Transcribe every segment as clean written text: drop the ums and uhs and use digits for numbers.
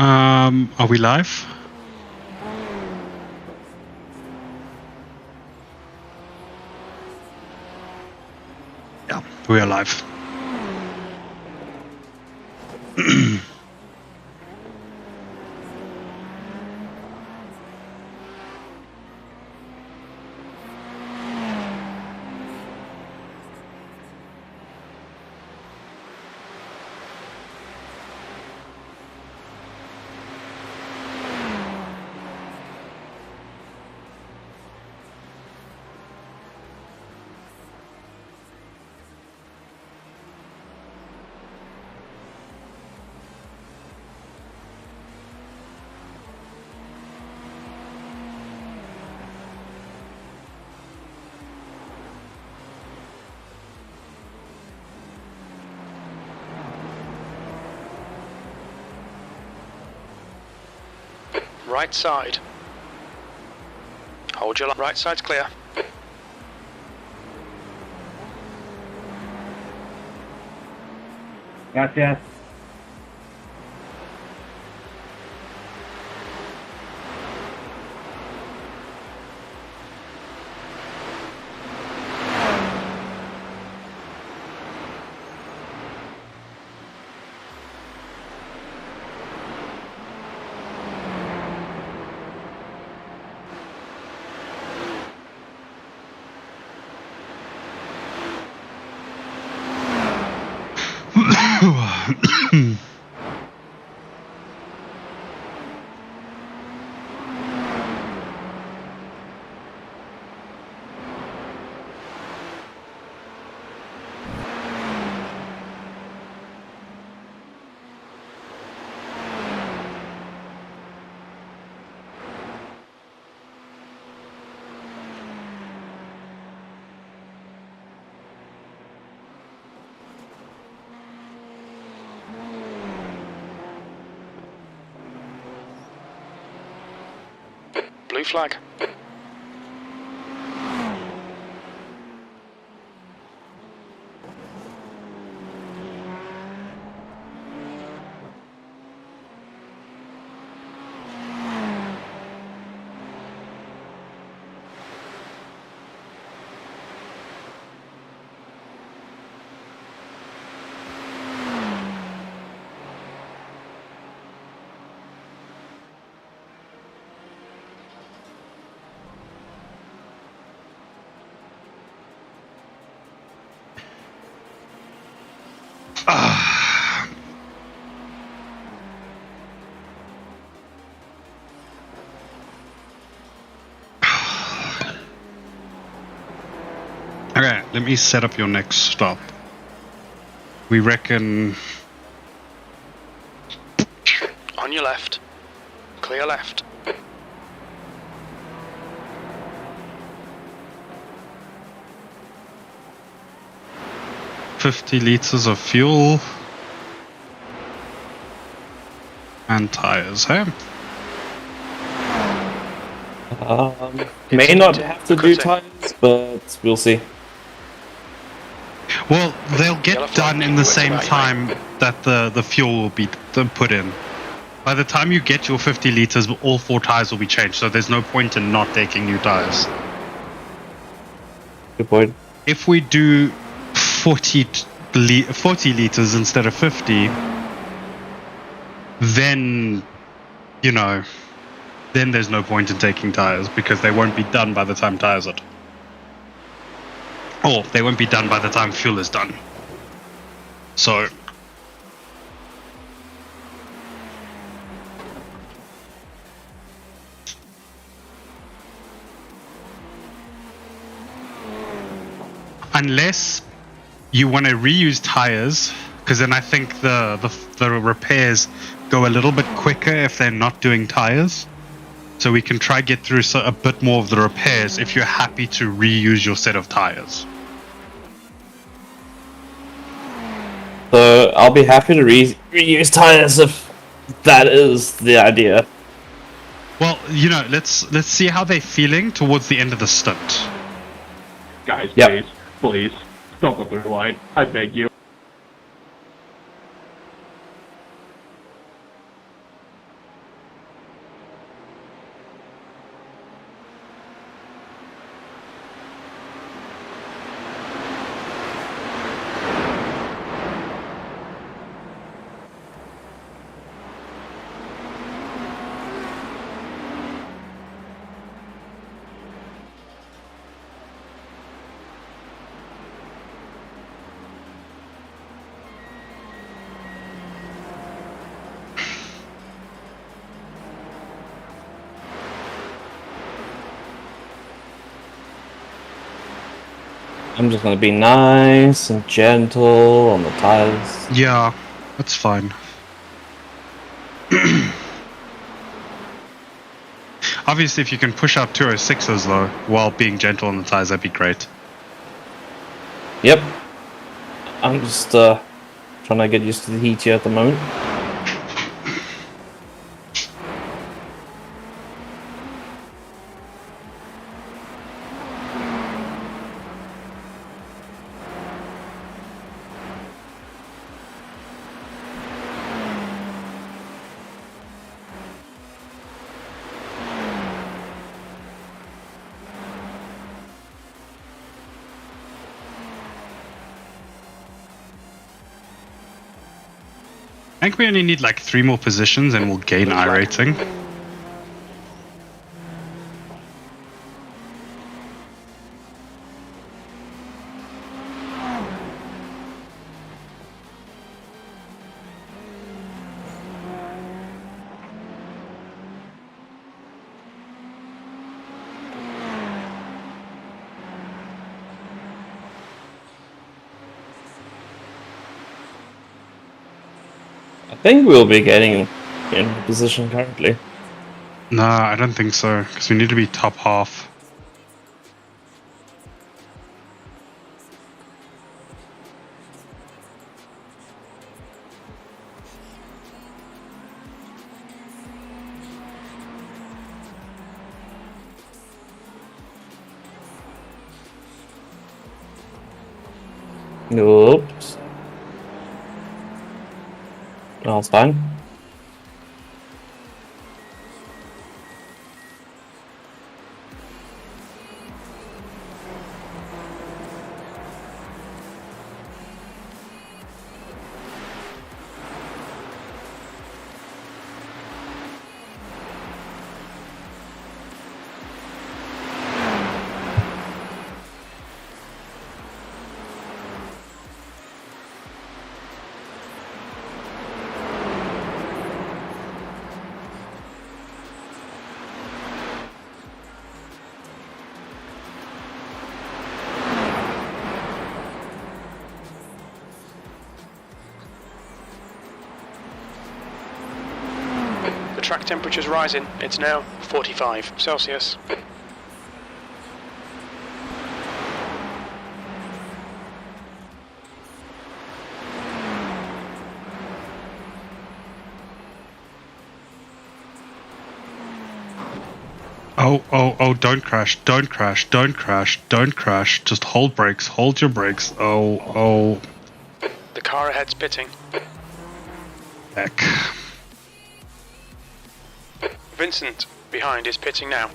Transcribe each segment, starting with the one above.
Are we live? Yeah, we are live. Right side. Hold your right side's clear. Gotcha. Blue flag. Okay, let me set up your next stop. We reckon... On your left. Clear left. $50 liters of fuel and tires, hey? May not have to do tires, but we'll see. Well, they'll get done in the same time that the fuel will be put in. By the time you get your 50 liters, all 4 tires will be changed, so there's no point in not taking new tires. Good point. If we do 40 liters instead of 50, then, you know, then there's no point in taking tires because they won't be done by the time tires are done. Or they won't be done by the time fuel is done. So... unless you want to reuse tires, because then I think the repairs go a little bit quicker if they're not doing tires. So we can try get through a bit more of the repairs if you're happy to reuse your set of tires. So I'll be happy to reuse tires if that is the idea. Well, you know, let's see how they're feeling towards the end of the stint. Guys, Yep. please, don't go through the line. I beg you. I'm just gonna be nice and gentle on the tires. Yeah, that's fine. Obviously, if you can push out 206s though, while being gentle on the tires, that'd be great. Yep. I'm just trying to get used to the heat here at the moment. I think we only need like 3 more positions and we'll gain iRacing. I think we'll be getting in position currently. No, I don't think so, because we need to be top half. Oops. No, it's fine. The track temperature's rising. It's now 45 Celsius. Oh, don't crash, don't crash, don't crash, don't crash. Just hold brakes, hold your brakes. Oh, The car ahead's pitting. heck. Vincent, behind, is pitting now.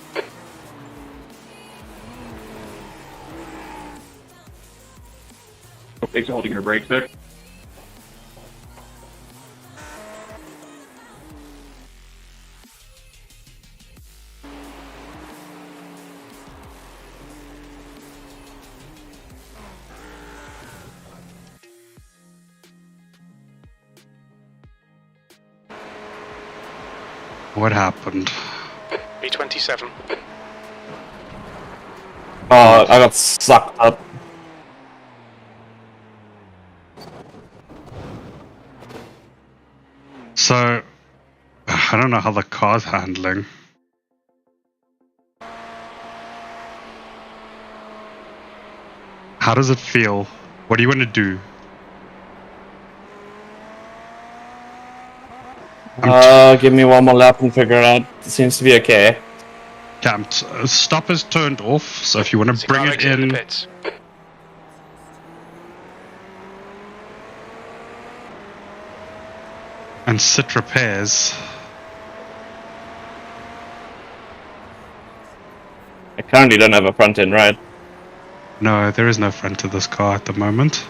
Thanks for holding your brakes there. What happened? B27. Oh, I got sucked up. So, I don't know how the car's handling. How does it feel? What do you want to do? Give me one more lap and figure it out. It seems to be okay. Camped. Stop is turned off, so if you want to bring it in, The pits. and sit repairs. I currently don't have a front end right. No, there is no front to this car at the moment.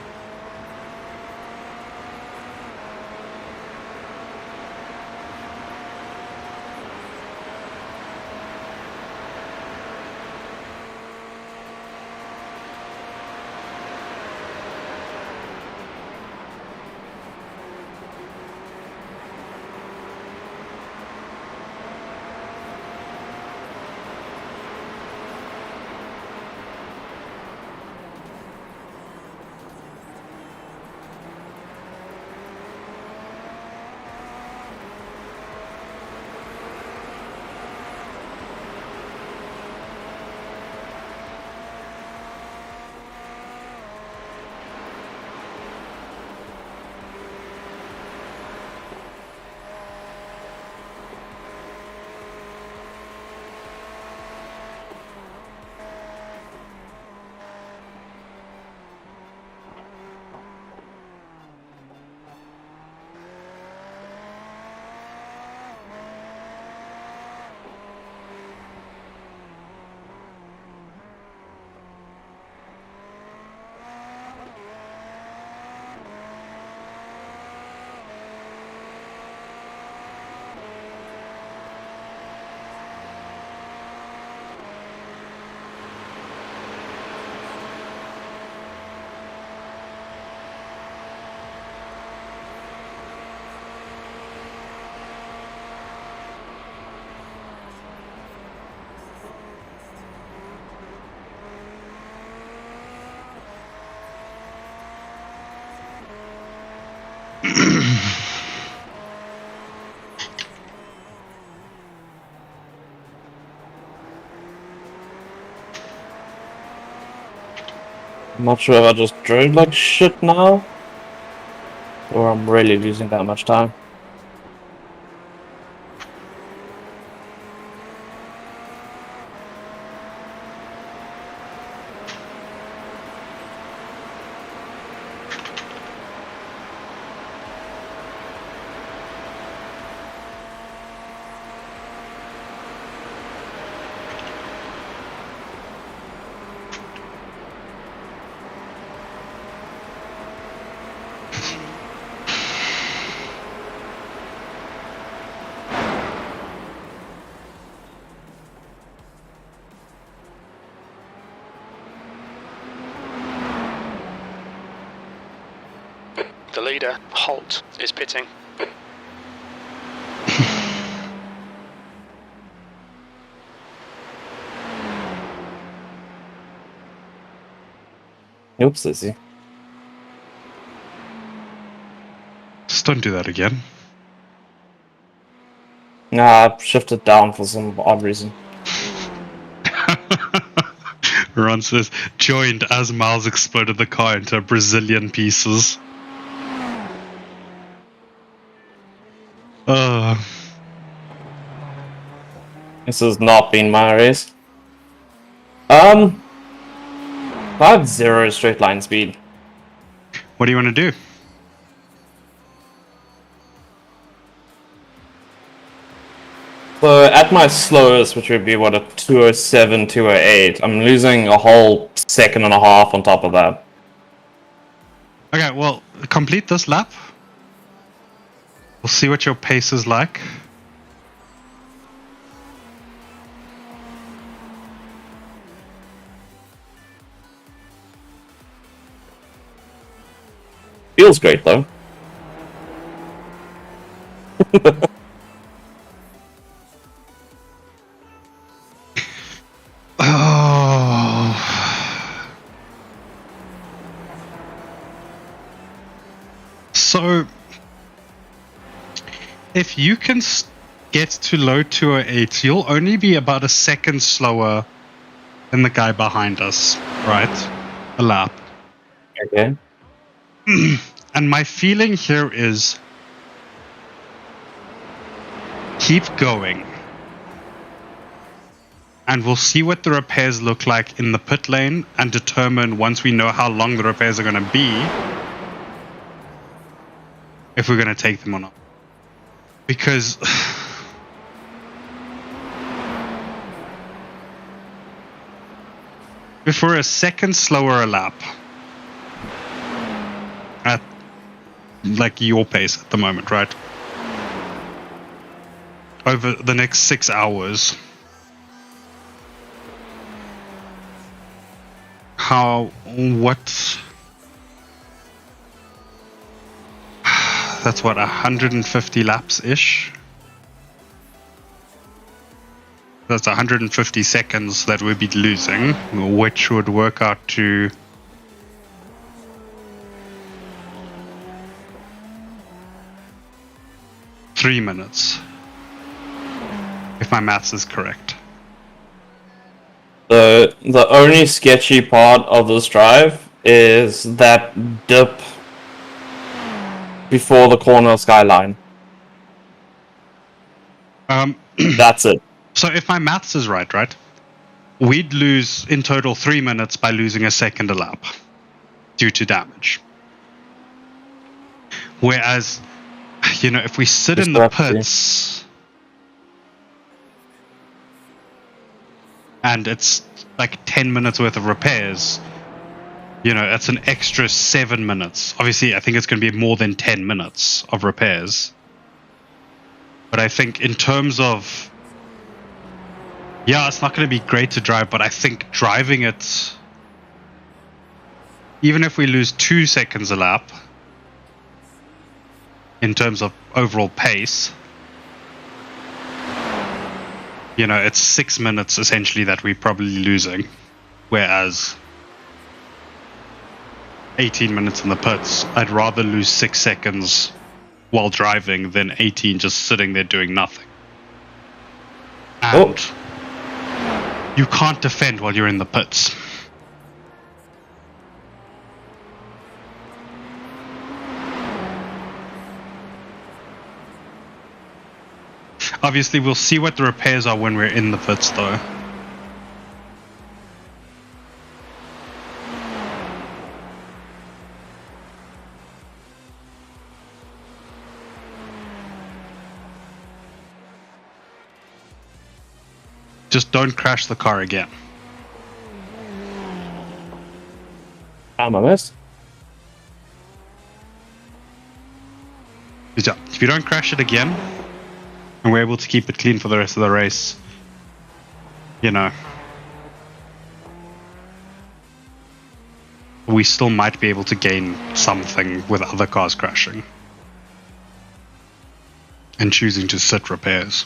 I'm not sure if I just drove like shit now, or I'm really losing that much time. The leader, Holt, is pitting. Oops, Lizzie. Just don't do that again. Nah, I shifted down for some odd reason. Ron says, joined as Miles exploded the car into Brazilian pieces. This has not been my race. I have 0 straight line speed. What do you want to do? So at my slowest, which would be what, a 207, 208, I'm losing a whole second and a half on top of that. Okay, well, complete this lap. We'll see what your pace is like. Feels great though. Oh. So, if you can get to low 208, you'll only be about a second slower than the guy behind us, right? A lap. Okay. And my feeling here is keep going. And we'll see what the repairs look like in the pit lane and determine, once we know how long the repairs are going to be, if we're going to take them or not. Because if we're a second slower a lap at like your pace at the moment, right? Over the next 6 hours, that's what, 150 laps ish. That's 150 seconds that we'd be losing, which would work out to 3 minutes, if my maths is correct. The only sketchy part of this drive is that dip before the corner skyline. That's it. So if my maths is right, we'd lose in total 3 minutes by losing a second a lap due to damage. Whereas, if we sit in the pits and it's like 10 minutes worth of repairs, that's an extra 7 minutes. Obviously, I think it's going to be more than 10 minutes of repairs. But I think in terms of, it's not going to be great to drive, but I think driving it, even if we lose 2 seconds a lap, in terms of overall pace, it's 6 minutes essentially that we're probably losing. Whereas 18 minutes in the pits, I'd rather lose 6 seconds while driving than 18 just sitting there doing nothing. And you can't defend while you're in the pits. Obviously, we'll see what the repairs are when we're in the pits, though. Just don't crash the car again. I'm a miss. Good job. If you don't crash it again, and we're able to keep it clean for the rest of the race, you know, we still might be able to gain something with other cars crashing and choosing to sit repairs.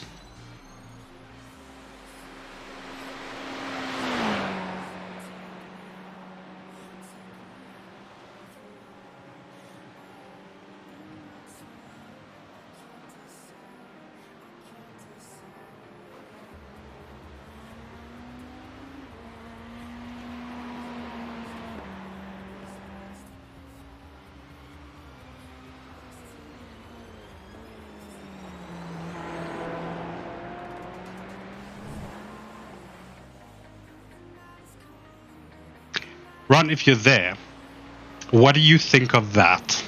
Ron, if you're there, what do you think of that?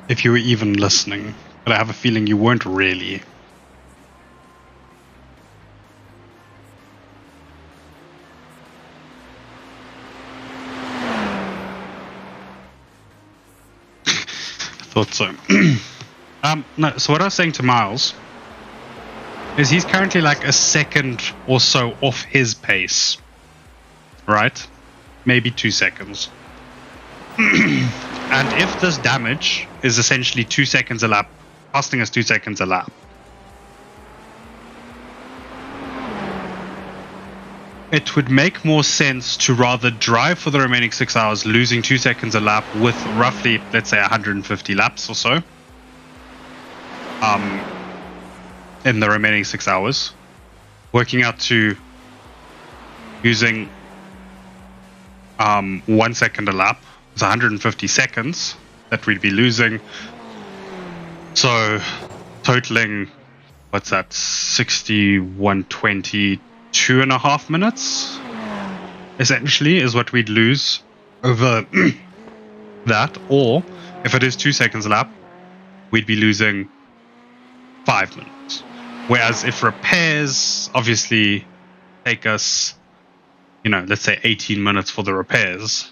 If you were even listening, but I have a feeling you weren't really. I thought so. No, so what I was saying to Miles is he's currently like a second or so off his pace. Right? Maybe 2 seconds. And if this damage is essentially 2 seconds a lap, costing us 2 seconds a lap, it would make more sense to rather drive for the remaining 6 hours, losing 2 seconds a lap with roughly, let's say, 150 laps or so in the remaining 6 hours, working out to using 1 second a lap. It's 150 seconds that we'd be losing. So totaling, what's that, 6120, 2.5 minutes essentially is what we'd lose over that. Or if it is 2 seconds a lap, we'd be losing 5 minutes. Whereas if repairs obviously take us, you know, let's say 18 minutes for the repairs,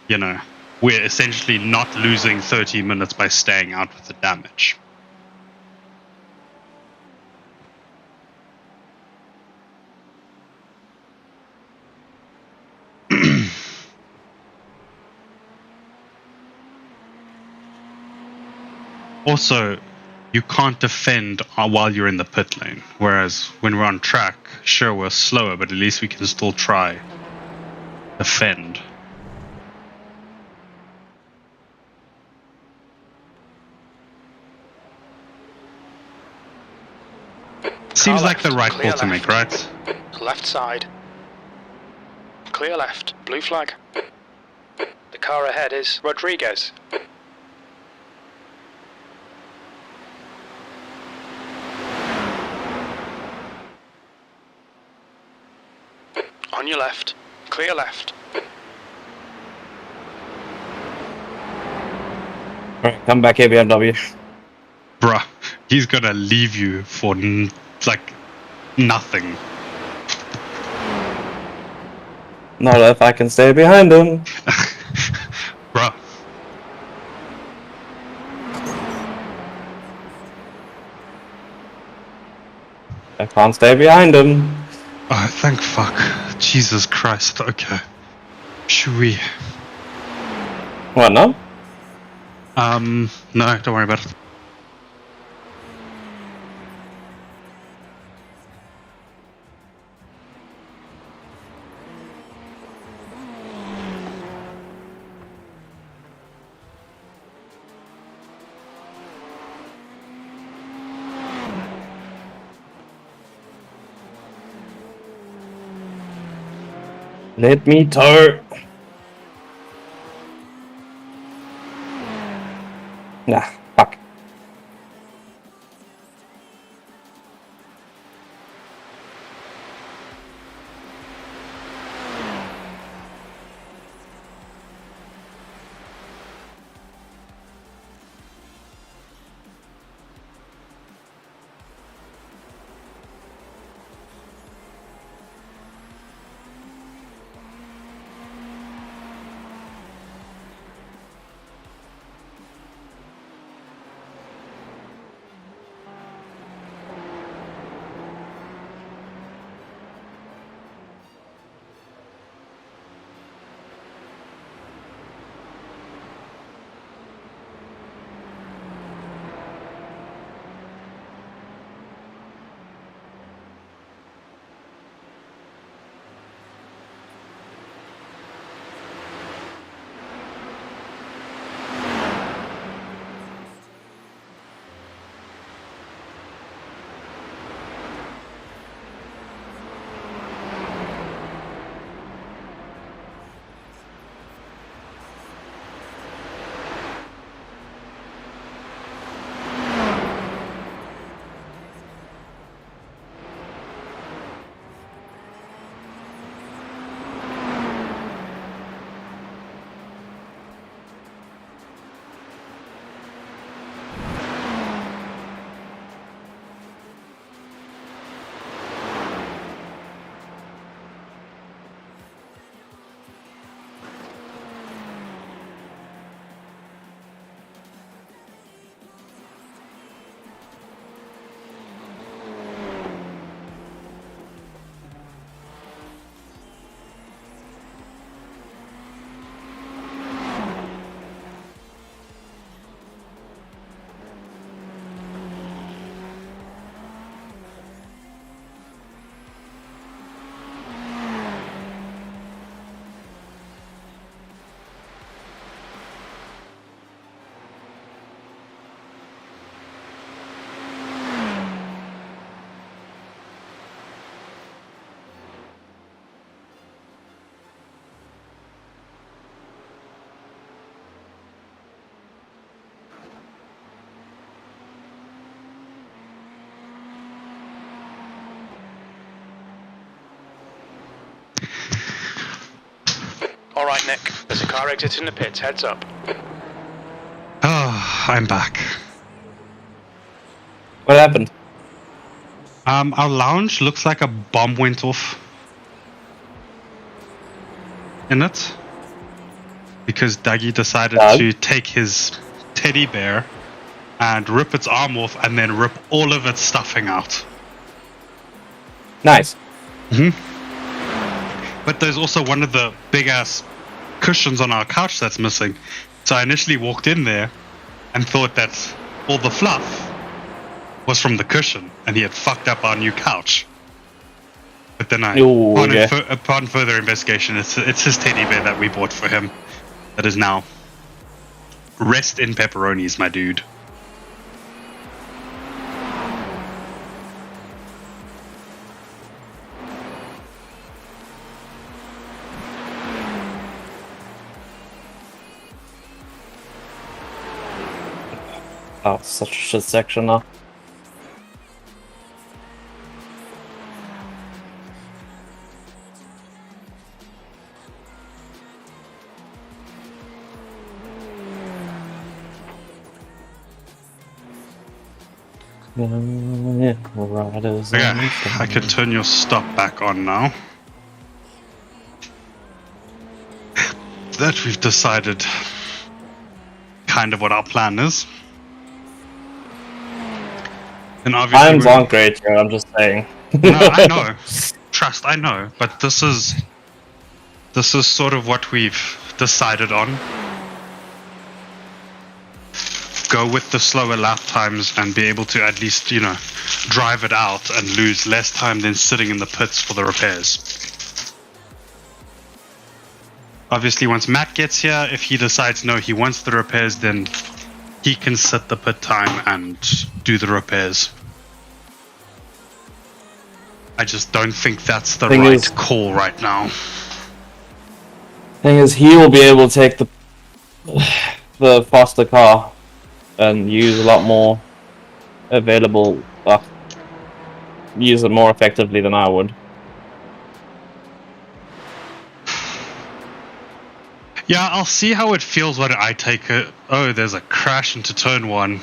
you know, we're essentially not losing 30 minutes by staying out with the damage. Also, you can't defend while you're in the pit lane. Whereas when we're on track, sure, we're slower, but at least we can still try defend. Seems like the right call to make, right? Left side. Clear left. Blue flag. The car ahead is Rodriguez. On your left. Clear left. Alright, come back here, BMW. Bruh, he's gonna leave you for like nothing. Not if I can stay behind him. Bruh. I can't stay behind him. Oh, thank fuck. Jesus Christ. Okay. Should we? What, no? No, don't worry about it. Let me tow. Nah, fuck. Alright, Nick. There's a car exiting the pits. Heads up. Oh, I'm back. What happened? Our lounge looks like a bomb went off in it because Dougie decided to take his teddy bear and rip its arm off and then rip all of its stuffing out. Nice. But there's also one of the big ass cushions on our couch that's missing. So I initially walked in there and thought that all the fluff was from the cushion and he had fucked up our new couch. But then upon further investigation, it's his teddy bear that we bought for him that is now rest in pepperonis, my dude. Oh, such a shit section now. Okay, I can turn your stop back on now. That we've decided kind of what our plan is. And obviously Times aren't great here, I'm just saying. No, I know. Trust, I know. But this is sort of what we've decided on. Go with the slower lap times and be able to at least, drive it out and lose less time than sitting in the pits for the repairs. Obviously, once Matt gets here, if he decides no, he wants the repairs, then he can sit the pit time and do the repairs. I just don't think that's the right call right now. Thing is, he will be able to take the faster car and use a lot more available, use it more effectively than I would. Yeah, I'll see how it feels when I take it. Oh, there's a crash into turn 1.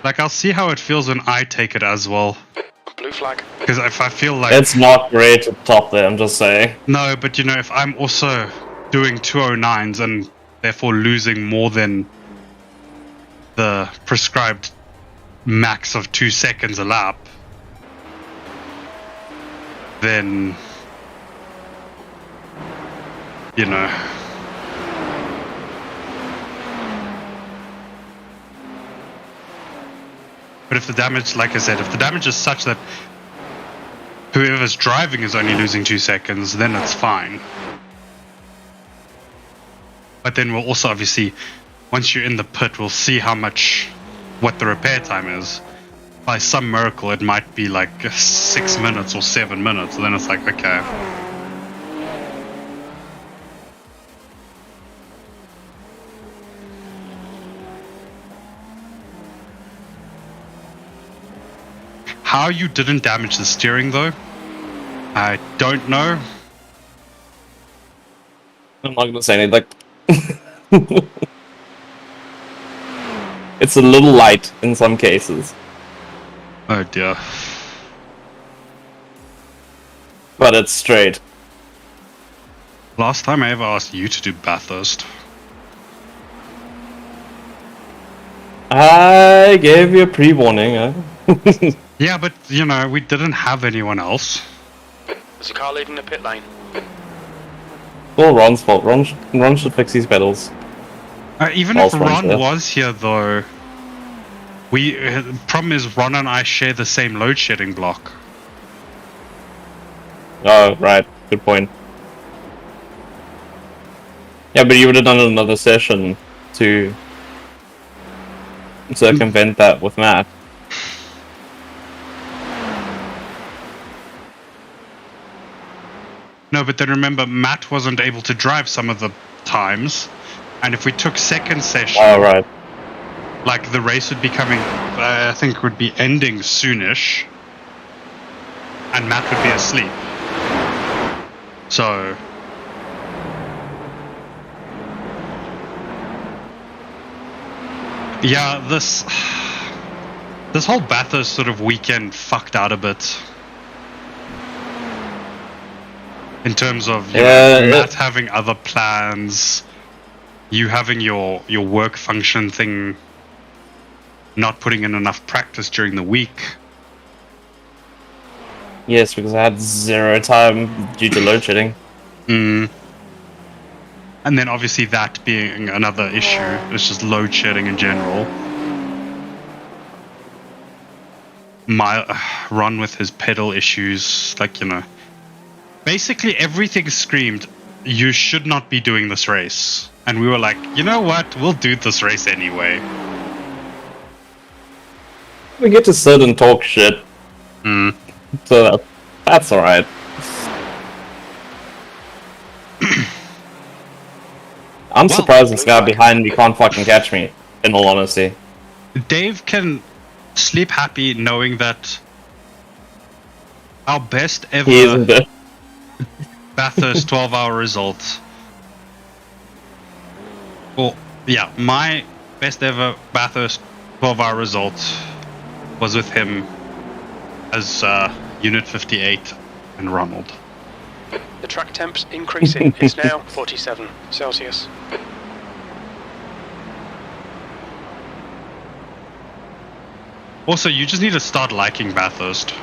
Like, I'll see how it feels when I take it as well. Blue flag. Because if I feel like... It's not great to top there, I'm just saying. No, but if I'm also doing 209s and therefore losing more than the prescribed max of 2 seconds a lap, then, But if the damage, like I said, if the damage is such that whoever's driving is only losing 2 seconds, then it's fine. But then we'll also obviously, once you're in the pit, we'll see what the repair time is. By some miracle, it might be like 6 minutes or 7 minutes. Then it's like, okay. How you didn't damage the steering, though, I don't know. I'm not gonna say anything. It's a little light in some cases. Oh dear. But it's straight. Last time I ever asked you to do Bathurst. I gave you a pre-warning, huh? Yeah, but, we didn't have anyone else. There's a car leaving the pit lane. Well, Ron's fault. Ron should fix these pedals. Even if Ron was here, though, problem is Ron and I share the same load shedding block. Oh, right. Good point. Yeah, but you would have done another session to circumvent that with Matt. No, but then remember, Matt wasn't able to drive some of the times, and if we took second session, oh, right, like the race would be coming, I think would be ending soonish, and Matt would be asleep. So yeah, this whole Bathurst sort of weekend fucked out a bit. In terms of Matt having other plans, you having your work function thing, not putting in enough practice during the week. Yes, because I had 0 time due to load shedding. And then obviously that being another issue. It's just load shedding in general. My run with his pedal issues, like, basically everything screamed, you should not be doing this race. And we were like, you know what? We'll do this race anyway. We get to sit and talk shit. So that's alright. I'm surprised this guy behind me can't fucking catch me, in all honesty. Dave can sleep happy knowing that our best ever Bathurst 12-hour result. Well, yeah, my best ever Bathurst 12-hour result was with him as Unit 58 and Ronald. The track temp's increasing. It's now 47 Celsius. Also, you just need to start liking Bathurst.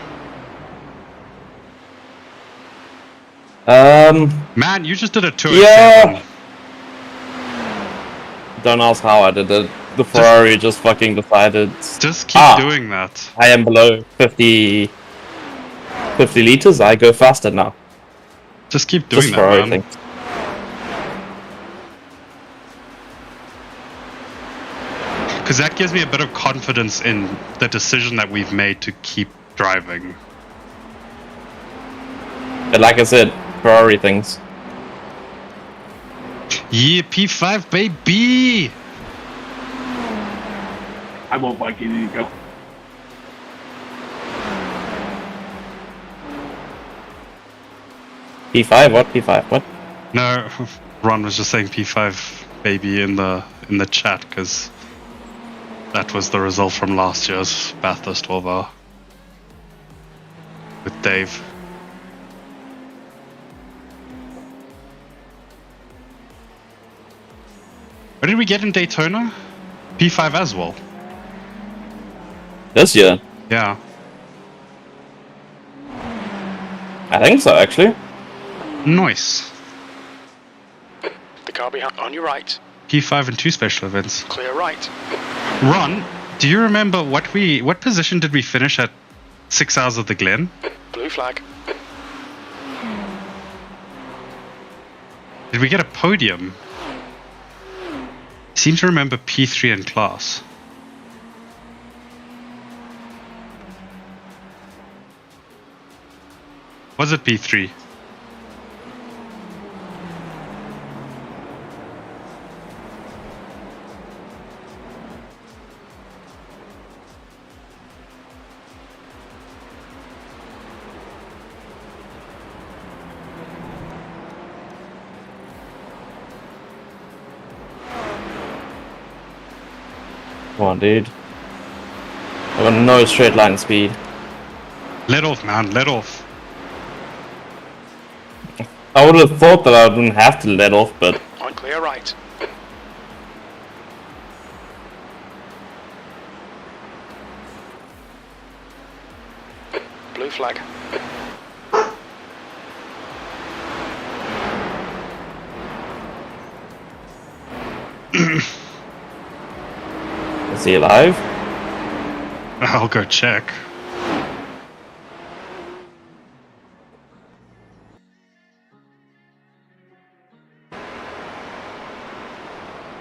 Man, you just did a 207. Don't ask how I did it. The Ferrari just fucking decided. Just keep doing that. I am below 50 liters. I go faster now. Just keep doing just that, Ferrari man. things. Because that gives me a bit of confidence in the decision that we've made to keep driving. But like I said, Ferrari things. Yeah, P5, baby! I won't like you to go. P5? What? P5? What? No, Ron was just saying P5, baby, in the chat, because that was the result from last year's Bathurst 12-hour with Dave. What did we get in Daytona? P5 as well. This year? Yeah. I think so, actually. Nice. The car behind on your right. P5 and 2 special events. Clear right. Ron, do you remember what position did we finish at 6 hours of the Glen? Blue flag. Did we get a podium? I seem to remember P3 in class. Was it P3? Come on, dude. I got no straight line speed. Let off, man, let off. I would have thought that I wouldn't have to let off, but On clear right. Blue flag. is he alive? I'll go check.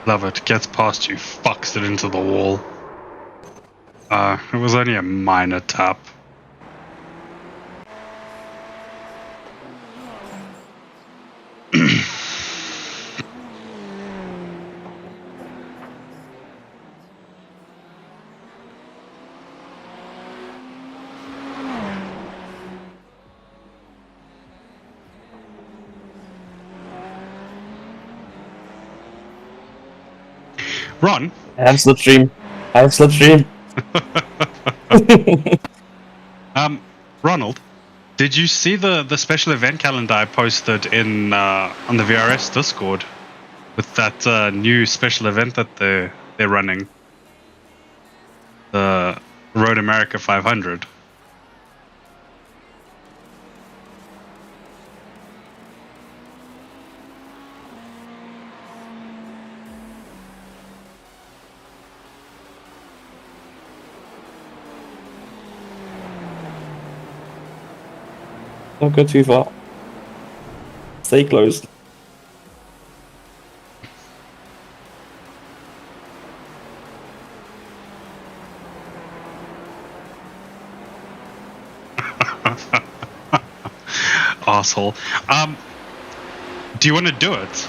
Love it. Gets past you, fucks it into the wall. It was only a minor tap. Ron, I have slipstream. I have slipstream. Ronald, did you see the special event calendar I posted in on the VRS Discord with that new special event that they're running, the Road America 500? Don't go too far. Stay close. Asshole. Do you want to do it?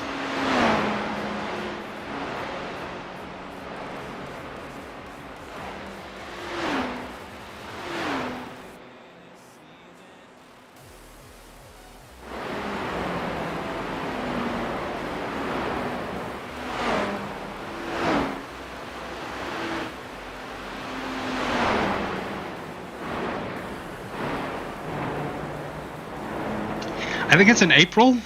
I think it's in April.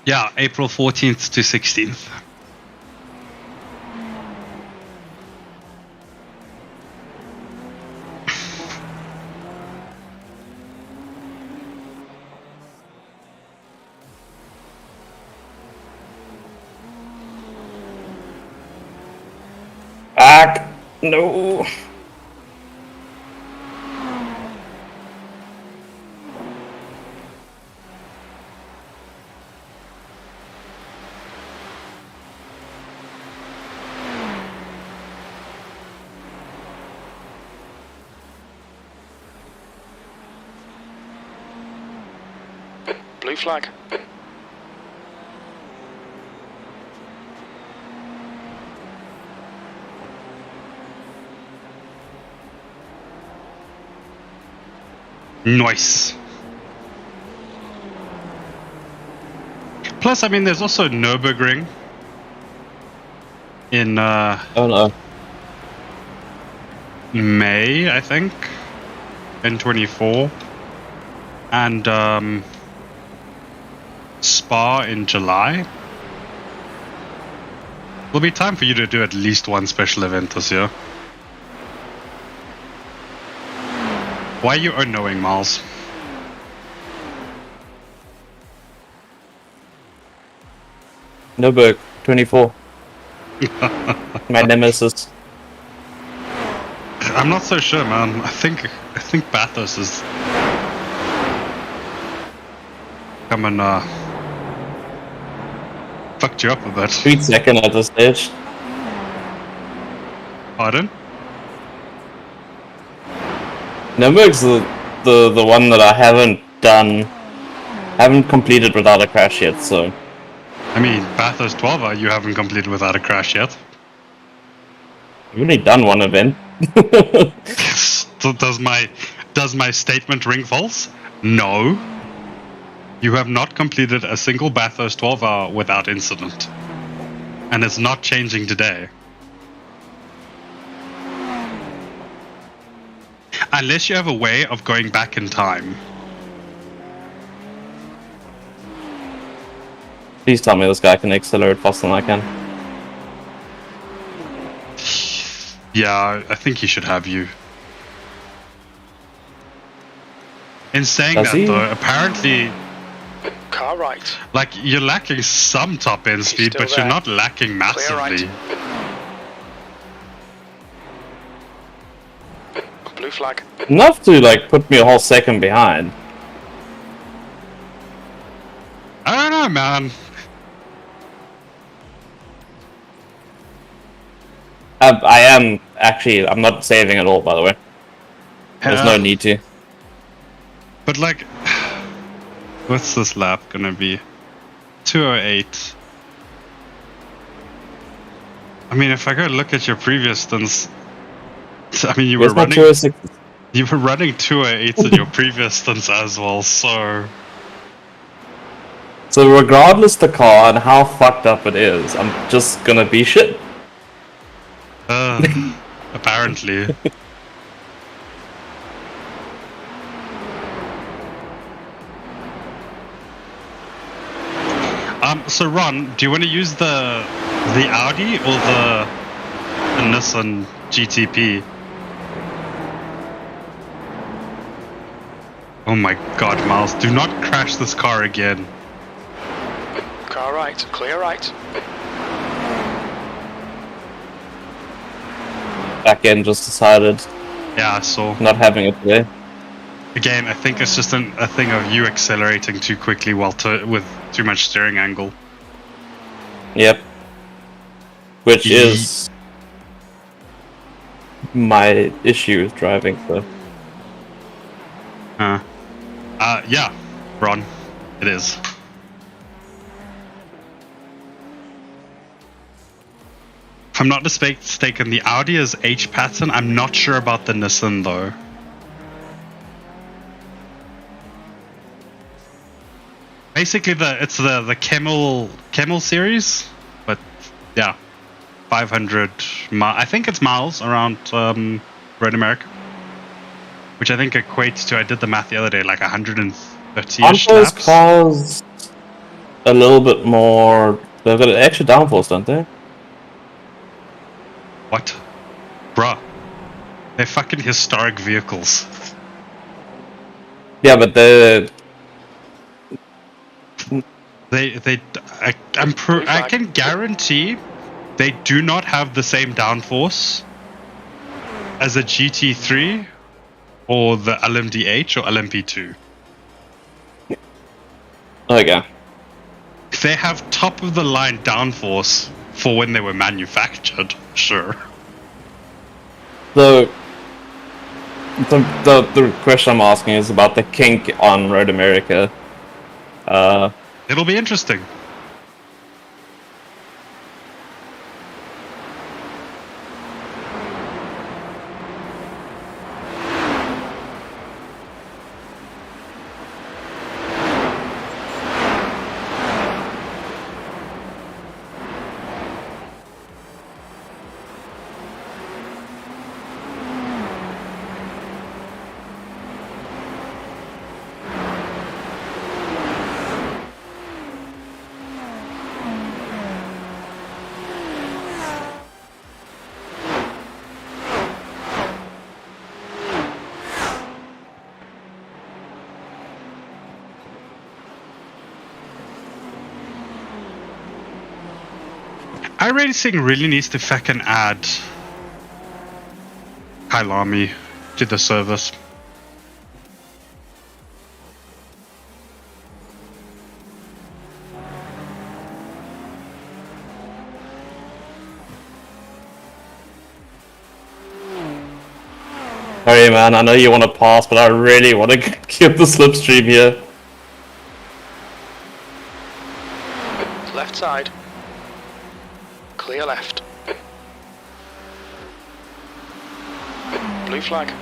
Yeah, April 14th to 16th. Back! No! Blue flag. Nice. Plus, I mean, there's also Nürburgring in Oh no. May, I think, in 24, and Spa in July. There'll be time for you to do at least one special event this year. Why are you unknowing, Miles? Nürburg, 24. My nemesis. I'm not so sure, man. I think Bathurst is coming fucked you up a bit. Sweet second at this stage. Pardon? Nürburg's the one that I haven't completed without a crash yet, so. I mean, Bathurst 12 you haven't completed without a crash yet. I've only done one event. So does my statement ring false? No. You have not completed a single Bathurst 12-hour without incident. And it's not changing today. Unless you have a way of going back in time. Please tell me this guy can accelerate faster than I can. Yeah, I think he should have you. In saying Does that, he? though, apparently, Car right. like, you're lacking some top end speed, still but you're there. not lacking massively. Blue flag. Enough to, like, put me a whole second behind. I don't know, man. I am, actually, I'm not saving at all, by the way. There's no need to. But, like, what's this lap gonna be? 208. I mean, if I go look at your previous stunts, I mean, you were Where's my running 206? 208s in your previous stunts as well, so So regardless the car and how fucked up it is, I'm just gonna be shit. apparently. So Ron, do you want to use the Audi or the Nissan GTP? Oh my god, Miles, do not crash this car again. Car right, clear right. Back end just decided Yeah, I saw. not having it today. Again, I think it's just a thing of you accelerating too quickly with too much steering angle. Yep. Which is my issue with driving, so. Yeah, Ron, it is. If I'm not mistaken, the Audi is H pattern. I'm not sure about the Nissan though. Basically, it's the Camel series, but yeah, 500 I think it's miles around Road America, which I think equates to, I did the math the other day, like 130-ish Aren't those laps. cars a little bit more? They've got an extra downforce, don't they? What? Bruh. They're fucking historic vehicles. Yeah, but the I can guarantee they do not have the same downforce as a GT3 or the LMDH or LMP2. okay. They have top of the line downforce for when they were manufactured, sure. So the question I'm asking is about the kink on Road America. It'll be interesting. iRacing really needs to fucking add Kailami to the service. Sorry, man. I know you want to pass, but I really want to get the slipstream here. Left side. Clear left. Blue flag.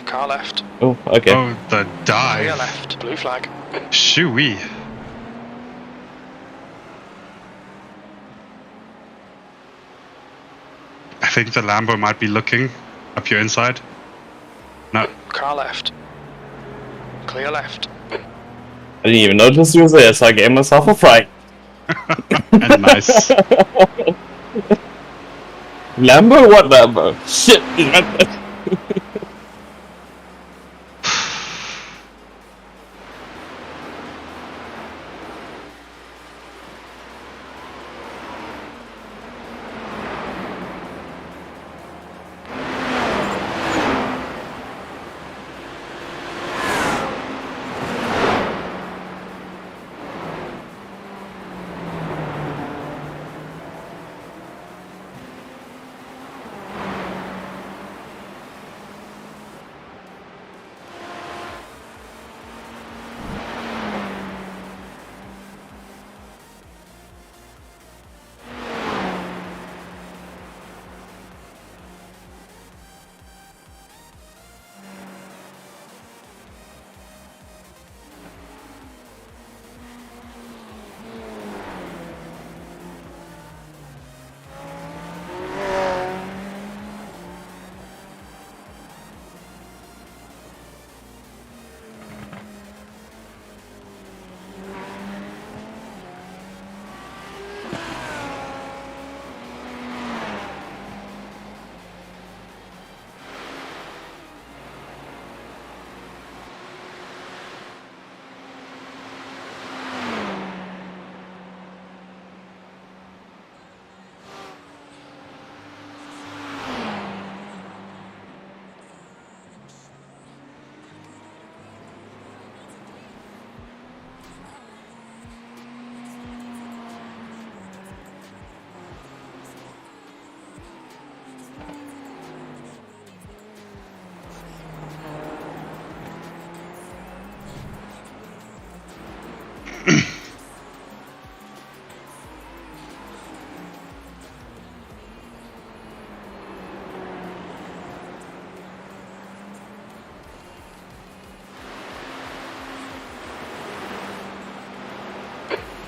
Car left. Oh, okay. Oh, the Clear dive. left. Blue flag. Shoo-wee. I think the Lambo might be looking up your inside. No. Car left. Clear left. I didn't even notice he was there, so I gave myself a fright. And nice. Lambo? What Lambo? Shit, he's right there.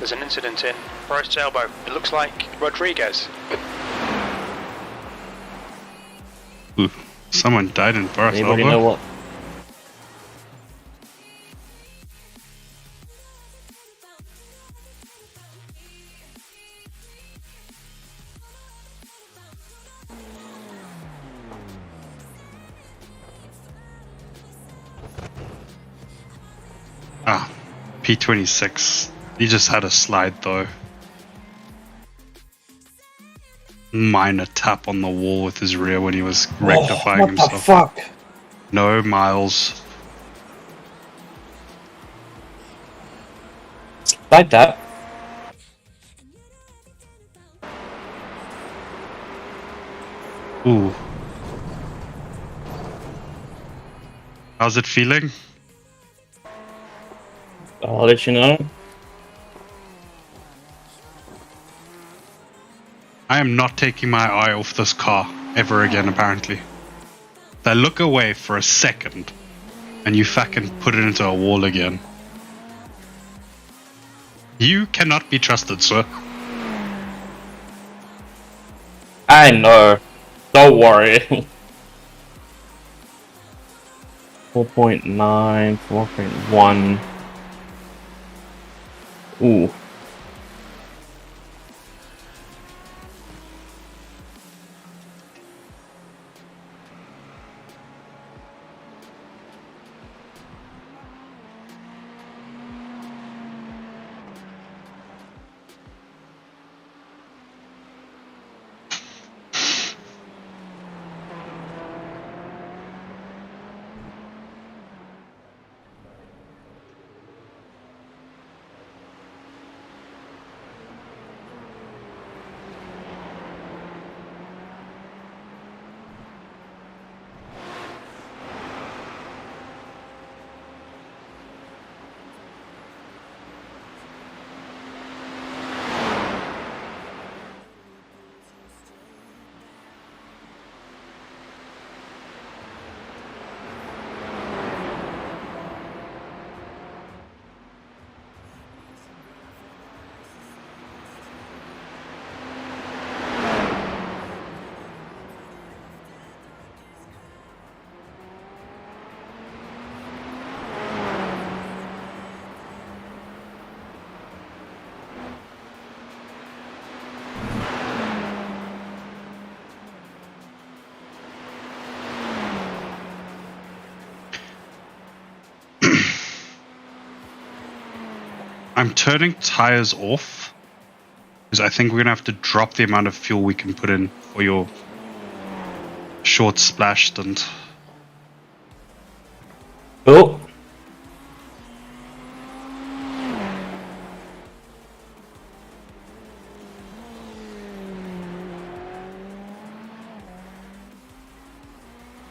There's an incident in Forest's Elbow. It looks like Rodriguez. Ooh, someone died in Forest Anybody Elbow. know what? Ah, P26. He just had a slide though. Minor tap on the wall with his rear when he was rectifying what himself. the fuck? No miles. Like that. Ooh. How's it feeling? I'll let you know. I am not taking my eye off this car ever again, apparently. If I look away for a second, and you fucking put it into a wall again. You cannot be trusted, sir. I know. Don't worry. 4.9, 4.1. Ooh. I'm turning tires off because I think we're gonna have to drop the amount of fuel we can put in for your short splash stint. Oh.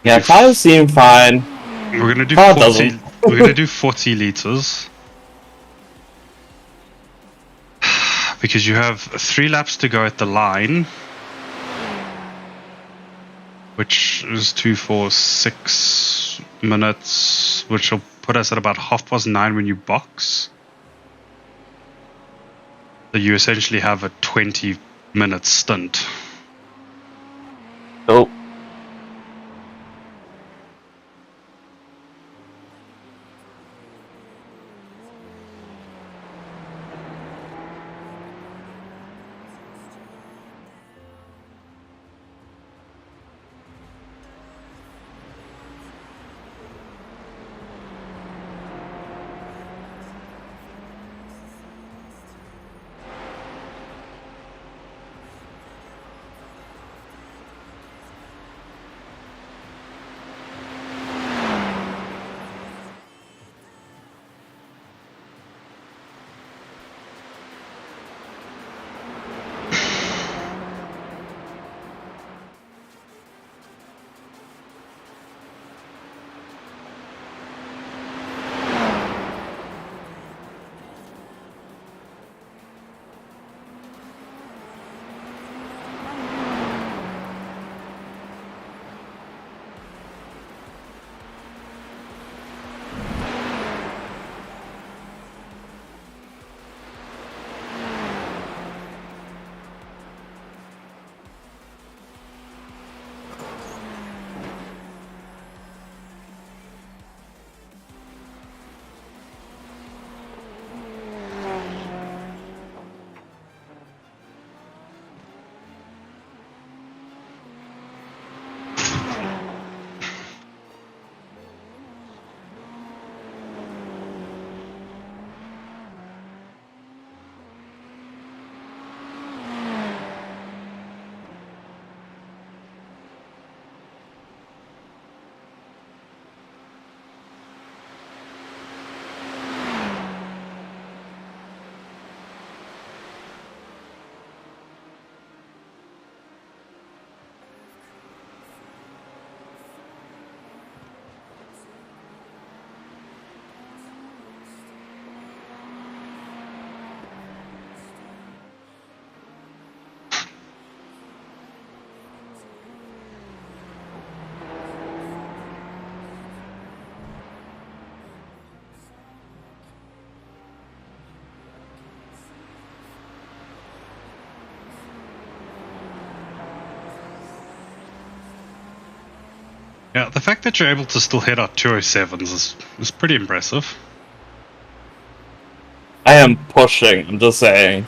Yeah, tires seem fine. We're gonna do Car 40. doesn't. We're gonna do 40 liters because you have 3 laps to go at the line, which is 2, 4, 6 minutes, which will put us at about 9:30 when you box. So you essentially have a 20-minute stint. Oh. Yeah, the fact that you're able to still hit out 207s is pretty impressive. I am pushing, I'm just saying.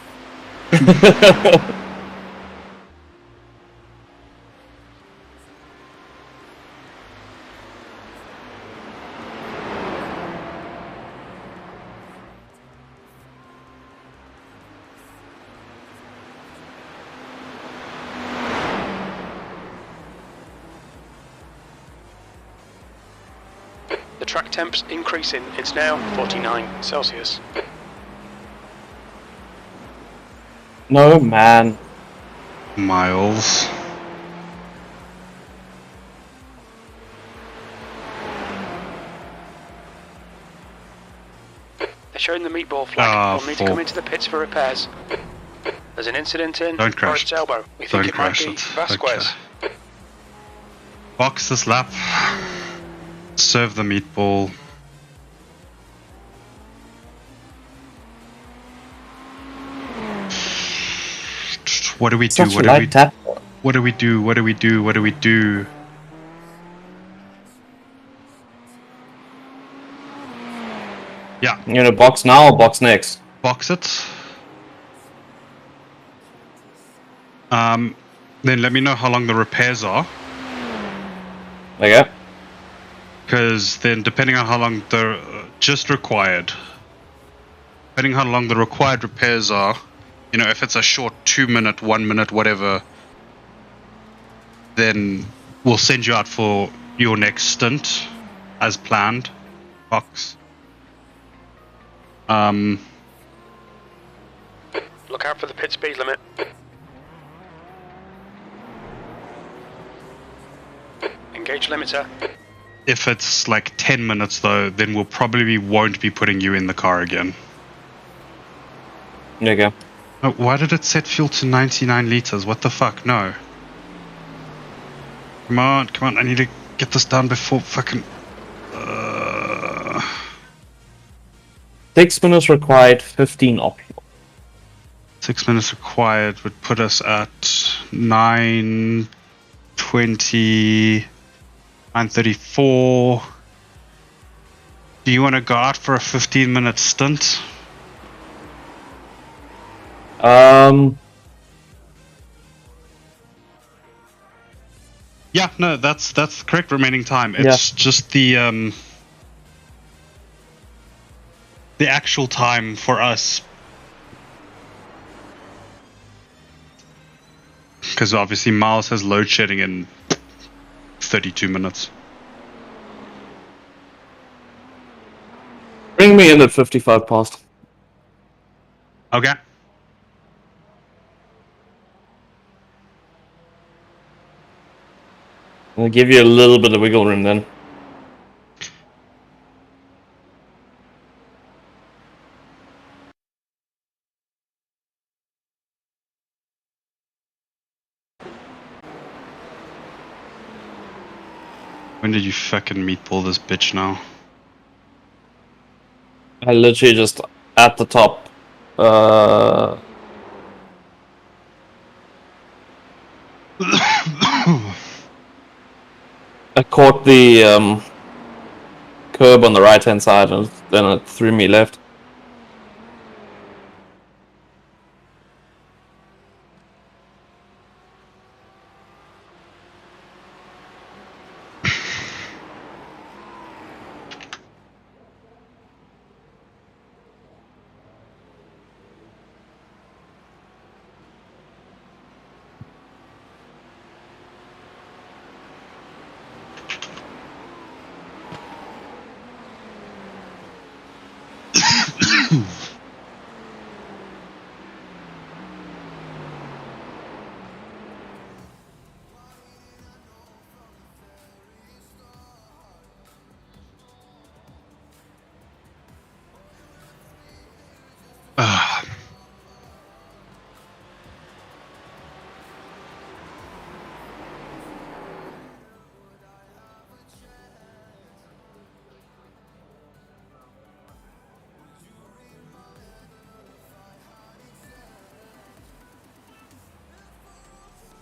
The track temp's increasing. It's now 49 Celsius. No, man. Miles. They're showing the meatball flag. We'll need to fuck. come into the pits for repairs. There's an incident in Don't crash. Forest's elbow. We think Don't it might crash be it. Vasquez. Okay. Box this lap. Serve the meatball. What do we do? Such a light tap. What do we do? What do we do? What do we do? Yeah, You gonna box now or box next? box it. Then let me know how long the repairs are, Okay. because then depending on how long the just required, depending how long the required repairs are, you know, if it's a short 2 minute, 1 minute, whatever, then we'll send you out for your next stint as planned. Box. Look out for the pit speed limit. Engage limiter. If it's like 10 minutes though, then we'll probably won't be putting you in the car again. There you go. Oh, why did it set fuel to 99 liters? What the fuck? No. Come on, I need to get this done before fucking... 6 minutes required, 15 optional. 6 minutes required would put us at 9:20, 9:34. Do you want to go out for a 15-minute stint? Yeah, no, that's the correct remaining time. It's just the actual time for us, because obviously Miles has load shedding in 32 minutes. Bring me in at 55 past. Okay. I'll give you a little bit of wiggle room then. When did you fucking meatball this bitch now? I literally just at the top. I caught the curb on the right hand side and then it threw me left.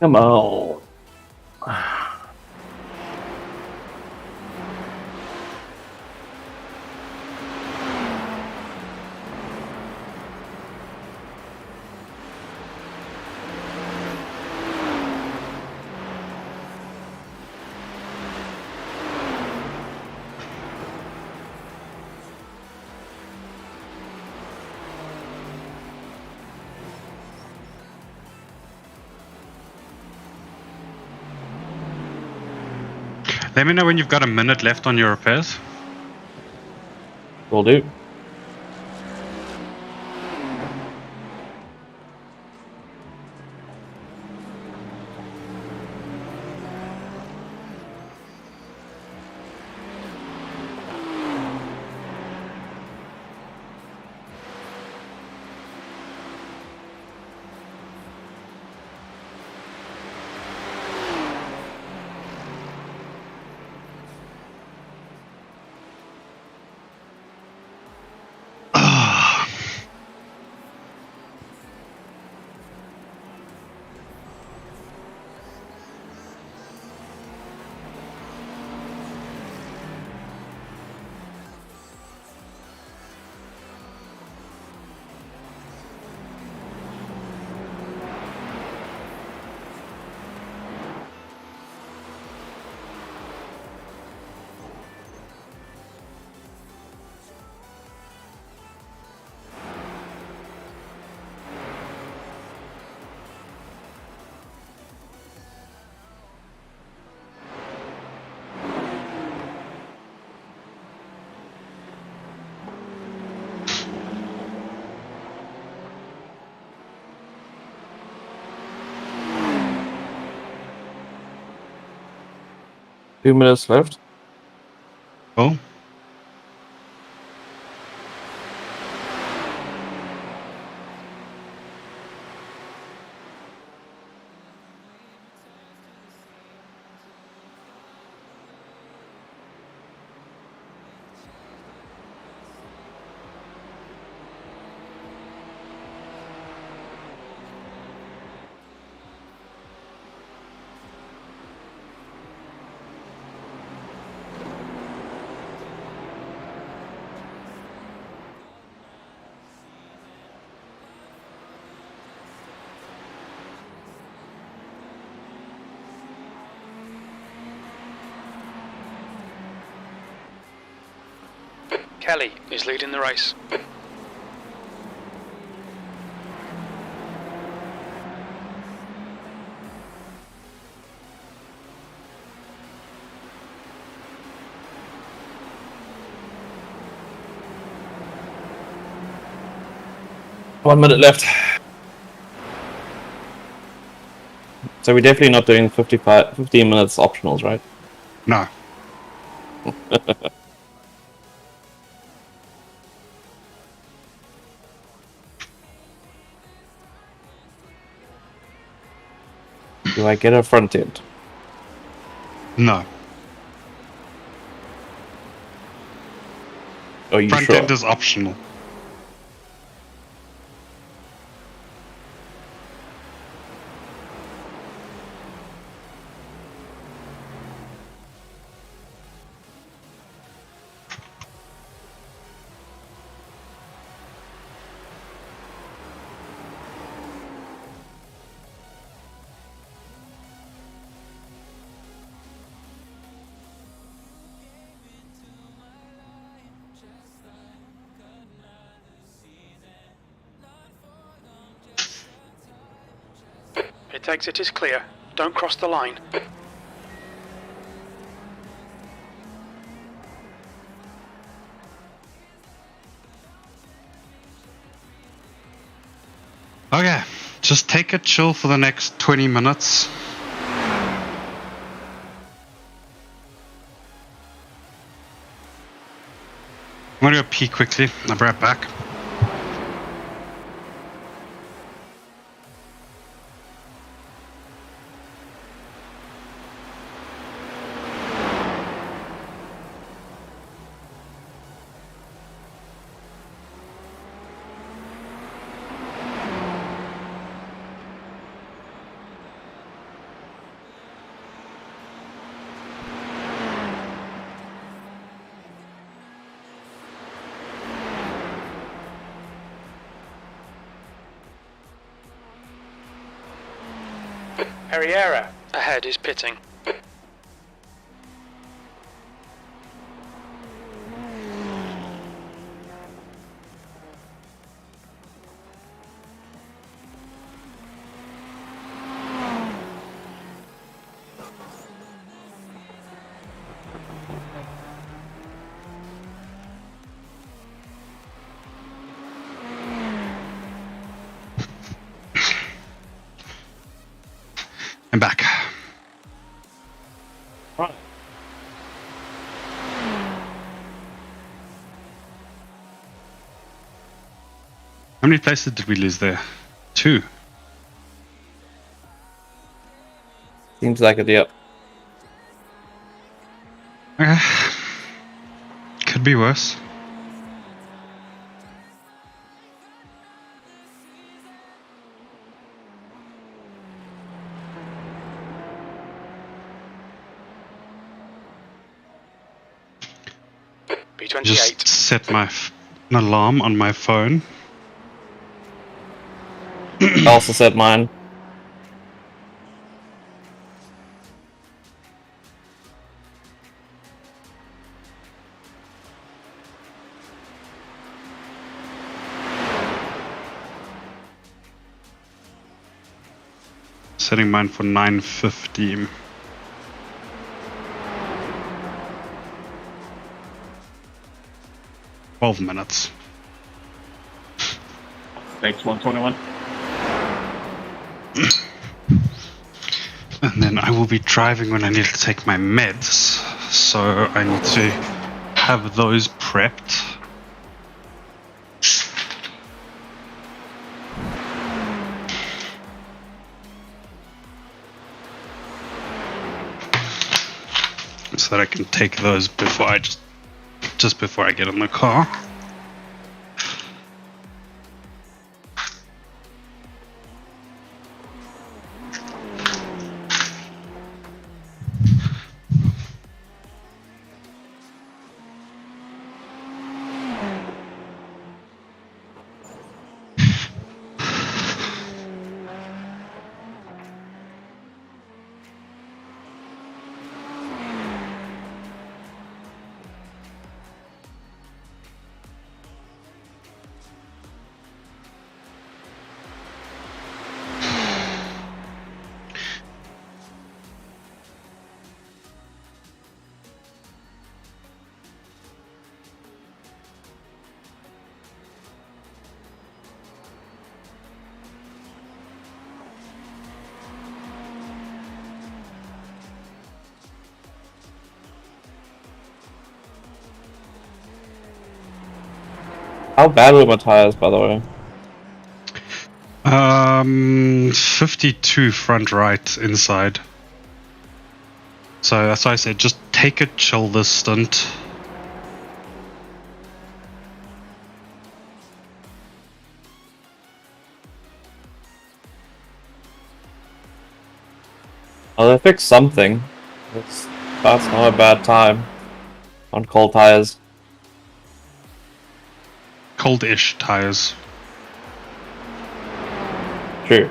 Come on. Let me know when you've got a minute left on your repairs. Will do. Two minutes left. Oh. Kelly is leading the race. One minute left. So we're definitely not doing 15 minutes optionals, right? No. Do I get a front end? No. Are you Front sure? end is optional. Pit exit is clear. Don't cross the line. Okay, just take a chill for the next 20 minutes. I'm gonna go pee quickly. I'll be right back. Herrera ahead is pitting. Right. How many places did we lose there? 2. Seems like it, yep. Could be worse. B28. Just set my an alarm on my phone. I also set mine. Setting mine for 9:50. Twelve minutes. Thanks, 121. And then I will be driving when I need to take my meds, so I need to have those prepped. So that I can take those before I just before I get in the car. How bad were my tires, by the way? 52 front right inside. So that's why I said just take it chill this stint. Oh, they fixed something. That's not a bad time on cold tires. Cold-ish tires. True.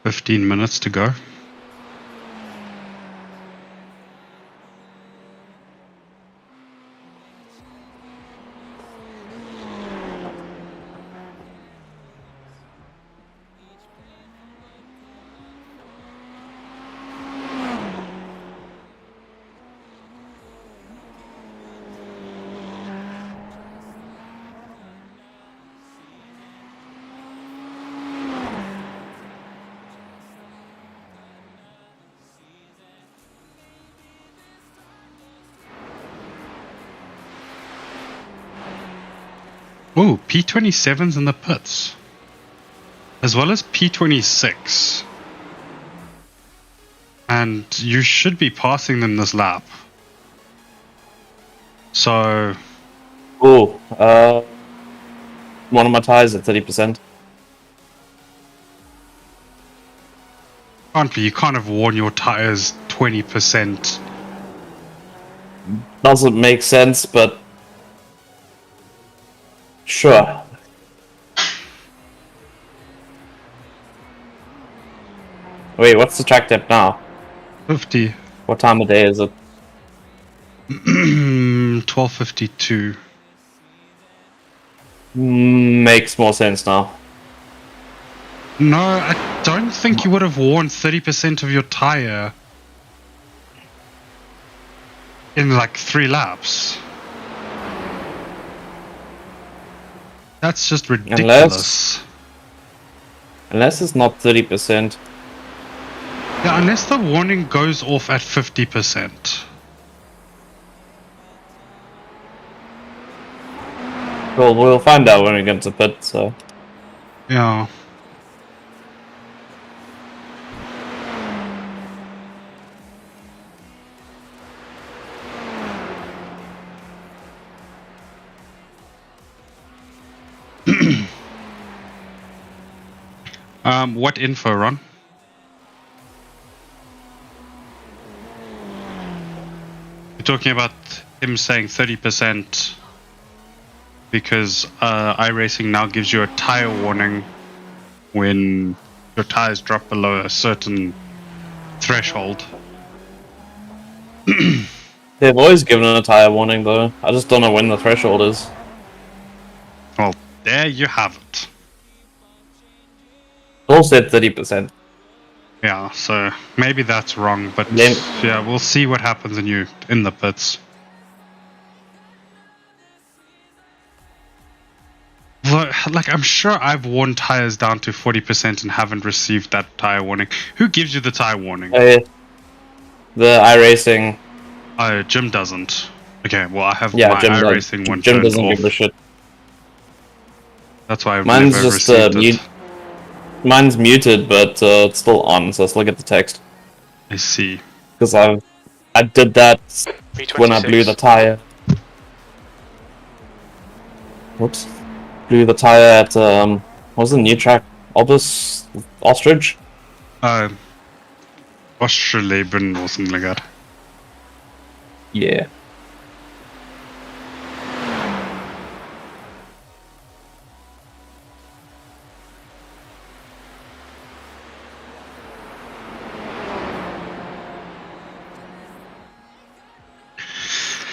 15 minutes to go. Oh, P27's in the pits. As well as P26. And you should be passing them this lap. So... Ooh, one of my tires at 30%. You can't have worn your tires 20%. Doesn't make sense, but sure. Wait, what's the track depth now? 50. What time of day is it? 1252. Makes more sense now. No, I don't think you would have worn 30% of your tire in like 3 laps. That's just ridiculous. Unless it's not 30%. Yeah, unless the warning goes off at 50%. Well, we'll find out when we get to pit, so. Yeah. What info, Ron? You're talking about him saying 30% because iRacing now gives you a tire warning when your tires drop below a certain threshold. They've always given a tire warning, though. I just don't know when the threshold is. Well, there you have it. All said 30%. Yeah, so maybe that's wrong, but Then- yeah, we'll see what happens in the pits. Like, I'm sure I've worn tires down to 40% and haven't received that tire warning. Who gives you the tire warning? The iRacing. Jim doesn't. Okay, well, I have Yeah, my Jim iRacing one Jim turned doesn't off. give a shit. That's why I've Mine's never just received it. mute. Mine's muted, but it's still on, so let's look at the text. I see. Because I did that when I blew the tire. Whoops. Blew the tire at, what was the new track? Ostrich? Australeben or something like that. Yeah.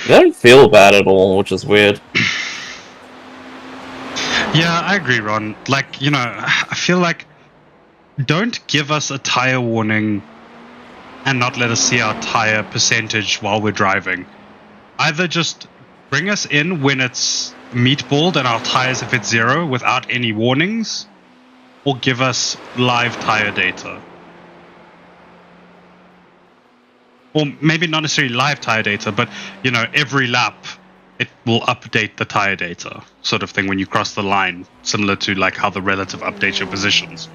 They don't feel bad at all, which is weird. Yeah, I agree, Ron. Like, you know, I feel like don't give us a tire warning and not let us see our tire percentage while we're driving. Either just bring us in when it's meatballed and our tires if it's 0 without any warnings, or give us live tire data. Or maybe not necessarily live tire data, but, you know, every lap it will update the tire data, sort of thing, when you cross the line, similar to like how the relative updates your positions.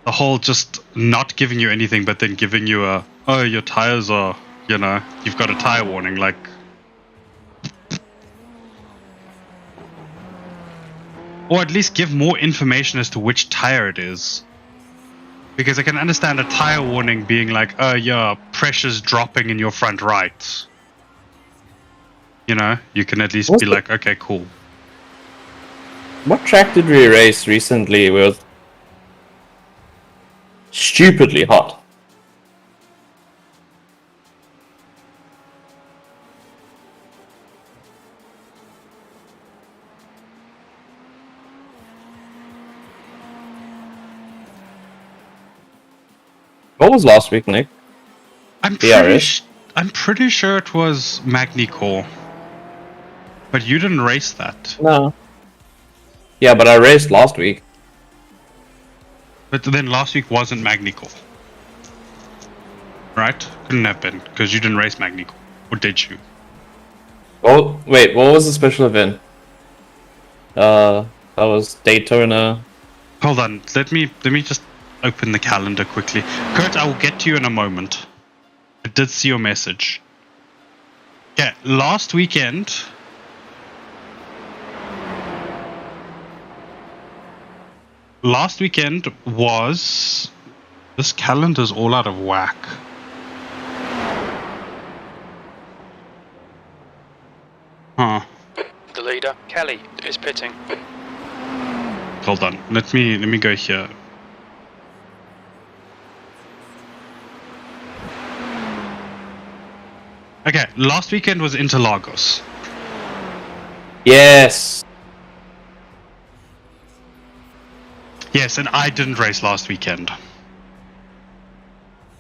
The whole just not giving you anything, but then giving you a, oh, your tires are, you know, you've got a tire warning, like. Or at least give more information as to which tire it is. Because I can understand a tire warning being like, oh, yeah, pressure's dropping in your front right. You know, you can at least be like, okay, cool. What track did we race recently with stupidly hot? What was last week, Nick? I'm pretty sure it was Magny-Core. But you didn't race that. No. Yeah, but I raced last week. But then last week wasn't Magny-Core. Right? Couldn't have been, because you didn't race Magny-Core. Or did you? Oh, wait, what was the special event? That was Daytona. Hold on, let me just open the calendar quickly. Kurt, I will get to you in a moment. I did see your message. Yeah, last weekend. Last weekend was. This calendar's all out of whack. Huh. The leader, Kelly, is pitting. Hold on. Let me go here. Okay, last weekend was Interlagos. Yes. Yes, and I didn't race last weekend.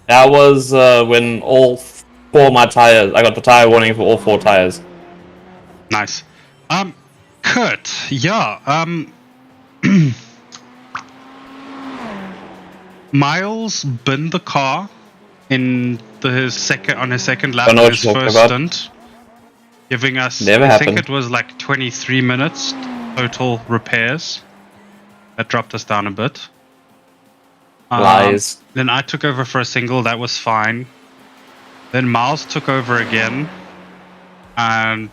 That was when all 4 of my tires, I got the tire warning for all 4 tires. Nice. Kurt, yeah, Miles binned the car in his second lap Don't know of what his you're talking first about. stint, giving us, Never I think happened. it was like 23 minutes total repairs. That dropped us down a bit. Lies. Then I took over for a single, that was fine. Then Miles took over again. And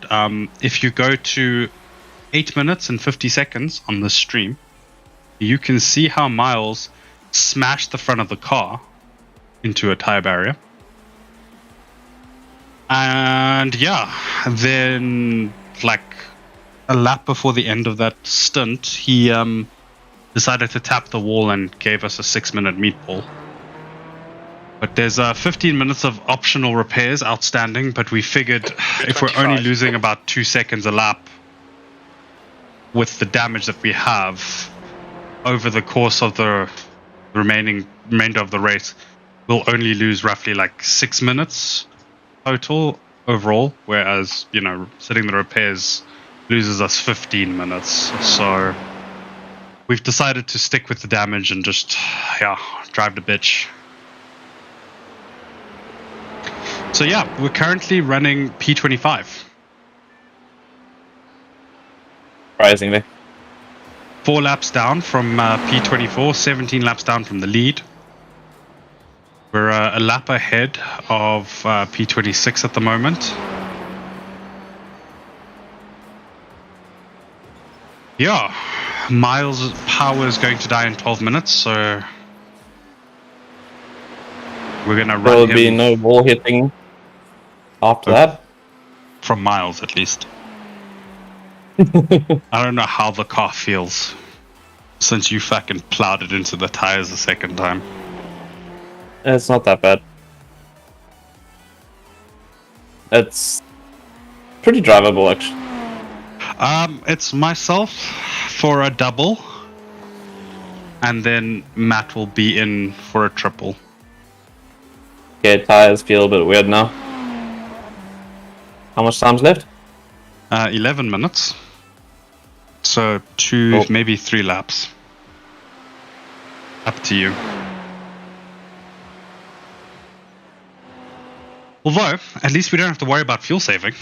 if you go to 8 minutes and 50 seconds on the stream, you can see how Miles smashed the front of the car into a tire barrier. And yeah, then like a lap before the end of that stint, he decided to tap the wall and gave us a 6-minute meatball. But there's 15 minutes of optional repairs outstanding, but we figured if we're only 25. losing about 2 seconds a lap with the damage that we have over the course of the remainder of the race, we'll only lose roughly like 6 minutes total overall, whereas, you know, sitting the repairs loses us 15 minutes. So we've decided to stick with the damage and just, yeah, drive the bitch. So yeah, we're currently running P25. Surprisingly. 4 laps down from P24, 17 laps down from the lead. We're a lap ahead of P26 at the moment. Yeah, Miles' power is going to die in 12 minutes, so we're going to There will run be him no wall hitting after that. from Miles at least. I don't know how the car feels since you fucking plowed it into the tires the second time. It's not that bad. It's pretty drivable, actually. It's myself for a double, and then Matt will be in for a triple. Okay, tires feel a bit weird now. How much time's left? 11 minutes. So 2, maybe 3 laps. Up to you. Although, at least we don't have to worry about fuel saving.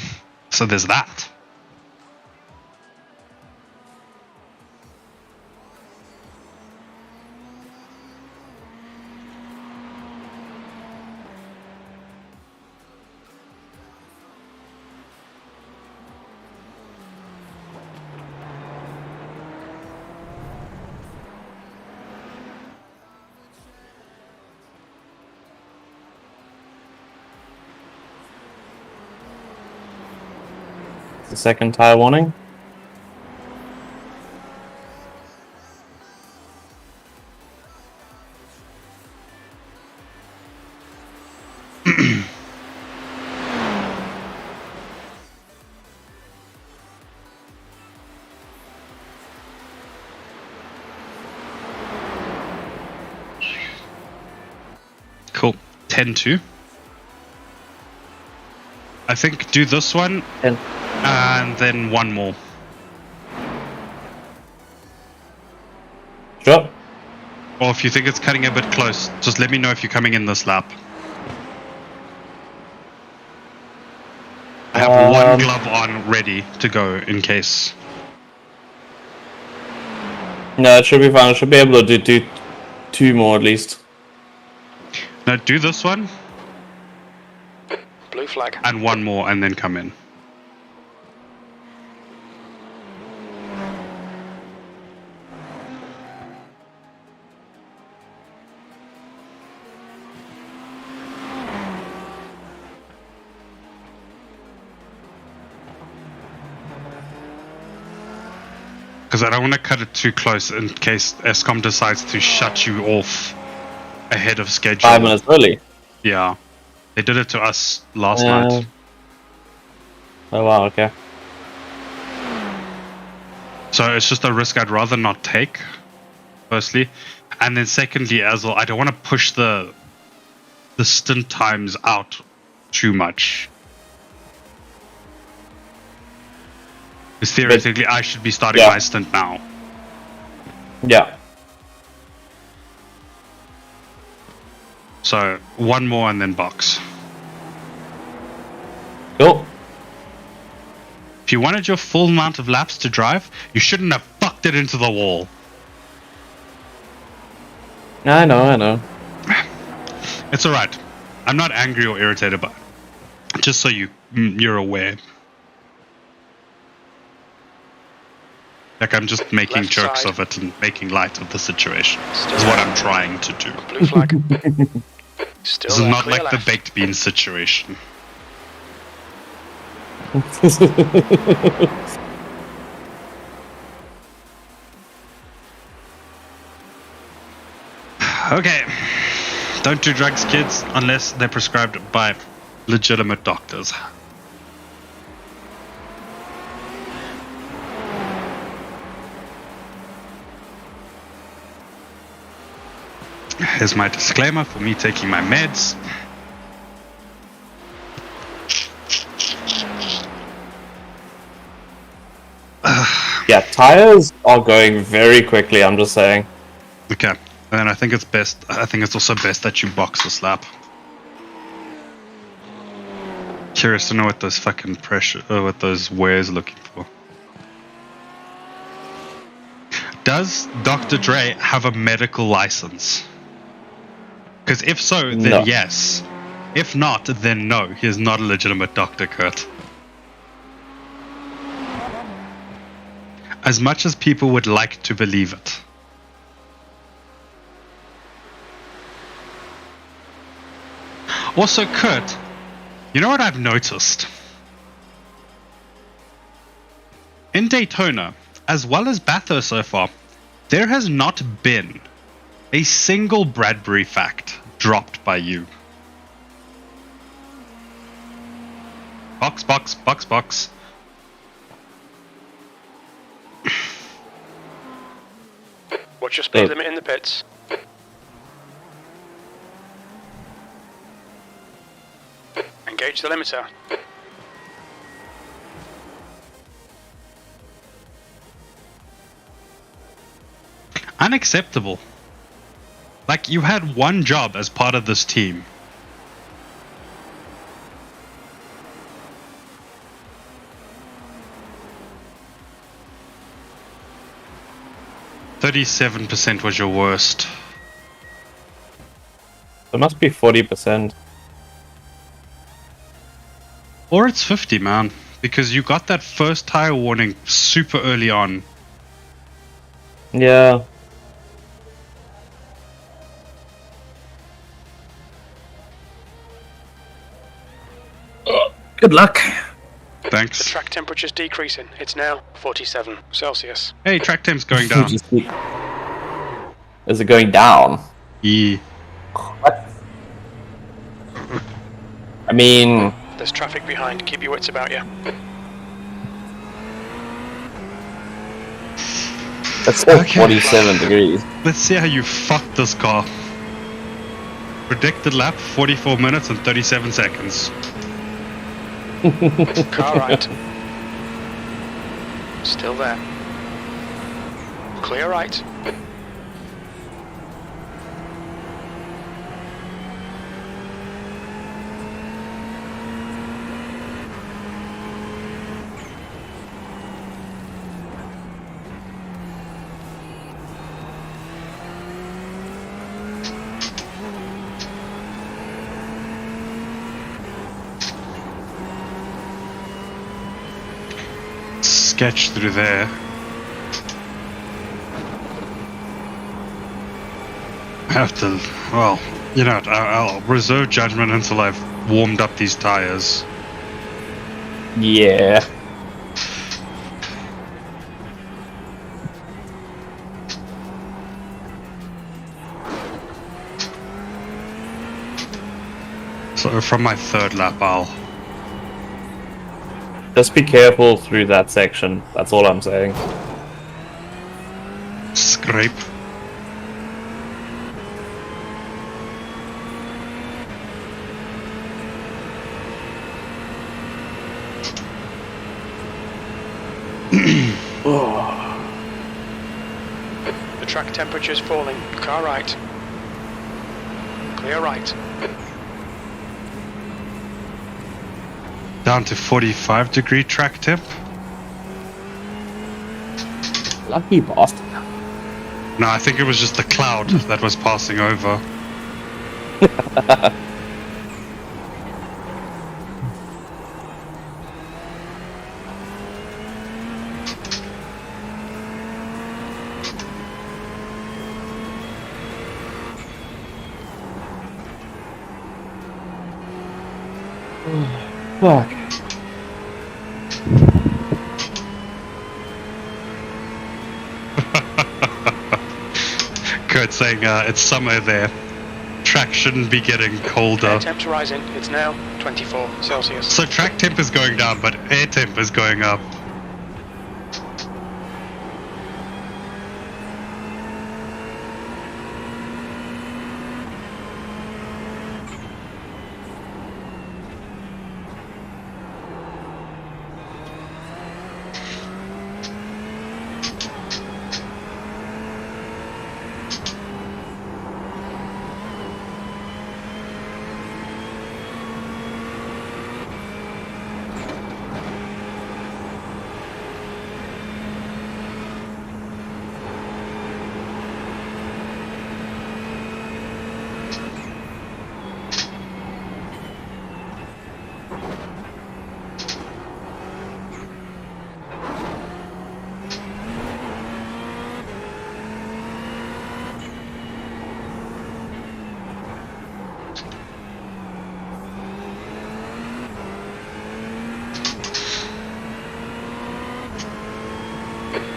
So there's that. The second tire warning. Cool. 10-2. I think do this one and then one more. Sure. Or if you think it's cutting a bit close, just let me know if you're coming in this lap. I have one glove on ready to go in case. No, it should be fine. I should be able to do 2 more at least. Now do this one Blue flag. and one more and then come in. Because I don't want to cut it too close in case ESCOM decides to shut you off ahead of schedule. 5 minutes early. Yeah. They did it to us last night. Oh wow, okay. So it's just a risk I'd rather not take, firstly. And then secondly, as well, I don't want to push the stint times out too much. Because theoretically, I should be starting my stint now. Yeah. So, one more and then box. Cool. If you wanted your full amount of laps to drive, you shouldn't have fucked it into the wall. I know. It's alright. I'm not angry or irritated by it. Just so you're aware. Like, I'm just making Left jokes side. of it and making light of the situation. Is what I'm trying to do. Blue flag. Still This is there, not clear like left. the baked bean situation. Okay. Don't do drugs, kids, unless they're prescribed by legitimate doctors. Here's my disclaimer for me taking my meds. Yeah, tires are going very quickly, I'm just saying. Okay. And I think it's best. I think it's also best that you box this lap. Curious to know what those fucking what those wears looking for. Does Dr. Dre have a medical license? Because if so, then No. yes. If not, then no. He is not a legitimate doctor, Kurt. As much as people would like to believe it. Also, Kurt, you know what I've noticed? In Daytona, as well as Bathurst so far, there has not been a single Bradbury fact dropped by you. Box, box, box, box. What's your speed limit in the pits? Engage the limiter. Unacceptable. Like, you had one job as part of this team. %37% was your worst. It must be 40%. Or it's 50, man. Because you got that first tire warning super early on. Yeah. Good luck. The Thanks. track temperature's decreasing. It's now 47 Celsius. Hey, track time's going down. Is it going down? Yeah. What? I mean, There's traffic behind. Keep your wits about you. that's still Okay. 47 degrees. Let's see how you fucked this car. Predicted lap, 44 minutes and 37 seconds. Car right. Still there. Clear right. Sketch through there. I have to, well, you know, I'll reserve judgment until I've warmed up these tires. Yeah. So from my third lap, I'll Just be careful through that section. That's all I'm saying. Scrape. The track temperature's falling. Car right. Clear right. Down to 45-degree track temp. Lucky bastard. No, I think it was just the cloud that was passing over. Fuck. Kurt saying it's summer there. Track shouldn't be getting colder. Air temp's rising. It's now 24 Celsius. So track temp is going down, but air temp is going up.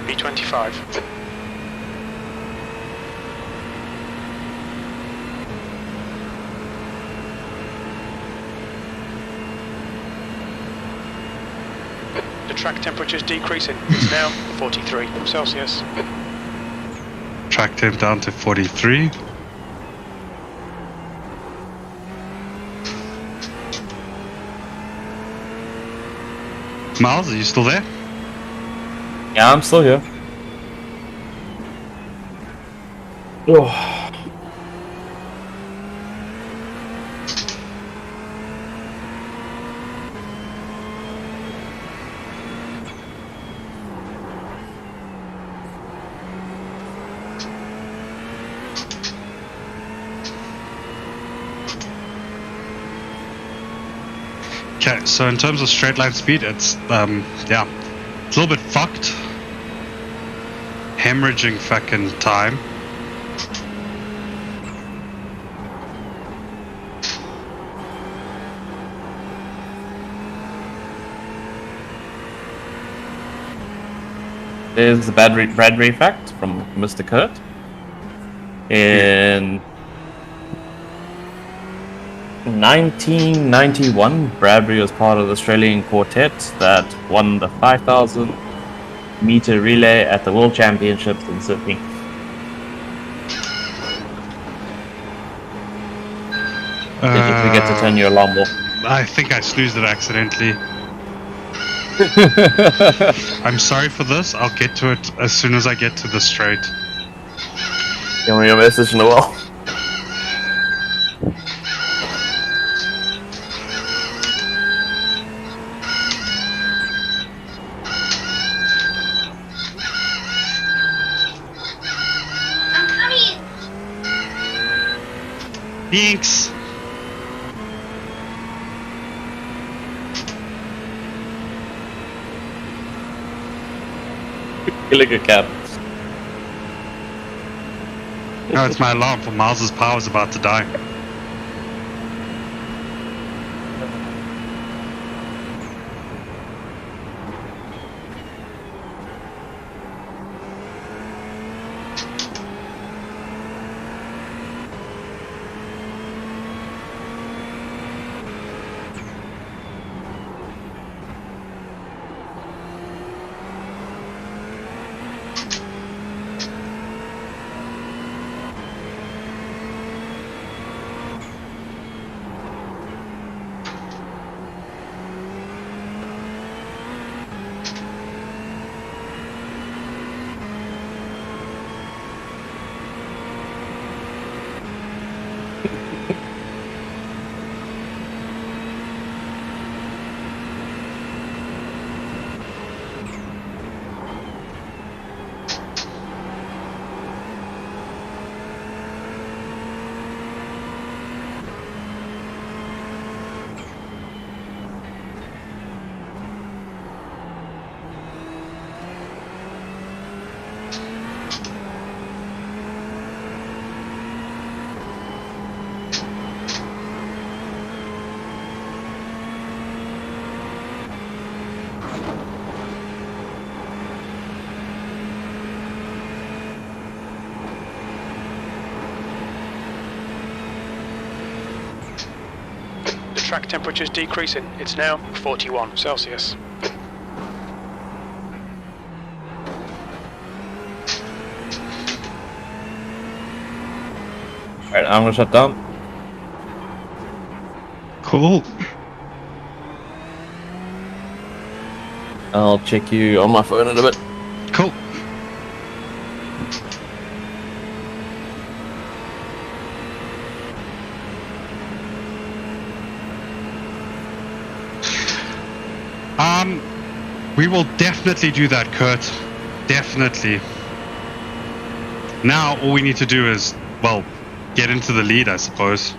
B25. The track temperature's decreasing. It's now 43 Celsius. Track temp down to 43. Miles, are you still there? Yeah, I'm still here. Oh. Okay, so in terms of straight line speed, it's yeah, it's a little bit fucked. Hemorrhaging fucking time. There's the Bradbury fact from Mr. Kurt. In 1991, Bradbury was part of the Australian quartet that won the 5,000 meter relay at the World Championships in Sydney. Did you forget to turn your alarm off? I think I snoozed it accidentally. I'm sorry for this. I'll get to it as soon as I get to the straight. Give me a message, Noel. Thanks. Killing a cat. No, it's my alarm for Miles's power is about to die. track temperature's decreasing. It's now 41 Celsius. Alright, I'm gonna shut down. Cool. I'll check you on my phone in a bit. Cool. We will definitely do that, Kurt. Definitely. Now, all we need to do is, well, get into the lead, I suppose.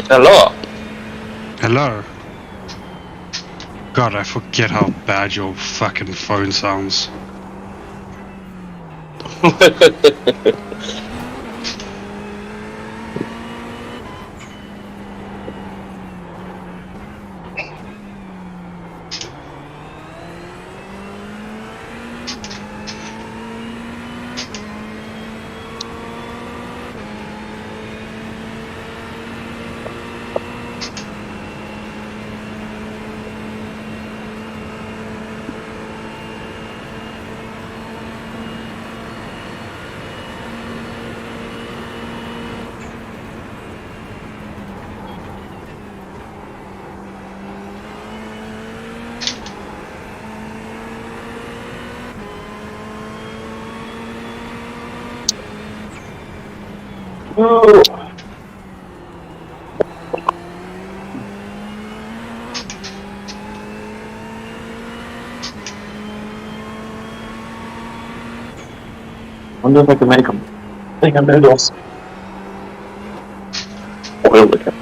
Hello. Hello. God, I forget how bad your fucking phone sounds. Oh. Wonder if I can make them. I think I'm noodles. Oil liquor.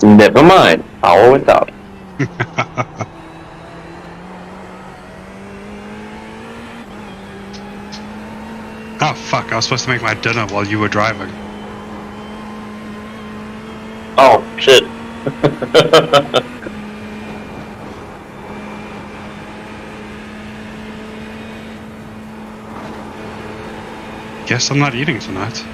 Never mind. Power went out. Oh fuck, I was supposed to make my dinner while you were driving. Oh, shit. Guess I'm not eating tonight.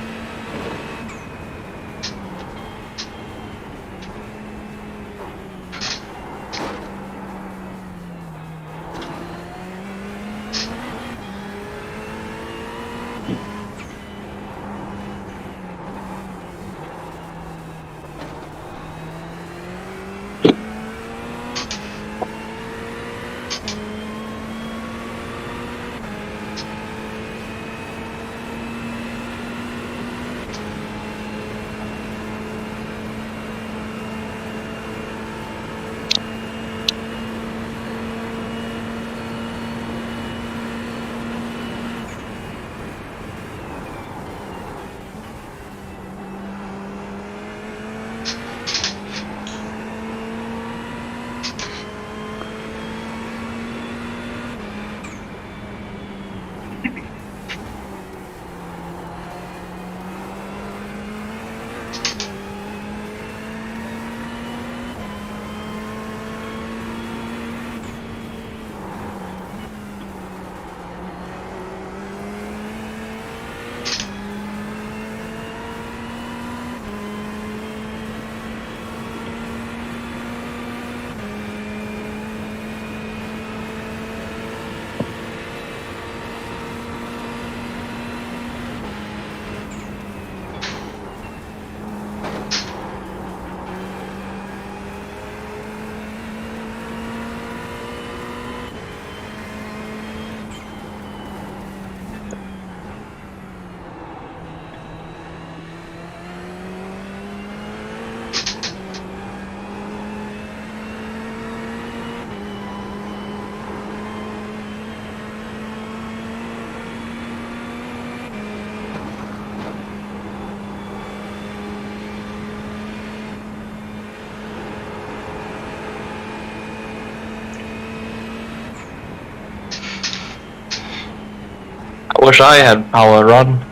wish I had power, Run.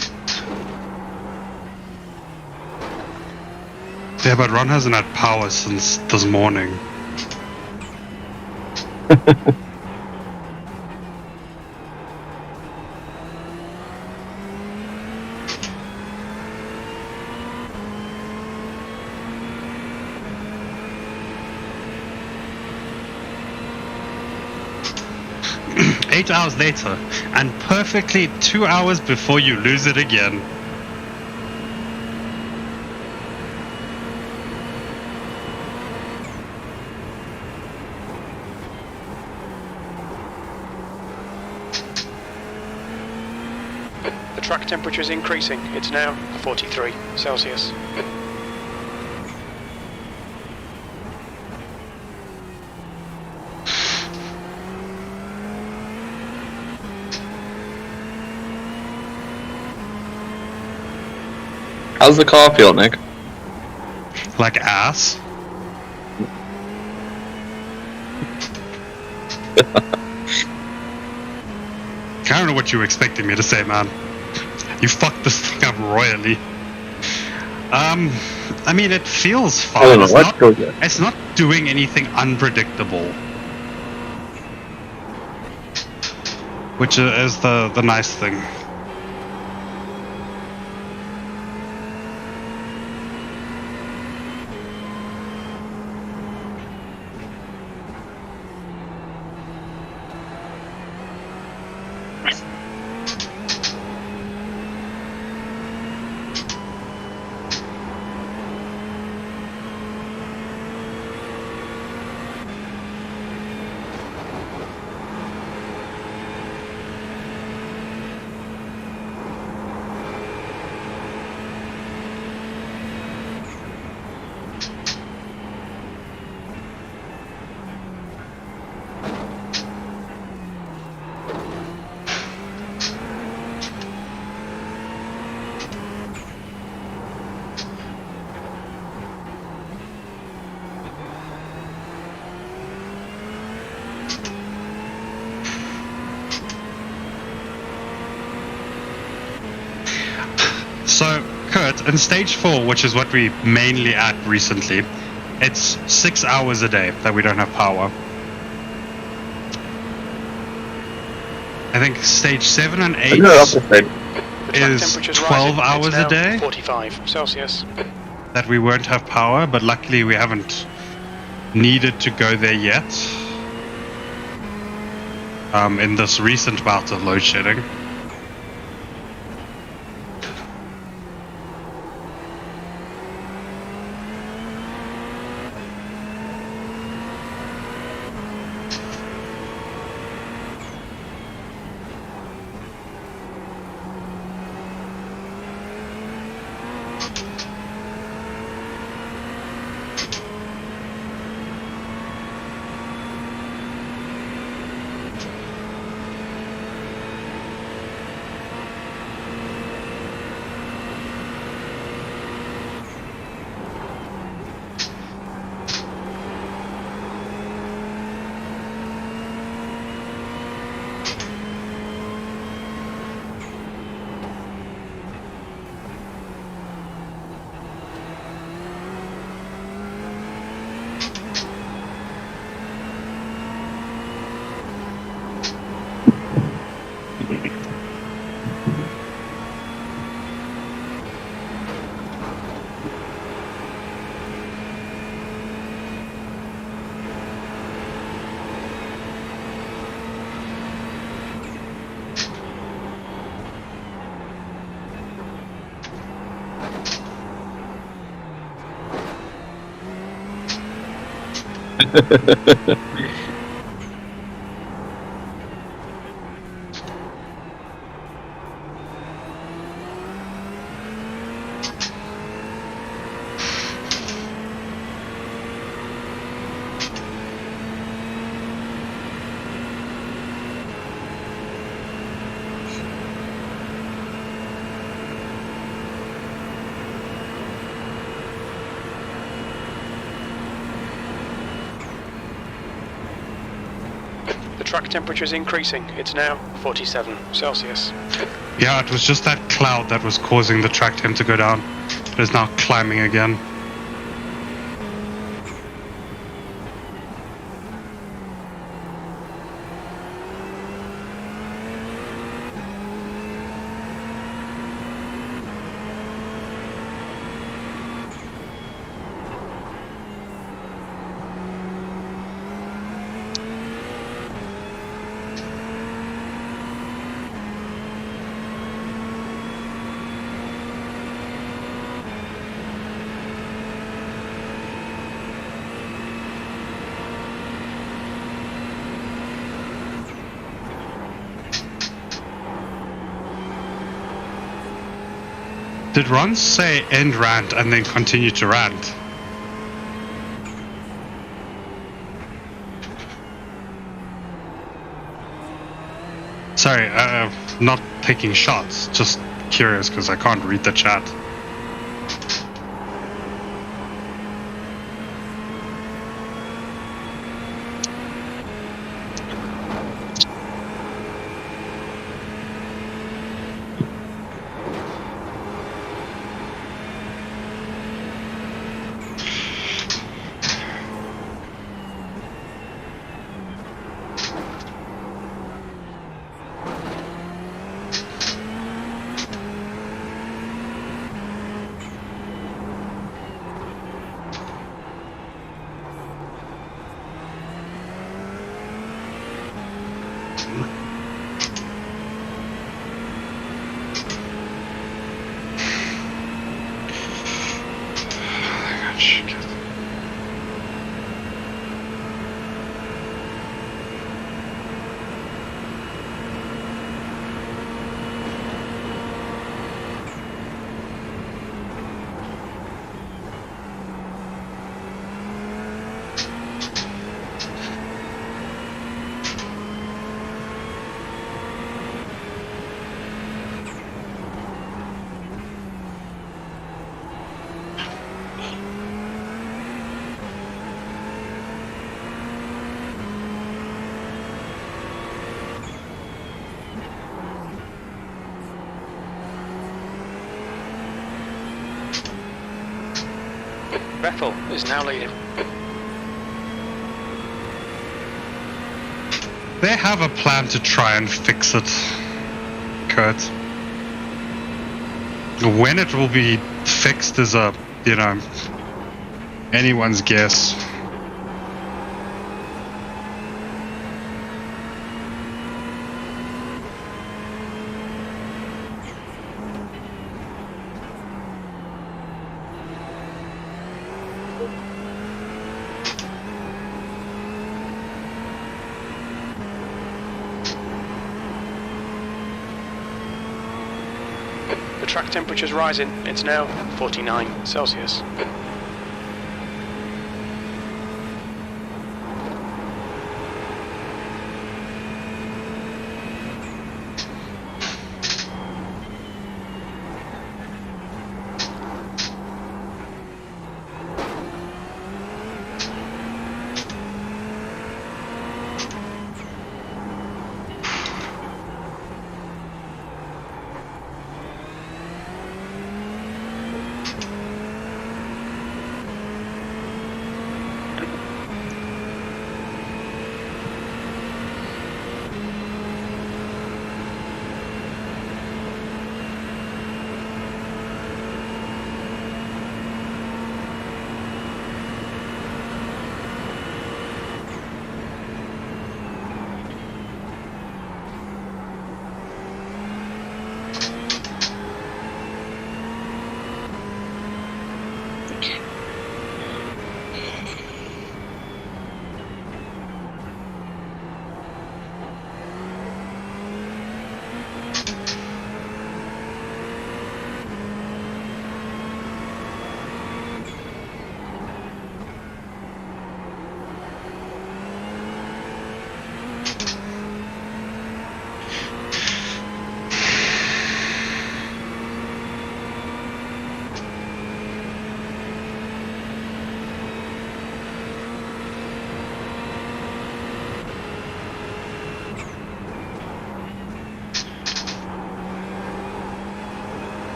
Yeah, but Ron hasn't had power since this morning. Eight hours later, and perfectly 2 hours before you lose it again. The track temperature is increasing. It's now 43 Celsius. How's the car feel, Nick? Like ass. I don't know what you were expecting me to say, man. You fucked this thing up royally. I mean, it feels fine. I don't know what's going on. It's not doing anything unpredictable. Which is the nice thing. So, Kurt, in stage 4, which is what we mainly at recently, it's 6 hours a day that we don't have power. I think stage 7 and 8 is 12 hours a day 45 Celsius. that we won't have power, but luckily we haven't needed to go there yet in this recent bout of load shedding. The track temperature is increasing. It's now 47 Celsius. Yeah, it was just that cloud that was causing the track temp to go down. It is now climbing again. Did Ron say end rant and then continue to rant? Sorry, not taking shots, just curious because I can't read the chat. Referal is now leading. They have a plan to try and fix it, Kurt. When it will be fixed is a, anyone's guess. The track temperature's rising. It's now 49 Celsius.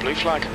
blue flag.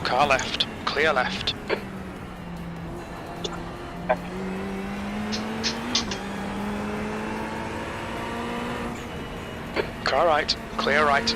Car left, clear left. Car right, clear right.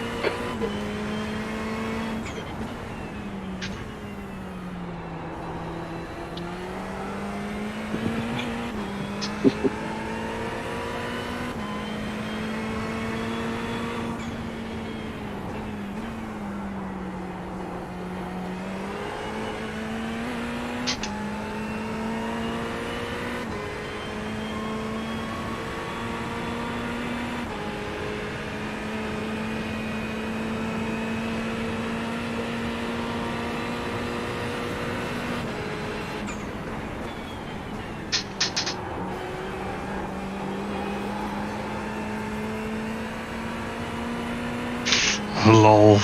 Lol.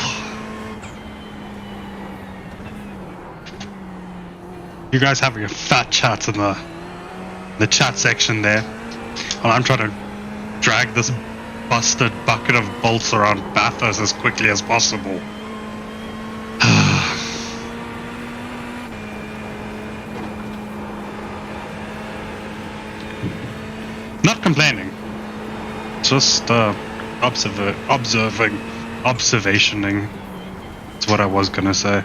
You guys having a fat chat in the chat section there, and I'm trying to drag this busted bucket of bolts around Bathurst as quickly as possible. Not complaining, just observationing. That's what I was gonna say.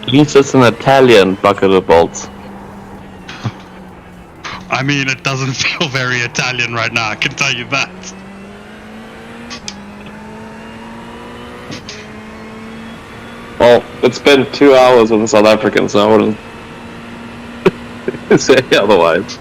At least it's an Italian bucket of bolts. I mean, it doesn't feel very Italian right now, I can tell you that. Well, it's been 2 hours with the South Africans, so I wouldn't say otherwise.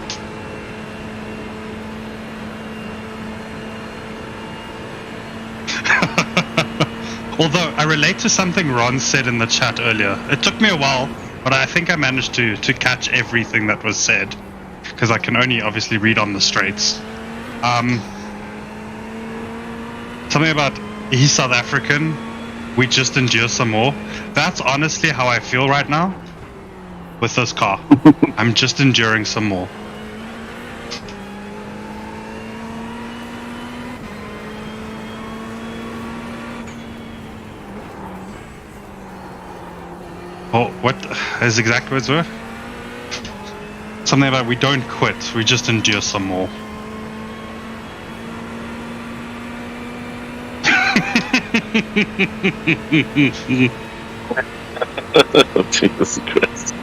Although I relate to something Ron said in the chat earlier. It took me a while, but I think I managed to catch everything that was said, because I can only obviously read on the straights. Something about he's South African, we just endure some more. That's honestly how I feel right now with this car. I'm just enduring some more. Oh, what his exact words were? Something about we don't quit, we just endure some more. Jesus Christ.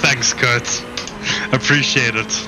Thanks, Kurt. Appreciate it.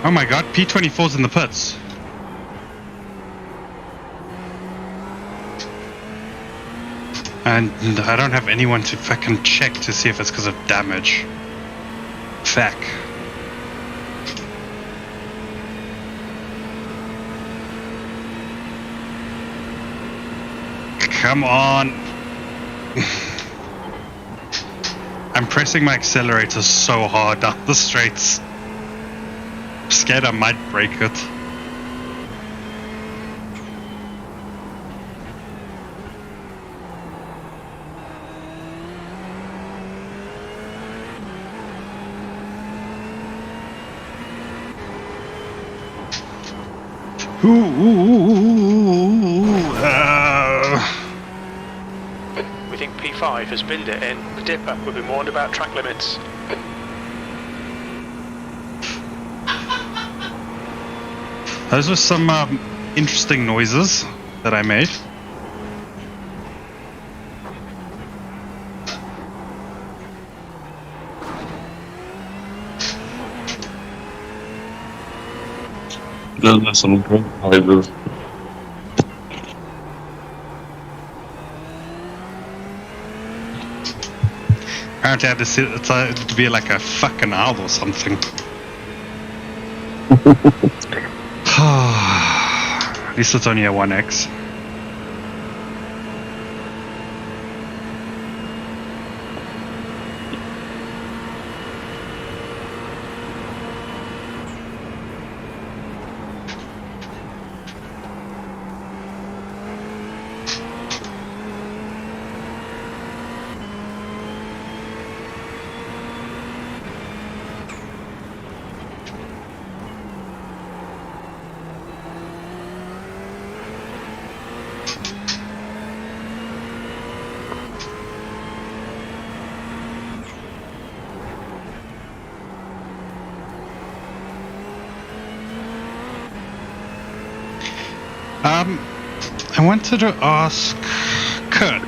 Oh my god, P24's in the pits. And I don't have anyone to fucking check to see if it's because of damage. Fuck. Come on. I'm pressing my accelerator so hard down the straights. I'm scared I might break it. We think P5 has binned it in the dipper. We've been warned about track limits. Those were some interesting noises that I made. Those are some great noises. Apparently I had to sit it to be like a fucking owl or something. At least it's only a 1x. I wanted to ask Kurt.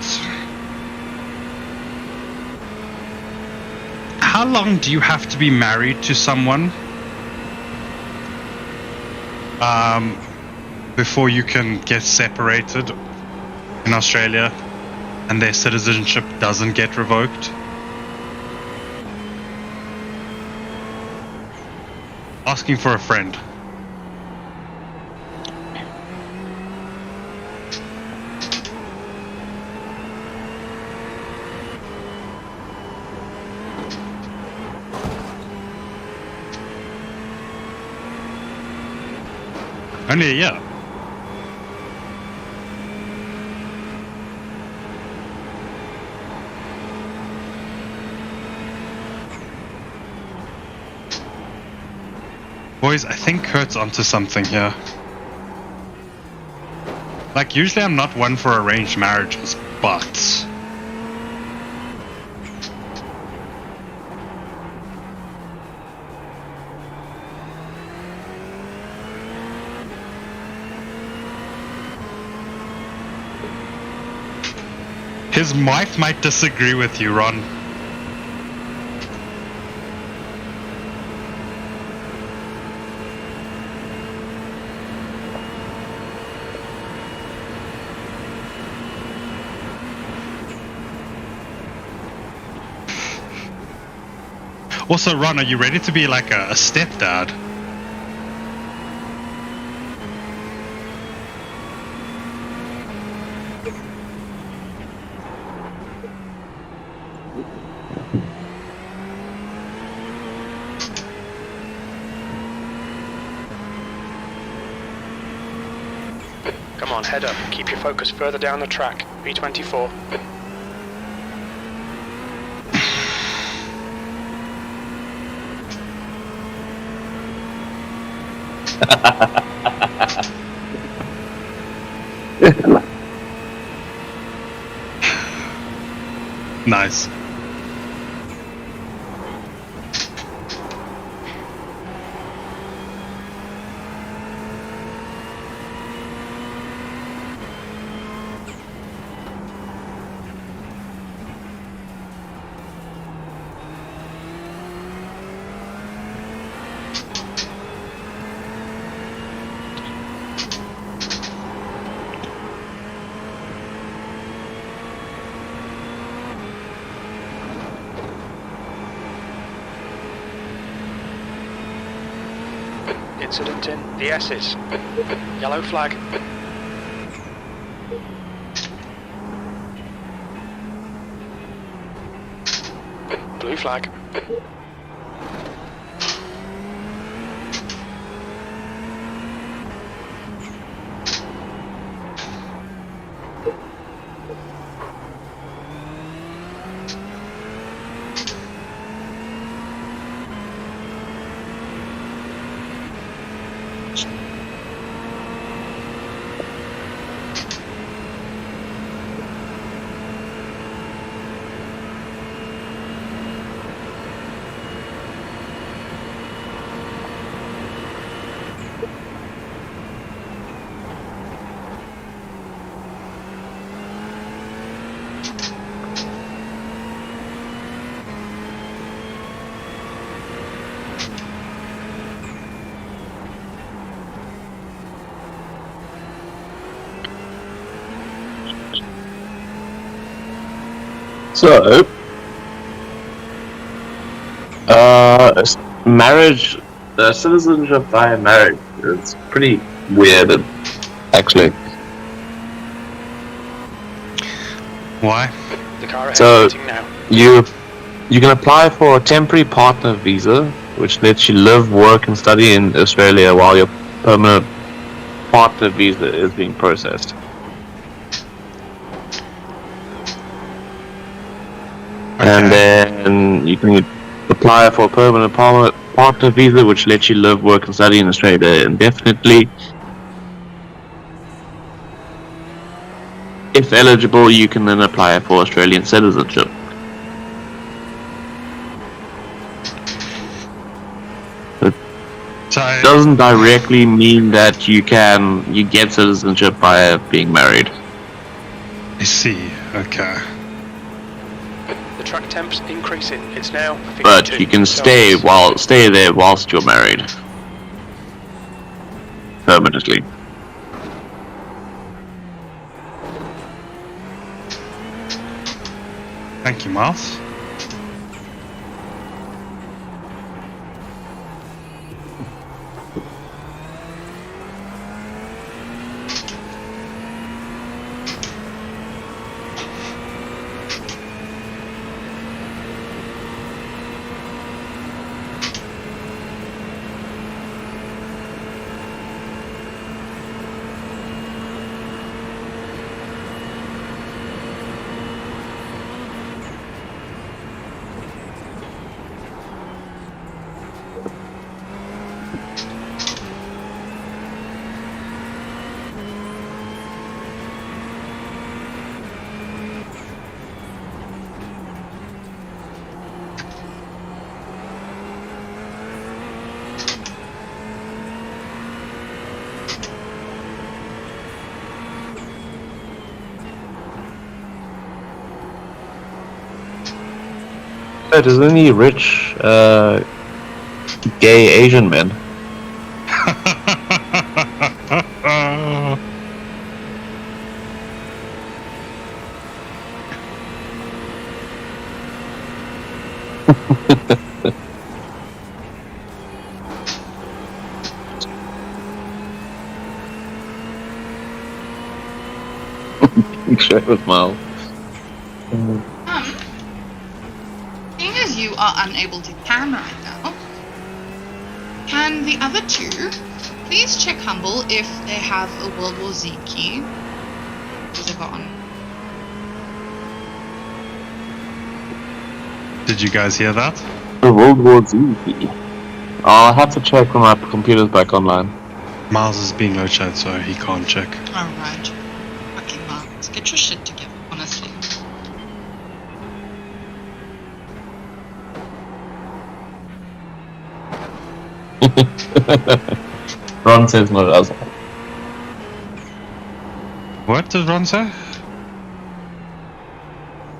how long do you have to be married to someone before you can get separated in Australia and their citizenship doesn't get revoked? Asking for a friend. Only a year. Boys, I think Kurt's onto something here. Like, usually I'm not one for arranged marriages, but... his wife might disagree with you, Ron. Also, Ron, are you ready to be like a stepdad? Come on, head up. Keep your focus further down the track. B24. Nice. Incident in the S's. Yellow flag. Blue flag. So, marriage, citizenship via marriage is pretty weird, actually. Why? The car ahead So, waiting now. you can apply for a temporary partner visa, which lets you live, work, and study in Australia while your permanent partner visa is being processed. And then you can apply for a permanent partner visa, which lets you live, work, and study in Australia indefinitely. If eligible, you can then apply for Australian citizenship. So It doesn't directly mean that you get citizenship by being married. I see. Okay. The track temp's increasing. It's now 52. But you can stay there whilst you're married. Permanently. Thank you, Miles. There's any rich, gay Asian men. Share with Miles. Seeing as you are unable to can right now, can the other two please check Humble if they have a World War Z key? Because they've got one. Did you guys hear that? The World War Z. I'll have to check when my computer's back online. Miles is being low chat, so he can't check. Alright. Okay, Miles, get your shit together, honestly. Ron says no, doesn't. What does Ron say?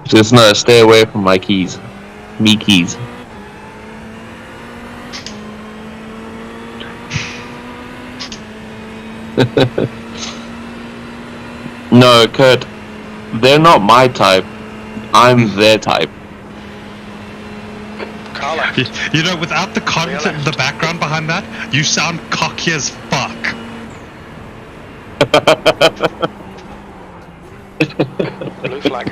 Just no, stay away from my keys. Me keys. No, Kurt. They're not my type. I'm their type. Car left. You know, without the content, the background behind that, you sound cocky as fuck. Blue flag.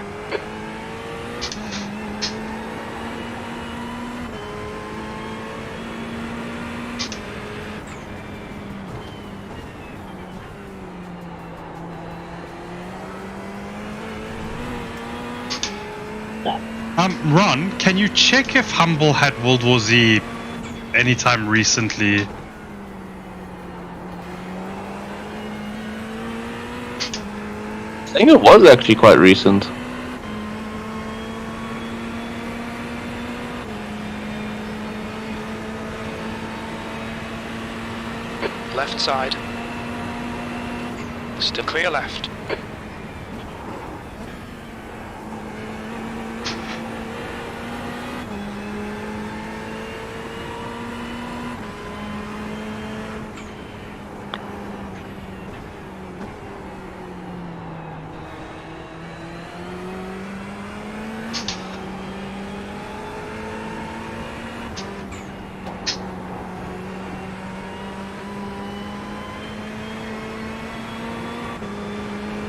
Ron, can you check if Humble had World War Z anytime recently? I think it was actually quite recent. Left side. Still clear left.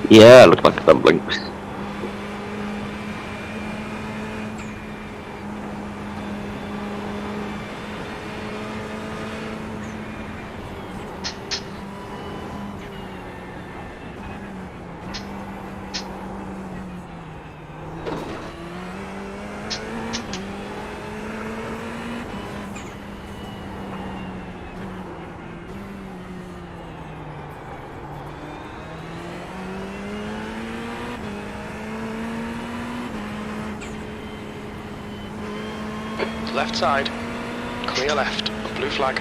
Yeah, it looked like a dumpling. Left side. Clear left. Blue flag.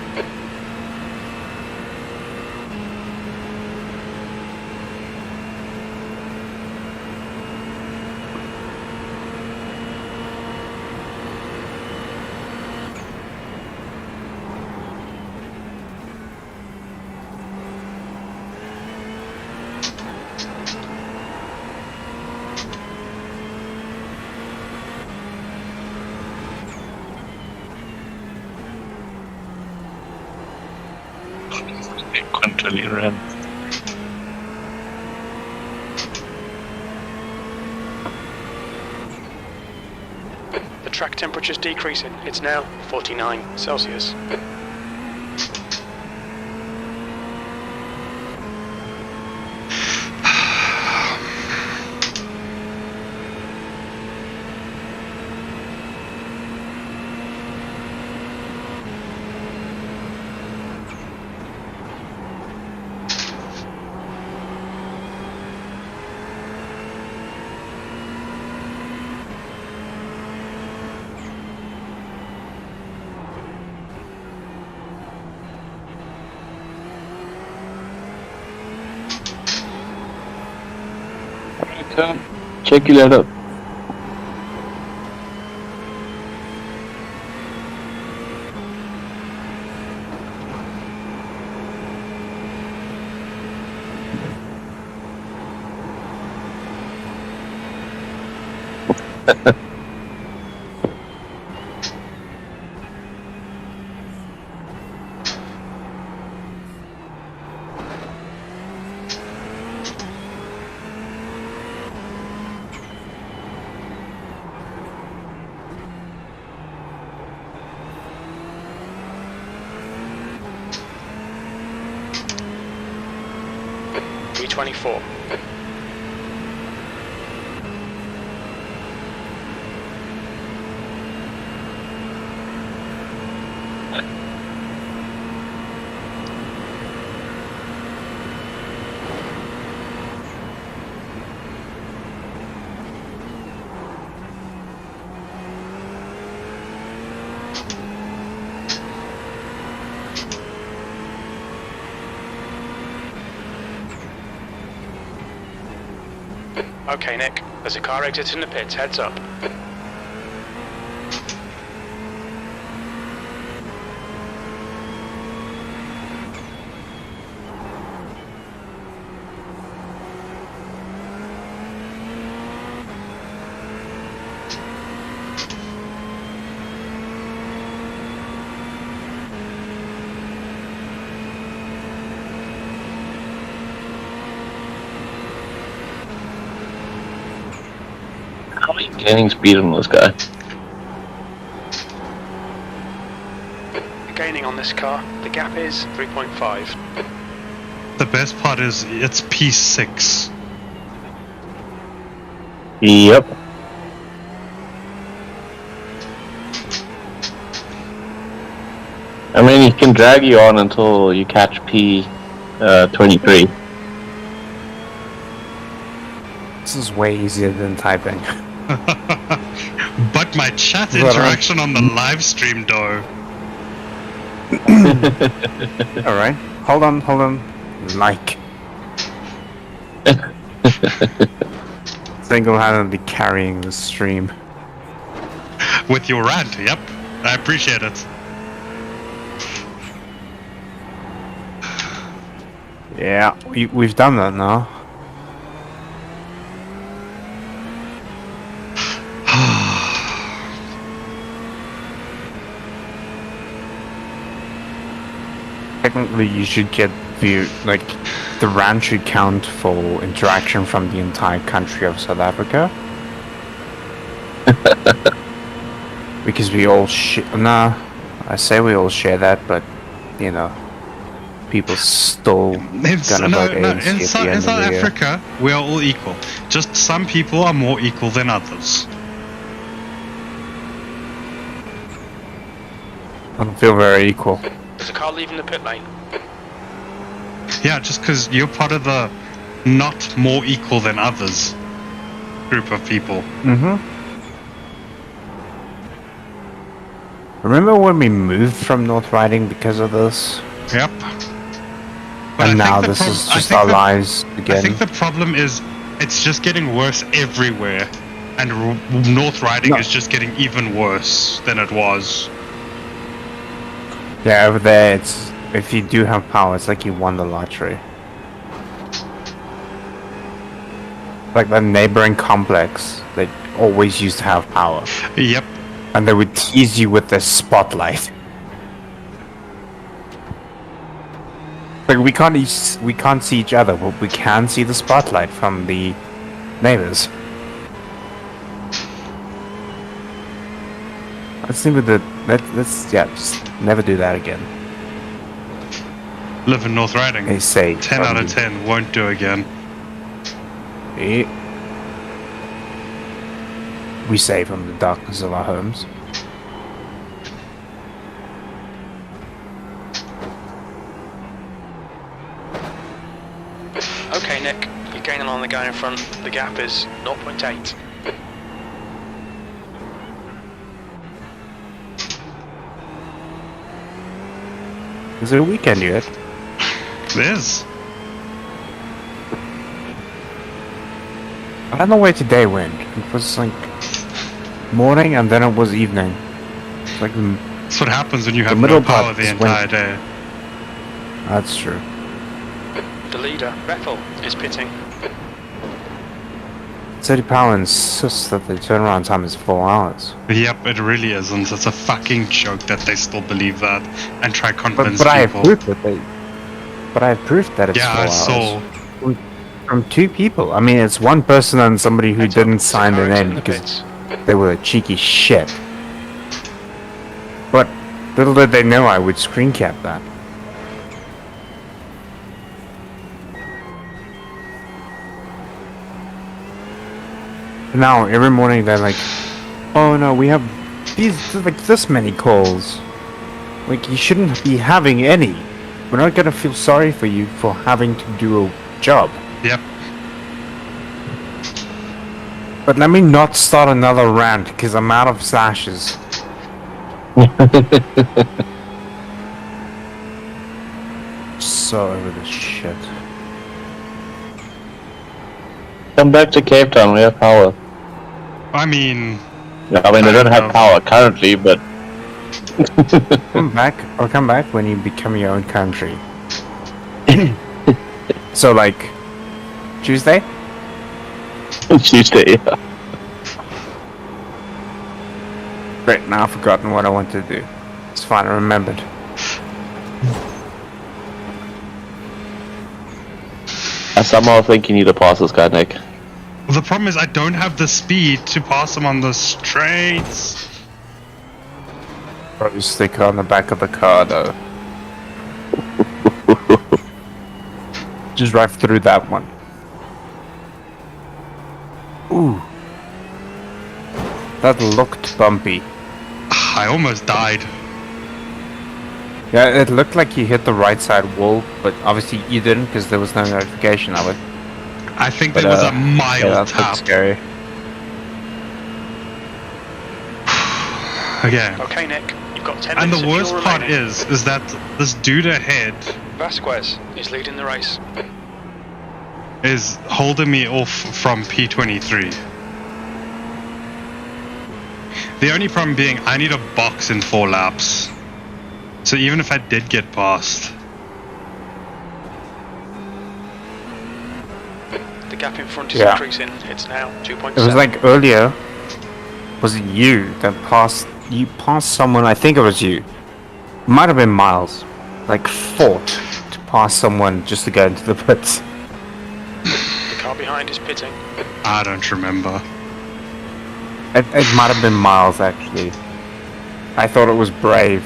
Cont really ran. The track temperature's decreasing. It's now 49 Celsius. Check you later. B24. Okay, Nick. There's a car exiting the pits. Heads up. How are you gaining speed on this guy? Gaining on this car. The gap is 3.5. The best part is it's P6. Yep. I mean, he can drag you on until you catch P23. This is way easier than typing. But my chat interaction on the live stream, though. Alright, hold on. Like. Single-handedly carrying the stream. With your rant, yep. I appreciate it. Yeah, we've done that now. Technically, you should get the rand should count for interaction from the entire country of South Africa. Because we all I say we all share that, but you know, people still gonna vote ANC in at the South end of the year. Africa, we are all equal. Just some people are more equal than others. I don't feel very equal. There's a car leaving the pit lane. Yeah, just because you're part of the not more equal than others group of people. Mm-hmm. Remember when we moved from North Riding because of this? Yep. But And now this is just our lives again. I think the problem is it's just getting worse everywhere, and North Riding is just getting even worse than it was. Yeah, over there, it's if you do have power, it's like you won the lottery. Like the neighboring complex, they always used to have power. Yep. And they would tease you with the spotlight. Like we can't see each other, but we can see the spotlight from the neighbors. Let's see with the let's just never do that again. Live in North Riding. They say 10 out of 10 won't do again. We say from the darkness of our homes. Okay, Nick, you're gaining on the guy in front. The gap is 0.8. Is it a weekend yet? It is. I don't know where today went. It was like morning and then it was evening. It's like That's what happens when you have middle no power part the is entire day. that's true. The leader, referal, is pitting. City Power insists that the turnaround time is 4 hours. Yep, it really isn't. It's a fucking joke that they still believe that and try to convince But I have people. proof that But I have proof that it's Yeah, 4 I hours. saw. From 2 people. I mean, it's one person and somebody who Heads up, didn't sign their Saka's in name the because pits. they were a cheeky shit. But little did they know I would screen cap that. Now, every morning they're like, oh no, we have this many calls. Like, you shouldn't be having any. We're not gonna feel sorry for you for having to do a job. Yep. But let me not start another rant, because I'm out of slashes. So over this shit. Come back to Cape Town, we have power. I mean, I mean, they don't have power currently, but... Come back when you become your own country. So, like, Tuesday? Tuesday, yeah. Great, now I've forgotten what I wanted to do. It's fine, I remembered. I somehow think you need to pass this guy, Nick. the problem is I don't have the speed to pass them on the straights. Probably stick on the back of the car, though. Just drive through that one. Ooh. That looked bumpy. I almost died. Yeah, it looked like you hit the right side wall, but obviously you didn't because there was no notification of it. I think But, there was a mild yeah, that tap. looked scary. Okay. Okay, Nick, you've got 10 And minutes the of worst fuel part remaining. is that this dude ahead Vasquez is leading the race. is holding me off from P23. The only problem being I need a box in 4 laps. So even if I did get past, The gap in front is Yeah. increasing. It's now 2.7. It was like earlier, was it you that you passed someone, I think it was you. Might have been Miles. Like fought to pass someone just to go into the pits. The car behind is pitting. I don't remember. It might have been Miles actually. I thought it was brave.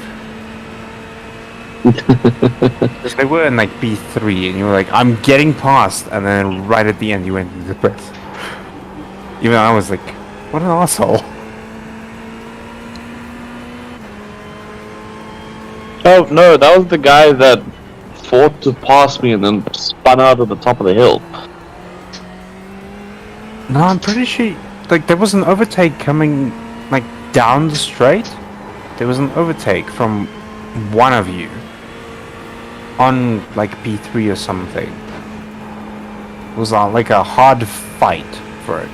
Because they were in like B3 and you were like, I'm getting past, and then right at the end you went into the pits. Even I was like, what an asshole. Oh, no, that was the guy that fought to pass me and then spun out at the top of the hill. No, I'm pretty sure, like, there was an overtake coming, like, down the straight. There was an overtake from one of you on, like, P3 or something. It was like a hard fight for it.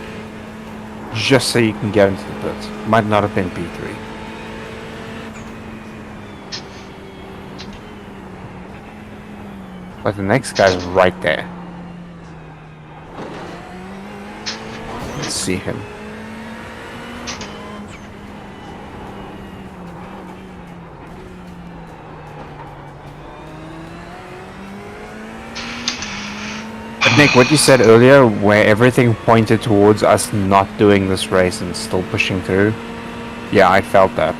Just so you can get into the pits. Might not have been P3. But the next guy's right there. Let's see him. Nick, what you said earlier, where everything pointed towards us not doing this race and still pushing through, yeah, I felt that.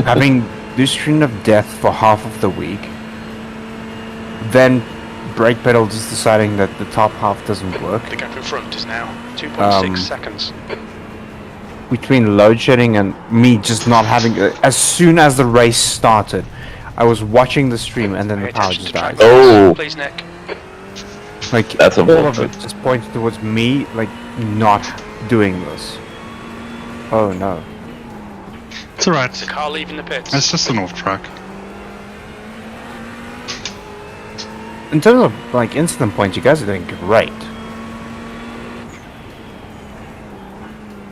Having this string of death for half of the week, then brake pedal just deciding that the top half doesn't work. The gap in front is now 2.6 seconds. Between load shedding and me just not having, as soon as the race started, I was watching the stream and then Pay the power attention just to died. track Oh. Please, Nick. Like, That's all of unfortunate. it just pointed towards me, like, not doing this. Oh no. It's alright. The car leaving the pits. It's just an off track. In terms of, like, incident points, you guys are doing great.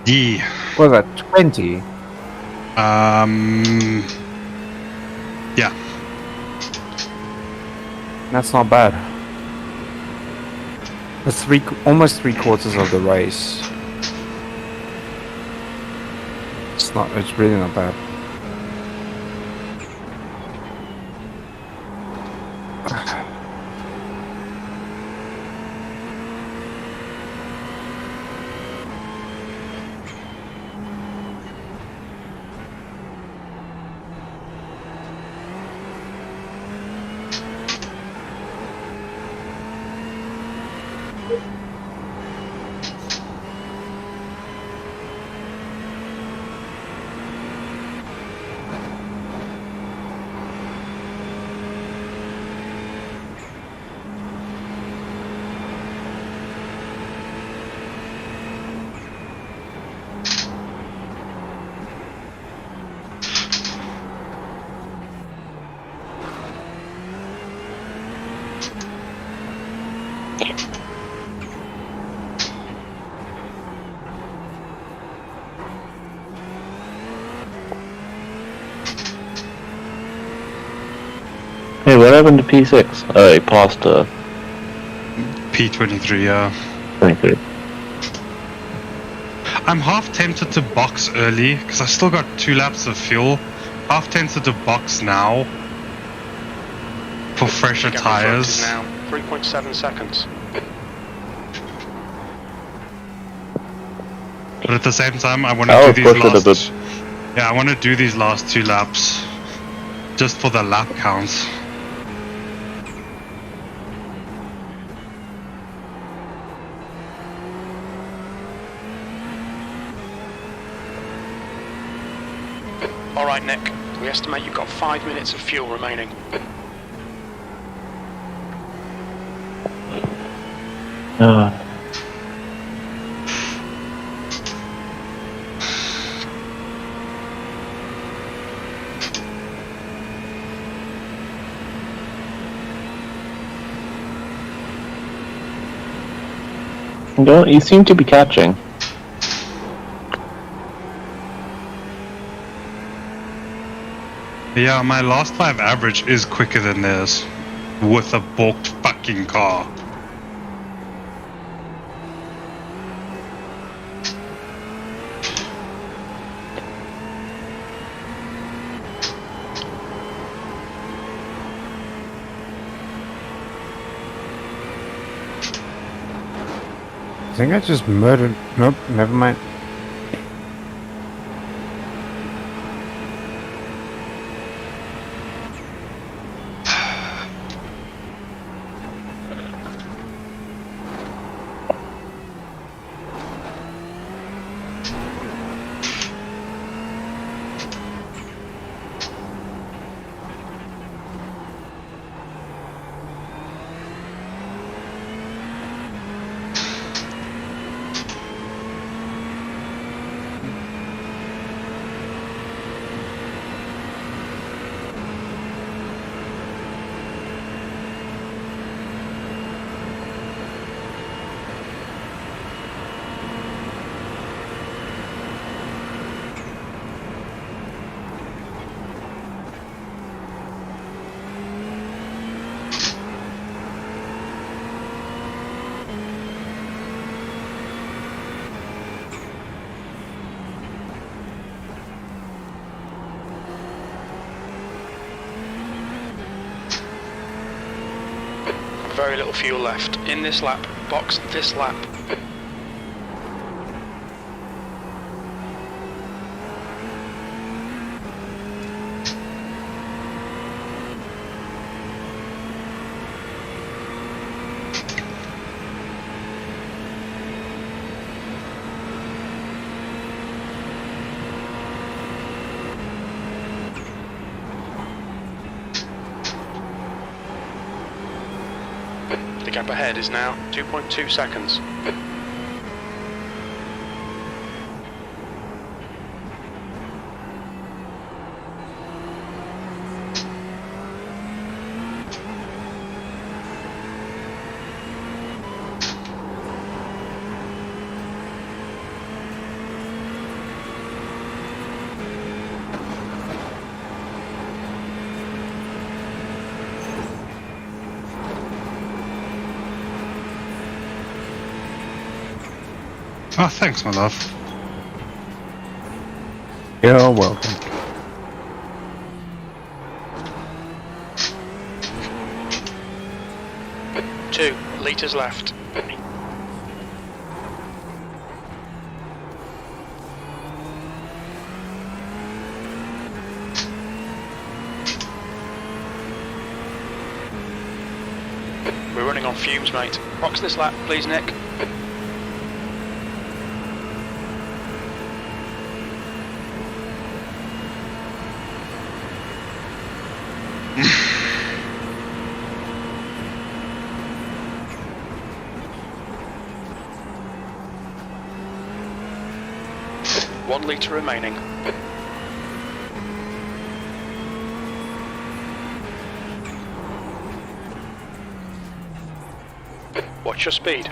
Yeah. What was that, 20? Yeah. That's not bad. That's almost 3/4 of the race. It's really not bad. Hey, what happened to P6? Oh, he passed P23, yeah. 23. I'm half tempted to box early because I still got 2 laps of fuel. Half tempted to box now for fresher Gap in front is tires. now 3.7 seconds. But at the same time, I want I to do would these push it a last. Yeah, I want to do these last 2 laps just for the lap counts. Alright, Nick. We estimate you've got 5 minutes of fuel remaining. No, you seem to be catching. Yeah, my last 5 average is quicker than theirs with a balked fucking car. I think I just murdered. Nope, never mind. very little fuel left. In this lap, box this lap. The gap ahead is now 2.2 seconds. Oh, thanks, my love. You're welcome. Two litres left. We're running on fumes, mate. Box this lap, please, Nick. One litre remaining. Watch your speed.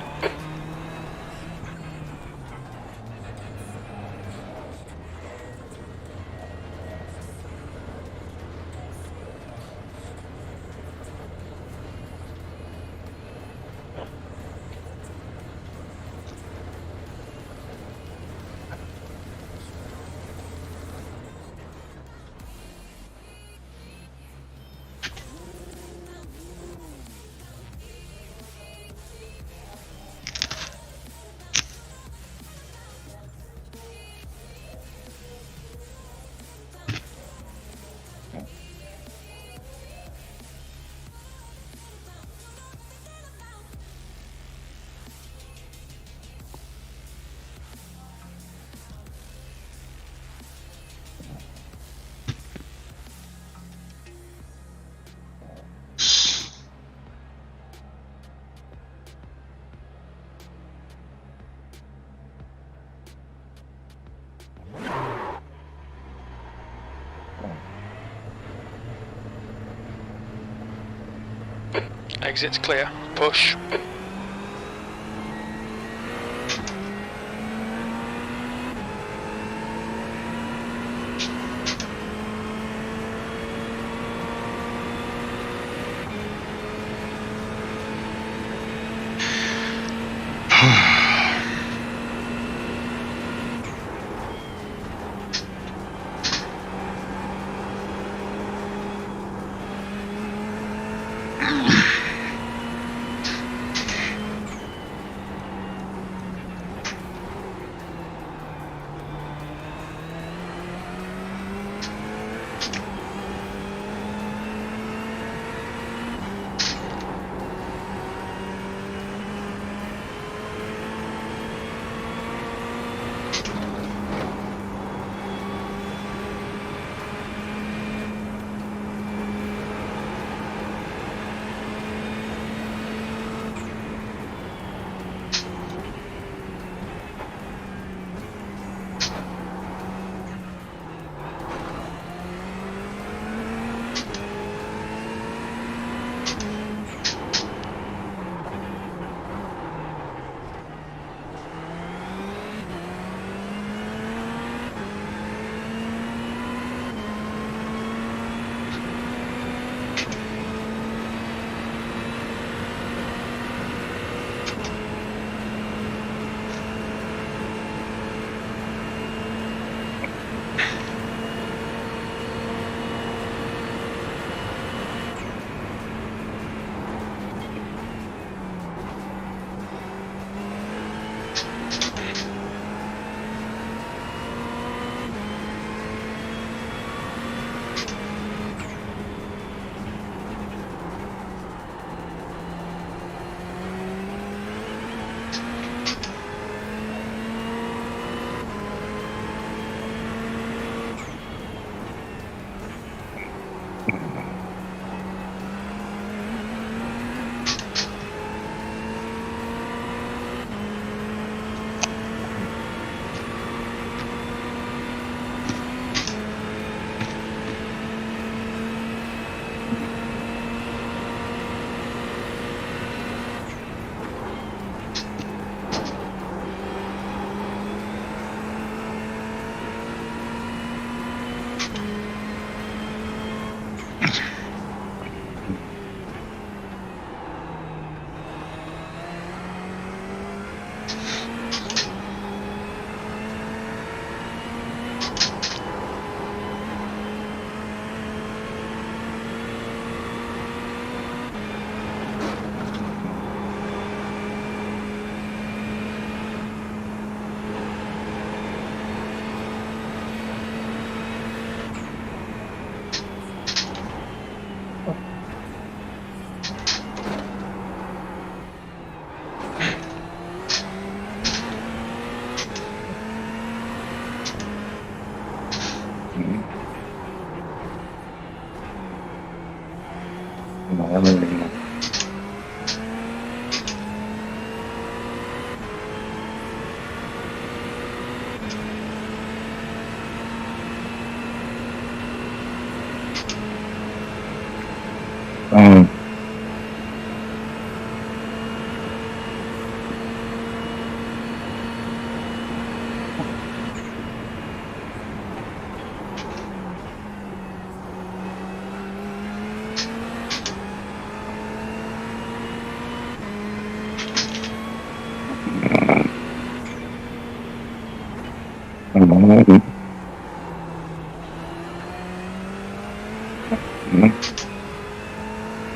Exit's clear. Push.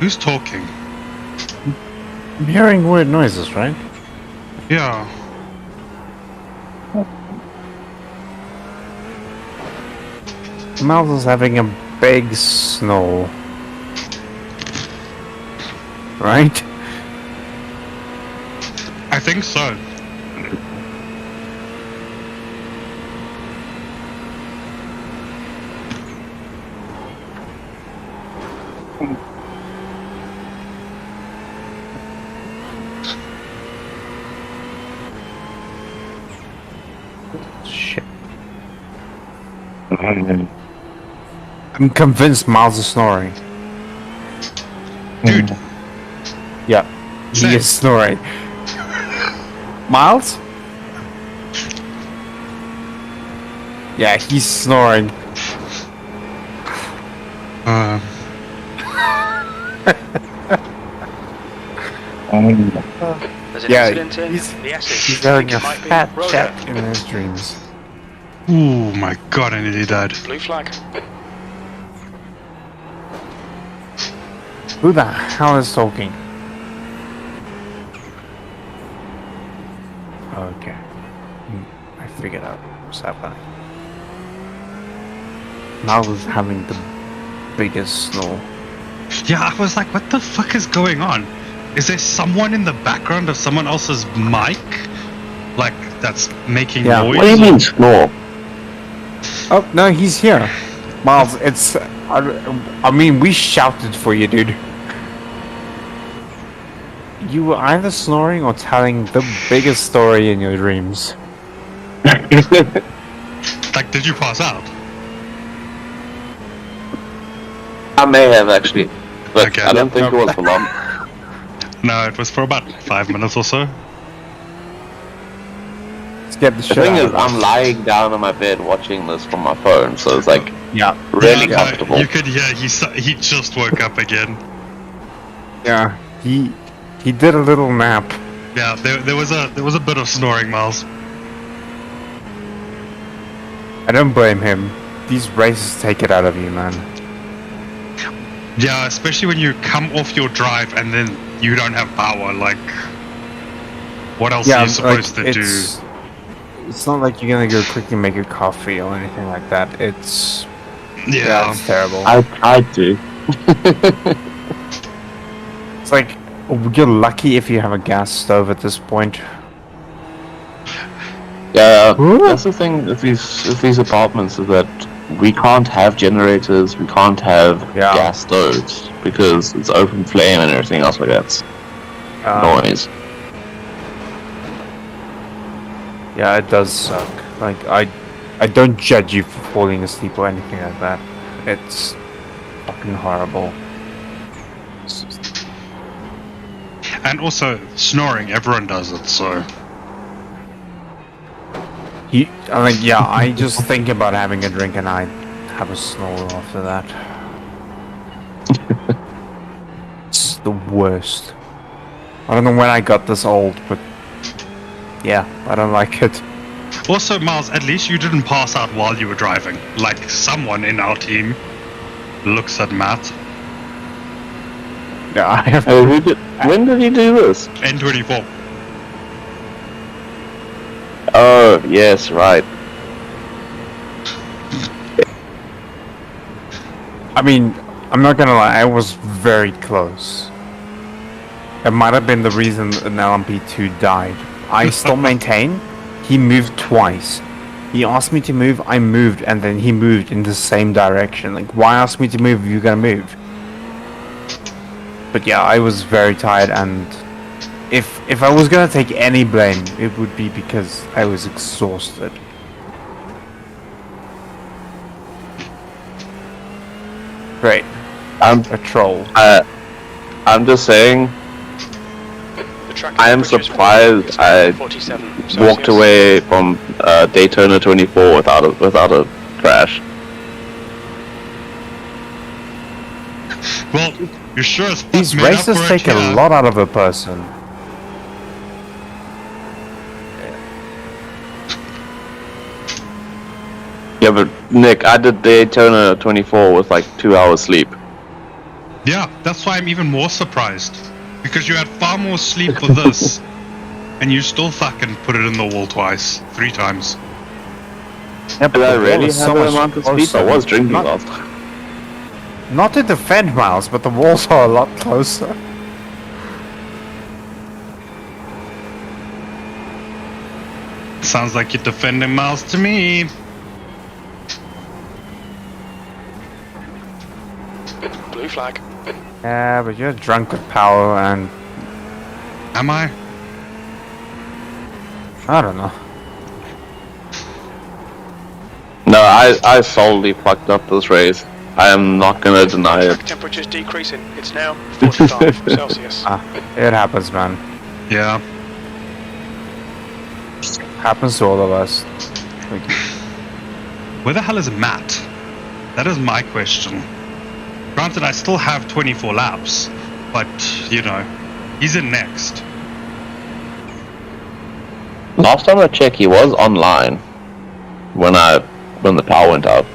Who's talking? I'm hearing weird noises, right? Yeah. Miles is having a big snore. Right? I think so. Shit. I'm convinced Miles is snoring. Dude, Yeah, he Same. is snoring. Miles? Yeah, he's snoring. There's an Yeah, incident in he's- the Essex. He's having a It might be fat Road chat Air. in his dreams. oh my god, I nearly died. Blue flag. Who the hell is talking? Okay. I figured out what's happening. Miles is having the biggest snore. Yeah, I was like, what the fuck is going on? Is there someone in the background of someone else's mic? Like, that's making Yeah. noise? What do you mean snore? Oh, no, he's here. Miles, it's... I mean, we shouted for you, dude. You were either snoring or telling the biggest story in your dreams. Like, did you pass out? I may have actually, but Okay. I don't think it was for long. No, it was for about 5 minutes or so. Scared the The shit thing out is, of us. I'm lying down on my bed watching this from my phone, so it's like Yeah. really Yeah, comfortable. you could hear he just woke up again. Yeah. He did a little nap. Yeah, there was a bit of snoring, Miles. I don't blame him. These races take it out of you, man. Yeah, especially when you come off your drive and then you don't have power. Like, what else are you supposed to do? It's not like you're gonna go quickly make a coffee or anything like that. It's Yeah, it's terrible. I tried to. It's like you're lucky if you have a gas stove at this point. Yeah, Huh? that's the thing with these apartments is that we can't have generators, we can't have Yeah. gas stoves because it's open flame and everything else like that. Noise. Yeah, it does suck. Like I don't judge you for falling asleep or anything like that. It's fucking horrible. It's just- and also snoring. Everyone does it. So I just think about having a drink and I have a snore after that. It's the worst. I don't know when I got this old, but yeah, I don't like it. Also, Miles, at least you didn't pass out while you were driving. Like someone in our team looks at Matt. Yeah, I have. When did he do this? N24. Oh, yes, right. I mean, I'm not gonna lie, I was very close. It might have been the reason an LMP2 died. I still maintain he moved twice. He asked me to move, I moved, and then he moved in the same direction. Like, why ask me to move if you're gonna move? But yeah, I was very tired, and if I was gonna take any blame, it would be because I was exhausted. Great. I'm A troll. I'm just saying. The track I am temperature's surprised I 47 walked Celsius. away from Daytona 24 without a crash. Well, you sure as fuck These made up races for it take a here. lot out of a person. Yeah, but Nick, I did Daytona 24 with like 2 hours sleep. Yeah, that's why I'm even more surprised. Because you had far more sleep for this, and you still fucking put it in the wall twice, 3 times. Yeah, Did I the really wall have is so that much amount of sleep? I closer. was drinking Not- last time. Not to defend Miles, but the walls are a lot closer. Sounds like you're defending Miles to me. Blue flag. Yeah, but you're drunk with power, and Am I? I don't know. No, I solely fucked up this race. I am not gonna deny Track it. temperature's decreasing. It's now 45 Celsius. It happens, man. Yeah. Happens to all of us. Like, Where the hell is Matt? That is my question. Granted, I still have 24 laps, but, you know, he's in next. Last time I checked, he was online when the power went out.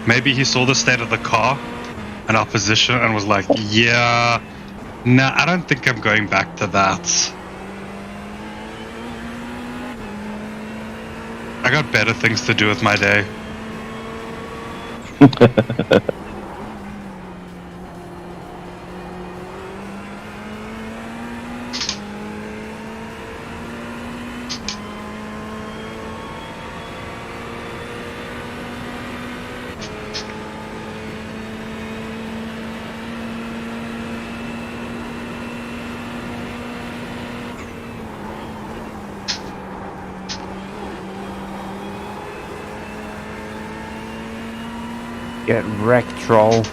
Maybe he saw the state of the car and our position and was like, yeah, nah, I don't think I'm going back to that. I got better things to do with my day. get wrecked, troll.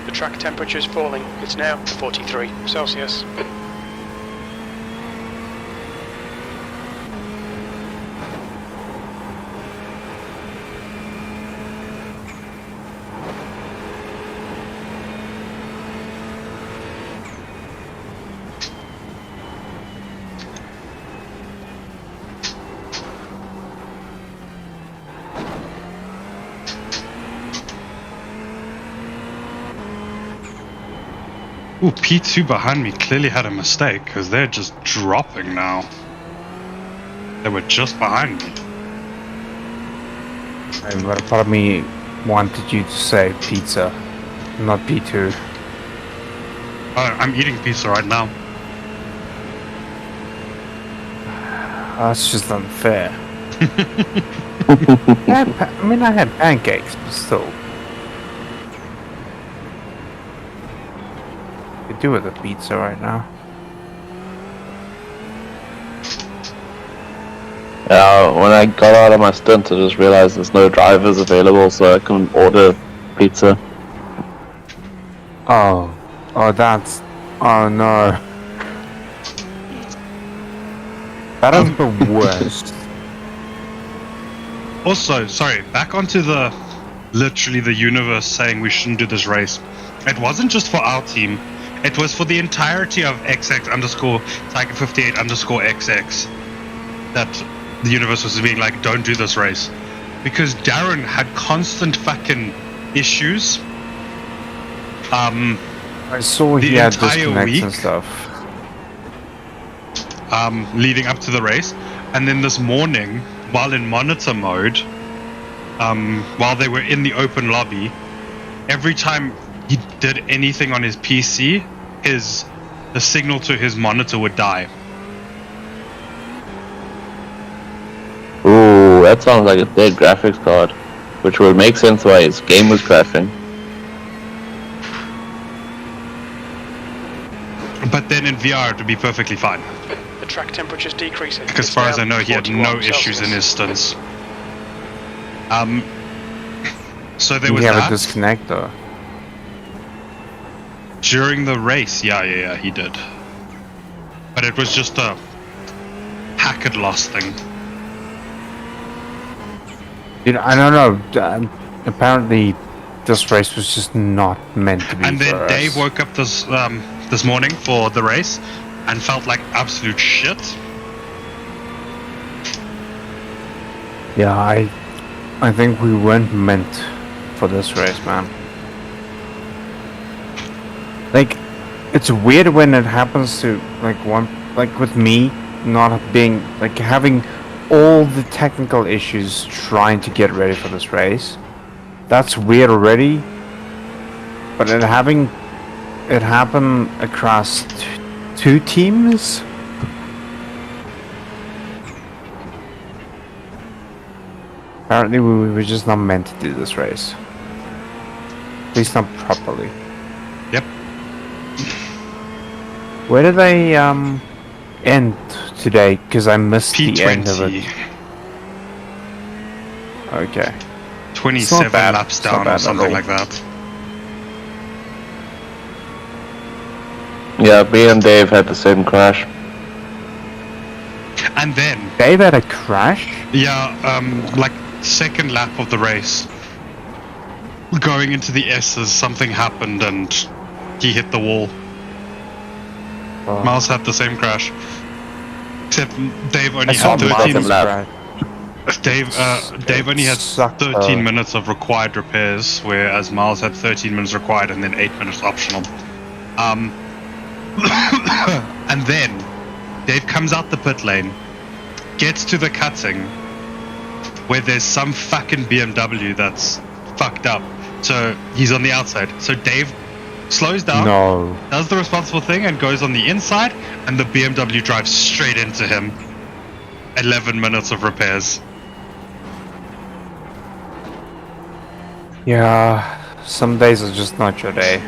The track temperature's falling. It's now 43 Celsius. Ooh, P2 behind me clearly had a mistake, because they're just dropping now. They were just behind me. But a part of me wanted you to say pizza, not P2. Oh, I'm eating pizza right now. That's just unfair. I had pancakes, but still. Could do with a pizza right now. When I got out of my stint, I just realized there's no drivers available, so I couldn't order pizza. Oh, that's. Oh no. That is the worst. Also, sorry, back onto literally the universe saying we shouldn't do this race. It wasn't just for our team. It was for the entirety of XX underscore Tiger 58 underscore XX that the universe was being like, don't do this race. Because Darren had constant fucking issues. I saw he had disconnects and stuff. Leading up to the race. And then this morning, while in monitor mode, while they were in the open lobby, every time he did anything on his PC, the signal to his monitor would die. Ooh, that sounds like a dead graphics card, which would make sense why his game was crashing. But then in VR it would be perfectly fine. The track temperature's decreasing. As far as I know, he had no issues in his stunts. So there was He have that. a disconnect though. During the race, yeah, he did. But it was just a packet loss thing. Dude, I don't know. Apparently, this race was just not meant to be. And then for Dave us. woke up this morning for the race and felt like absolute shit. Yeah, I think we weren't meant for this race, man. Like, it's weird when it happens to like with me not being like having all the technical issues trying to get ready for this race. That's weird already. But it happen across two teams. Apparently we were just not meant to do this race. At least not properly. Yep. Where did they end today? Because I missed P20. the end of it. Okay. 27 bad. laps It's not down bad or at something all. like that. Yeah, me and Dave had the same crash. And then, Dave had a crash? yeah, like second lap of the race, going into the S's, something happened and he hit the wall. Oh. Miles had the same crash, except Dave only I saw had the 13. bottom lap. crash. Dave only had Sucked, 13 minutes of required repairs, whereas Miles had 13 minutes required and then 8 minutes optional. And then Dave comes out the pit lane, gets to the cutting, where there's some fucking BMW that's fucked up. So he's on the outside. So Dave slows down, No. does the responsible thing, and goes on the inside, and the BMW drives straight into him. 11 minutes of repairs. Yeah, some days are just not your day.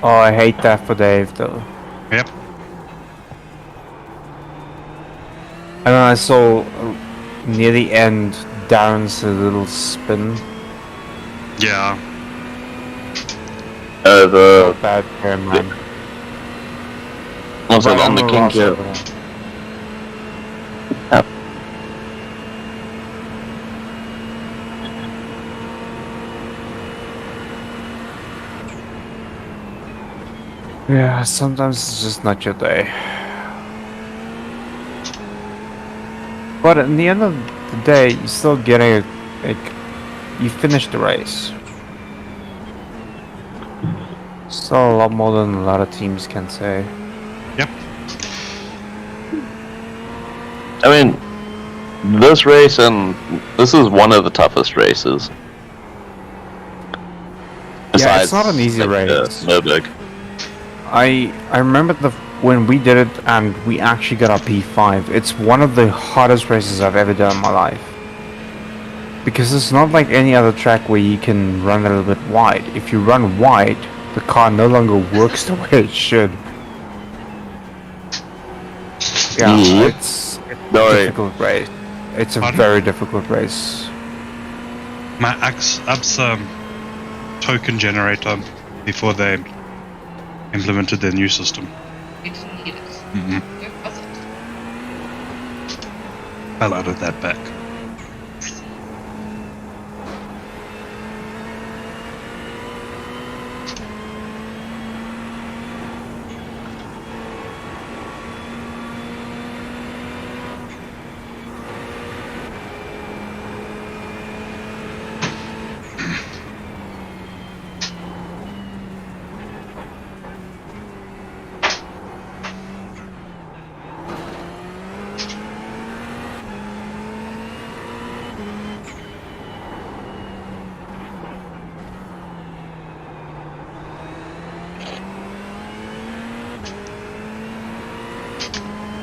Oh, I hate that for Dave though. Yep. And then I saw near the end Darren's little spin. Yeah. The Bad pair, man. also Right on the king roster. here. Yeah, sometimes it's just not your day. But at the end of the day, you still get you finish the race. Still a lot more than a lot of teams can say. Yep. I mean, this race and this is one of the toughest races. Yeah, it's not an easy race. Nürburgring. I remember when we did it and we actually got our P5. It's one of the hardest races I've ever done in my life. Because it's not like any other track where you can run a little bit wide. If you run wide, the car no longer works the way it should. Yeah, Yep. it's a Sorry. difficult race. It's a Pardon? very difficult race. My apps token generator before they implemented their new system. You didn't need it. Mm-hmm. Where was it? I'll add that back.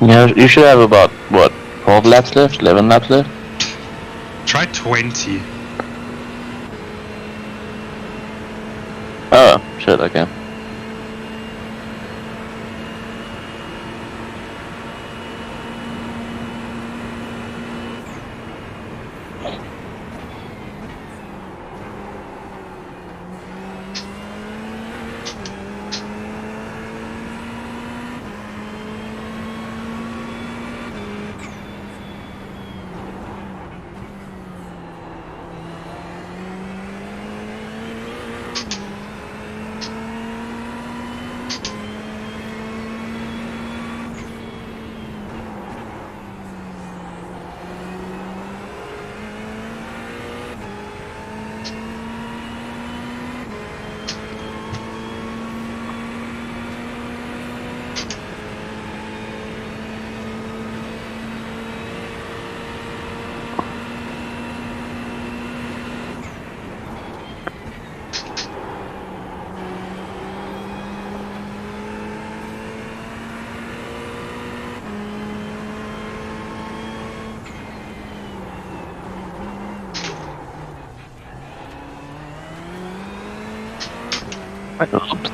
Yeah, you should have about, what, 12 laps left? 11 laps left? Try 20. Oh, shit, okay. Oops.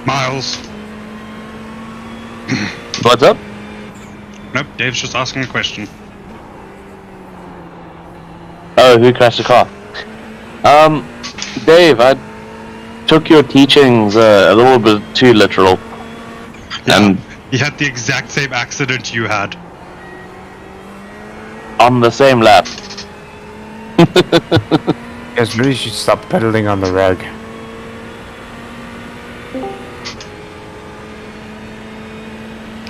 Miles. What's up? Nope, Dave's just asking a question. Oh, who crashed the car? Dave, I took your teachings a little bit too literal. And He had the exact same accident you had. on the same lap. Guys, maybe you should stop pedaling on the reg.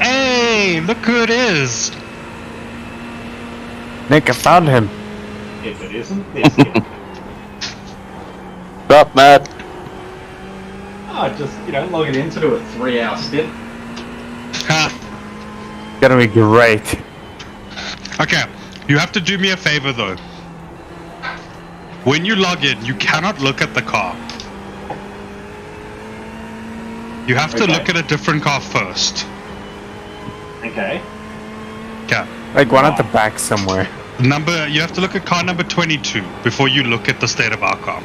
Hey, look who it is! Nick, I found him. If it isn't this guy. What's up, Matt? Just, logging in to do a 3-hour stint. Ha! Gonna be great. Okay, you have to do me a favor though. When you log in, you cannot look at the car. You have to Okay. look at a different car first. Okay. Okay. Like one at the back somewhere. You have to look at car number 22 before you look at the state of our car.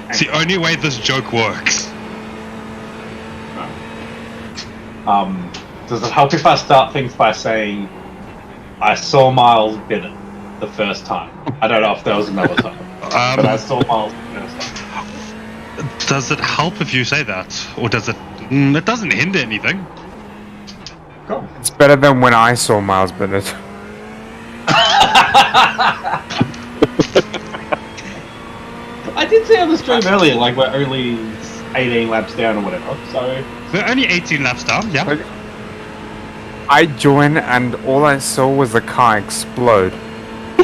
It's the only way this joke works. Does it help if I start things by saying I saw Miles bid it? the first time. I don't know if there was another time, but I saw Miles the first time. Does it help if you say that, or does it? It doesn't hinder anything. Cool. It's better than when I saw Miles Bennett. I did see on the stream earlier, like we're only 18 laps down or whatever. So We're only 18 laps down. Yeah. I joined and all I saw was the car explode. I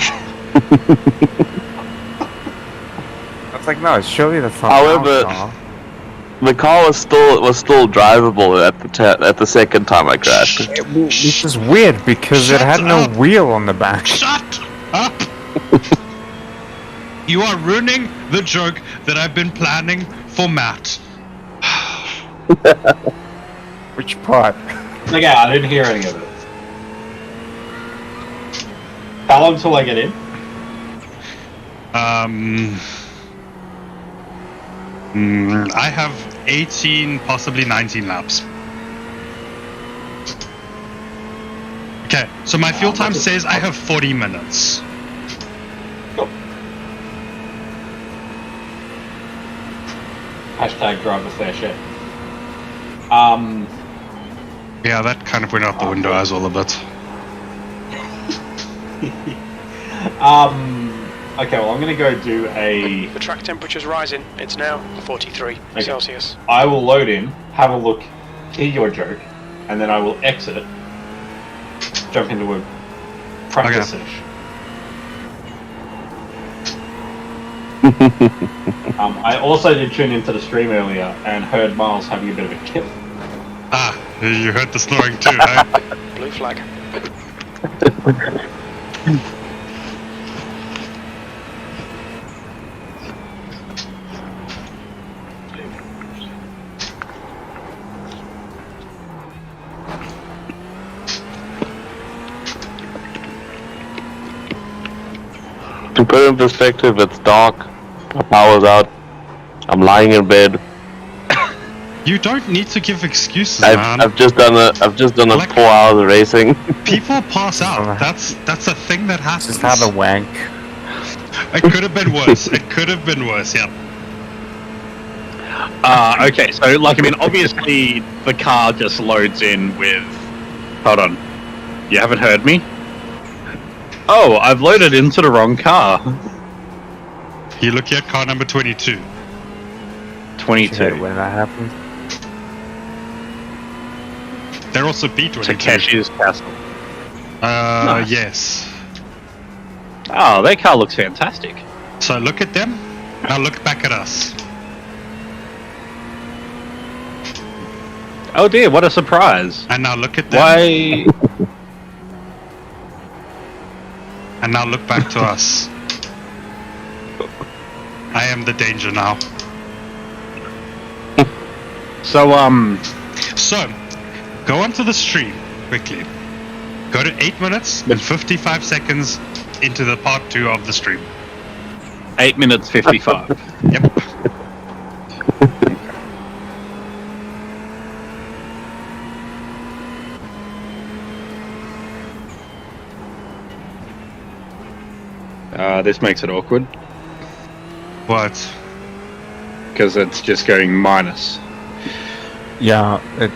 was like, no, surely that's not However, our car. the car was still drivable at the second time I crashed. Which is weird because it Shut had no up. wheel on the back. Shut up! You are ruining the joke that I've been planning for Matt. Which part? okay, I didn't hear any of it. How long till I get in? I have 18, possibly 19 laps. Okay, so my fuel time says I have 40 minutes. Hashtag drive the fair share. Yeah, that kind of went out the window as well a bit. Okay, well I'm gonna go do a... The track temperature's rising. It's now 43 Celsius. I will load in, have a look, hear your joke, and then I will exit, jump into a practice session. I also did tune into the stream earlier and heard Miles having a bit of a kip. Ah, you heard the snoring too, right? Blue flag. To put it in perspective, it's dark, my power's out, I'm lying in bed. You don't need to give excuses, man. I've just done a Like- 4 hours of racing. People pass out. That's a thing that happens. Just have a wank. It could have been worse. It could have been worse. Yeah. Okay, so like I mean, obviously the car just loads in with. Hold on, you haven't heard me? Oh, I've loaded into the wrong car. You look at car number 22. 22. When that happens. They're also B22. Takeshi's Castle. Nice. Yes. Oh, their car looks fantastic. So look at them. Now look back at us. Oh dear, what a surprise! And now look at them. Why? And now look back to us. I am the danger now. So So, go onto the stream quickly. Go to 8 minutes and 55 seconds into the part 2 of the stream. 8 minutes 55. Yep. This makes it awkward What? because it's just going minus. Yeah, it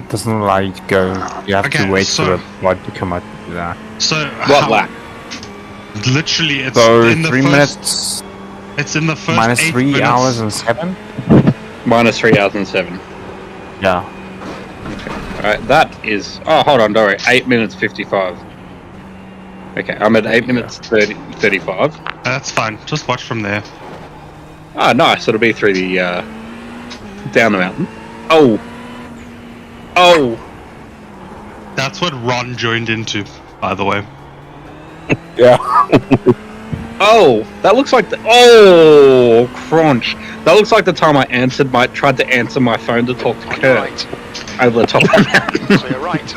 doesn't allow you to go. You have Okay, to wait so- for the blood to come out to do that. So What lap? Literally, it's So in the 3 first. minutes It's in the first minus 8 3 minutes. hours and 7. Minus 3 hours and 7. Yeah. Alright, that is. Oh, hold on, don't worry. 8 minutes 55. Okay, I'm at 8 minutes 35. That's fine. Just watch from there. Oh, nice. It'll be through the down the mountain. Oh. That's what Ron joined into, by the way. Yeah. Oh, that looks like the. Oh, crunch. That looks like the time I tried to answer my phone to talk to On your Kurt right. over the top of the mountain. Clear right.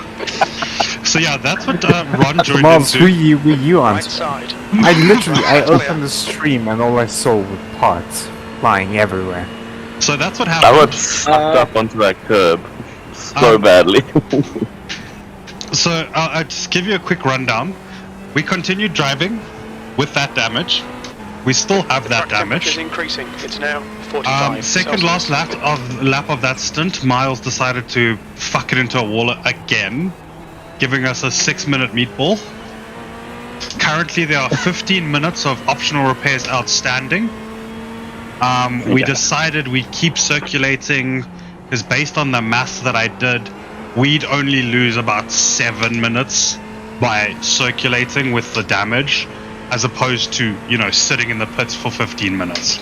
So yeah, that's what Ron joined Miles, who into. you Right answer? side. I literally, I Clear. opened the stream and all I saw were parts flying everywhere. So that's what I happened. got sucked up onto that curb so Um, badly. So I'll just give you a quick rundown. we continued driving with that damage. We still have that Track temperature's damage. increasing. It's now 45. Second Celsius. last lap of that stint, Miles decided to fuck it into a wall again, giving us a 6-minute meatball. Currently, there are 15 minutes of optional repairs outstanding. We decided we'd keep circulating, because based on the math that I did, we'd only lose about 7 minutes by circulating with the damage, as opposed to, sitting in the pits for 15 minutes.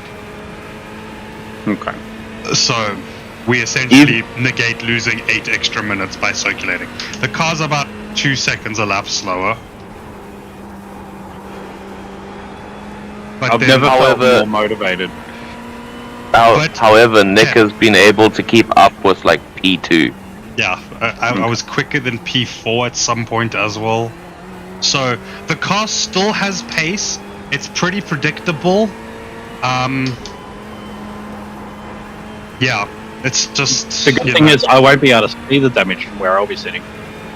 Okay. So we essentially negate losing 8 extra minutes by circulating. The car's about 2 seconds a lap slower. But I've then, never felt however- more motivated. However, Nick has been able to keep up with like P2. yeah, I was quicker than P4 at some point as well. So the car still has pace. It's pretty predictable. Yeah, it's just. The good thing is I won't be able to see the damage from where I'll be sitting.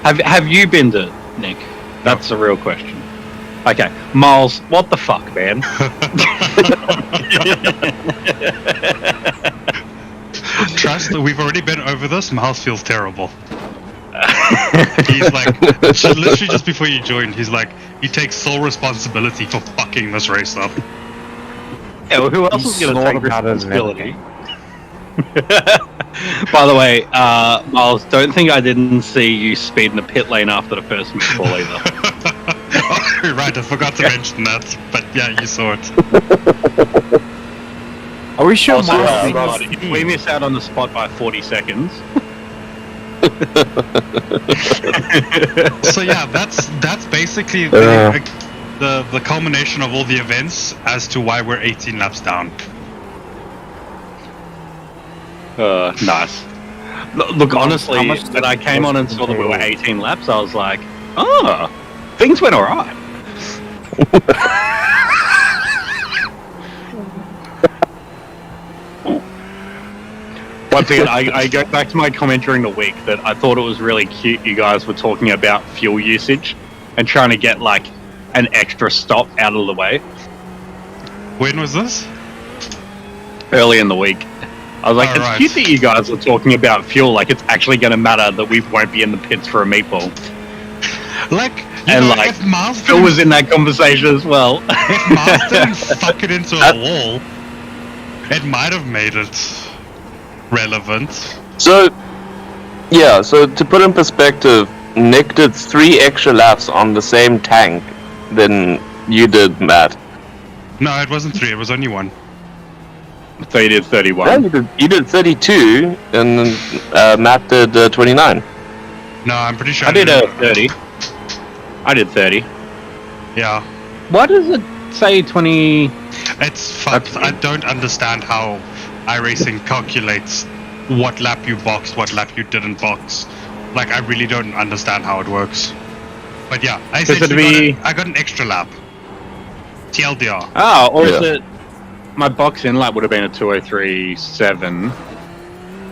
Have you been to Nick? That's the real question. Okay, Miles, what the fuck, man? Trust that we've already been over this. Miles feels terrible. He's like, literally just before you joined, he's like, he takes sole responsibility for fucking this race up. Yeah, well, who else is going to Snort take about it and responsibility? By the way, Miles, don't think I didn't see you speed in the pit lane after the first fall either. Oh, right, I forgot to mention that, but yeah, you saw it. Are we sure Also, Miles if we miss out on the spot by 40 seconds. So yeah, that's basically the culmination of all the events as to why we're 18 laps down. Nice. Look, honestly, when I came on and saw that we were 18 laps, I was like, oh, things went alright. Once again, I go back to my comment during the week that I thought it was really cute you guys were talking about fuel usage and trying to get like an extra stop out of the way When was this? early in the week. I was like, Oh, it's right. cute that you guys are talking about fuel, like it's actually going to matter that we won't be in the pits for a meatball. Like, And like, if Miles Phil was in that conversation as well. if Miles didn't fuck it into a wall, it might have made it relevant. So to put in perspective, Nick did 3 extra laps on the same tank than you did, Matt. No, it wasn't 3, it was only 1. So you did 31. Yeah, you did 32, and then Matt did 29. No, I'm pretty sure I did 30. I did 30. Yeah. Why does it say 20? It's fucked. I don't understand how iRacing calculates what lap you boxed, what lap you didn't box. Like, I really don't understand how it works. But yeah, I essentially got an extra lap. TLDR. Oh, or is it my box in lap would have been a 2:03.7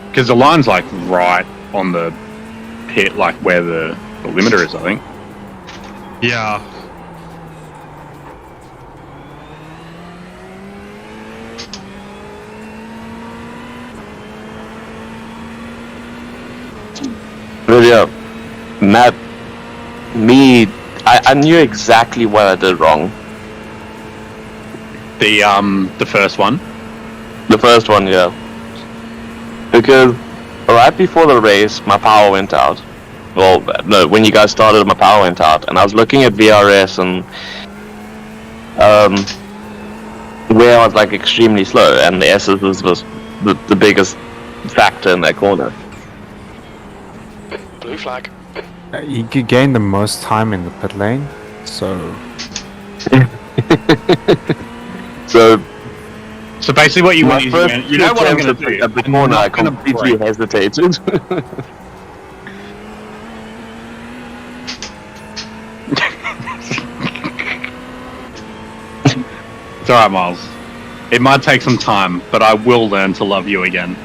because the line's like right on the pit, like where the limiter is, I think. Yeah. But yeah, Matt, I knew exactly what I did wrong. The first one. The first one, yeah. Because right before the race, my power went out. Well, no, when you guys started, my power went out, and I was looking at VRS and where I was like extremely slow, and the S's was the biggest factor in that corner. Blue flag. You could gain the most time in the pit lane, so So basically, what you My want is first you know what I'm going to attempts do. at the I'm corner, I not gonna completely brake. hesitated. It's alright, Miles. It might take some time, but I will learn to love you again.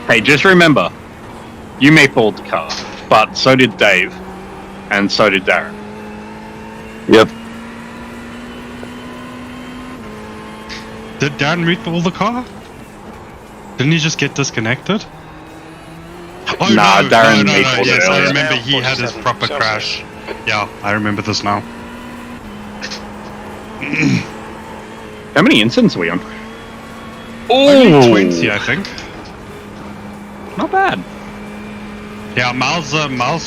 Hey, just remember, You meatballed the car, but so did Dave, and so did Darren. Yep. Did Darren meatball the car? Didn't he just get disconnected? Oh, Nah, Darren no. meatballed it Yes, I earlier. remember he had his 47, proper so crash. Yeah, I remember this now. How many incidents are we on? Only 20, I think. Not bad. Yeah, Miles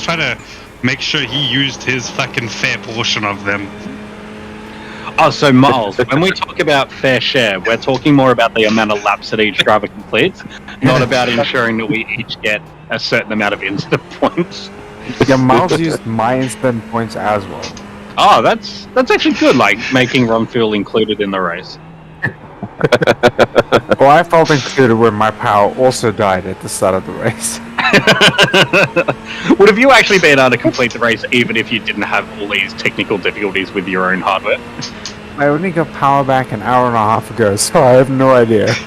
tried to make sure he used his fucking fair portion of them. Oh, so Miles, when we talk about fair share, we're talking more about the amount of laps that each driver completes, not about ensuring that we each get a certain amount of incident points. Yeah, Miles used my incident points as well. Oh, that's actually good, like making Ron feel included in the race. Well, I felt included when my power also died at the start of the race. Would have you actually been able to complete the race even if you didn't have all these technical difficulties with your own hardware? I only got power back an hour and a half ago, so I have no idea. So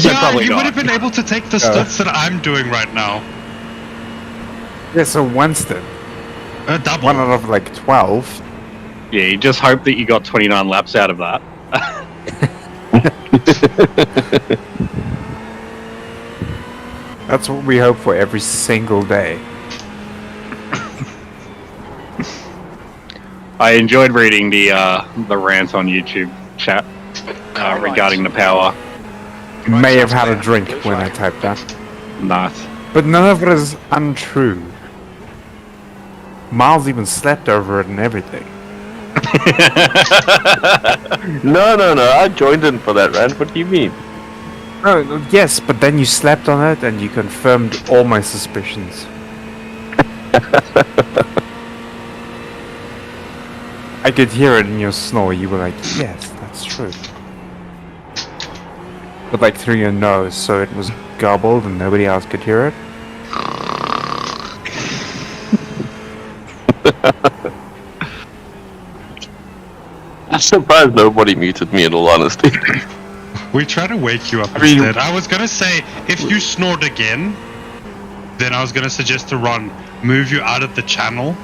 Yeah, probably you not. would have been able to take the stunts that I'm doing right now. Yeah, so Winston, Double. one out of like 12. Yeah, you just hope that you got 29 laps out of that. That's what we hope for every single day. I enjoyed reading the rant on YouTube chat regarding the power. May have had a drink when I typed that. Nice. But none of it is untrue. Miles even slept over it and everything. No, I joined in for that rant. What do you mean? No, yes, but then you slept on it and you confirmed all my suspicions. I could hear it in your snore. You were like, yes, that's true. But like through your nose, so it was garbled and nobody else could hear it. I'm surprised nobody muted me, in all honesty. We try to wake you up I mean- instead. I was gonna say, if you snored again, then I was gonna suggest to Ron, move you out of the channel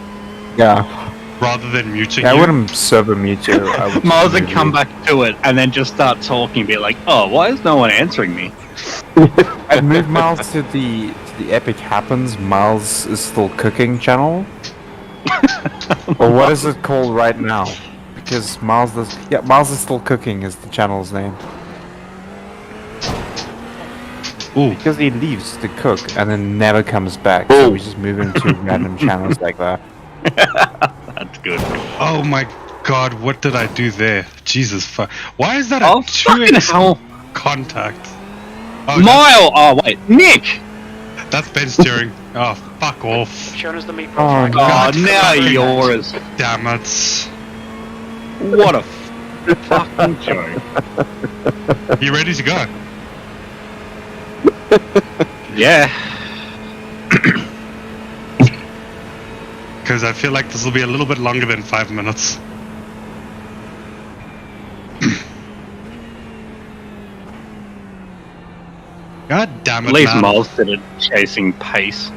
Yeah. rather than muting Yeah, I you. wouldn't server mute you. I would Miles would mute come you. back to it and then just start talking and be like, oh, why is no one answering me? I'd move Miles to the Epic Happens Miles is Still Cooking channel. Or what is it called right now? Because Miles is Still Cooking is the channel's name. Ooh, Because he leaves to cook and then never comes back, so we just move him to random channels like that. That's good. oh my god, what did I do there? Jesus fuck. Why is that a Oh, 2x fucking hell. contact? Oh, Mile! Oh, wait. Nick! that's Ben steering. Oh, fuck off. Shown us the meatball Oh, flag. Oh, God, now fucking- yours. Damn it. What a fucking joke. You ready to go? Yeah. Because I feel like this will be a little bit longer than 5 minutes. God damn it, At least man. Miles did it chasing pace.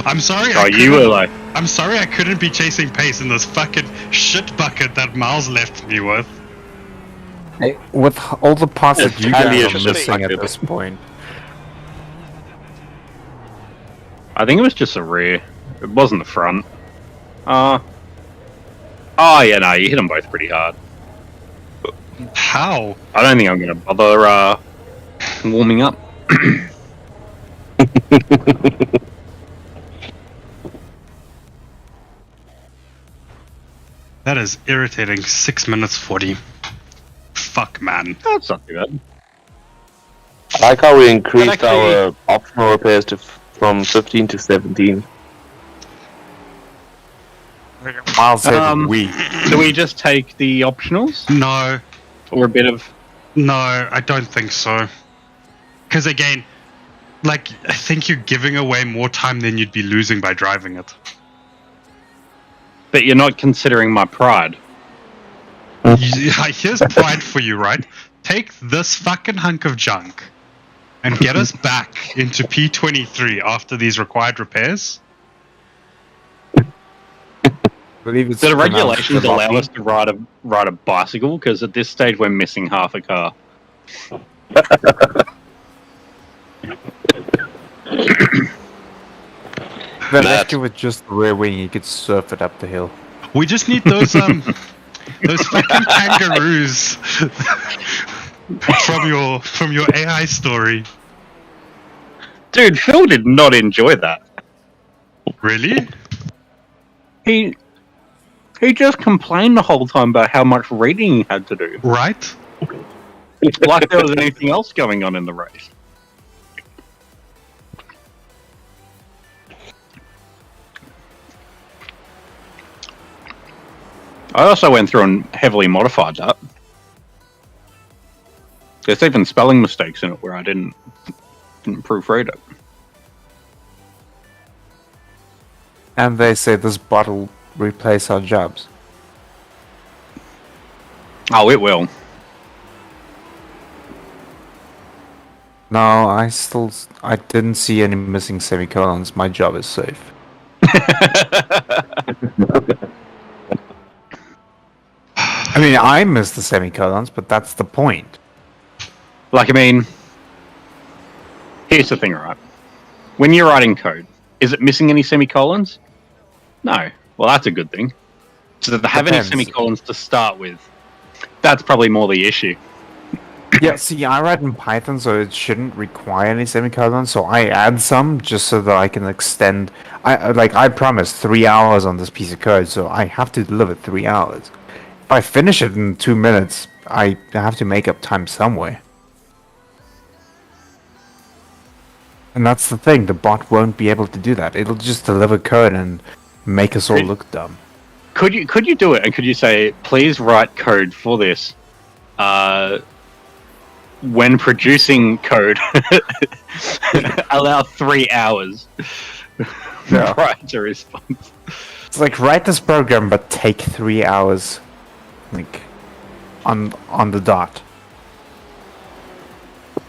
I'm sorry. Oh, you were like, I'm sorry I couldn't be chasing pace in this fucking shit bucket that Miles left me with. Hey, with all the parts that you Entirely guys are a missing at shit this point. I think it was just a rear. It wasn't the front. Oh, yeah, no, you hit them both pretty hard. How? I don't think I'm going to bother warming up. That is irritating. 6 minutes 40. Fuck, man. That's not too bad. I like how we increased But actually- our optional repairs from 15 to 17. Miles said we. Do we just take the optionals? No, Or a bit of... no, I don't think so. Because again, like, I think you're giving away more time than you'd be losing by driving it. But you're not considering my pride. Here's pride for you, right? Take this fucking hunk of junk, and get us back into P23 after these required repairs. I believe it's Do the pronounced regulations allow jalopy. us to ride a bicycle? Because at this stage we're missing half a car. But actually with just the rear wing, you could surf it up the hill. We just need those fucking kangaroos from your AI story. Dude, Phil did not enjoy that. Really? He just complained the whole time about how much reading he had to do. Right? Like there was anything else going on in the race. I also went through and heavily modified that. There's even spelling mistakes in it where I didn't proofread it. And they say this bot will replace our jobs. Oh, it will. No, I didn't see any missing semicolons. My job is safe. I mean, I missed the semicolons, but that's the point. Like, I mean, here's the thing, right? When you're writing code, is it missing any semicolons? No. Well, that's a good thing. So that they have any Depends. semicolons to start with, that's probably more the issue. Yeah, see, I write in Python, so it shouldn't require any semicolons. So I add some just so that I can extend. I promised 3 hours on this piece of code, so I have to deliver 3 hours. If I finish it in 2 minutes, I have to make up time somewhere. And that's the thing, the bot won't be able to do that. It'll just deliver code and make us all look dumb. Could you do it, and could you say, please write code for this? When producing code, allow 3 hours Yeah. prior to response. It's like, write this program, but take 3 hours, like, on the dot.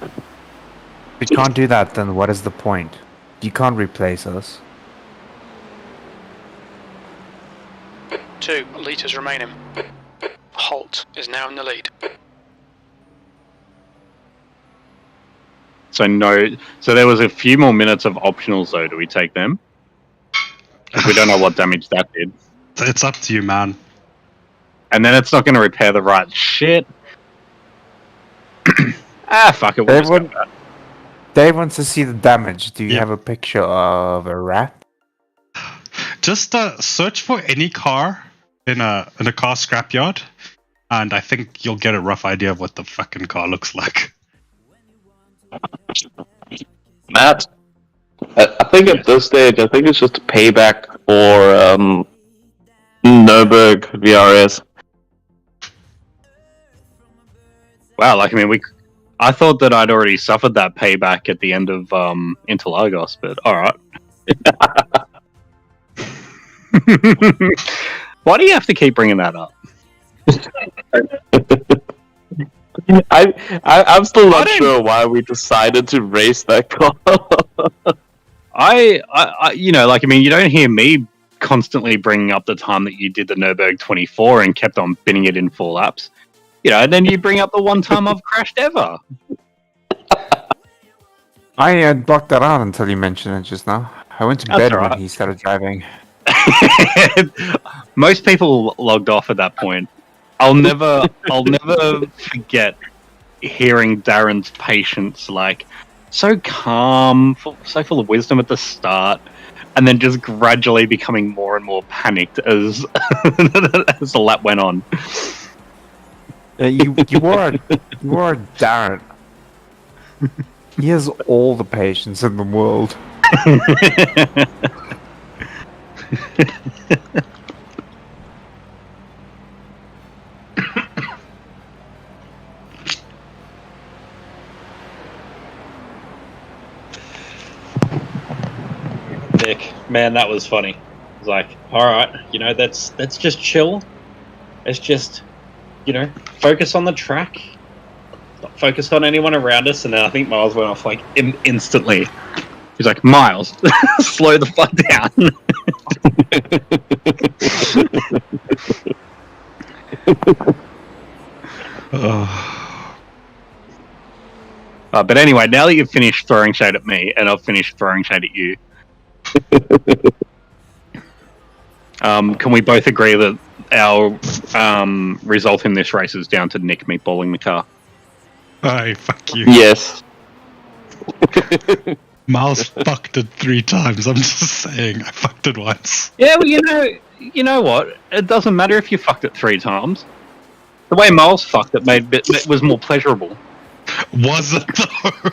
If we can't do that, then what is the point? You can't replace us. 2 litres remaining. Holt is now in the lead. So no. So there was a few more minutes of optionals though. Do we take them? 'Cause we don't know what damage that did. It's up to you, man. And then it's not going to repair the right shit. Fuck it. We'll just Everyone- go back. Dave wants to see the damage. Do you Yeah. have a picture of a rat? Just search for any car in a car scrapyard, and I think you'll get a rough idea of what the fucking car looks like. Matt, I think at this stage, I think it's just a payback for Nürburg VRS. Wow. Like I mean, I thought that I'd already suffered that payback at the end of Interlagos, but all right. Why do you have to keep bringing that up? I'm still not don't- sure why we decided to race that car. I you know, like I mean, you don't hear me constantly bringing up the time that you did the Nürburg 24 and kept on binning it in 4 laps. You know, and then you bring up the one time I've crashed ever. I had blocked that out until you mentioned it just now. I went to That's bed alright. when he started driving. Most people logged off at that point. I'll never forget hearing Darren's patience, like so calm, so full of wisdom at the start, and then just gradually becoming more and more panicked as as the lap went on. You are Darren. He has all the patience in the world. Nick, man, that was funny. I was like, all right, you know, let's just chill. Let's just, you know, focus on the track. The not focused on anyone around us, and then I think Miles went off like instantly. He's like, Miles, slow the fuck down. But anyway, now that you've finished throwing shade at me, and I've finished throwing shade at you, can we both agree that our result in this race is down to Nick meatballing the car? Hey, fuck you. Yes. Miles fucked it 3 times. I'm just saying, I fucked it once. Yeah, well, you know what? It doesn't matter if you fucked it 3 times. The way Miles fucked it it was more pleasurable. Was it though?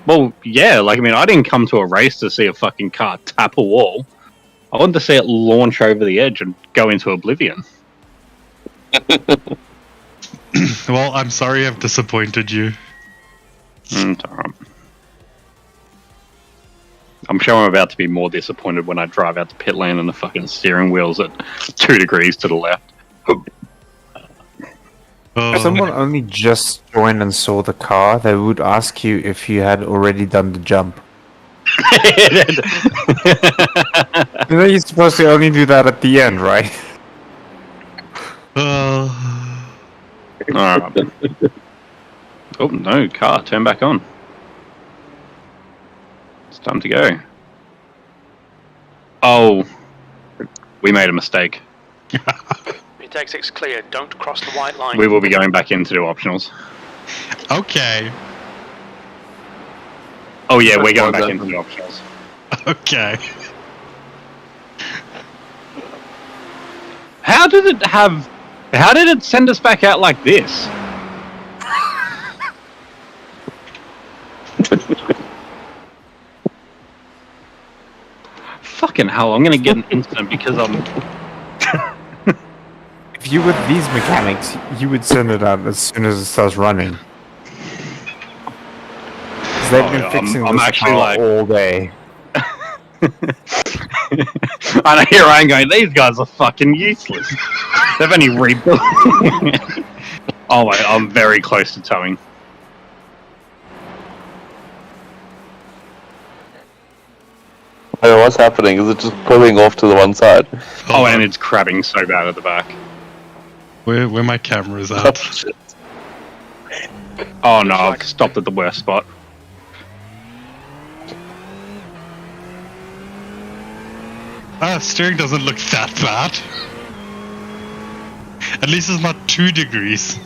Well, yeah, like, I mean, I didn't come to a race to see a fucking car tap a wall. I wanted to see it launch over the edge and go into oblivion. Well, I'm sorry I've disappointed you. Alright. I'm sure I'm about to be more disappointed when I drive out the pit lane and the fucking steering wheel's at 2 degrees to the left. Oh. Someone only just joined and saw the car, they would ask you if you had already done the jump. You know, you're supposed to only do that at the end, right? Alright. Oh, no, car, turn back on. It's time to go. Oh, we made a mistake. Pit exit's clear. Don't cross the white line. We will be going back in to do optionals. Okay. Oh yeah, we're going back into the optionals. Okay. How did it send us back out like this? Fucking hell, I'm gonna get an incident because I'm... If you were these mechanics, you would send it out as soon as it starts running. 'Cause they've been fixing I'm this actually car like... all day. And here I am going, these guys are fucking useless. They've only rebuilt... Oh wait, I'm very close to towing. Oh, what's happening? Is it just pulling off to the one side? Oh, and it's crabbing so bad at the back. Where my camera's at. Oh no, I've stopped at the worst spot. Steering doesn't look that bad. At least it's not 2 degrees.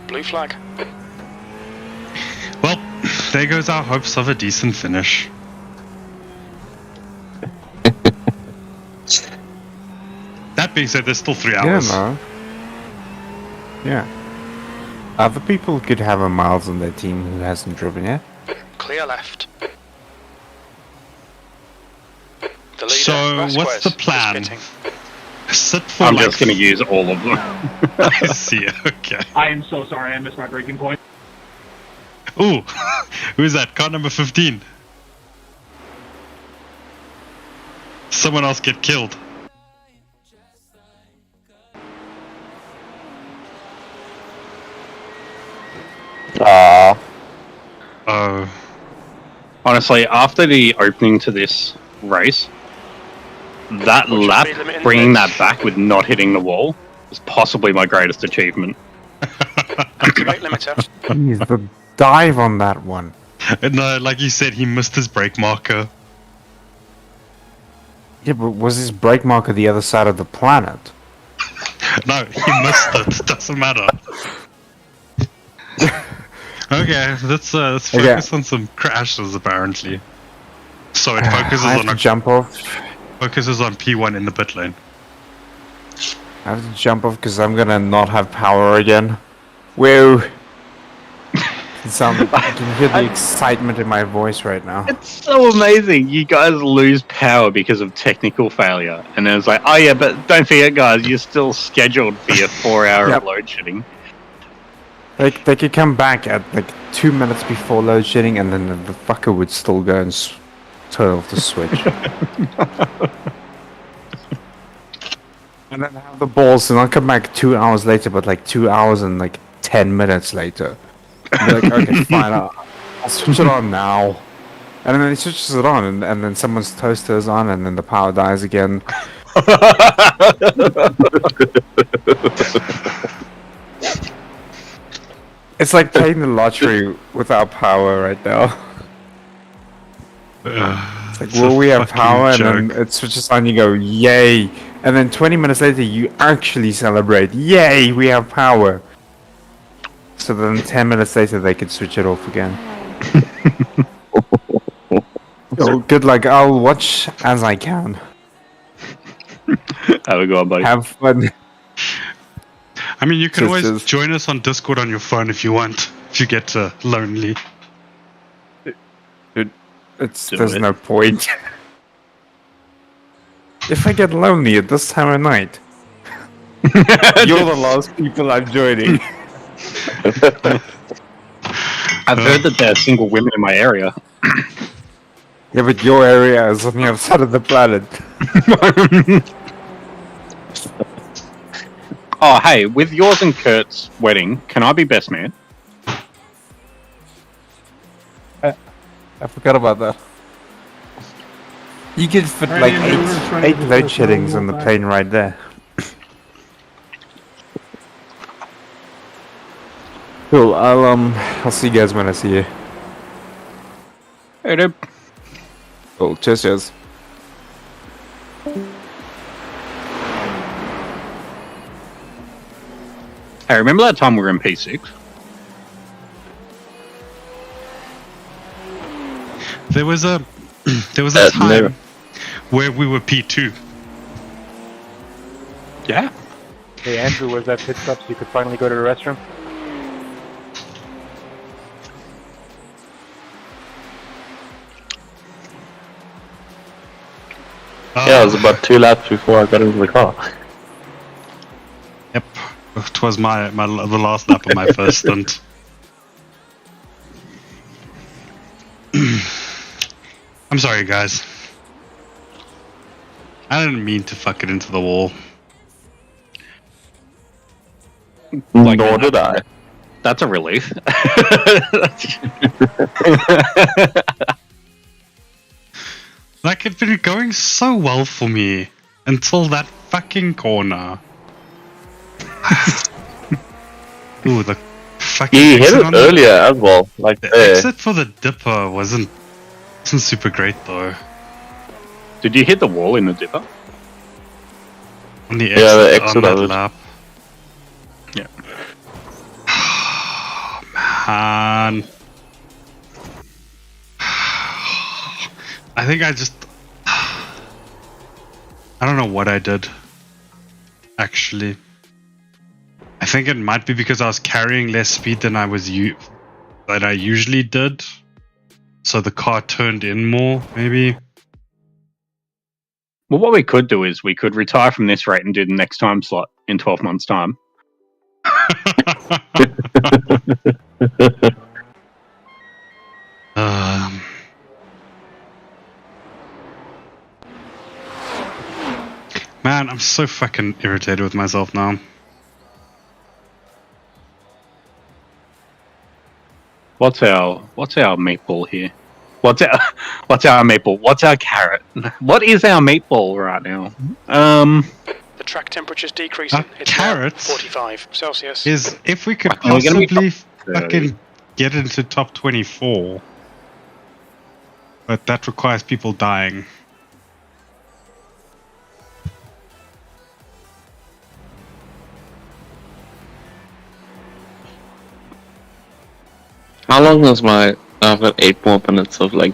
Blue flag. Well, there goes our hopes of a decent finish. That being said, there's still 3 hours. Yeah, no. Yeah. Other people could have a Miles on their team who hasn't driven yet. Clear left. The leader, So, Vasquez, what's the is plan? pitting. Sit for I'm like... just gonna use all of them. I see, okay. I am so sorry I missed my breaking point. Ooh, who's that? Car number 15. Someone else get killed. Oh. Honestly, after the opening to this race, that lap, bringing that back with not hitting the wall, is possibly my greatest achievement. Activate limiter. Jeez, the dive on that one. And like you said, he missed his brake marker. Yeah, but was his brake marker the other side of the planet? No, he missed it. Doesn't matter. Okay, let's focus on some crashes apparently. So it focuses I have on to jump off. focuses on P1 in the pit lane. I have to jump off because I'm gonna not have power again. Whoa! I can hear the excitement in my voice right now. It's so amazing. You guys lose power because of technical failure. And then it's like, oh yeah, but don't forget guys, you're still scheduled for your 4-hour Yep. load shedding. Like, they could come back at like 2 minutes before load shedding and then the fucker would still go and turn off the switch. And then have the balls and I'll come back 2 hours later, but like 2 hours and like 10 minutes later. Be like, okay, fine, I'll switch it on now. And then it switches it on, and then someone's toaster is on, and then the power dies again. It's like playing the lottery without power right now. It's like, will we have power? And then it switches on, you go, yay! And then 20 minutes later, you actually celebrate, yay, we have power! So then 10 minutes later, they could switch it off again. Oh, good luck, I'll watch as I can. Have a go on, buddy. Have fun. I mean, you can always Just- join us on Discord on your phone if you want, if you get lonely. There's no point. If I get lonely at this time of night, you're the last people I'm joining. I've heard that there are single women in my area. Yeah, but your area is on the other side of the planet. Oh, hey, with yours and Kurt's wedding, can I be best man? I forgot about that. You could fit like eight load sheddings on the plane right there. Cool. I'll see you guys when I see you. Hey, dude. Cool. Cheers. Hey, remember that time we were in P6? There was a time never. where we were P2. Yeah. Hey Andrew, was that pit stop so you could finally go to the restroom? Yeah, it was about 2 laps before I got into the car. Yep, it was the last lap of my first stint. I'm sorry, guys. I didn't mean to fuck it into the wall. Like, Nor did I. That's a relief. Like, it'd been going so well for me until that fucking corner. Ooh, the fucking You hit exit it on earlier as well, like The there. exit for the dipper wasn't super great though. Did you hit the wall in the dipper? On the Yeah, exit, the exit on that of it. lap. Yeah. Man. I think I don't know what I did. Actually. I think it might be because I was carrying less speed than I usually did. So the car turned in more, maybe. Well, what we could do is we could retire from this rate and do the next time slot in 12 months' time. Man, I'm so fucking irritated with myself now. What's our meatball here? What's our meatball? What's our carrot? What is our meatball right now? The track temperature's decreasing. It's now Carrots 45 Celsius. is if we could We're gonna be possibly top 30. fucking get into top 24. But that requires people dying. How long is my... I've got 8 more minutes of like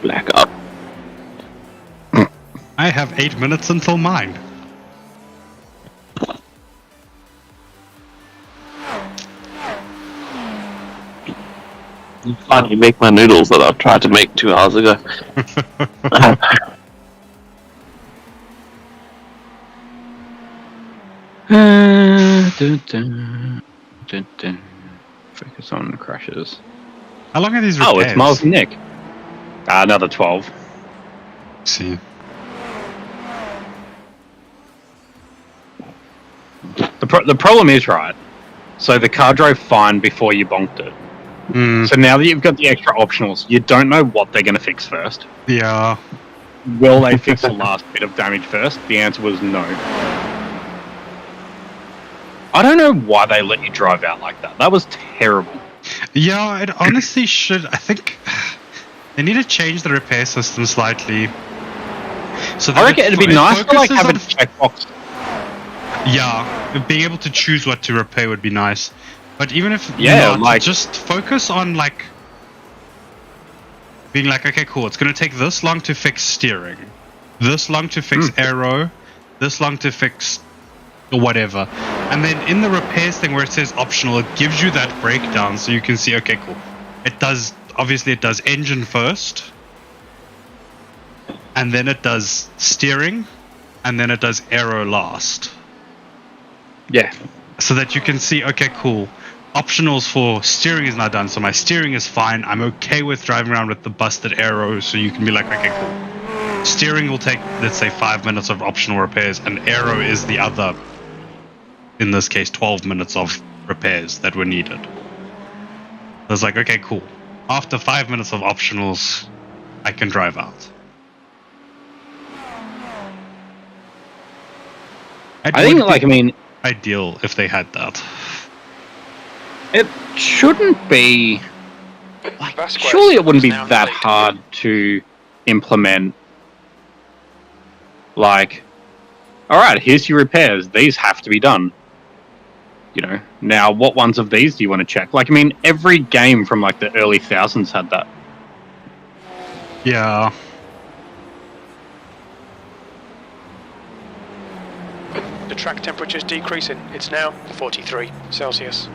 blackout. I have 8 minutes until mine. Finally make my noodles that I tried to make 2 hours ago. Focus on crashes. How long are these repairs? Oh, it's Miles and Nick. Another 12. See. the problem is, right, so the car drove fine before you bonked it. So now that you've got the extra optionals, you don't know what they're going to fix first. Yeah. Will they fix the last bit of damage first? The answer was no. I don't know why they let you drive out like that. That was terrible. Yeah, it honestly should. I think they need to change the repair system slightly. So I reckon it'd be nice to like have a checkbox. Yeah, being able to choose what to repair would be nice. But even if not, like just focus on like being like, okay, cool, it's gonna take this long to fix steering, this long to fix aero, this long to fix whatever. And then in the repairs thing where it says optional, it gives you that breakdown so you can see, okay, cool. It does engine first, and then it does steering, and then it does aero last. Yeah. So that you can see, okay, cool. Optionals for steering is not done, so my steering is fine. I'm okay with driving around with the busted aero, so you can be like, okay, cool. Steering will take, let's say, 5 minutes of optional repairs, and aero is the other, in this case, 12 minutes of repairs that were needed. I was like, okay, cool. After 5 minutes of optionals, I can drive out. I think, like, I mean, ideal if they had that. It shouldn't be. Like, surely it wouldn't be that hard to implement. Like, all right, here's your repairs. These have to be done. You know, now what ones of these do you want to check? Like, I mean, every game from like the early thousands had that. Yeah. The track temperature's decreasing. It's now 43 Celsius.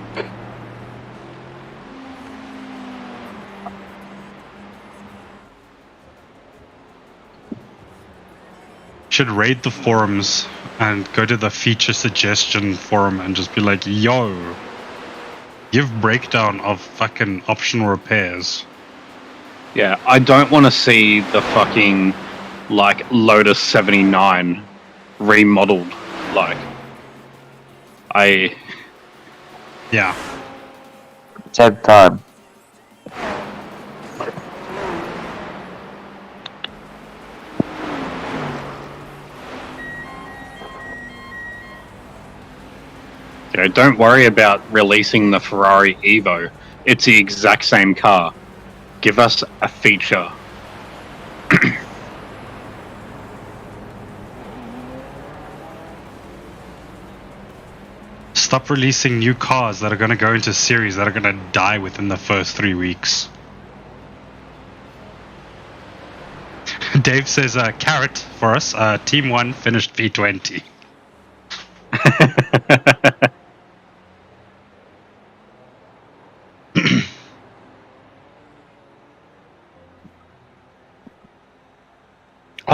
Should raid the forums and go to the feature suggestion forum and just be like, yo, give breakdown of fucking optional repairs. Yeah, I don't want to see the fucking like Lotus 79 remodeled. Like, yeah. Take time. You know, don't worry about releasing the Ferrari Evo. It's the exact same car. Give us a feature. Stop releasing new cars that are going to go into series that are going to die within the first 3 weeks. Dave says, carrot for us. Team 1 finished P20.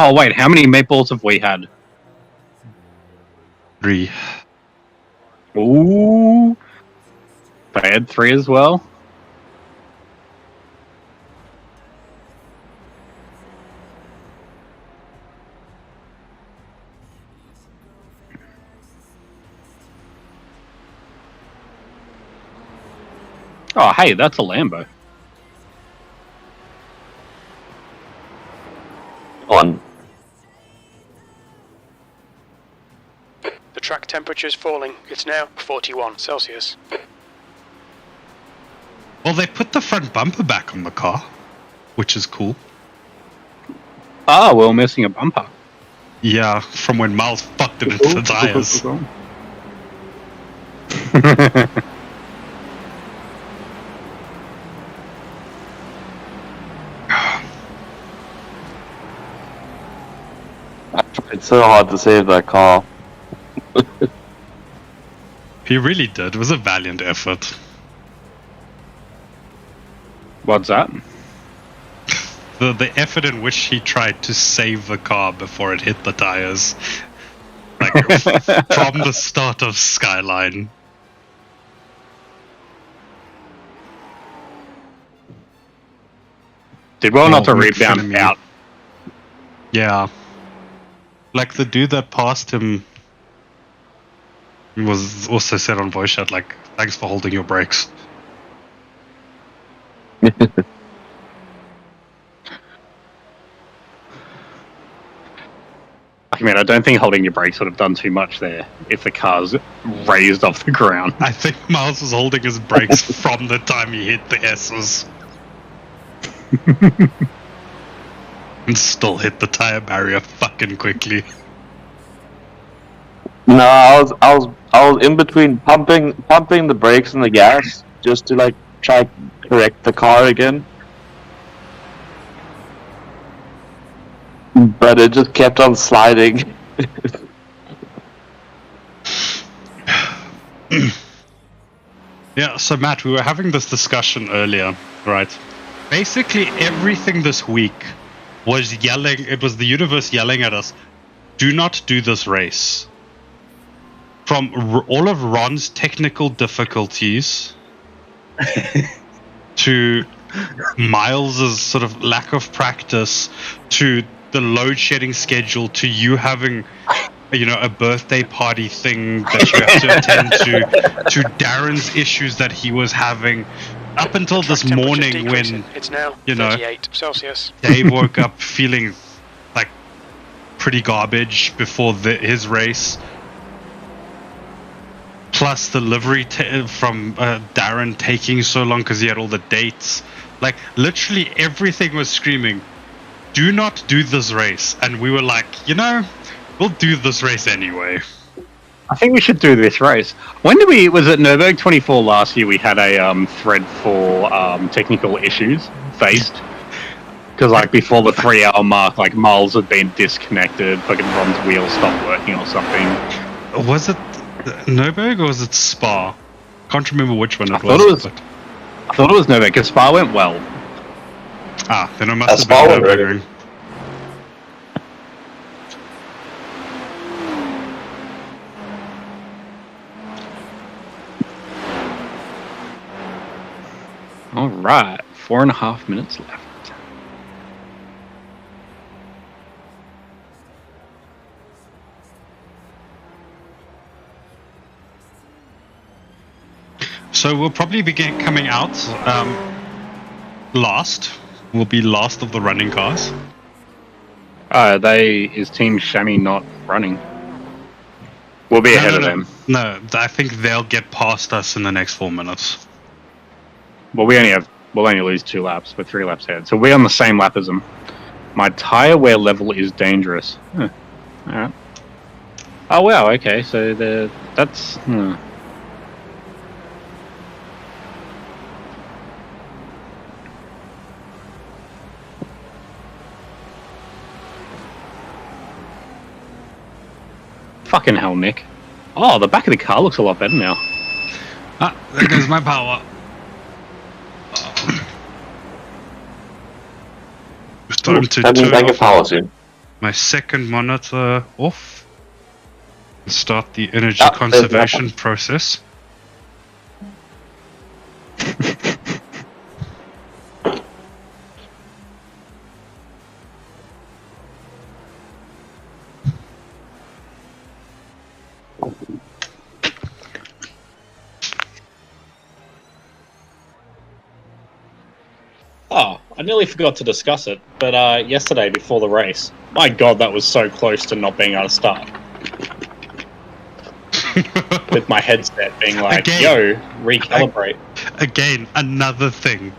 Oh, wait, how many meatballs have we had? 3. Ooh. I had 3 as well. Oh, hey, that's a Lambo. On. The track temperature's falling. It's now 41 Celsius. Well, they put the front bumper back on the car, which is cool. Ah, we're missing a bumper. Yeah, from when Miles fucked it into the tires. It's so hard to save that car. He really did. It was a valiant effort. What's that? The effort in which he tried to save the car before it hit the tires. Like, from the start of Skyline. Did well not to rebound out. Yeah. Like the dude that passed him was also said on voice chat, like, thanks for holding your brakes. I mean, I don't think holding your brakes would have done too much there if the car's raised off the ground. I think Miles was holding his brakes from the time he hit the S's. And still hit the tire barrier fucking quickly. No, I was in between pumping the brakes and the gas just to like try to correct the car again. But it just kept on sliding. Yeah, so Matt, we were having this discussion earlier, right? Basically everything this week was yelling, it was the universe yelling at us, do not do this race. From all of Ron's technical difficulties to Miles's sort of lack of practice to the load shedding schedule to you having, you know, a birthday party thing that you have to attend to Darren's issues that he was having up until this morning when, it's now you know, 38 Celsius. Dave woke up feeling like pretty garbage before his race. Plus the livery from Darren taking so long because he had all the dates. Like, literally everything was screaming, do not do this race. And we were like, you know, we'll do this race anyway. I think we should do this race. When did we, was it Nürburgring 24 last year, we had a thread for technical issues faced? Because like before the 3 hour mark, like Miles had been disconnected, fucking Ron's wheel stopped working or something. Was it Nürburgring or was it Spa? Can't remember which one it was. I thought it was Nürburgring, because Spa went well. Ah, then it must have been Nürburgring. Alright, 4.5 minutes left. So we'll probably be coming out last. We'll be last of the running cars. Is Team Shami not running? We'll be ahead of them. No, I think they'll get past us in the next 4 minutes. Well, we'll only lose 2 laps. We're 3 laps ahead. So we're on the same lap as them. My tire wear level is dangerous. Huh. Alright. Oh wow, okay, so that's... Fucking hell, Nick. Oh, the back of the car looks a lot better now. Ah, there goes my power. It's time to turn off my second monitor off and start the energy conservation process. Oh, I nearly forgot to discuss it, but yesterday before the race, my god, that was so close to not being able to start. With my headset being like, yo, recalibrate. Again, another thing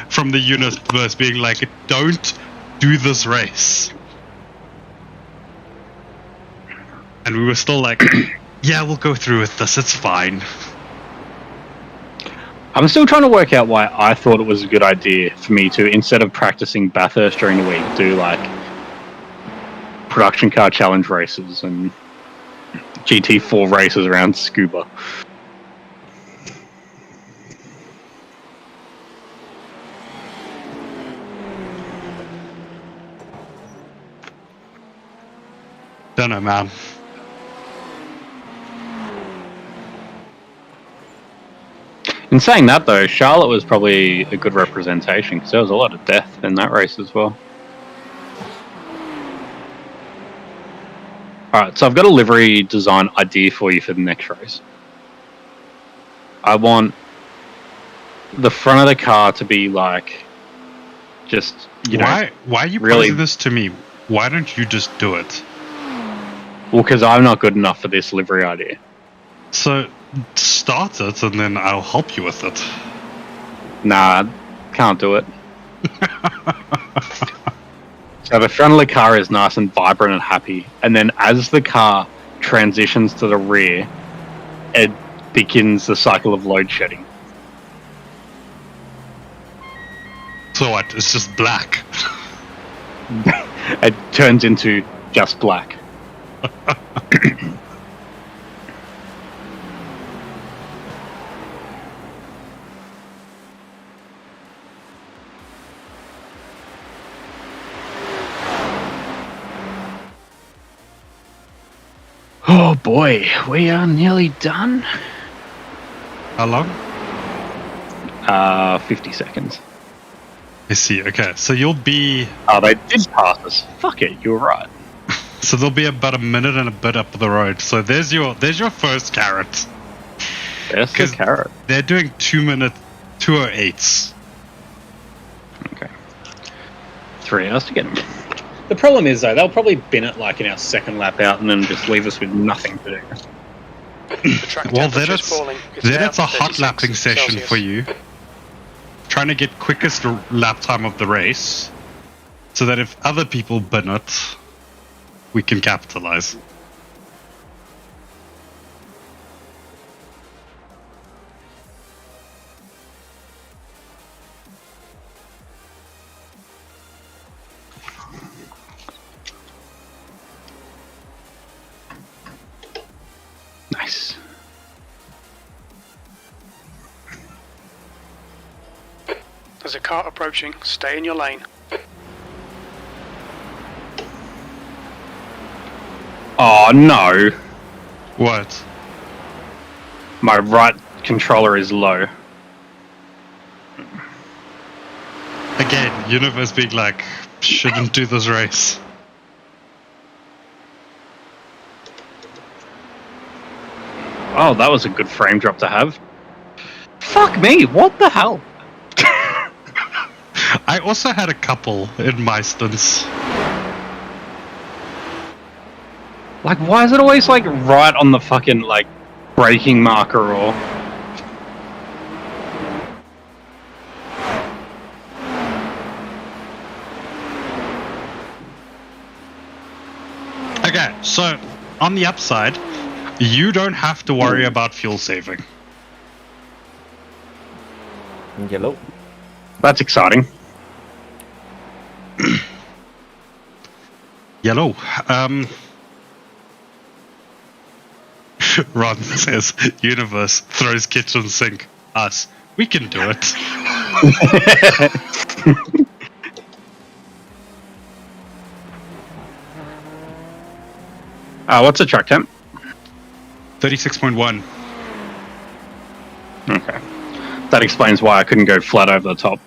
from the universe being like, don't do this race. And we were still like, yeah, we'll go through with this, it's fine. I'm still trying to work out why I thought it was a good idea for me to, instead of practicing Bathurst during the week, do like production car challenge races and GT4 races around Scuba. Don't know, man. In saying that, though, Charlotte was probably a good representation because there was a lot of death in that race as well. Alright, so I've got a livery design idea for you for the next race. I want the front of the car to be like, just, you know... Why are you really posing this to me? Why don't you just do it? Well, because I'm not good enough for this livery idea. So, start it and then I'll help you with it. Nah, can't do it. So the front of the car is nice and vibrant and happy, and then as the car transitions to the rear, it begins the cycle of load shedding. So what? It's just black. It turns into just black. Oh boy, we are nearly done. How long? 50 seconds. I see. Okay, so you'll be. Oh, they did pass us. Fuck it, you're right. So there'll be about a minute and a bit up the road. So there's your first carrot. There's the carrot. They're doing 2-minute 2:08s. Okay. 3 hours to get them. The problem is, though, they'll probably bin it like in our second lap out and then just leave us with nothing to do. The track Well, temperature's falling. then now it's a hot 36 lapping session Celsius. for you. Trying to get quickest lap time of the race, so that if other people bin it, we can capitalize. Nice. There's a car approaching. Stay in your lane. Oh no. What? My right controller is low. Again, universe being like, shouldn't do this race. Oh, that was a good frame drop to have. Fuck me, what the hell? I also had a couple in my stints. Like, why is it always, like, right on the fucking, like, braking marker or... Okay, so, on the upside, you don't have to worry about fuel saving. Yellow. That's exciting. Yellow. Ron says, universe throws kitchen sink. Us. We can do it. What's the track temp? 36.1. Okay. That explains why I couldn't go flat over the top.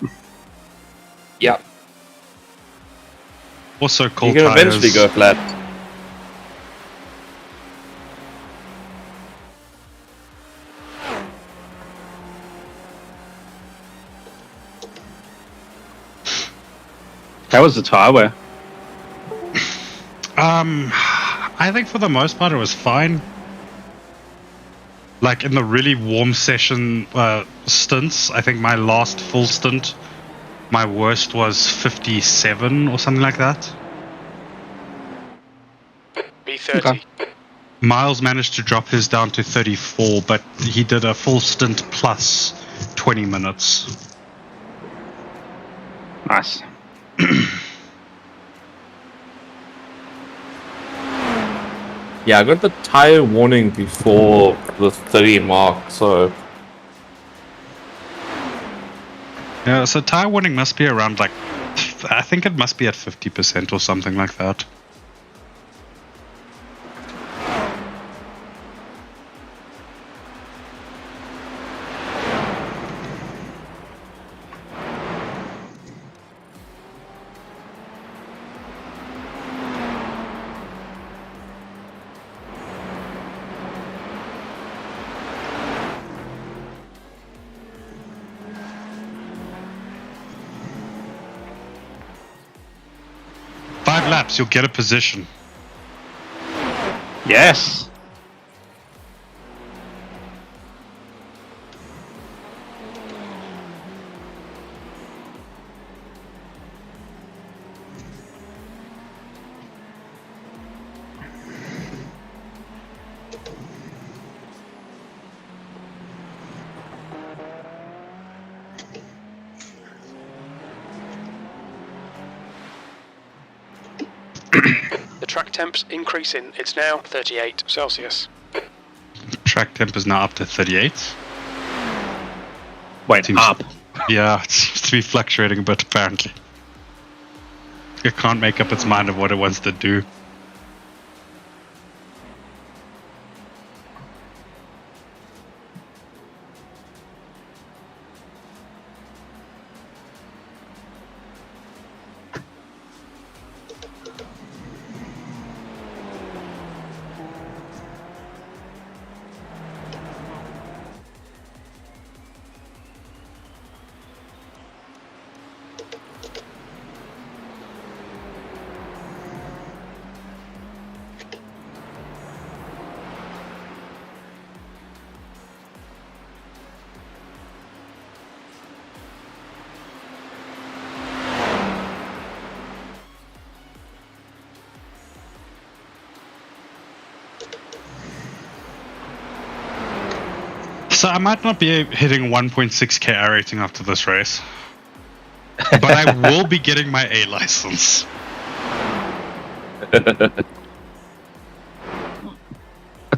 Yeah. Also cold You can tires. eventually go flat. How was the tire wear? I think for the most part it was fine. Like in the really warm session stints, I think my last full stint, my worst was 57 or something like that. B30. Okay. Miles managed to drop his down to 34, but he did a full stint plus 20 minutes. Nice. Yeah, I got the tire warning before the 30 mark, so Yeah, so tire warning must be around like, I think it must be at 50% or something like that. laps, you'll get a position. Yes. The track temp's increasing. It's now 38 Celsius. Track temp is now up to 38. Wait, Seems- up. Yeah, it seems to be fluctuating a bit apparently. It can't make up its mind of what it wants to do. So I might not be hitting 1.6k iRacing after this race. But I will be getting my A license. That's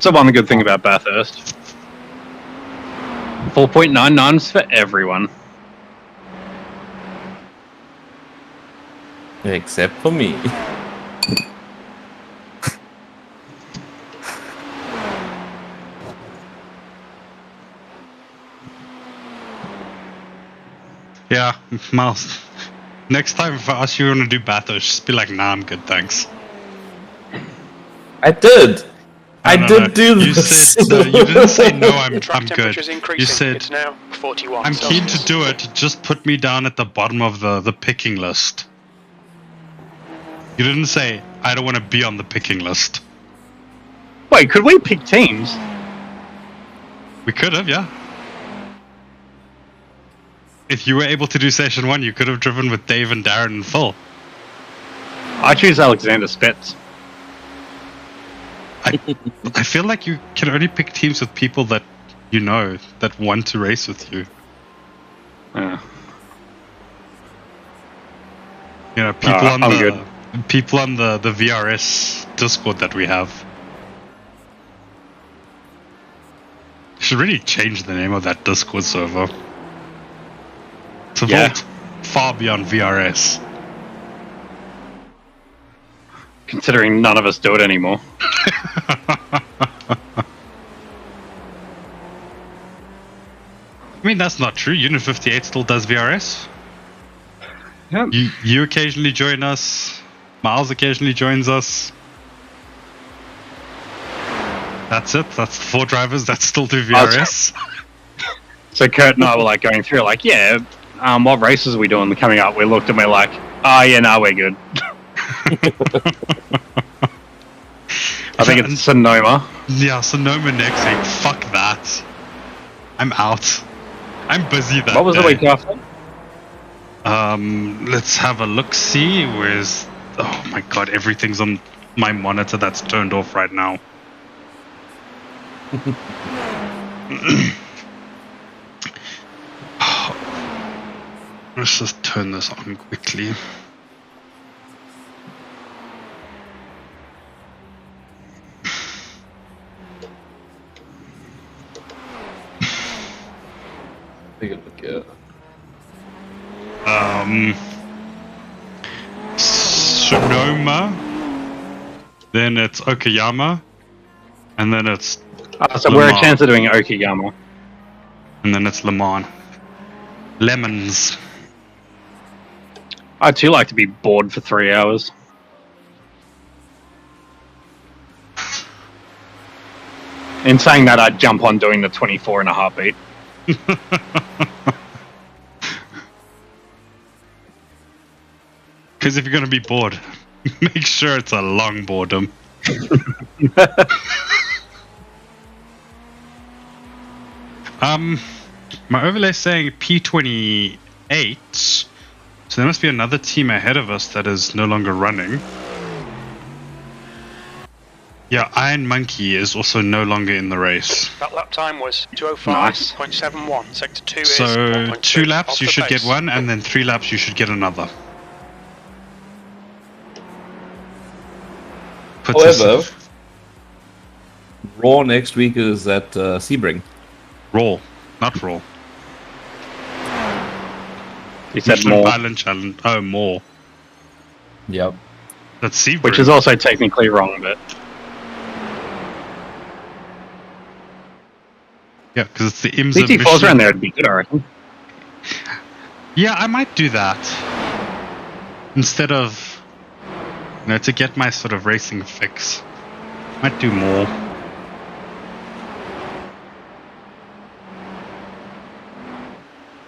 the one good thing about Bathurst. 4.99s for everyone. Except for me. Yeah, Miles. Next time if I ask you want to do Bathurst, just be like, nah, I'm good, thanks. I did. I No. did do You this. said, no, you didn't say no, The I'm track good. temperature's increasing. You said, It's now 41 I'm keen Celsius. to do it, just put me down at the bottom of the picking list. You didn't say, I don't want to be on the picking list. Wait, could we pick teams? We could have, yeah. If you were able to do session 1, you could have driven with Dave and Darren and Phil. I choose Alexander Spetz. I feel like you can only pick teams with people that you know, that want to race with you. Yeah. You know, people on I'm the good. people on the VRS Discord that we have. Should really change the name of that Discord server. It's evolved far beyond VRS. Considering none of us do it anymore. I mean, that's not true. Unit 58 still does VRS. Yeah. You occasionally join us. Miles occasionally joins us. That's it. That's the 4 drivers that still do VRS. So Kurt and I were like going through, like, yeah, what races are we doing coming up? We looked and we're like, oh yeah, no, we're good. I think it's Sonoma. Yeah, Sonoma next week. Fuck that. I'm out. I'm busy that What was day. the week after? Let's have a look. See, where's? Oh my god, everything's on my monitor that's turned off right now. Let's just turn this on quickly. Take a look at. Sonoma, then it's Okayama, and then it's So we're a chance of doing Okayama. and then it's Le Mans. Lemons. I'd too like to be bored for 3 hours. In saying that, I'd jump on doing the 24 in a heartbeat. Because if you're going to be bored, Make sure it's a long boredom. My overlay is saying P28, so there must be another team ahead of us that is no longer running. Yeah, Iron Monkey is also no longer in the race. That lap time was 205.71. Sector 2 is So 1.2 2 laps off you the should pace. get one, and then 3 laps you should get another. Puts us- However, Raw next week is at Sebring. Raw, not Raw. He said Michelin more, Island Challenge. Oh, more. Yep. That's Sebring. which is also technically wrong, but Yeah, because it's the IMSA CT4s Michelin. around there would be good, I reckon. Yeah, I might do that. Instead of, to get my sort of racing fix. Might do more.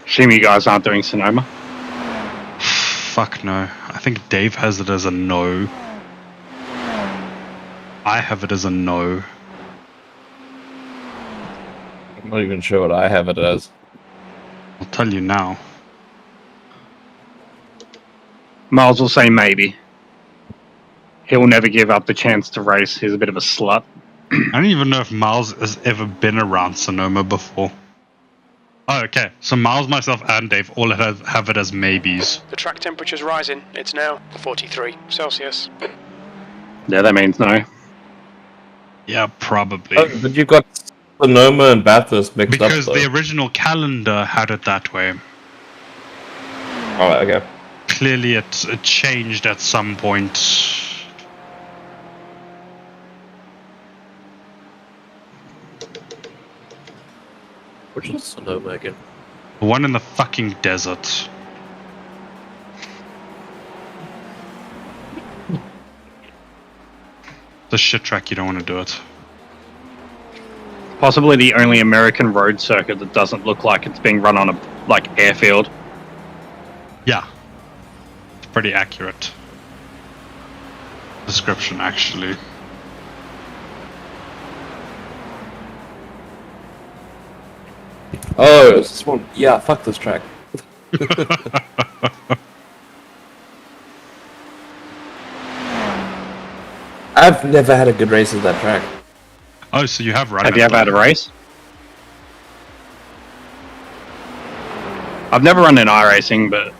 Assume you guys aren't doing Sonoma. Fuck no. I think Dave has it as a no. I have it as a no. I'm not even sure what I have it as. I'll tell you now. Miles will say maybe. He'll never give up the chance to race. He's a bit of a slut. I don't even know if Miles has ever been around Sonoma before. Oh, okay. So Miles, myself, and Dave all have it as maybes. The track temperature's rising. It's now 43 Celsius. Yeah, that means no. Yeah, probably. Oh, but you've got Sonoma and Bathurst mixed Because up. the original calendar had it that way. Oh, okay. Clearly it changed at some point. Which is Sonoma again? The one in the fucking desert. The shit track, you don't want to do it. Possibly the only American road circuit that doesn't look like it's being run on a airfield. Yeah. It's pretty accurate description, actually. Oh, it's this one. Yeah, fuck this track. I've never had a good race at that track. Oh, so you have run Have it. you ever had a race? I've never run in iRacing, but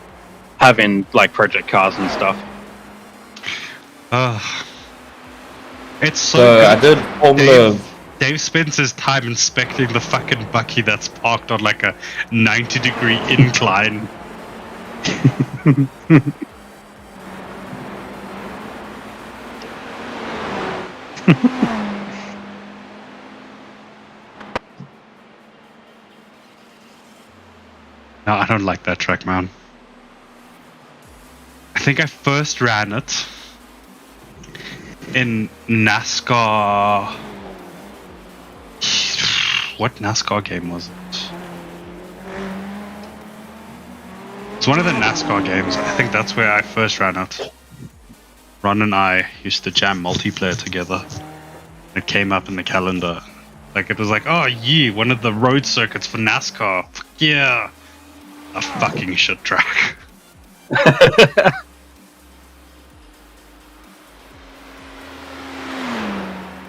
have in project cars and stuff. It's so So good. I did Formula. Dave spends his time inspecting the fucking bucky that's parked on like a 90-degree incline. No, I don't like that track, man. I think I first ran it in NASCAR. What NASCAR game was it? It's one of the NASCAR games. I think that's where I first ran it. Ron and I used to jam multiplayer together. It came up in the calendar. It was like, oh yeah, one of the road circuits for NASCAR. Fuck yeah. A fucking shit track.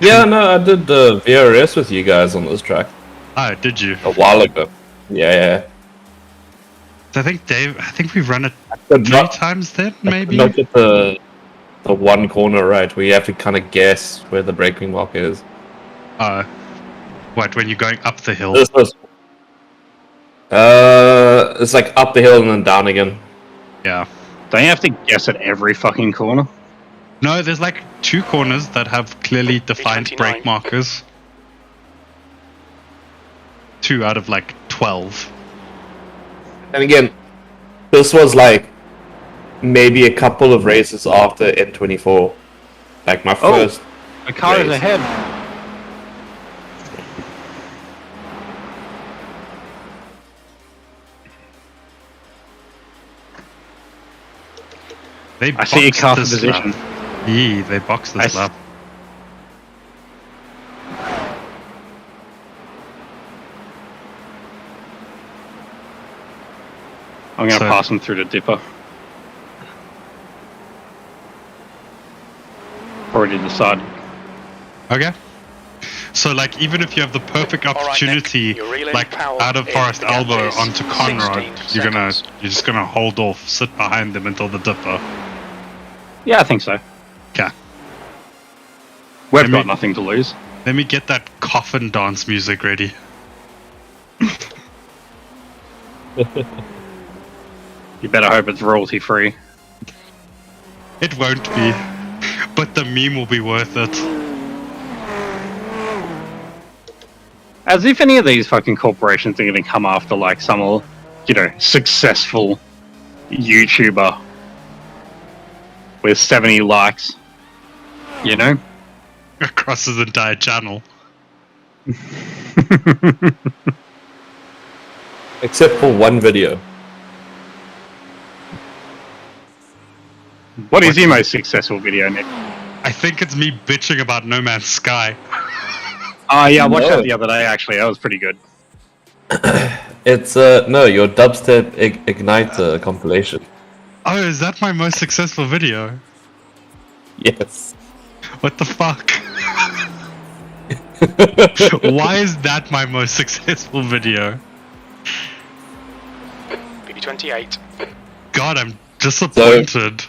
Yeah, no, I did VRS with you guys on this track Oh, did you? a while ago. Yeah. I think we've run it But 3 times then, maybe? Not get the one corner right where you have to kind of guess where the braking mark is. What, when you're going up the hill? This was. It's like up the hill and then down again. Yeah. Don't you have to guess at every fucking corner? No, there's 2 corners that have clearly defined B29. brake markers. 2 out of 12. And again, this was maybe a couple of races after N24. My first. The car is race. ahead. They I see a boxed car for this position. lap. Yee, they boxed this lap. I'm going to pass him through the dipper. Already decided. Okay. So, like, even if you have the perfect opportunity, like out of Forest Elbow onto Conrad, you're just gonna hold off, sit behind them until the dipper. Yeah, I think so. Okay. We've got nothing to lose. Let me get that coffin dance music ready. You better hope it's royalty free. It won't be, but the meme will be worth it. As if any of these fucking corporations are going to come after, like, some, you know, successful YouTuber with 70 likes. You know? Across his entire channel. Except for one video. What is your most successful video, Nick? I think it's me bitching about No Man's Sky. Oh, yeah, I watched that the other day, actually. That was pretty good. It's, no, your Dubstep Ignite compilation. Oh, is that my most successful video? Yes. What the fuck? Why is that my most successful video? BB28. God, I'm disappointed.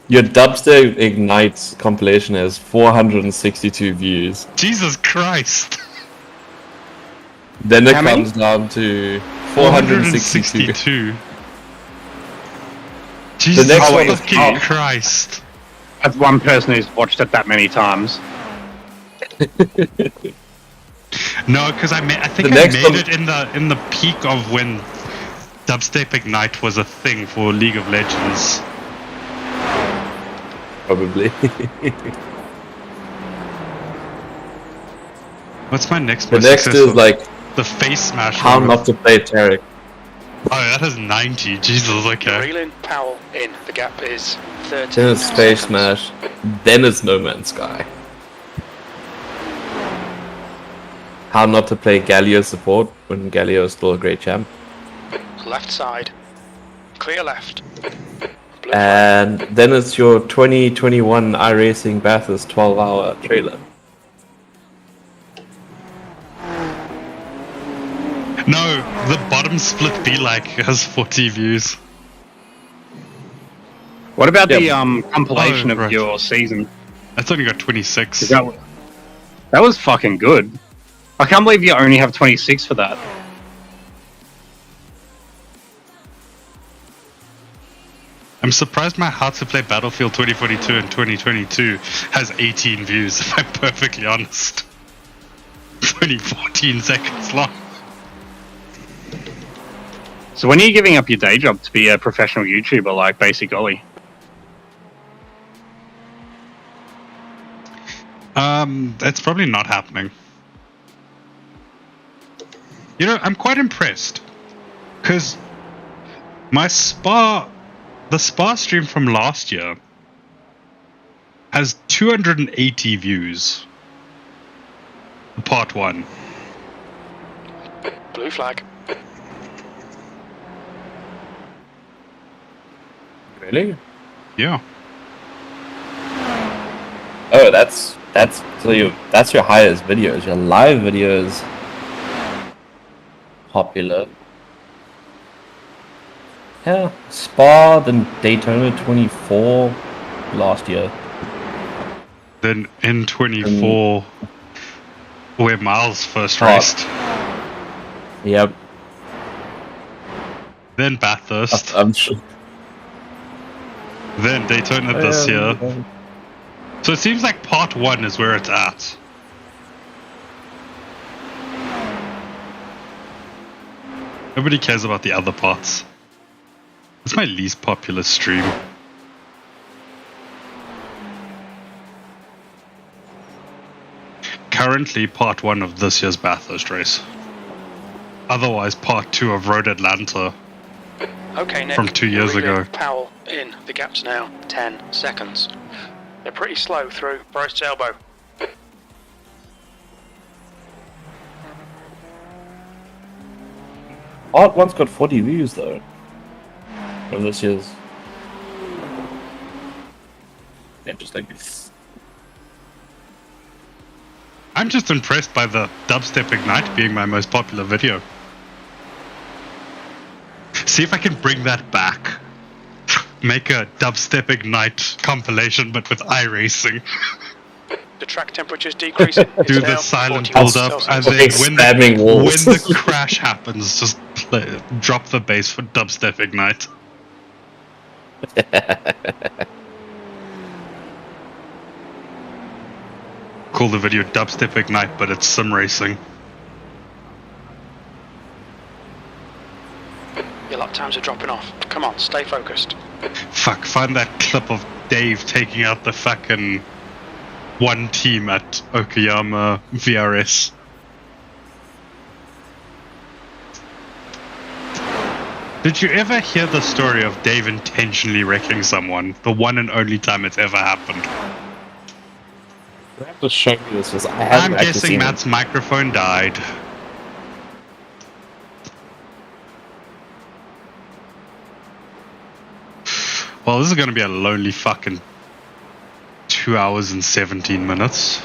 Your Dubstep Ignite compilation has 462 views. Jesus Christ. Then it comes down to 462. Jesus the next one is fucking Christ. That's one person who's watched it that many times. No, because I think I made it in the peak of when Dubstep Ignite was a thing for League of Legends. Probably. What's my next? The next is like the face smash. How not to play Tarek. Oh, that has 90. Jesus, okay. Reeling Powell in. The gap is 30. Then it's Face Smash. Then it's No Man's Sky. How not to play Galio support when Galio is still a great champ. Left side. Clear left. And then it's your 2021 iRacing Bathurst 12-hour trailer. No, the bottom split be like has 40 views. What about the compilation of your season? That's only got 26. That was fucking good. I can't believe you only have 26 for that. I'm surprised my How to Play Battlefield 2042 and 2022 has 18 views, if I'm perfectly honest. It's only 14 seconds long. So when are you giving up your day job to be a professional YouTuber like Basic Ollie? It's probably not happening. You know, I'm quite impressed. Because the Spa stream from last year has 280 views. Part 1. Blue flag. Really? Yeah. Oh, that's your highest videos. Your live videos popular. Yeah, Spa, then Daytona 24 last year. Then in 24, where Miles first raced. Yep. Then Bathurst. I'm sure. Then Daytona this year. So it seems like part 1 is where it's at. Nobody cares about the other parts. It's my least popular stream. Currently part 1 of this year's Bathurst race. Otherwise part 2 of Road Atlanta. Okay, Nick. From 2 years Reading ago. Powell in. The gap's now 10 seconds. They're pretty slow through Prost's elbow. Art once got 40 views though. From this year's. Interesting. I'm just impressed by the Dubstep Ignite being my most popular video. See if I can bring that back. Make a Dubstep Ignite compilation, but with iRacing. The track temperature's decreasing. It's Do now the silent 41 build up, and Celsius. then Spamming walls. when the crash happens, just drop the bass for Dubstep Ignite. Call the video Dubstep Ignite, but it's sim racing. Your lap times are dropping off. Come on, stay focused. Fuck, find that clip of Dave taking out the fucking one team at Okayama VRS. Did you ever hear the story of Dave intentionally wrecking someone? The one and only time it's ever happened. You have to show me this because I haven't I'm actually guessing seen Matt's microphone died. Well, this is going to be a lonely fucking 2 hours and 17 minutes.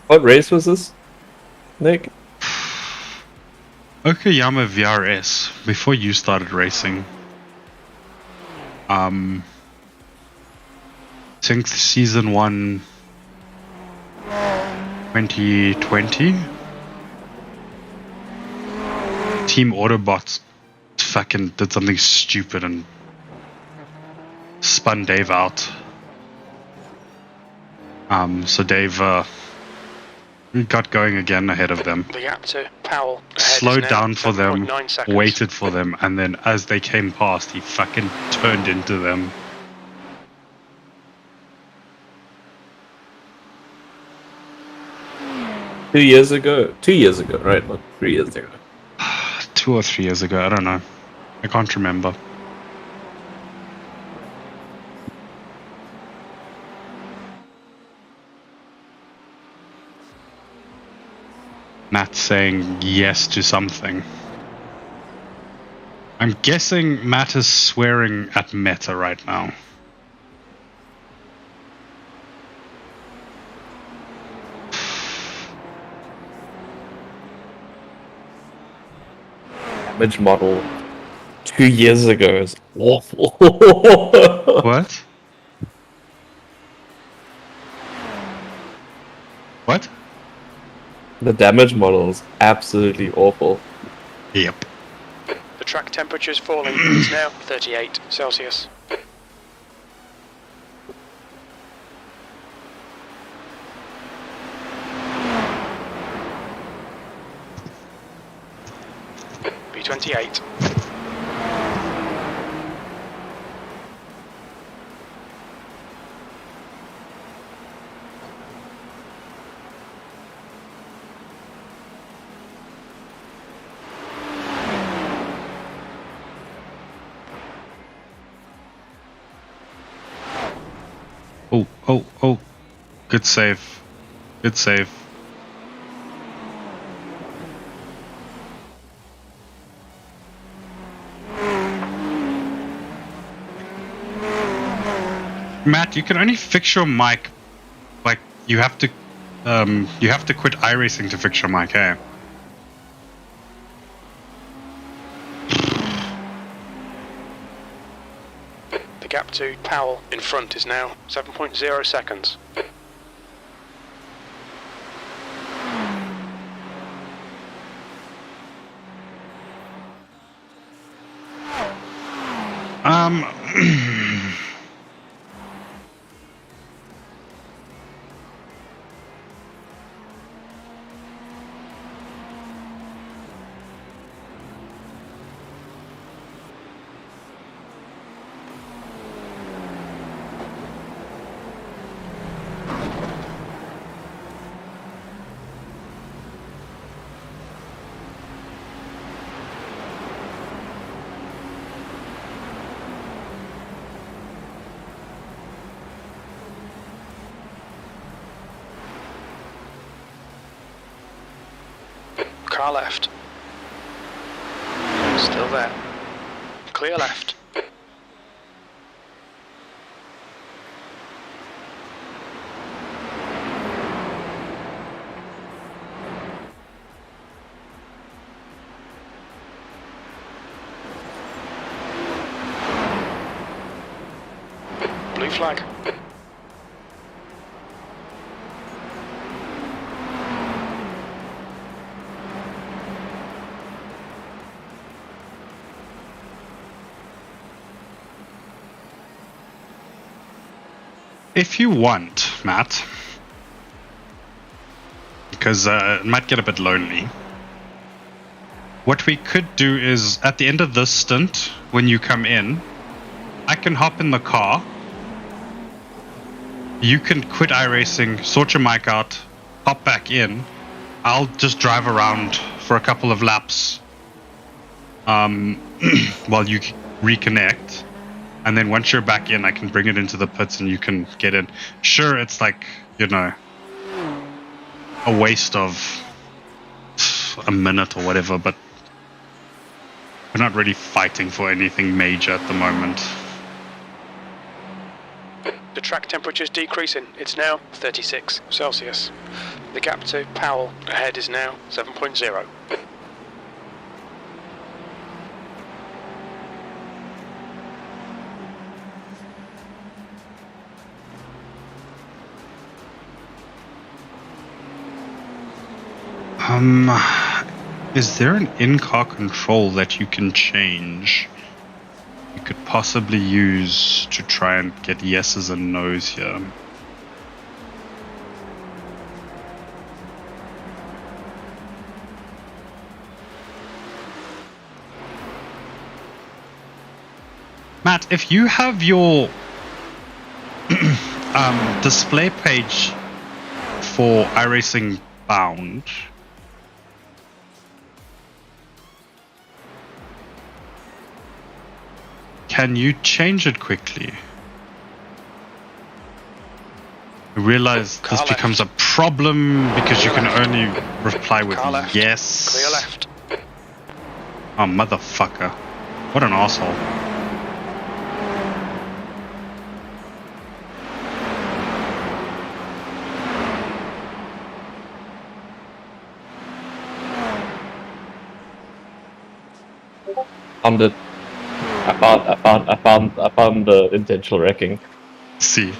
What race was this, Nick? Okayama VRS, before you started racing. I think season 1 2020. Team Autobots fucking did something stupid and spun Dave out. So Dave got going again ahead of them. The gap to Powell. Slowed down for them, 7.9 seconds. waited for them, and then as they came past, he fucking turned into them. Two years ago, right? Not 3 years ago. 2 or 3 years ago, I don't know. I can't remember. Matt saying yes to something. I'm guessing Matt is swearing at Meta right now. Damage model 2 years ago is awful. What? What? The damage model is absolutely awful. Yep. The track temperature is falling. It's now 38 Celsius. B28. Oh. Good save. Good save. Matt, you can only fix your mic. Like, you have to quit iRacing to fix your mic, eh? The gap to Powell in front is now 7.0 seconds. Car left. Still there. Clear left. Blue flag. If you want, Matt, because it might get a bit lonely, what we could do is at the end of this stint, when you come in, I can hop in the car. You can quit iRacing, sort your mic out, hop back in. I'll just drive around for a couple of laps while you reconnect. And then once you're back in, I can bring it into the pits and you can get in. Sure, it's like, you know, a waste of a minute or whatever, but we're not really fighting for anything major at the moment. The track temperature is decreasing. It's now 36 Celsius. The gap to Powell ahead is now 7.0. Is there an in-car control that you can change? You could possibly use to try and get yeses and nos here. Matt, if you have your display page for iRacing bound, can you change it quickly? I realize this becomes a problem because you can only reply with yes. Clear left. Oh, motherfucker. What an asshole. I found the intentional wrecking. See.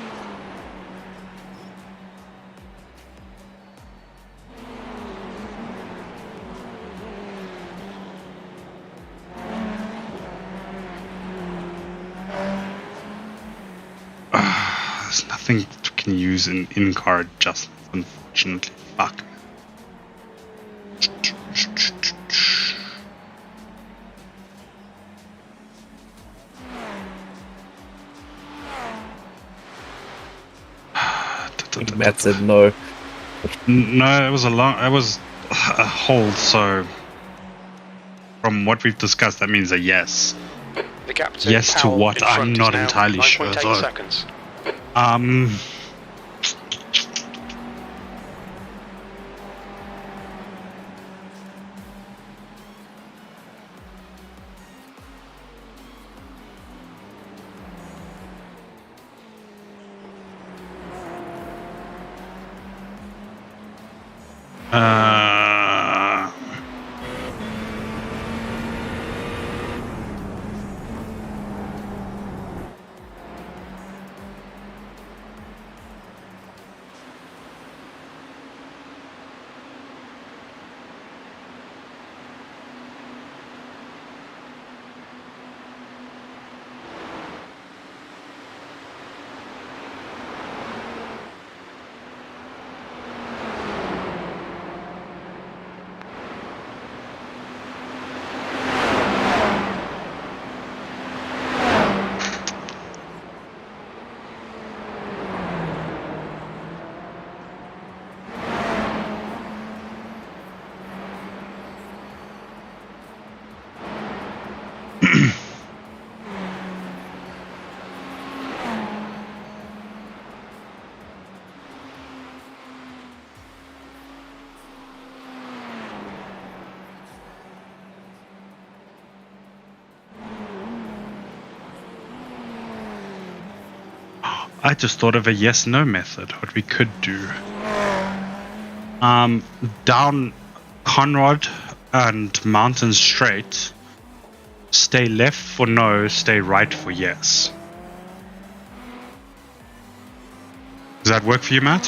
There's nothing you can use in-car adjustments, unfortunately. Fuck. Matt said no. No, it was a hold, so from what we've discussed, that means a yes. The gap to yes to what? I'm not entirely sure. 9.8 seconds. I just thought of a yes-no method, what we could do. Down Conrad and Mountain Straight, stay left for no, stay right for yes. Does that work for you, Matt?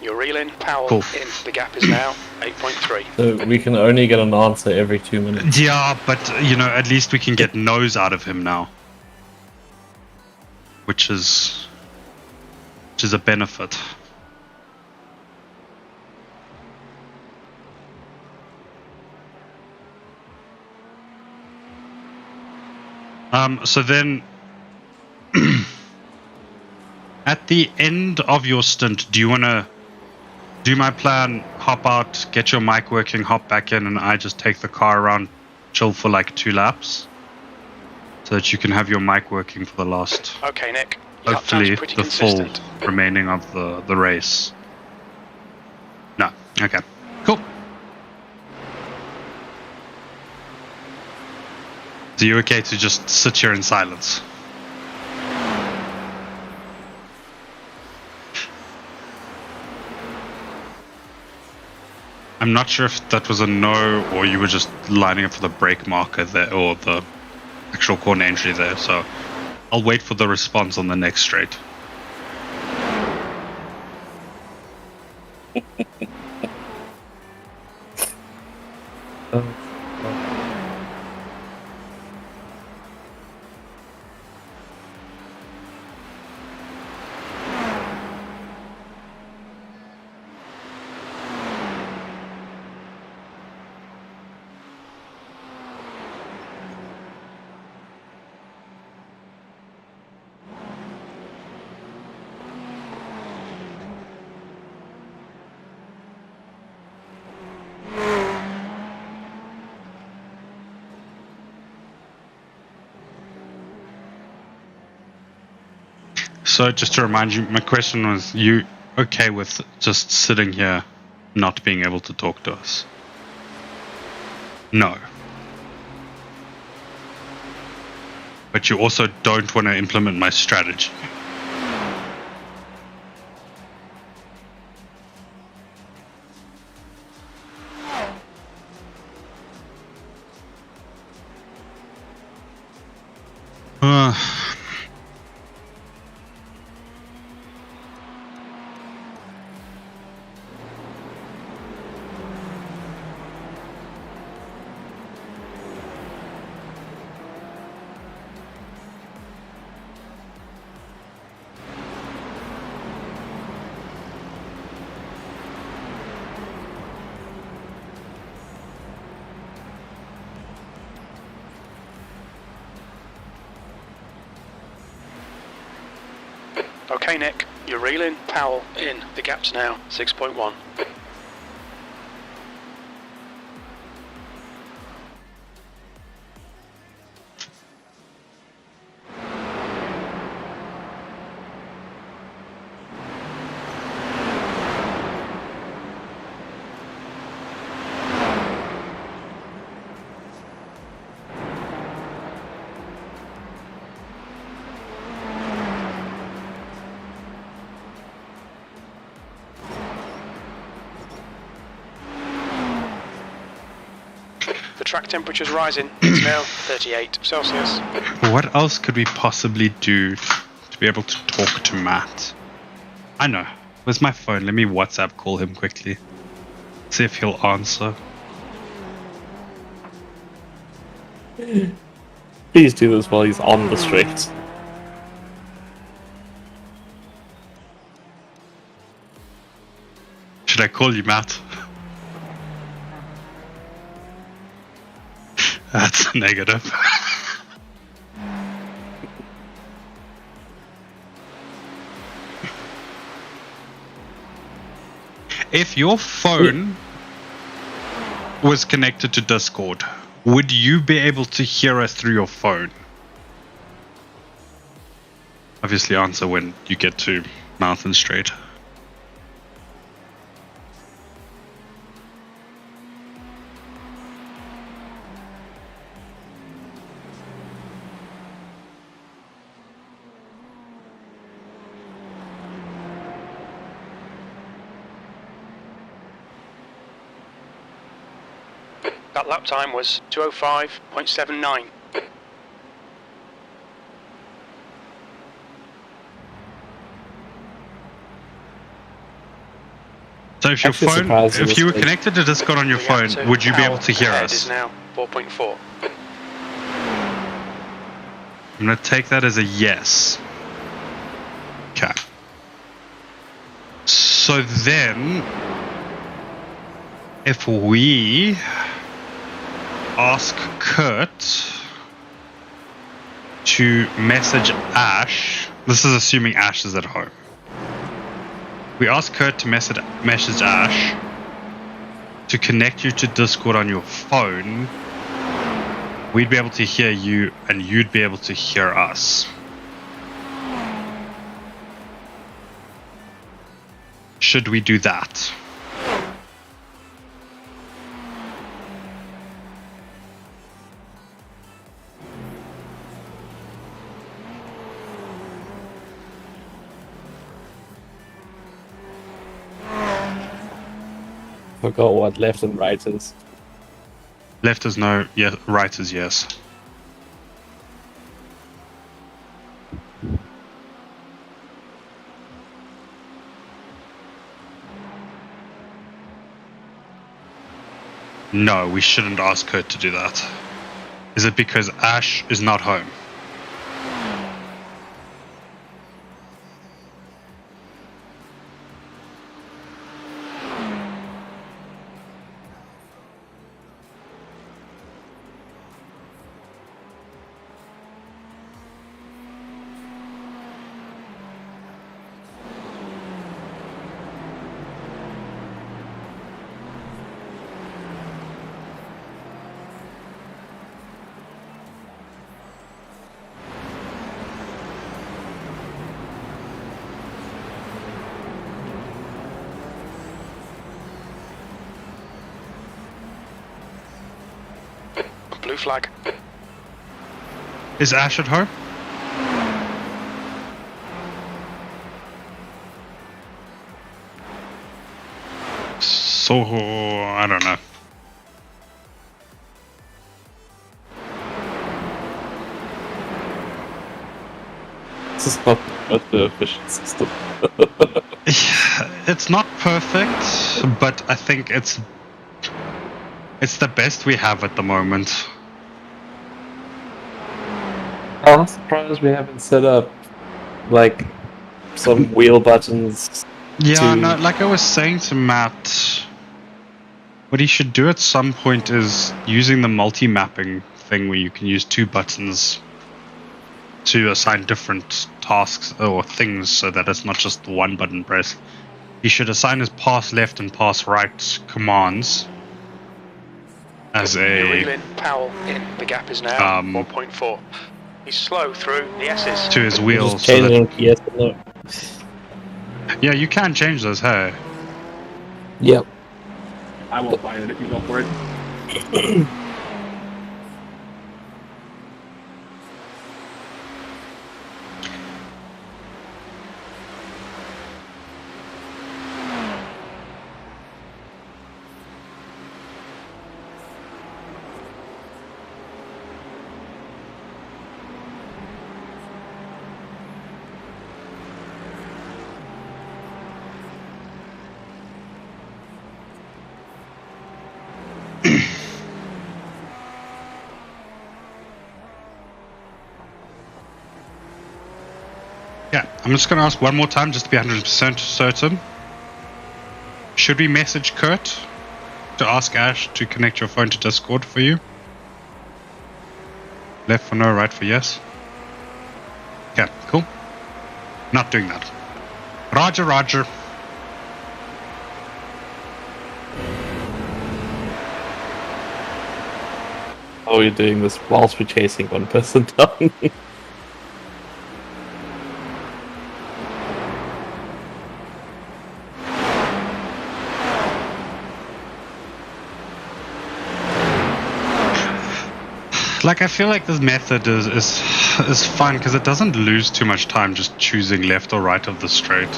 You're reeling, Powell Cool. in. The gap is now 8.3. So we can only get an answer every 2 minutes. Yeah, but at least we can get no's out of him now, which is a benefit. So then, at the end of your stint, do you want to do my plan, hop out, get your mic working, hop back in, and I just take the car around, chill for like 2 laps, so that you can have your mic working for the last, Okay, Nick. Your lap hopefully, time's pretty the full consistent. remaining of the race. No. Okay. Cool. So you okay to just sit here in silence? I'm not sure if that was a no or you were just lining up for the brake marker there or the actual corner entry there, so I'll wait for the response on the next straight. So just to remind you, my question was, you okay with just sitting here, not being able to talk to us? No. But you also don't want to implement my strategy. Okay, Nick. You're reeling, Powell in. The gap's now 6.1. Track temperature's rising. It's now 38 Celsius. What else could we possibly do to be able to talk to Matt? I know. Where's my phone? Let me WhatsApp call him quickly. See if he'll answer. Please do this while he's on the straight. Should I call you, Matt? That's a negative. If your phone was connected to Discord, would you be able to hear us through your phone? Obviously answer when you get to Mountain Straight. That lap time was 2:05.79. So if your Actually phone, surprised if it you were was- connected to Discord on your phone, Reactor would you be able power to hear ahead us? is now 4.4. I'm going to take that as a yes. Okay. So then, if we ask Kurt to message Ash, this is assuming Ash is at home. We ask Kurt to message Ash to connect you to Discord on your phone. We'd be able to hear you, and you'd be able to hear us. Should we do that? Forgot what left and right is. Left is no, yeah, right is yes. No, we shouldn't ask her to do that. Is it because Ash is not home? Blue flag. Is Ash at home? So, I don't know. This is not the efficient system. It's not perfect, but I think it's the best we have at the moment. I'm surprised we haven't set up like some wheel buttons. Yeah, to- no, like I was saying to Matt, what he should do at some point is using the multi-mapping thing where you can use two buttons to assign different tasks or things so that it's not just the one button press. He should assign his pass left and pass right commands as You're a reeling Powell in. The gap is now 1.4. He's slow through the S's. to his wheels. Just So changing that, yes or no. yeah, you can change those, hey? Yep. I won't find it if you go for it. Yeah, I'm just going to ask one more time just to be 100% certain. Should we message Kurt to ask Ash to connect your phone to Discord for you? Left for no, right for yes? Okay, cool. Not doing that. Roger, roger. How are you doing this whilst we're chasing one person down? Like, I feel like this method is fun because it doesn't lose too much time just choosing left or right of the straight.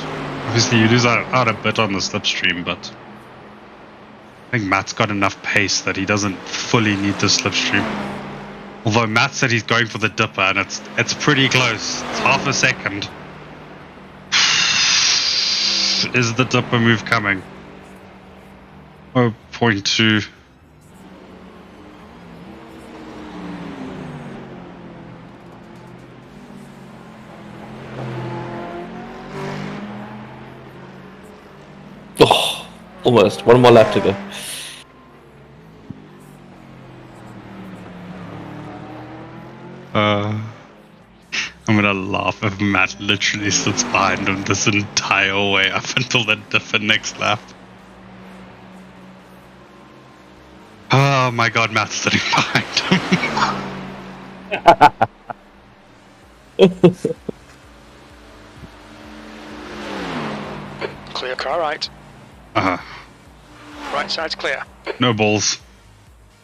Obviously, you lose out a bit on the slipstream, but I think Matt's got enough pace that he doesn't fully need the slipstream. Although Matt said he's going for the dipper, and it's pretty close. It's half a second. Is the dipper move coming? 0.2. Oh, almost. One more lap to go. I'm gonna laugh if Matt literally sits behind him this entire way up until the different next lap. Oh my god, Matt's sitting behind him. Clear car right. Right side's clear. No balls.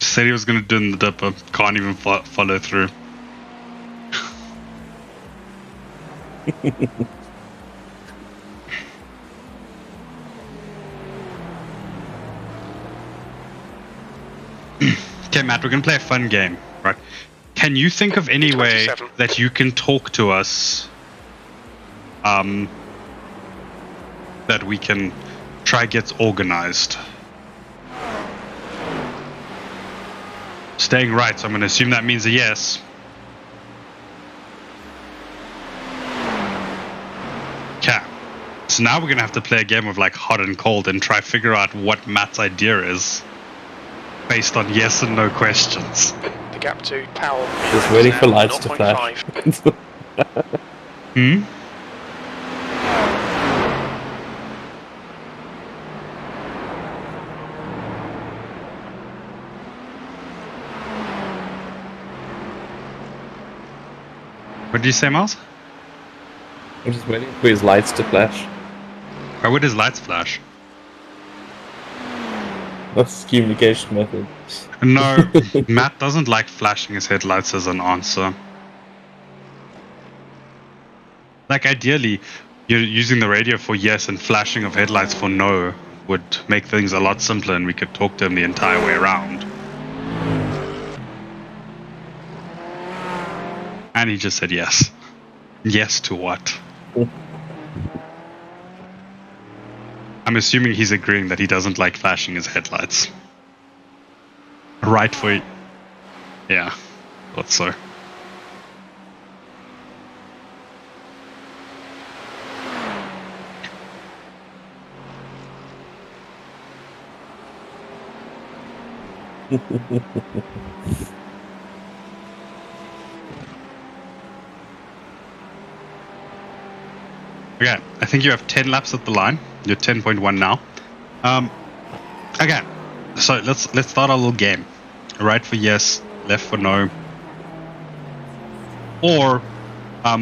Said he was gonna do it in the dipper. Can't even follow through. Okay, Matt, we're gonna play a fun game, right? Can you think of any way that you can talk to us, that we can try get organized? Staying right, so I'm gonna assume that means a yes. Okay. So now we're gonna have to play a game of like hot and cold and try figure out what Matt's idea is based on yes and no questions. The gap to Powell. Just waiting for lights to flash. What did you say, Miles? I'm just waiting for his lights to flash. Why would his lights flash? That's his communication method. No, Matt doesn't like flashing his headlights as an answer. Like, ideally, you're using the radio for yes and flashing of headlights for no would make things a lot simpler and we could talk to him the entire way around. And he just said yes. Yes to what? I'm assuming he's agreeing that he doesn't like flashing his headlights. Right for... Yeah, thought so. Okay, I think you have 10 laps at the line. You're 10.1 now. Okay, so let's start our little game. Right for yes, left for no. Or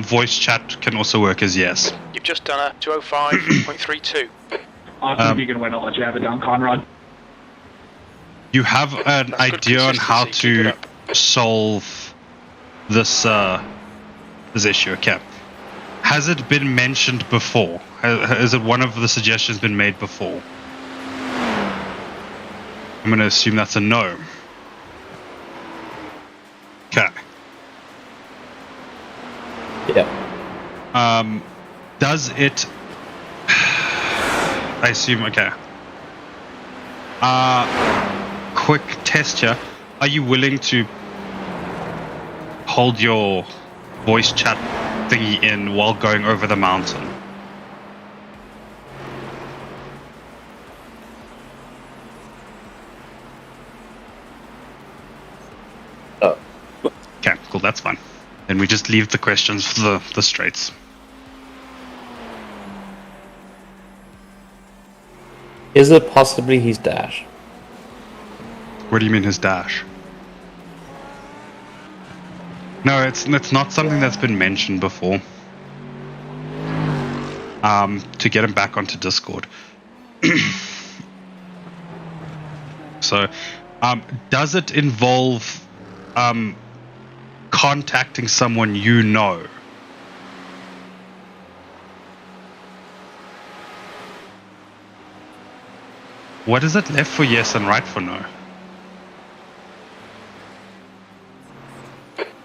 voice chat can also work as yes. You've just done a 205.32. Awesome, you can win. I'll let you have it down, Conrad. You have an idea on how to solve this this issue, okay? Has it been mentioned before? Has it one of the suggestions been made before? I'm going to assume that's a no. Okay. Yeah. Does it... I assume, okay. Quick test here. Are you willing to hold your voice chat thingy in while going over the mountain? Okay, cool, that's fine. Then we just leave the questions for the straights. Is it possibly his dash? What do you mean his dash? No, it's not something that's been mentioned before. To get him back onto Discord. So, does it involve contacting someone you know? What is it? Left for yes and right for no?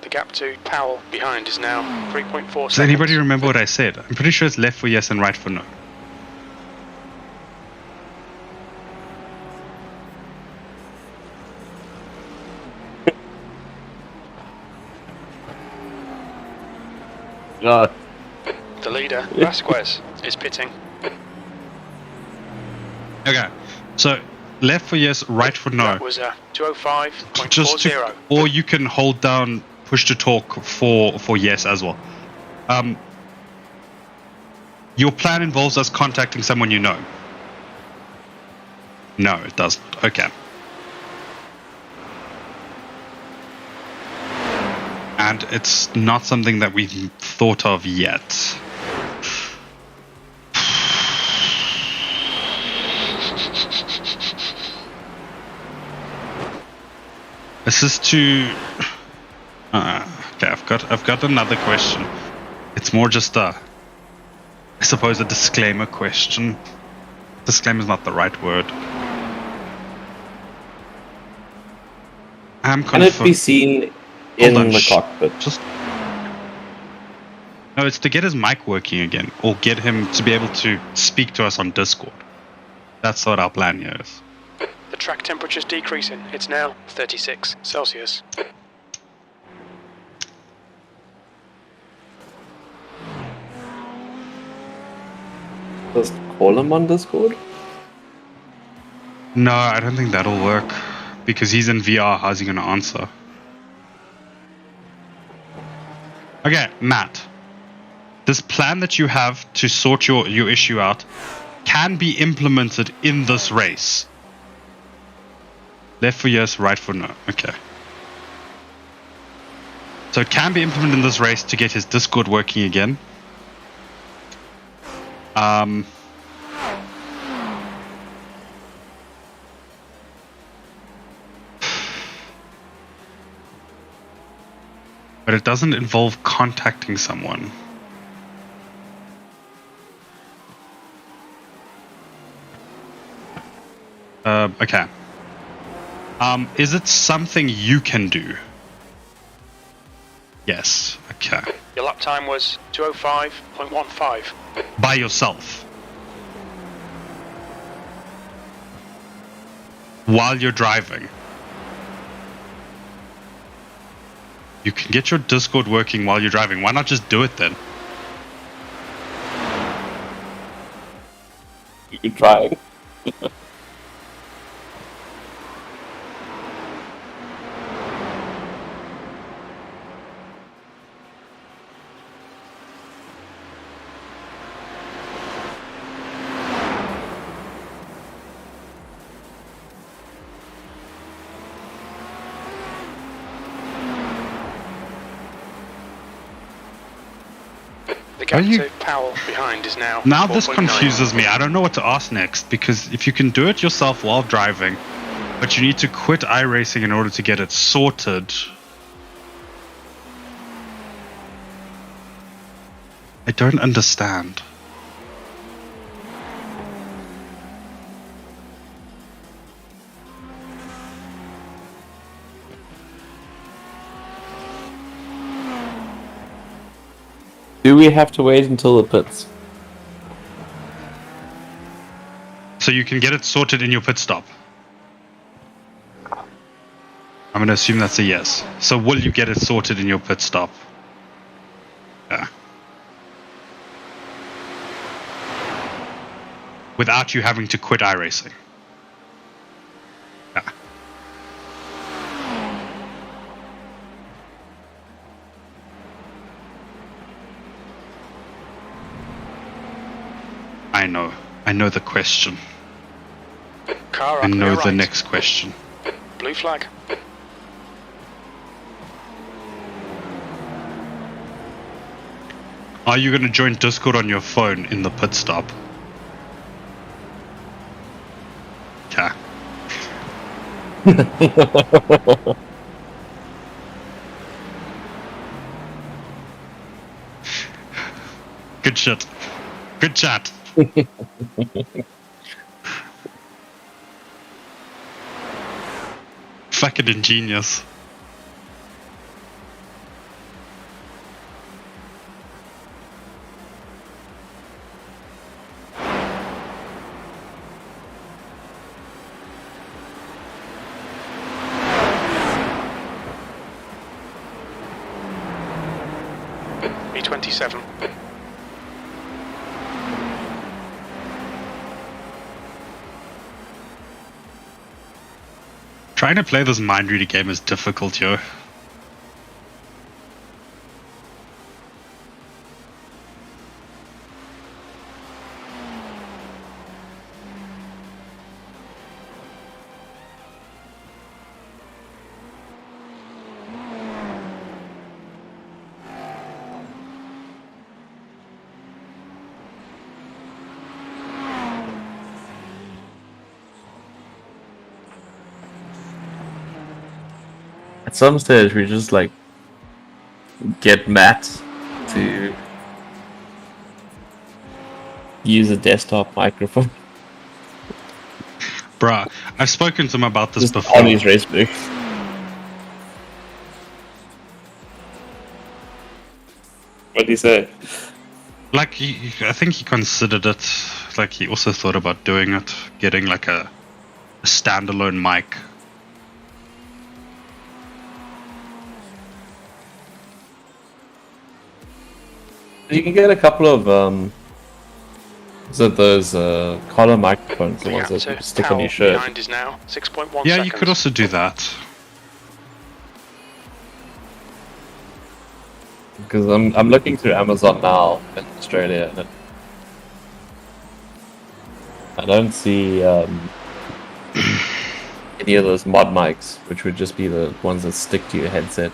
The gap to Powell behind is now 3.4 seconds. Does anybody remember what I said? I'm pretty sure it's left for yes and right for no. God. The leader, Vasquez, is pitting. Okay, so left for yes, right for no. That was 205.40. Just to, or you can hold down push to talk for yes as well. Your plan involves us contacting someone you know. No, it doesn't. Okay. And it's not something that we've thought of yet. This is to... okay, I've got another question. It's more just I suppose a disclaimer question. Disclaimer is not the right word. Can it be seen in the cockpit? No, it's to get his mic working again, or get him to be able to speak to us on Discord. That's what our plan here is. The track temperature's decreasing. It's now 36 Celsius. Just call him on Discord? No, I don't think that'll work. Because he's in VR, how's he going to answer? Okay, Matt. This plan that you have to sort your issue out can be implemented in this race. Left for yes, right for no. Okay. So it can be implemented in this race to get his Discord working again. But it doesn't involve contacting someone. Okay. Is it something you can do? Yes. Okay. Your lap time was 205.15. By yourself. While you're driving. You can get your Discord working while you're driving. Why not just do it then? You're trying. The gap to Powell behind is now. Now this 4.9. confuses me. I don't know what to ask next, because if you can do it yourself while driving, but you need to quit iRacing in order to get it sorted. I don't understand. Do we have to wait until the pits? So you can get it sorted in your pit stop. I'm going to assume that's a yes. So will you get it sorted in your pit stop? Yeah. Without you having to quit iRacing? Yeah. I know the question. Car up I know near the right. next question. Blue flag. Are you going to join Discord on your phone in the pit stop? Okay. Good shit. Good chat. like an ingenious. B27. Trying to play this mind reader game is difficult, yo. At some stage, we just like get Matt to use a desktop microphone. Bruh, I've spoken to him about this Just before. on his racebook. What did he say? Like, I think he considered it. Like, he also thought about doing it, getting like a standalone mic. You can get a couple of those collar microphones, the ones that you stick on your shirt. Behind is now 6.1 Yeah, seconds. you could also do that. Because I'm looking through Amazon now in Australia, and I don't see any of those mod mics, which would just be the ones that stick to your headset.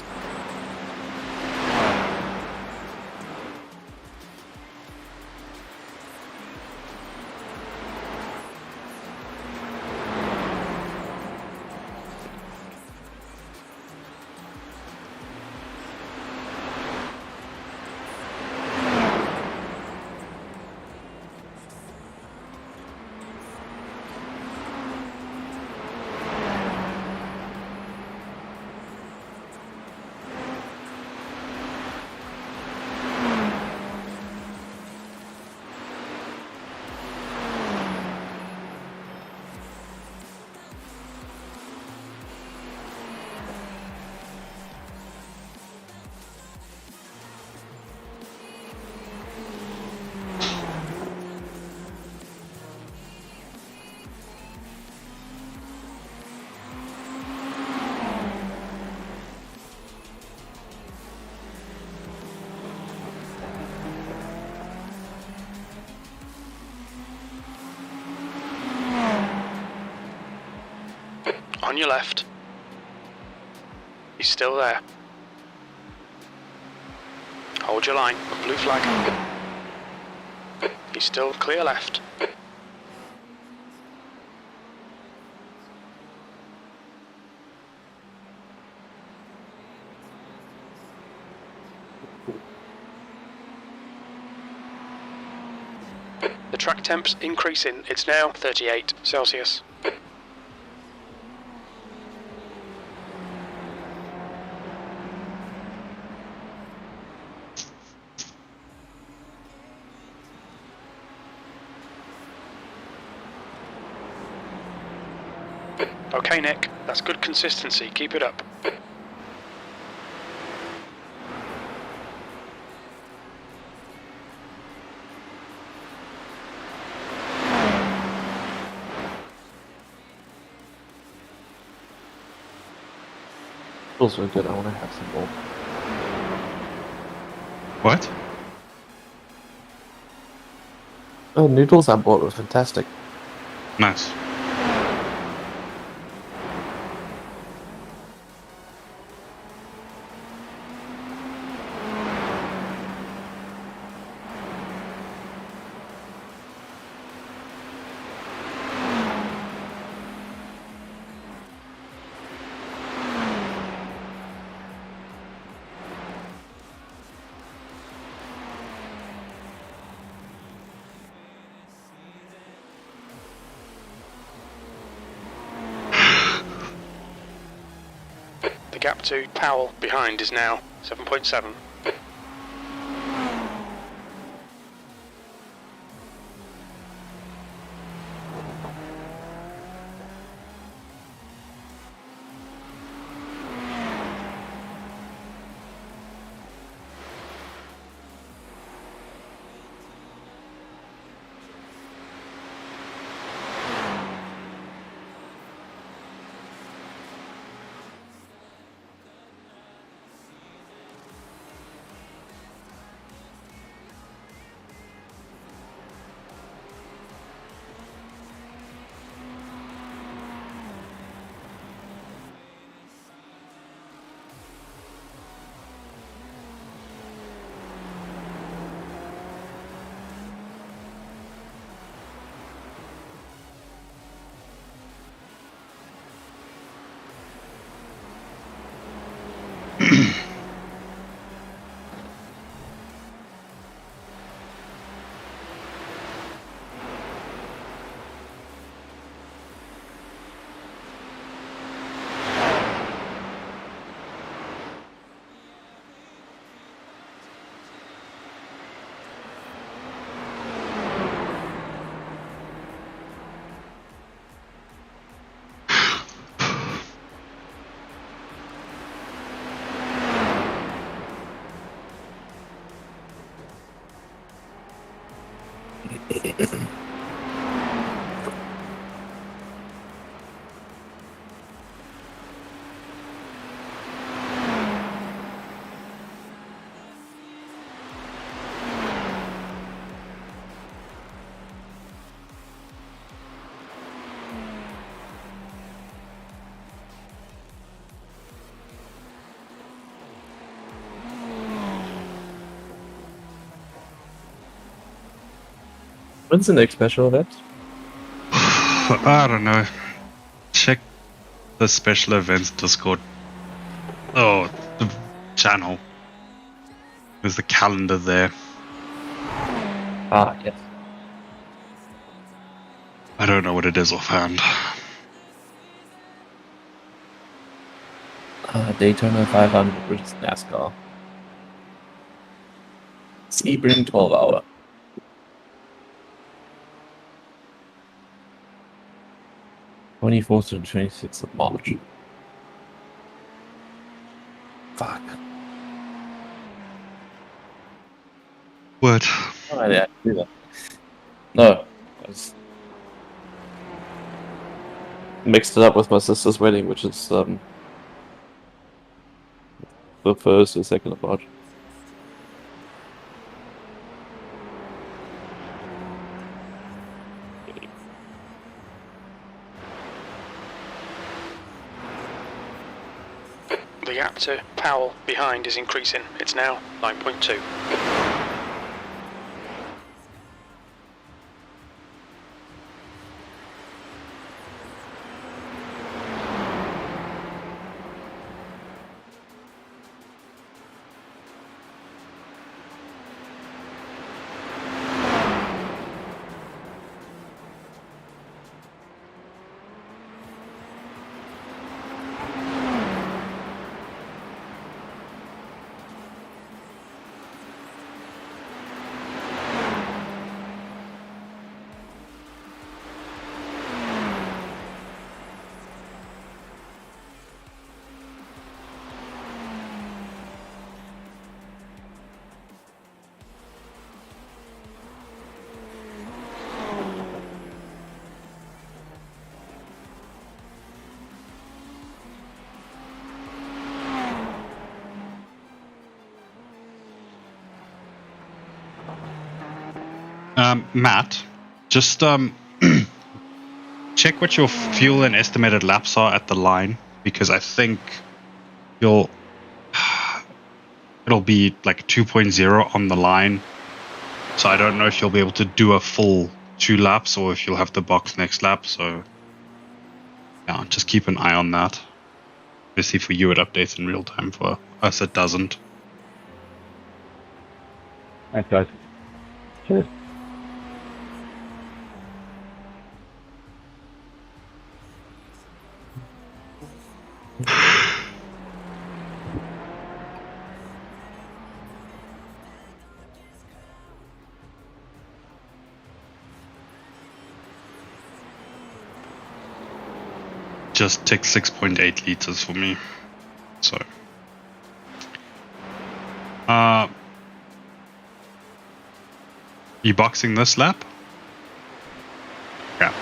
On your left. He's still there. Hold your line. Blue flag. He's still clear left. The track temp's increasing. It's now 38 Celsius. Okay, Nick, that's good consistency. Keep it up. Also good, I want to have some more. What? Oh, noodles I bought were fantastic. Nice. gap to Powell behind is now 7.7. When's the next special event? I don't know. Check the special events Discord. Oh, the channel. There's the calendar there. Ah, yes. I don't know what it is offhand. Daytona 500 versus NASCAR. Sebring 12 hour. 24th to 26th of March. Fuck. What? Oh, I didn't do that. No. I just mixed it up with my sister's wedding, which is the 1st or 2nd of March. The gap to Powell behind is increasing. It's now 9.2. Matt, just check what your fuel and estimated laps are at the line, because I think it'll be like 2.0 on the line. So I don't know if you'll be able to do a full 2 laps or if you'll have to box next lap. So yeah, just keep an eye on that. Obviously for you it updates in real time, for us it doesn't. Thanks, guys. Cheers. just ticked 6.8 liters for me. So, you boxing this lap? Yeah.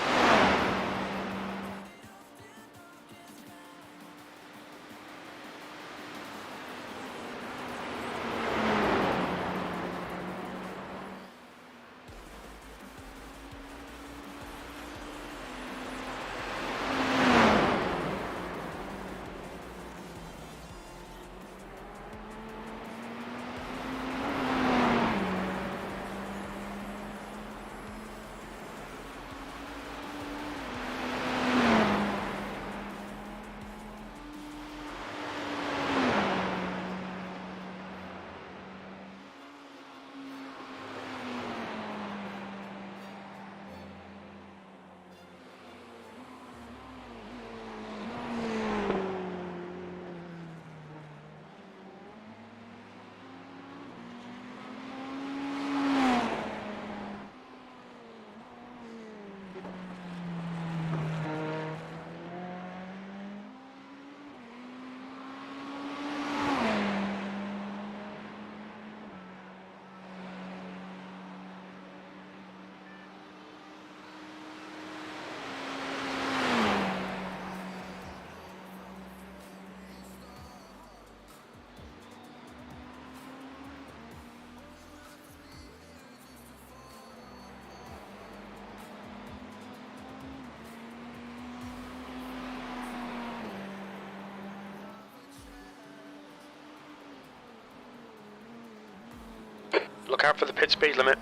Look out for the pit speed limit.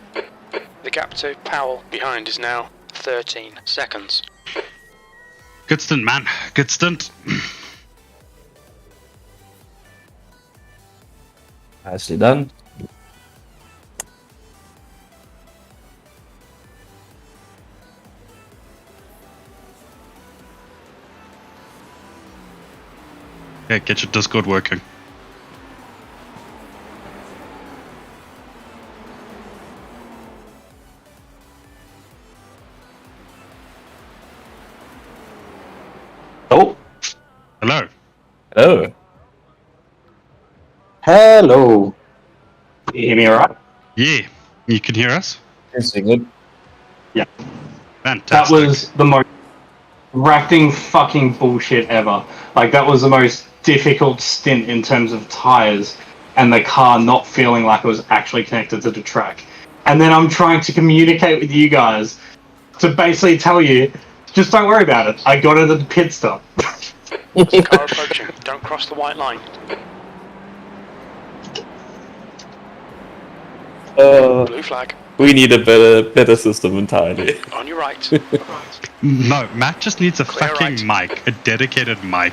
The gap to Powell behind is now 13 seconds. Good stint, man. Good stint. Nicely done. Yeah, get your Discord working. Oh, Hello. Oh. hello. You hear me alright? Yeah, you can hear us? It's good. Yeah. Fantastic. That was the most racking fucking bullshit ever. Like, that was the most difficult stint in terms of tires and the car not feeling like it was actually connected to the track. And then I'm trying to communicate with you guys to basically tell you, just don't worry about it. I got it at the pit stop. Car approaching. Don't cross the white line. Blue flag. We need a better system entirely. On your right. No, Matt just needs a Clear fucking mic, a dedicated mic.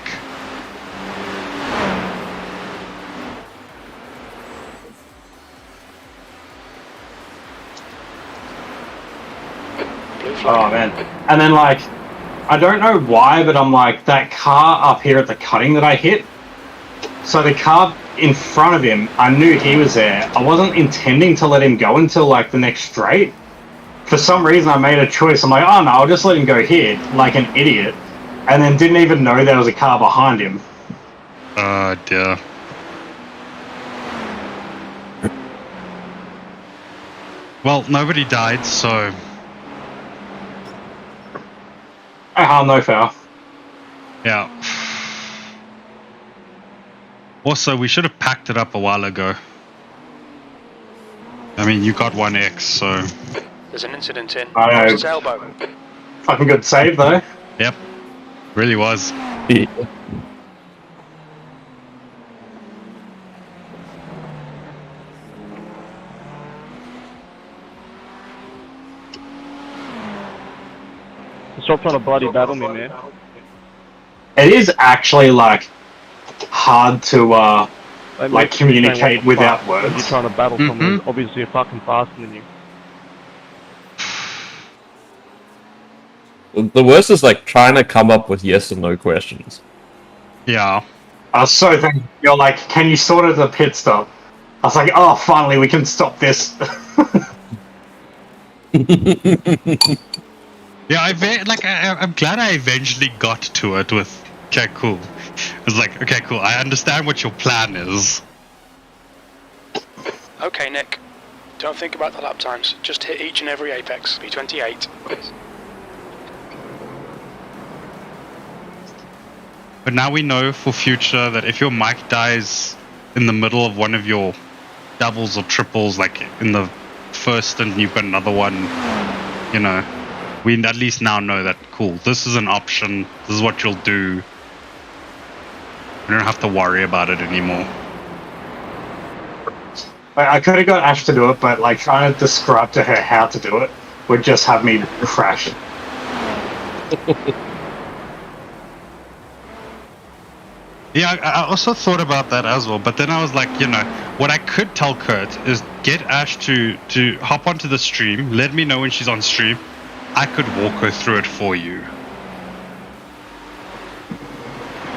Blue flag. Oh, man. And then, like, I don't know why, but I'm like, that car up here at the cutting that I hit, so the car in front of him, I knew he was there. I wasn't intending to let him go until, like, the next straight. For some reason, I made a choice. I'm like, oh, no, I'll just let him go here, like an idiot. And then didn't even know there was a car behind him. Oh, dear. Well, nobody died, so... No harm, no foul. Yeah. Also, we should have packed it up a while ago. I mean, you got 1x, so... There's an incident in. I know. His elbow. Fucking good save, though. Yep. Really was. Stop trying to bloody battle me, man. It is actually, like, hard to, like, communicate without words. You're trying to battle someone who's obviously fucking faster than you. The worst is like trying to come up with yes or no questions. Yeah. I was so thankful. You're like, can you sort of the pit stop? I was like, oh, finally, we can stop this. Yeah, I'm glad I eventually got to it with. Okay, cool. It's like, okay, cool. I understand what your plan is. Okay, Nick. Don't think about the lap times. Just hit each and every apex. P28. But now we know for future that if your mic dies in the middle of one of your doubles or triples, like in the first and you've got another one, you know, we at least now know that, cool, this is an option, this is what you'll do. We don't have to worry about it anymore. I could have got Ash to do it, but like trying to describe to her how to do it would just have me crash. Yeah, I also thought about that as well, but then I was like, you know, what I could tell Kurt is get Ash to hop onto the stream, let me know when she's on stream. I could walk her through it for you.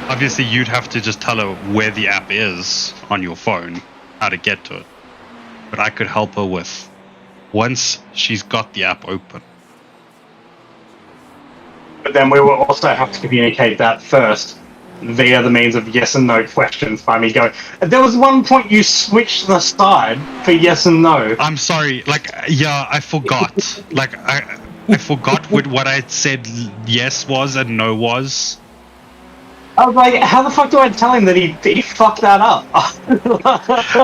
Obviously, you'd have to just tell her where the app is on your phone, how to get to it. But I could help her with once she's got the app open. But then we will also have to communicate that first via the means of yes and no questions by me going, there was one point you switched the side for yes and no. I'm sorry, like, yeah, I forgot. Like, I forgot what I said yes was and no was. I was like, how the fuck do I tell him that he fucked that up?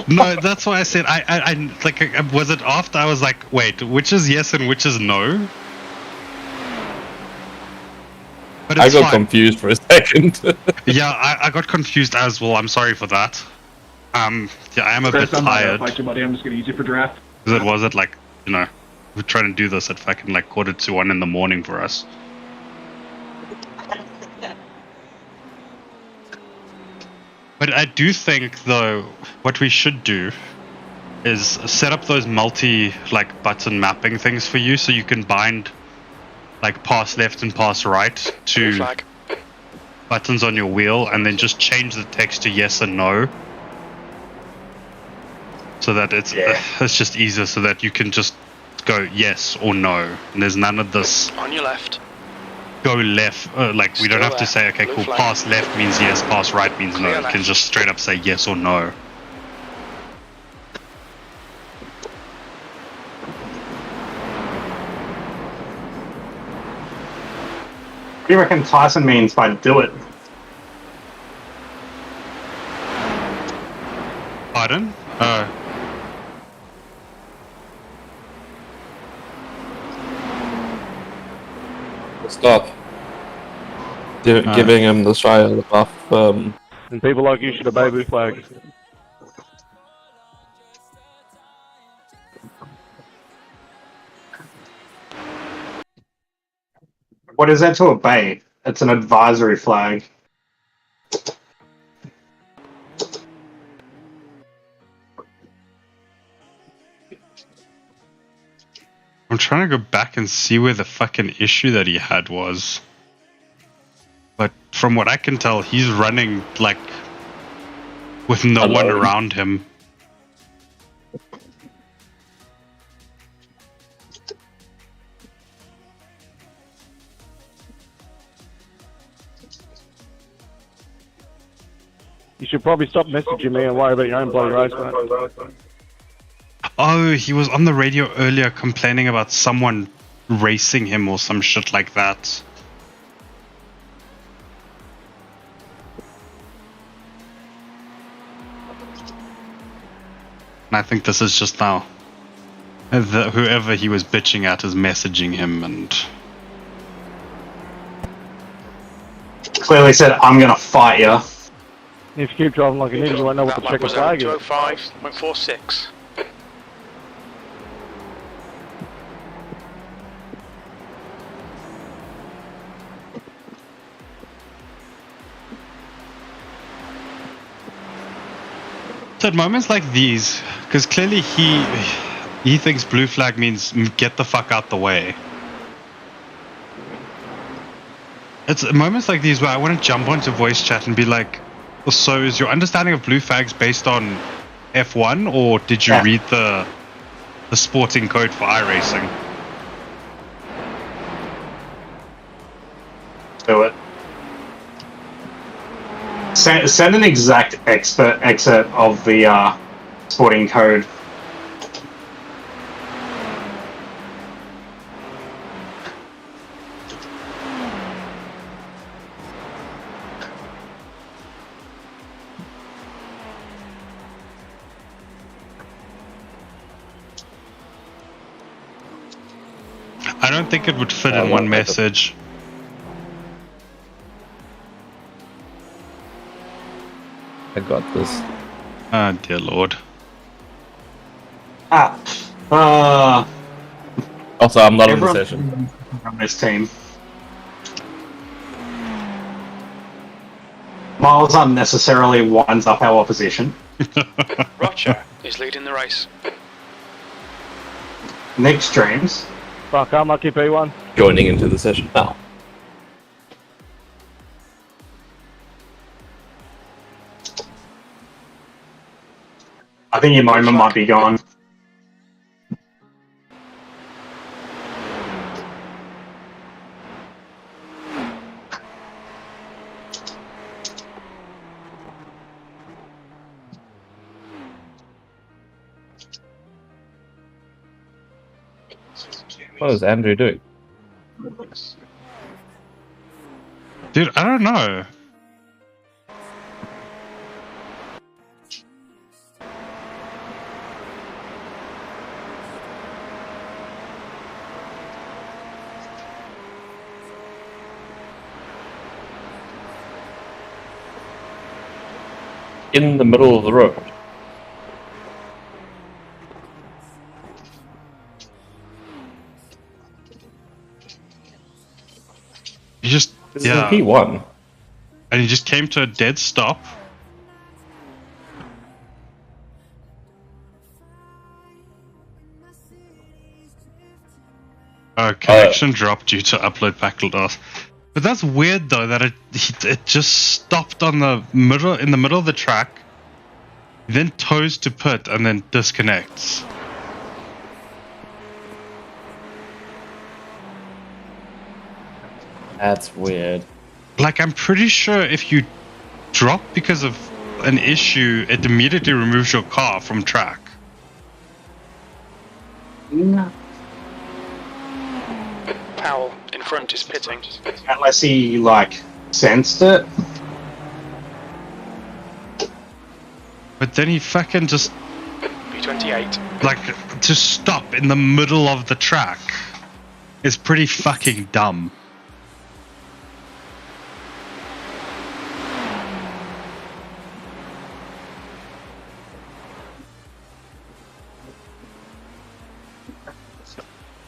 No, that's why I said, I like, was it after I was like, wait, which is yes and which is no? But I got confused for a second. Yeah, I got confused as well. I'm sorry for that. Yeah, I am a bit tired. Fight you, buddy. I'm just gonna use you for draft. Was it like, you know, we're trying to do this at fucking like 1:45 in the morning for us. But I do think though, what we should do is set up those multi like button mapping things for you, so you can bind like pass left and pass right to buttons on your wheel, and then just change the text to yes and no, so that it's just easier, so that you can just go yes or no, and there's none of this on your left, go left, like we don't have to say, okay, cool, pass left means yes, pass right means no. You can just straight up say yes or no. What do you reckon Tyson means by do it? Pardon? Stop. Giving him the Shire the buff. And people like you should obey blue flag. What is that to obey? It's an advisory flag. I'm trying to go back and see where the fucking issue that he had was. But from what I can tell, he's running like with no one around him. You should probably stop messaging me and worry about your own bloody race, mate. Oh, he was on the radio earlier complaining about someone racing him or some shit like that. And I think this is just now. Whoever he was bitching at is messaging him and... Clearly said, I'm gonna fight you. If you keep driving like an idiot, you won't know what the checkered flag is. 205.46. So at moments like these, because clearly he thinks blue flag means get the fuck out the way. It's moments like these where I want to jump onto voice chat and be like, so is your understanding of blue flags based on F1, or did you read the sporting code for iRacing? Send an exact excerpt of the sporting code. I don't think it would fit in one message. I got this. Oh dear lord. Also, I'm not in the session. On this team. Miles unnecessarily winds up our opposition. Roger is leading the race. Nick streams. Fuck, I'm lucky P1. Joining into the session now. I think your moment might be gone. What is Andrew doing? Dude, I don't know. In the middle of the road. You just This is P1. And he just came to a dead stop. Connection dropped due to upload packet loss. But that's weird though that it just stopped on the middle in the middle of the track, then toes to pit and then disconnects. That's weird. Like, I'm pretty sure if you drop because of an issue, it immediately removes your car from track. No. Powell in front is pitting. Unless he, like, sensed it. But then he fucking just... B28. Like, to stop in the middle of the track is pretty fucking dumb.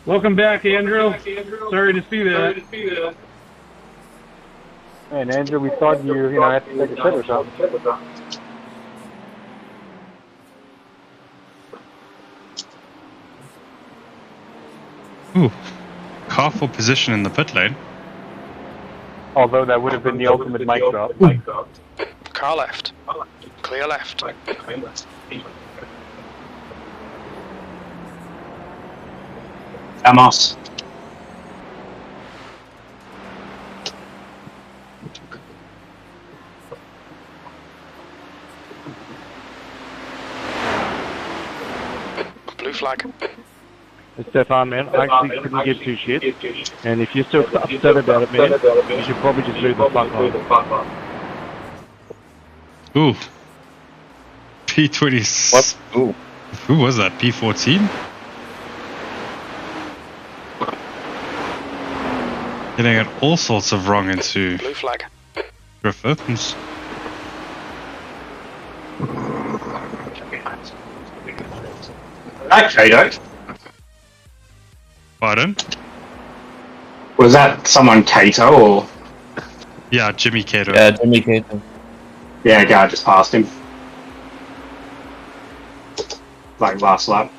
Welcome back, Andrew. Sorry to see that. And Andrew, we thought you had to take a pit or something. Ooh. Car for position in the pit lane. Although that would have been the ultimate mic drop. Car left. Clear left. Amos. Blue flag. Stefan, man, I actually couldn't give two shits. And if you're still upset about it, man, you should probably just leave the fuck on. Ooh. P20. What? Ooh. Who was that? P14? Getting it all sorts of wrong into Blue flag. drift opens. That Kato? Pardon? Was that someone Kato or? Yeah, Jimmy Cato. Yeah, Jimmy Cato. Yeah, a guy just passed him. Like last lap.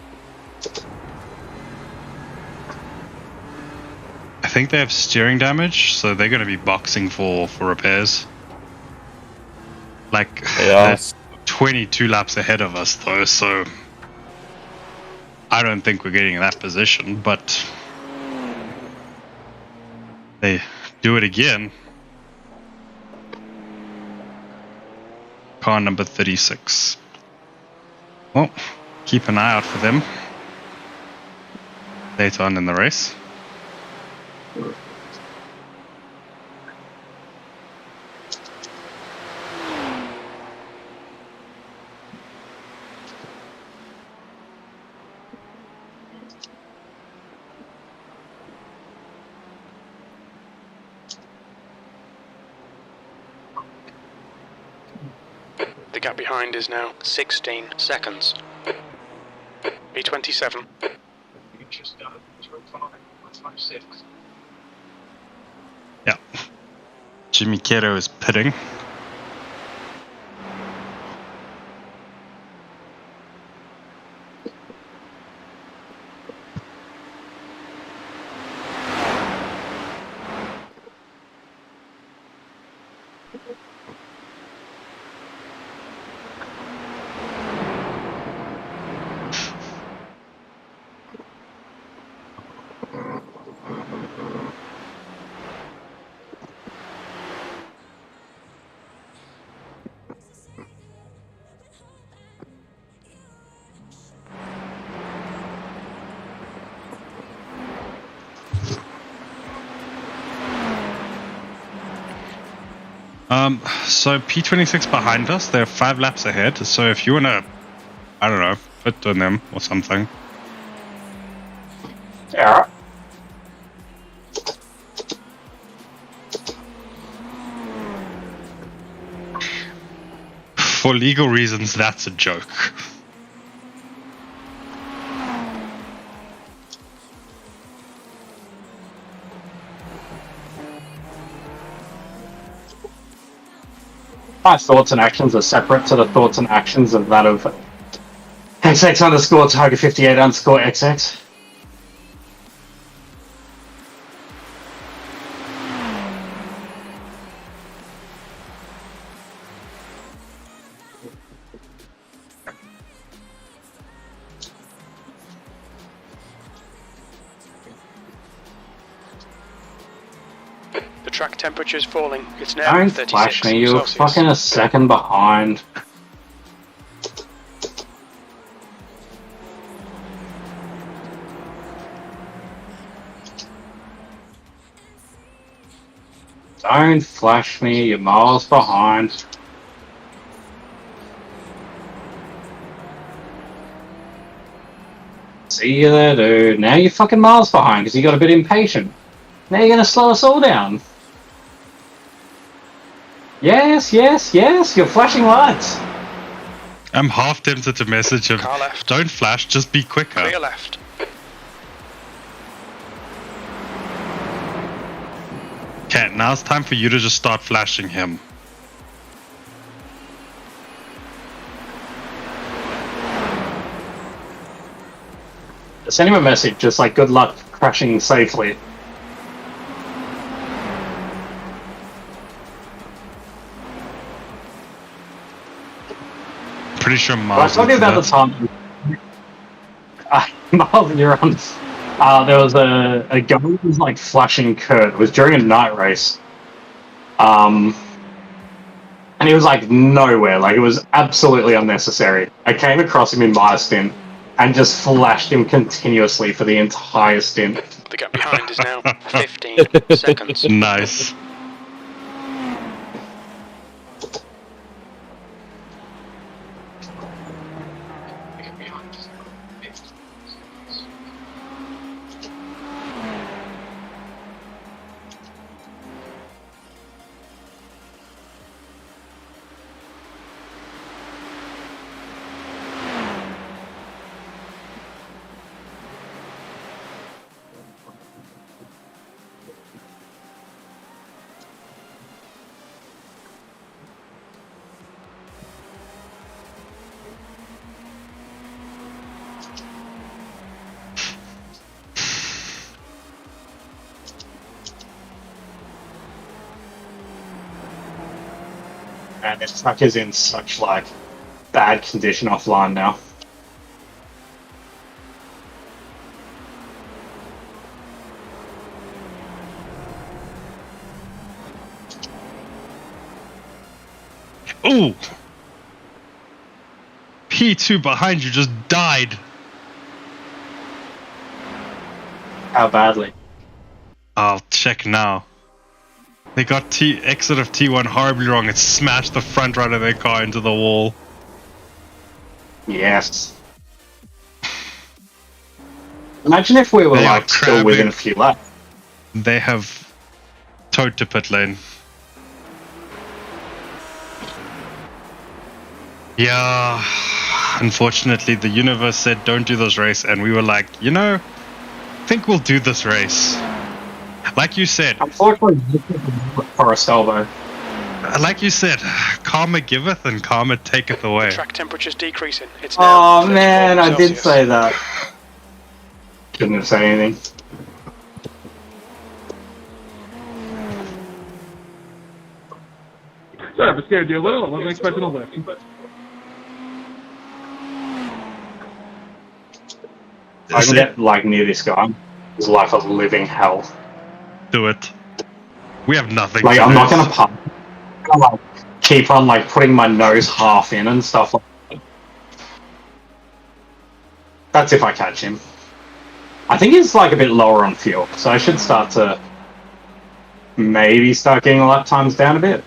I think they have steering damage, so they're going to be boxing for repairs. Like, Yeah. they're 22 laps ahead of us, though, so I don't think we're getting in that position, but they do it again. car number 36. Well, keep an eye out for them later on in the race. The gap behind is now 16 seconds. P27. Yeah. Jimmy Cato is pitting. So P26 behind us, they're 5 laps ahead, so if you wanna, I don't know, pit on them or something. Yeah. For legal reasons, that's a joke. My thoughts and actions are separate to the thoughts and actions of that of XX underscore Tiger 58 underscore XX. The track temperature is falling. It's now Don't 36 flash me, you're Celsius. fucking a second behind. Don't flash me, you're miles behind. See you there, dude. Now you're fucking miles behind because you got a bit impatient. Now you're gonna slow us all down. Yes, yes, yes, you're flashing lights. I'm half tempted to message him. Car left. Don't flash, just be quicker. Clear left. Okay, now it's time for you to just start flashing him. Send him a message, just like good luck crashing safely. Pretty sure Well, I Miles. told you about the time. Miles and Neurons. There was a guy who was like flashing Kurt. It was during a night race. And he was like nowhere. Like it was absolutely unnecessary. I came across him in my stint and just flashed him continuously for the entire stint. The gap behind is now 15 seconds. Nice. And this truck is in such like bad condition offline now. Ooh! P2 behind you just died. How badly? I'll check now. They got exit of T1 horribly wrong. It smashed the front right of their car into the wall. Yes. Imagine if we were They are like still within a few laps. They have towed to pit lane. Yeah, unfortunately the universe said don't do this race, and we were like, you know, I think we'll do this race. Like you said. Unfortunately, for a salvo. Like you said, karma giveth and karma taketh away. Track temperature's decreasing. It's now Oh man, I did Celsius. say that. Shouldn't have said anything. Sorry, I scared you a little. I wasn't expecting a lift. I can get like near this guy. It's like a living hell. Do it. We have nothing. Like to I'm not lose. gonna pump. I'm like keep on like putting my nose half in and stuff like that. That's if I catch him. I think he's like a bit lower on fuel, so I should start to maybe start getting the lap times down a bit.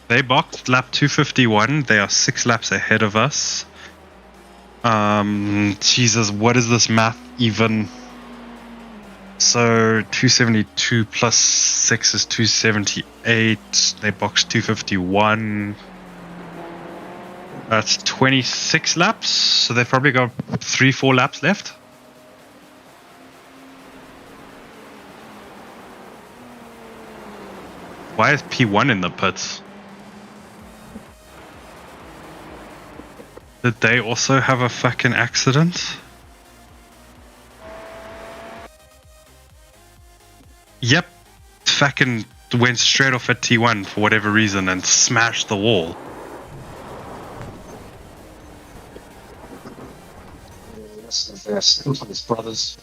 They boxed lap 251. They are 6 laps ahead of us. Jesus, what is this math even? So 272 plus 6 is 278. They boxed 251. That's 26 laps. So they've probably got 3-4 laps left. Why is P1 in the pits? Did they also have a fucking accident? Yep. Fucking went straight off at T1 for whatever reason and smashed the wall. His brothers.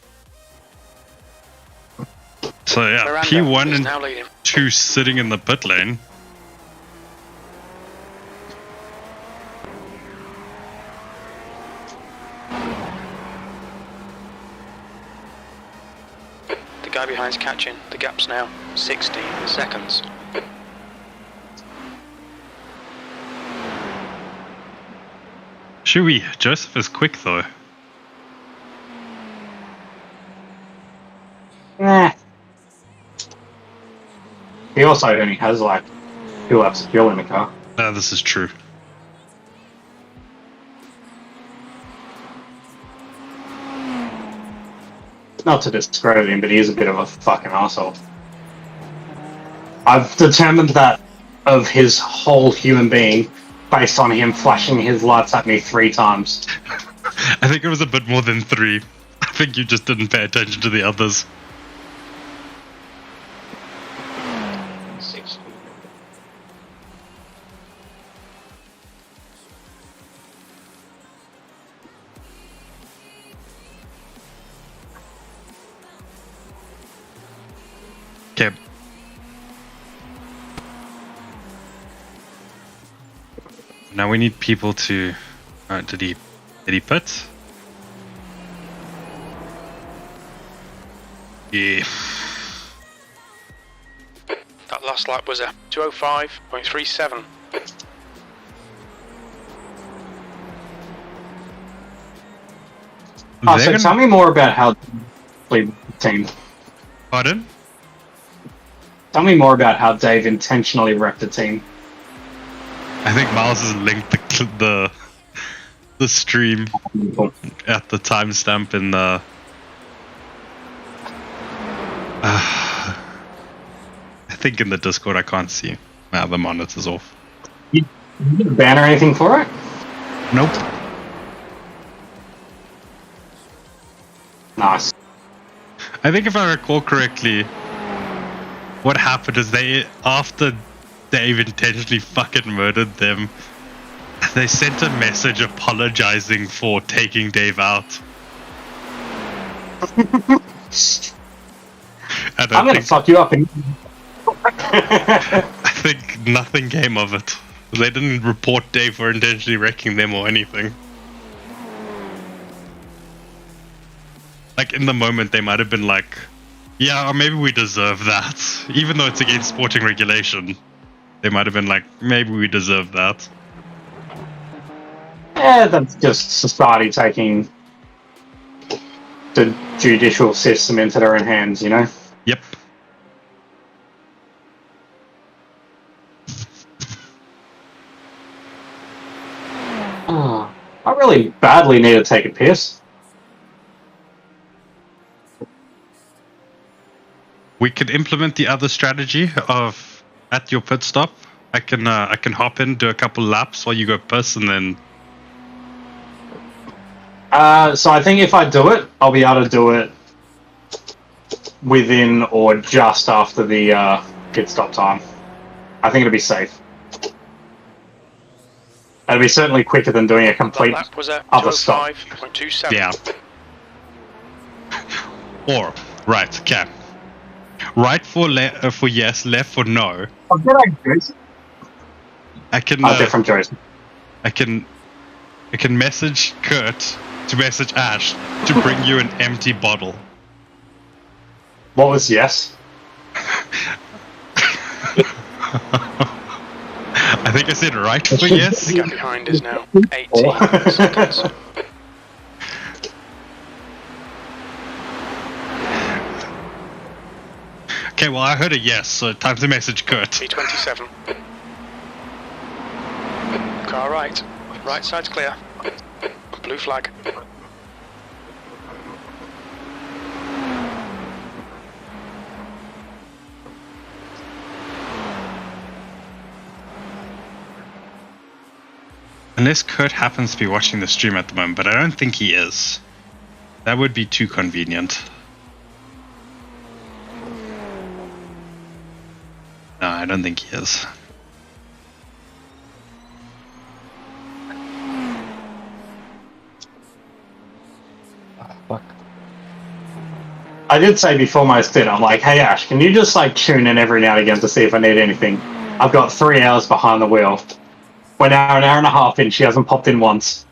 So yeah, Miranda P1 is now leading. and 2 sitting in the pit lane. The guy behind's catching. The gap's now 16 seconds. Chewy, Joseph is quick though. Eh. He also only has like 2 laps of fuel in the car. This is true. Not to discredit him, but he is a bit of a fucking asshole. I've determined that of his whole human being based on him flashing his lights at me 3 times. I think it was a bit more than 3. I think you just didn't pay attention to the others. Okay. Now we need people to. Did he put? Yeah. That last lap was a 205.37. Oh, so tell me more about how the team. Pardon? Tell me more about how Dave intentionally wrecked the team. I think Miles has linked the stream at the timestamp in the. I think in the Discord I can't see. Now the monitor's off. You didn't ban or anything for it? Nope. Nice. I think if I recall correctly, what happened is after Dave intentionally fucking murdered them, they sent a message apologizing for taking Dave out. I'm gonna fuck you up. I think nothing came of it. They didn't report Dave for intentionally wrecking them or anything. Like, in the moment, they might have been like, yeah, maybe we deserve that. Even though it's against sporting regulation, they might have been like, maybe we deserve that. Yeah, that's just society taking the judicial system into their own hands, you know? Yep. I really badly need to take a piss. We could implement the other strategy of at your pit stop. I can hop in, do a couple laps while you go piss, and then. So I think if I do it, I'll be able to do it within or just after the pit stop time. I think it'll be safe. It'll be certainly quicker than doing a complete That lap was at other stop. 205.27. Yeah. Or right, okay. Right for for yes, left for no. Oh, did I Jason? I can. Different Jason. I can message Kurt to message Ash to bring you an empty bottle. What was yes? I think I said right for yes. The gap behind is now 18 seconds. Okay, well I heard a yes, so time to message Kurt. P27. Car right. Right side's clear. Blue flag. Unless Kurt happens to be watching the stream at the moment, but I don't think he is. That would be too convenient. No, I don't think he is. Fuck. I did say before my stint, I'm like, hey Ash, can you just like tune in every now and again to see if I need anything? I've got 3 hours behind the wheel. We're now an hour and a half in, she hasn't popped in once.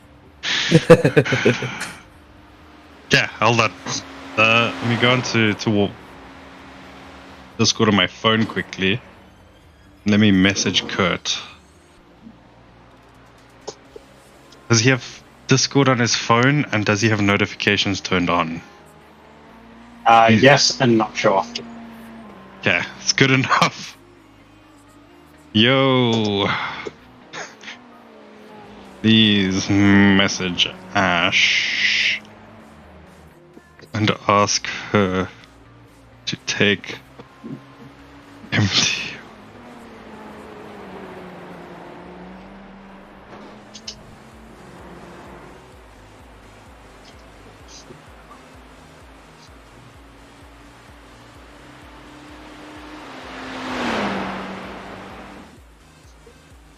Yeah, hold on. Let me go into Discord on my phone quickly. Let me message Kurt. Does he have Discord on his phone, and does he have notifications turned on? Yes, and not sure. Okay, it's good enough. Yo. Please message Ash and ask her to take empty.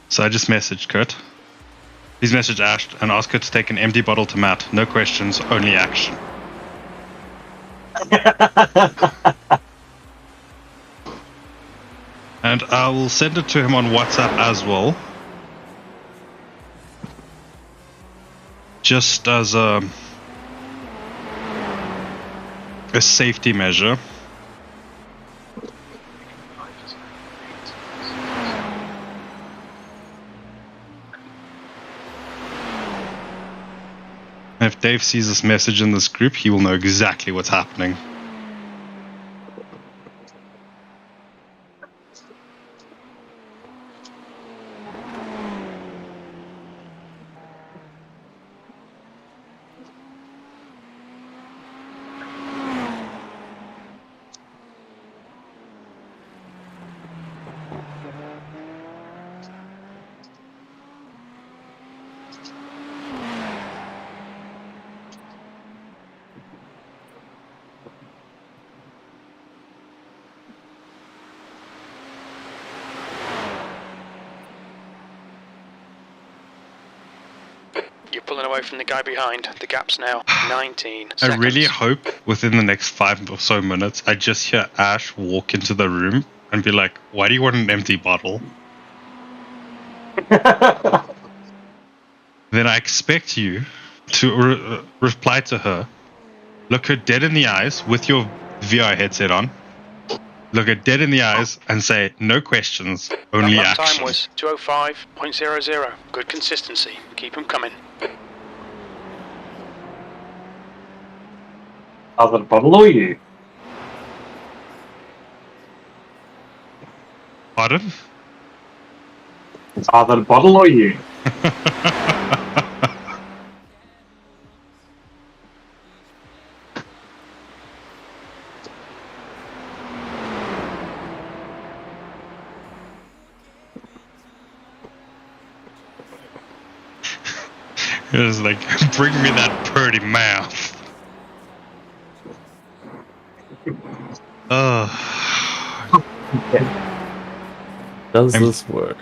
So I just messaged Kurt. Please message Ash and ask her to take an empty bottle to Matt. No questions, only action. And I will send it to him on WhatsApp as well. Just as a safety measure. If Dave sees this message in this group, he will know exactly what's happening. You're pulling away from the guy behind. The gap's now 19 seconds. I really hope within the next 5 or so minutes, I just hear Ash walk into the room and be like, why do you want an empty bottle? then I expect you to reply to her, look her dead in the eyes with your VR headset on, look her dead in the eyes and say, no questions, only That lap action. time was 2:05.00. Good consistency. Keep them coming. Other bottle or you? Pardon? Other bottle or you? It was like, bring me that pretty mouth. Does this work?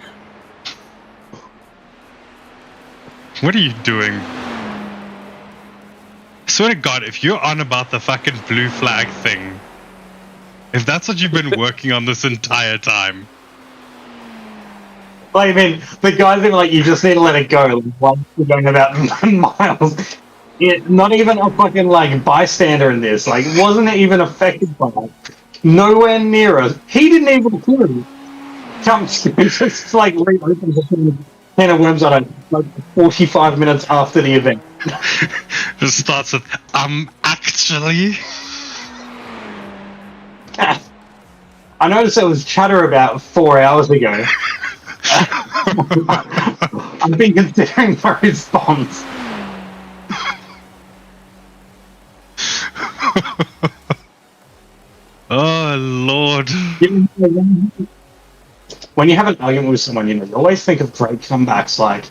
What are you doing? I swear to God, if you're on about the fucking blue flag thing, if that's what you've been working on this entire time. Like, I mean, the guys are like, you just need to let it go. Like, while you're going about miles. Not even a fucking, like, bystander in this. Like, wasn't even affected by it. Nowhere near us. He didn't even clue. Just, like, reopens the can of worms on it, like, 45 minutes after the event. Just starts with, actually... I noticed there was chatter about 4 hours ago. I've been considering my response. Oh, Lord. When you have an argument with someone, you always think of great comebacks, like,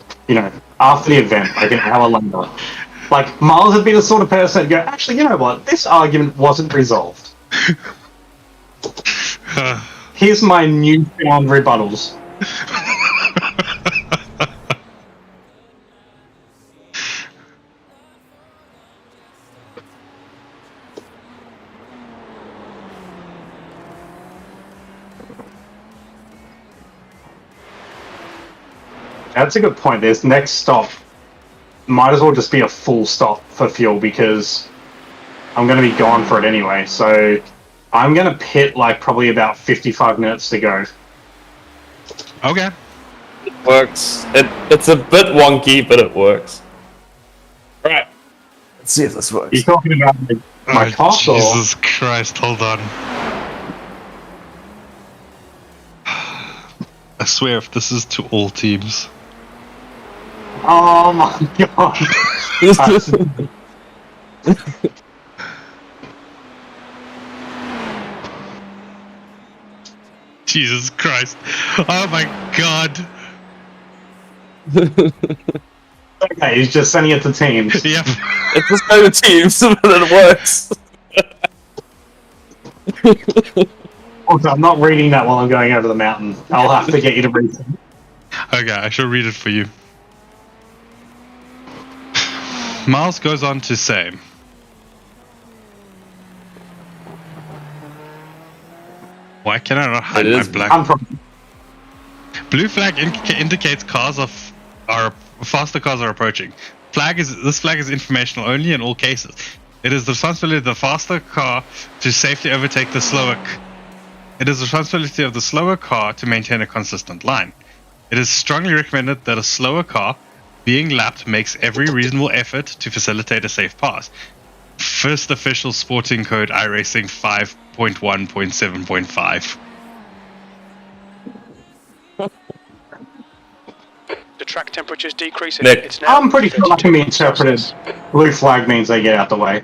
after the event, like an hour later. Like, Miles would be the sort of person to go, actually, you know what? This argument wasn't resolved. Here's my newfound rebuttals. That's a good point. This next stop might as well just be a full stop for fuel because I'm going to be gone for it anyway. So I'm going to pit like probably about 55 minutes to go. Okay. It works. It's a bit wonky, but it works. Right. Let's see if this works. You're talking about my cost, Jesus Christ, hold on. I swear if this is to all teams. Oh my god. Jesus Christ. Oh my god. Okay, he's just sending it to teams. Yep. It's just no teams, but it works. Also, I'm not reading that while I'm going over the mountain. I'll have to get you to read it. Okay, I shall read it for you. Miles goes on to say, why can I not hide my black? Blue flag indicates faster cars are approaching. This flag is informational only in all cases. It is the responsibility of the faster car to safely overtake the slower. It is the responsibility of the slower car to maintain a consistent line. It is strongly recommended that a slower car being lapped makes every reasonable effort to facilitate a safe pass. First official sporting code iRacing 5.1.7.5. The track temperature's decreasing. Nick. It's now I'm pretty sure that can be interpreted. Blue flag means they get out the way.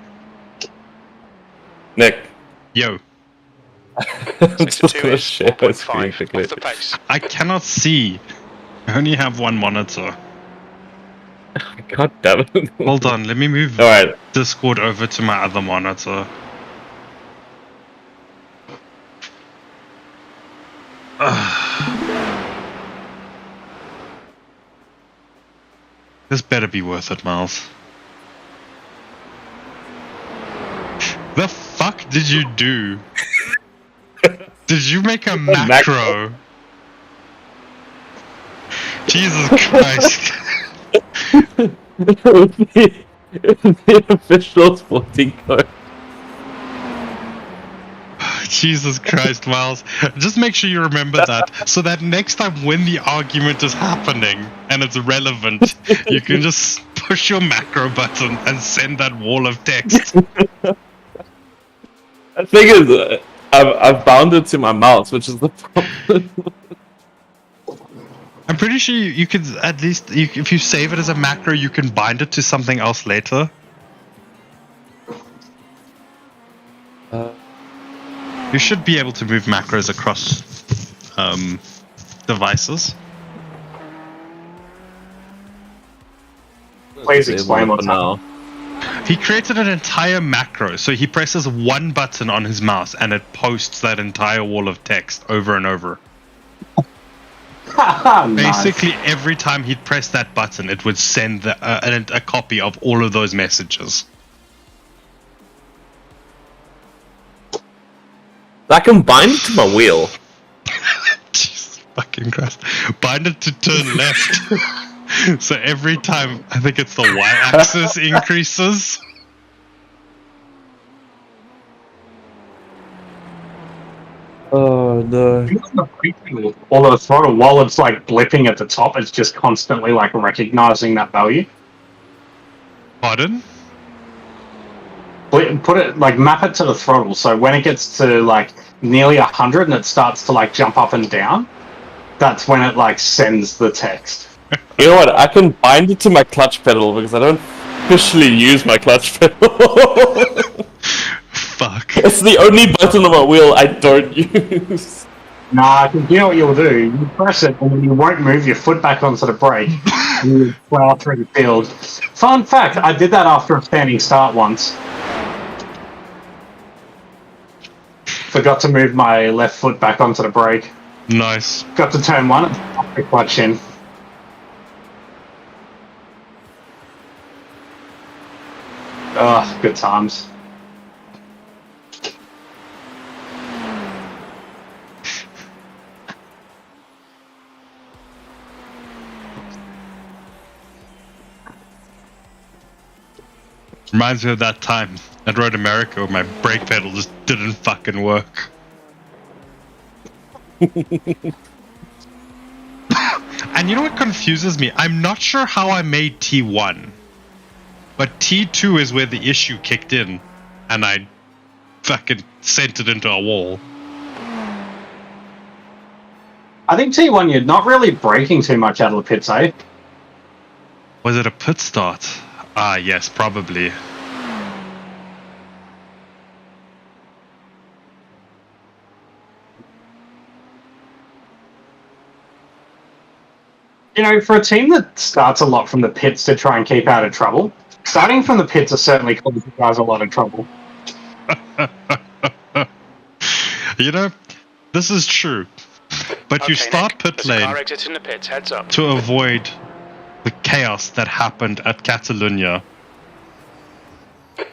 Nick. Yo. Just gonna share my screen quickly. Off the pace. I cannot see. I only have one monitor. God damn it. Hold on, let me move Alright. Discord over to my other monitor. This better be worth it, Miles. The fuck did you do? Did you make a macro? Jesus Christ. the official sporting code. Jesus Christ, Miles. Just make sure you remember that, so that next time when the argument is happening and it's relevant, you can just push your macro button and send that wall of text. The thing is, I've bound it to my mouse, which is the problem. I'm pretty sure you could at least, if you save it as a macro, you can bind it to something else later. You should be able to move macros across devices. Please explain what's now. He created an entire macro, so he presses one button on his mouse and it posts that entire wall of text over and over. Basically, every time he'd press that button, it would send a copy of all of those messages. I can bind it to my wheel. Jesus fucking Christ. Bind it to turn left. So every time, I think it's the y-axis increases. Oh no. Or the throttle, while it's like blipping at the top, it's just constantly like recognizing that value. Pardon? Put it, like, map it to the throttle, so when it gets to like nearly 100 and it starts to like jump up and down, that's when it like sends the text. You know what? I can bind it to my clutch pedal because I don't officially use my clutch pedal. Fuck. It's the only button on my wheel I don't use. Nah, you know what you'll do? You press it and then you won't move your foot back onto the brake. And you plow through the field. Fun fact, I did that after a standing start once. Forgot to move my left foot back onto the brake. Nice. Got to turn one, and the clutch in. Good times. Reminds me of that time at Road America where my brake pedal just didn't fucking work. And you know what confuses me? I'm not sure how I made T1. But T2 is where the issue kicked in. And I fucking sent it into a wall. I think T1, you're not really braking too much out of the pits, eh? Was it a pit start? Ah, yes, probably. You know, for a team that starts a lot from the pits to try and keep out of trouble, starting from the pits has certainly caused you guys a lot of trouble. You know, this is true. But you start pit lane car exit in the pits, heads up. to avoid the chaos that happened at Catalunya.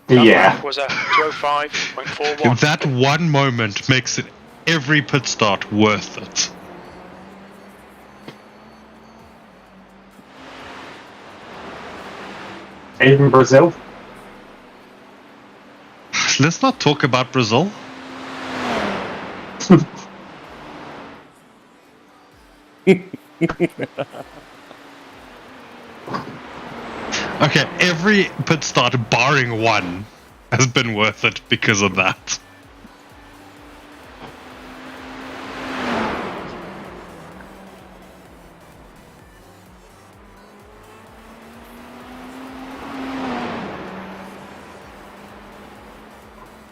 Yeah. Was a 205.41. That one moment makes it every pit start worth it. Even Brazil? Let's not talk about Brazil. Okay, every pit start barring one has been worth it because of that.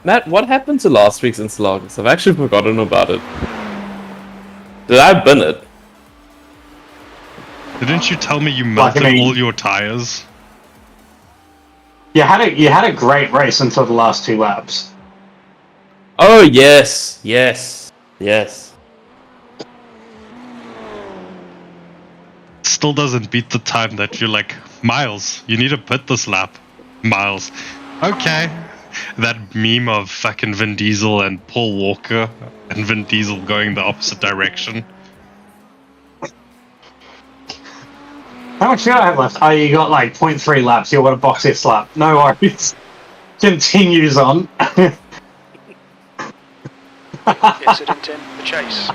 Matt, what happened to last week's Instalogs? I've actually forgotten about it. Did I bin it? Didn't you tell me you melted all your tires? You had a great race until the last 2 laps. Oh yes, yes, yes. Still doesn't beat the time that you're like, Miles, you need to pit this lap. Miles. Okay. That meme of fucking Vin Diesel and Paul Walker and Vin Diesel going the opposite direction. How much do I have left? Oh, you got like 0.3 laps. You want a box hit slap. No worries. Continues on. Incident in the chase.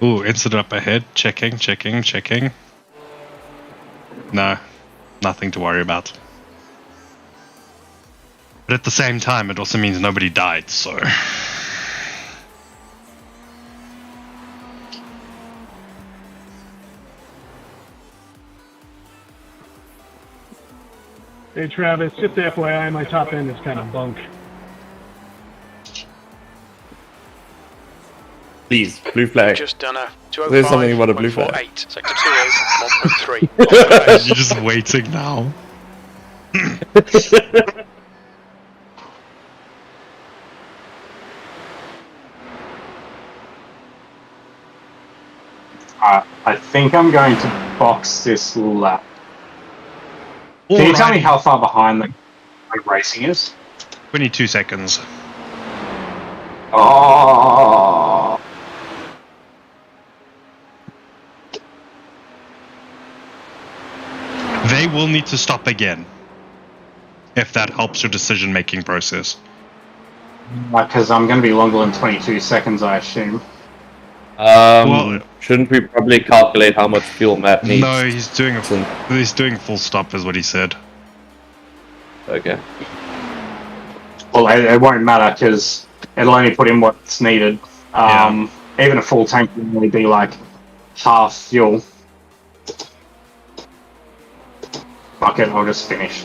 Ooh, incident up ahead. Checking. No, nothing to worry about. But at the same time, it also means nobody died, so... Hey Travis, just FYI, my top end is kind of bunk. Please, blue flag. Just done a 205. There's something about a blue flag. 8. Sector 2 is 1.3. You're just waiting now. I think I'm going to box this lap. Can you tell me how far behind the racing is? 22 seconds. Oh. They will need to stop again. If that helps your decision-making process. Because I'm going to be longer than 22 seconds, I assume. Well, shouldn't we probably calculate how much fuel Matt needs? No, he's doing full stop, is what he said. Okay. Well, it won't matter because it'll only put in what's needed. Even a full tank will only be like half fuel. Fuck it, I'll just finish.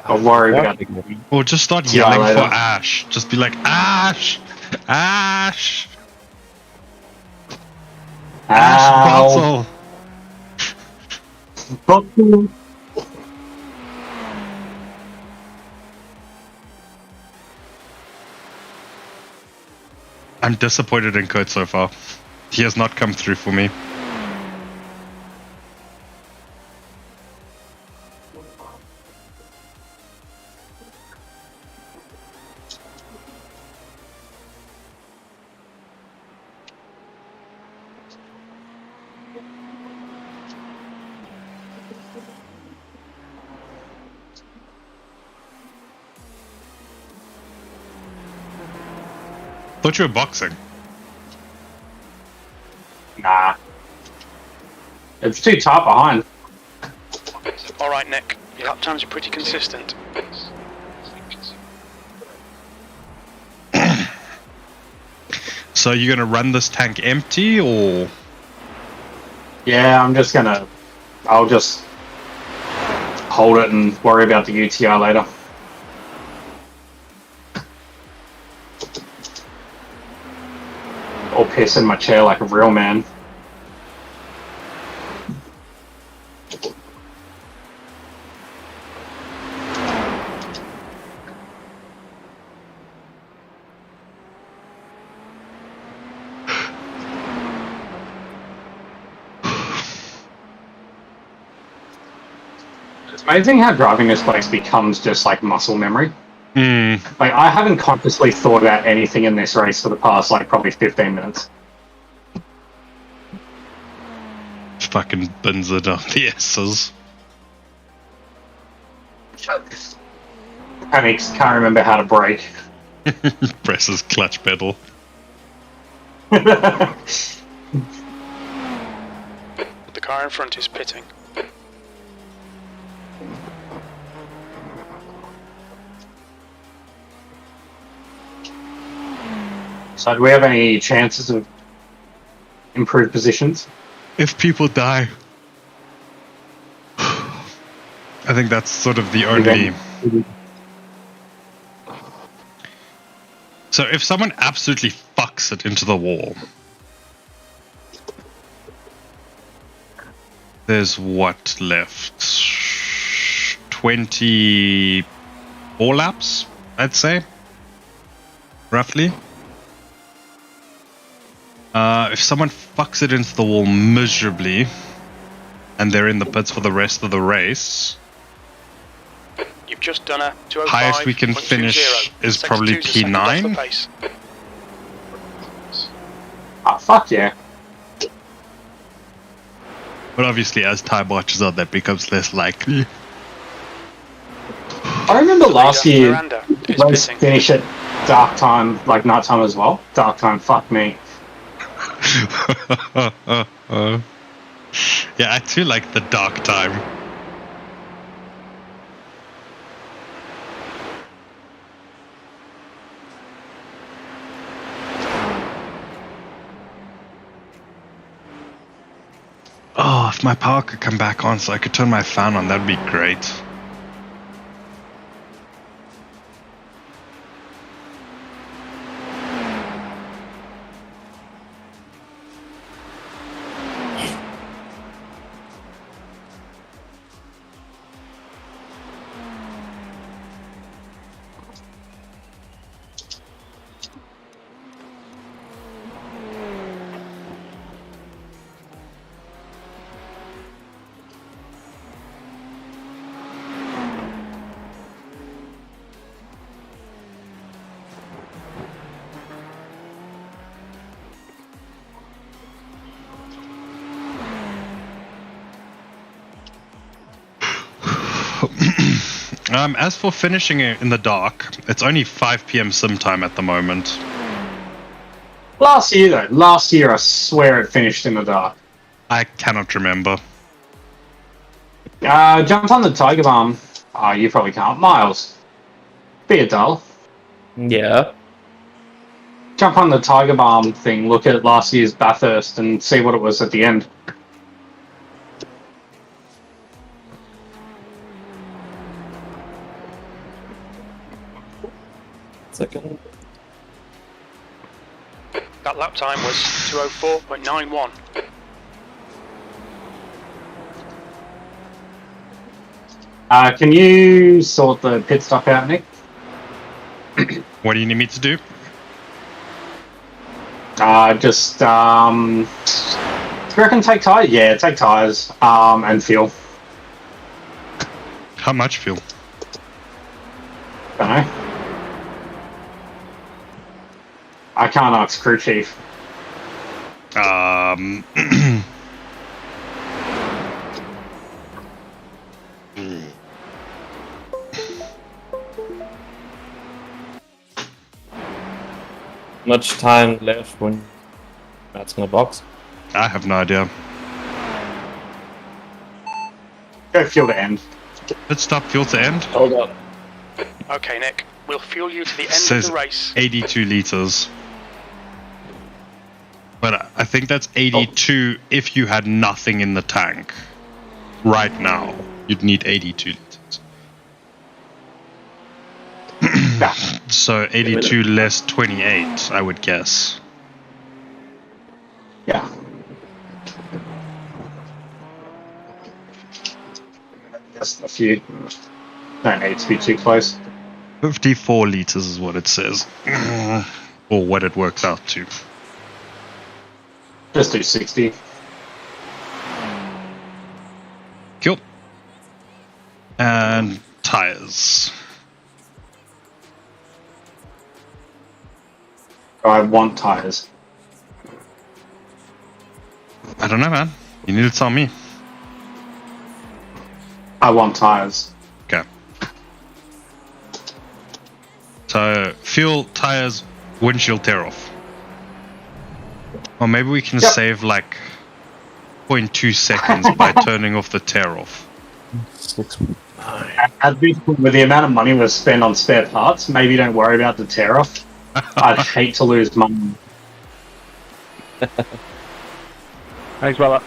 I'll worry about it. Or just start yelling for Ash. Just be like, Ash! Ash! Ash Bottle! I'm disappointed in Kurt so far. He has not come through for me. Thought you were boxing. Nah. It's too tight behind. Alright, Nick. Your lap times are pretty consistent. So you're gonna run this tank empty, or? Yeah, I'll just hold it and worry about the UTR later. Or piss in my chair like a real man. It's amazing how driving this place becomes just like muscle memory. Like, I haven't consciously thought about anything in this race for the past, like, probably 15 minutes. Fucking bins it on the S's. Panics, can't remember how to brake. Presses clutch pedal. The car in front is pitting. So do we have any chances of improved positions? If people die. I think that's sort of the only... So if someone absolutely fucks it into the wall, there's what left? 24 laps, I'd say. Roughly. If someone fucks it into the wall miserably, and they're in the pits for the rest of the race, You've just done a 205. highest we can finish is probably P9. Oh, fuck yeah. But obviously, as time marches on, that becomes less likely. I remember last year, Miranda is race pitting. finish at dark time, like night time as well. Dark time, fuck me. Yeah, I too like the dark time. Oh, if my power could come back on so I could turn my fan on, that'd be great. As for finishing it in the dark, it's only 5 p.m. sim time at the moment. Last year, though. Last year, I swear it finished in the dark. I cannot remember. Jump on the Tiger Balm. Oh, you probably can't. Miles. Be a dull. Yeah. Jump on the Tiger Balm thing, look at last year's Bathurst and see what it was at the end. Second. That lap time was 2:04.91. Can you sort the pit stop out, Nick? What do you need me to do? Just, do you reckon take tyres? Yeah, take tyres, and fuel. How much fuel? Don't know. I can't ask crew chief. Much time left when that's in the box? I have no idea. Go fuel to end. Let's stop fuel to end. Hold on. Okay, Nick, we'll fuel you to the end of Says the race. 82 liters. But I think that's 82 if you had nothing in the tank. Right now, you'd need 82 liters. So 82 less 28, I would guess. Yeah. Just a few. Don't need to be too close. 54 liters is what it says. Or what it works out to. Just do 60. Cool. And tires. I want tyres. I don't know, man. You need to tell me. I want tyres. Okay. So, fuel, tires, windshield tear off. Or maybe we can save like 0.2 seconds by turning off the tear off. At this point, with the amount of money we've spent on spare parts, maybe don't worry about the tear off. I'd hate to lose money. Thanks, brother.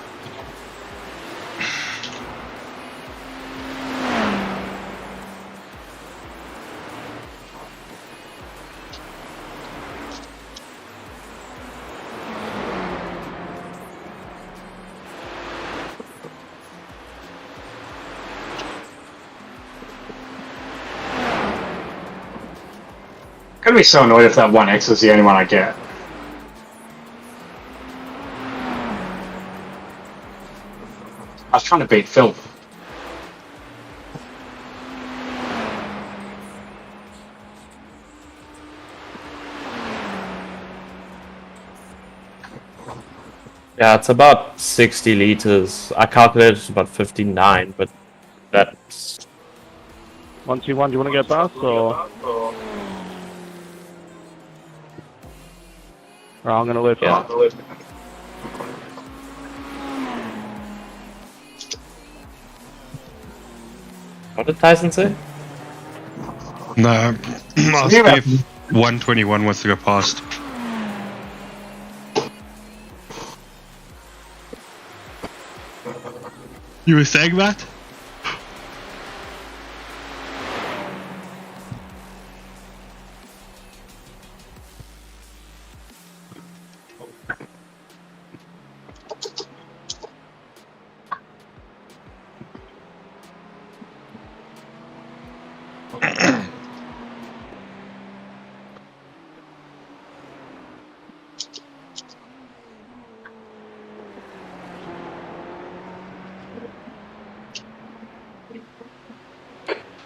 I'm gonna be so annoyed if that 1X is the only one I get. I was trying to beat Phil. Yeah, it's about 60 liters. I calculated it's about 59, but that's... 121, do you want to go past or? Right, I'm going to lift Yeah. What did Tyson say? No, ask me if 121 wants to go past. You were saying that?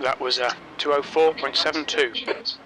That was 204.72.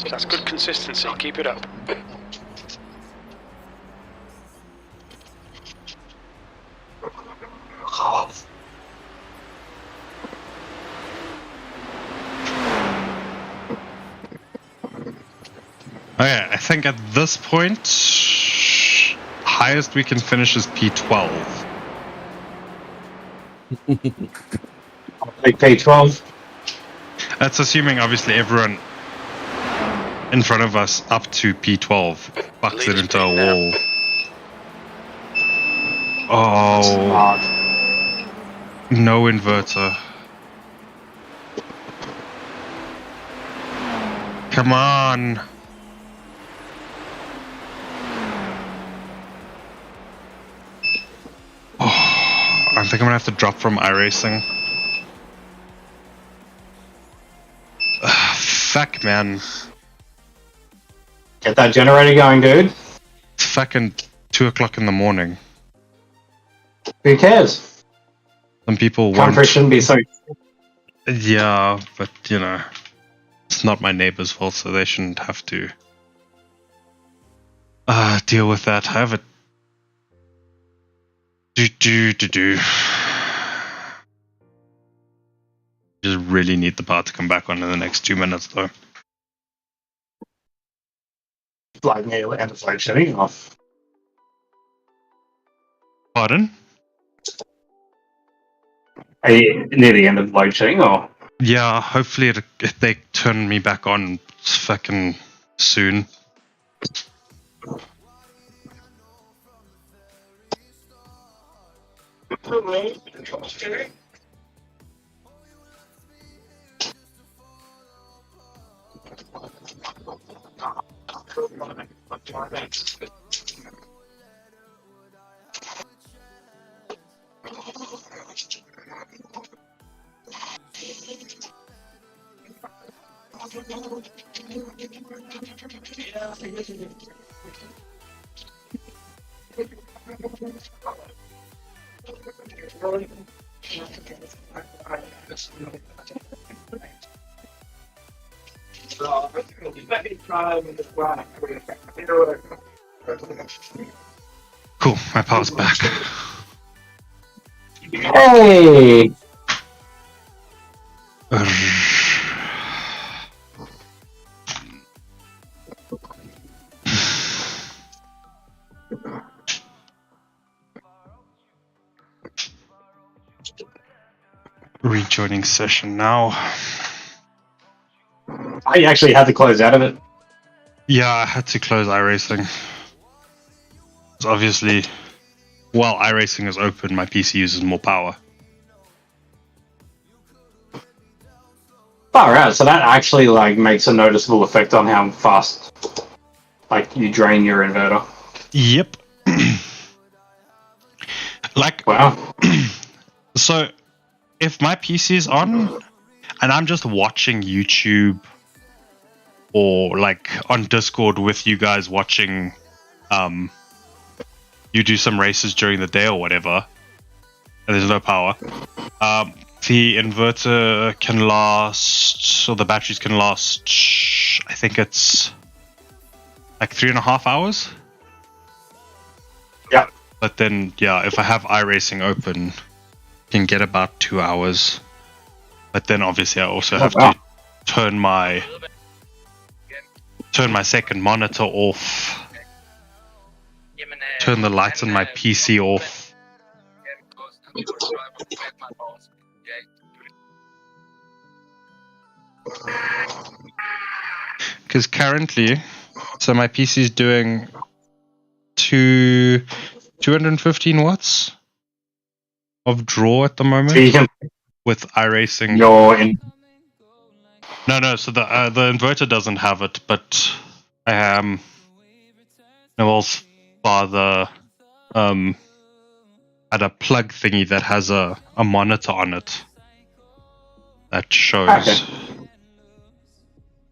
That's good consistency. Keep it up. Okay, I think at this point, highest we can finish is P12. I'll take P12. That's assuming obviously everyone in front of us up to P12 bucks it into a wall. Oh, no inverter. Come on. Oh, I think I'm gonna have to drop from iRacing. Fuck, man. Get that generator going, dude. It's fucking 2 o'clock in the morning. Who cares? Some people Country shouldn't be so. Yeah, but you know, it's not my neighbor's fault, so they shouldn't have to deal with that. I have a do. Just really need the power to come back on in the next 2 minutes, though. Like nearly end of load shedding off. Pardon? Are you near the end of load shedding or? Yeah, hopefully they turn me back on fucking soon. Cool, my power's back. Hey! Rejoining session now. I actually had to close out of it. Yeah, I had to close iRacing. It's obviously, while iRacing is open, my PC uses more power. Far out. So that actually like makes a noticeable effect on how fast like you drain your inverter. Yep. Like, Wow. So if my PC is on and I'm just watching YouTube or like on Discord with you guys watching you do some races during the day or whatever, and there's no power, the inverter can last, or the batteries can last, I think it's like 3.5 hours. Yeah. But then, yeah, if I have iRacing open, I can get about 2 hours. But then obviously I also have to turn my second monitor off, turn the lights on my PC off. Because currently, so my PC is doing 215 watts of draw at the moment. So you can with iRacing. You're in. No. So the inverter doesn't have it, but I am Noel's father had a plug thingy that has a monitor on it that shows. Okay.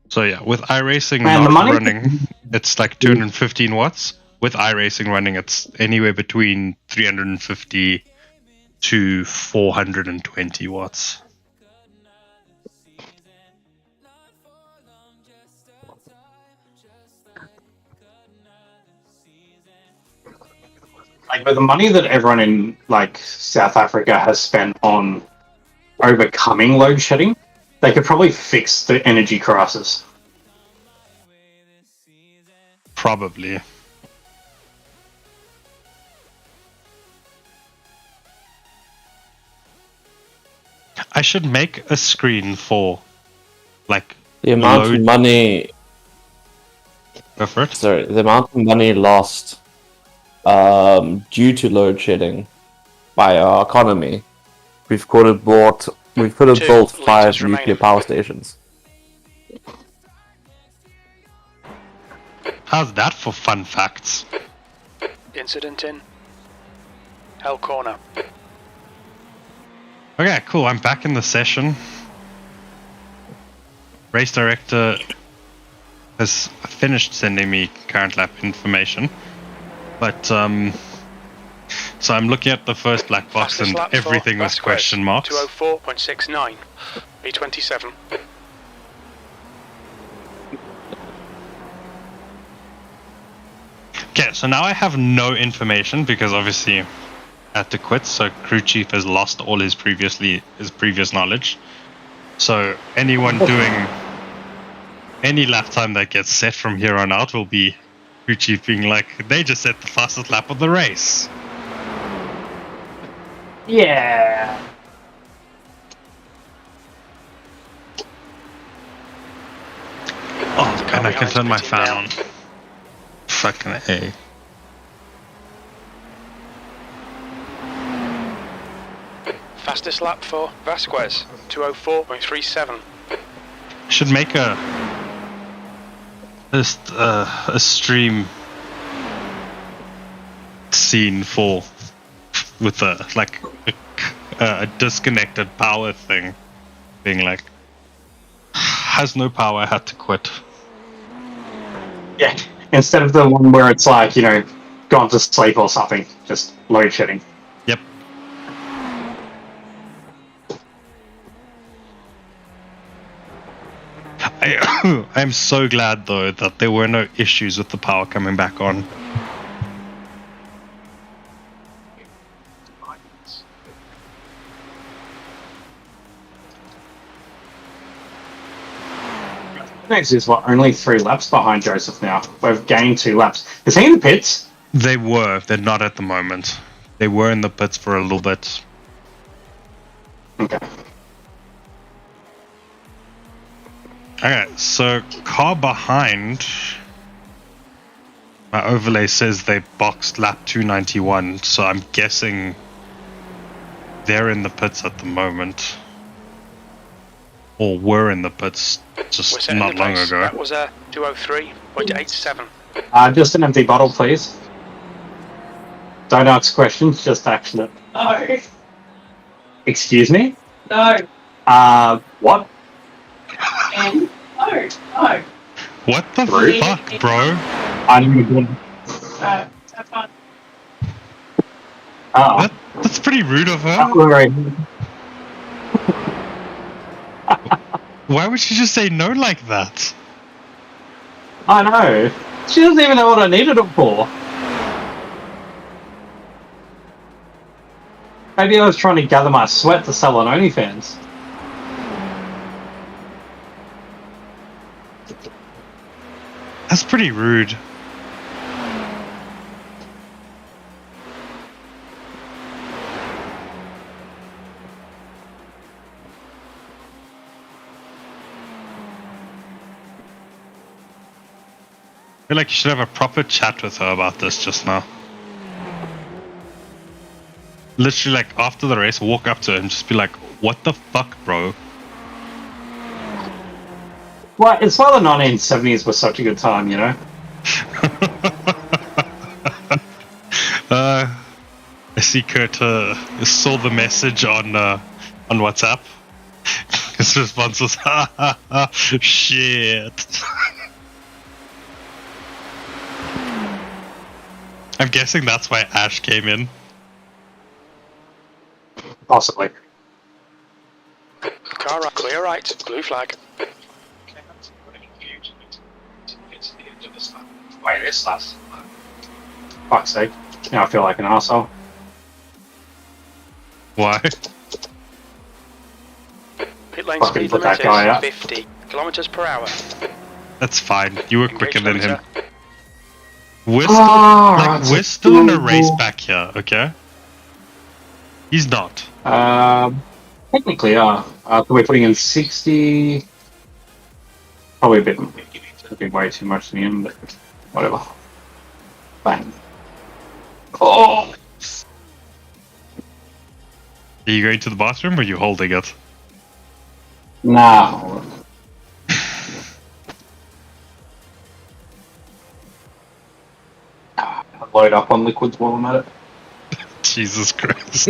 So yeah, with iRacing Man, not the money- running, it's like 215 watts. With iRacing running, it's anywhere between 350 to 420 watts. Like, with the money that everyone in like South Africa has spent on overcoming load shedding, they could probably fix the energy crisis. Probably. I should make a screen for like The amount of money. Go for it. Sorry, the amount of money lost due to load shedding by our economy. We've could have built 5 nuclear power stations. How's that for fun facts? Incident in Hell Corner. Okay, cool. I'm back in the session. Race director has finished sending me current lap information, but so I'm looking at the first black box and everything was question marks. 204.69 B27. Okay, so now I have no information because obviously I had to quit, so crew chief has lost all his previous knowledge. So anyone doing any lap time that gets set from here on out will be crew chief being like, they just set the fastest lap of the race. Yeah. And I can behind turn my pitting fan now. on. Fucking A. Fastest lap for Vasquez, 2:04.37. Should make a stream scene for with a disconnected power thing, being like, has no power, had to quit. Yeah. Instead of the one where it's like, you know, gone to sleep or something, just load shedding. Yep. I'm so glad though that there were no issues with the power coming back on. Next is what, only 3 laps behind Joseph now. We've gained 2 laps. Is he in the pits? They were. They're not at the moment. They were in the pits for a little bit. Okay. Okay, so car behind. My overlay says they boxed lap 291, so I'm guessing they're in the pits at the moment. Or were in the pits just not long ago. That was a 2:03.87. Just an empty bottle, please. Don't ask questions, just action it. No. Excuse me? No. What? No. No. What the Rude. fuck, bro? I knew you didn't. Have fun. Oh. That's pretty rude of her. Right. Why would she just say no like that? I know. She doesn't even know what I needed it for. Maybe I was trying to gather my sweat to sell on OnlyFans. That's pretty rude. I feel like you should have a proper chat with her about this just now. Literally, like, after the race, walk up to her and just be like, what the fuck, bro? Well, it's why the 1970s was such a good time, you know? I see Kurt saw the message on WhatsApp. His response was, ha ha ha, shit. I'm guessing that's why Ash came in. Possibly. Car right, clear right, blue flag. Wait, this last. Fuck's sake. Now I feel like an arsehole. Why? Pit lane Fucking speed put limit that guy up. is 50 kilometers per hour. That's fine. You were quicker than him. Kilometer. We're still, right. we're still in a race back here, okay? He's not. Technically, so we're putting in 60. Probably a bit way too much to the end, but whatever. Bang. Oh! Are you going to the bathroom or are you holding it? Nah. Load up on liquids while I'm at it. Jesus Christ.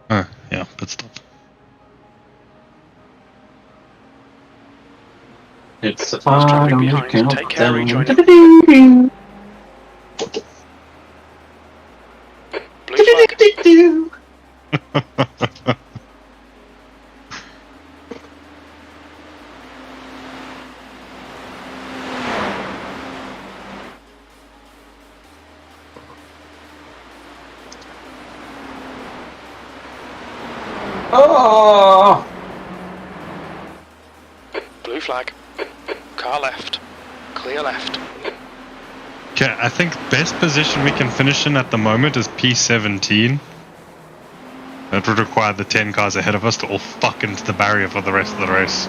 Yeah, pit stop. It's a There's traffic final behind. countdown. Take care, rejoining. Blue flag. Oh! Blue flag. Car left. Clear left. Okay, I think best position we can finish in at the moment is P17. That would require the 10 cars ahead of us to all fuck into the barrier for the rest of the race.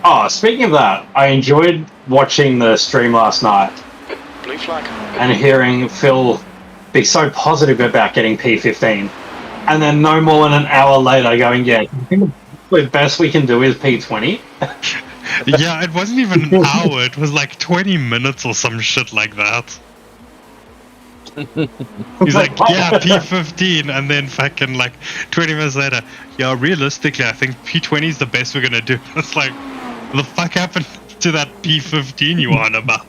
Oh, speaking of that, I enjoyed watching the stream last night. Blue flag. And hearing Phil be so positive about getting P15. And then no more than an hour later going, yeah, I think the best we can do is P20. Yeah, it wasn't even an hour, it was like 20 minutes or some shit like that. He's like, yeah, P15, and then fucking like 20 minutes later, yeah, realistically, I think P20 is the best we're gonna do. It's like, what the fuck happened to that P15 you on about?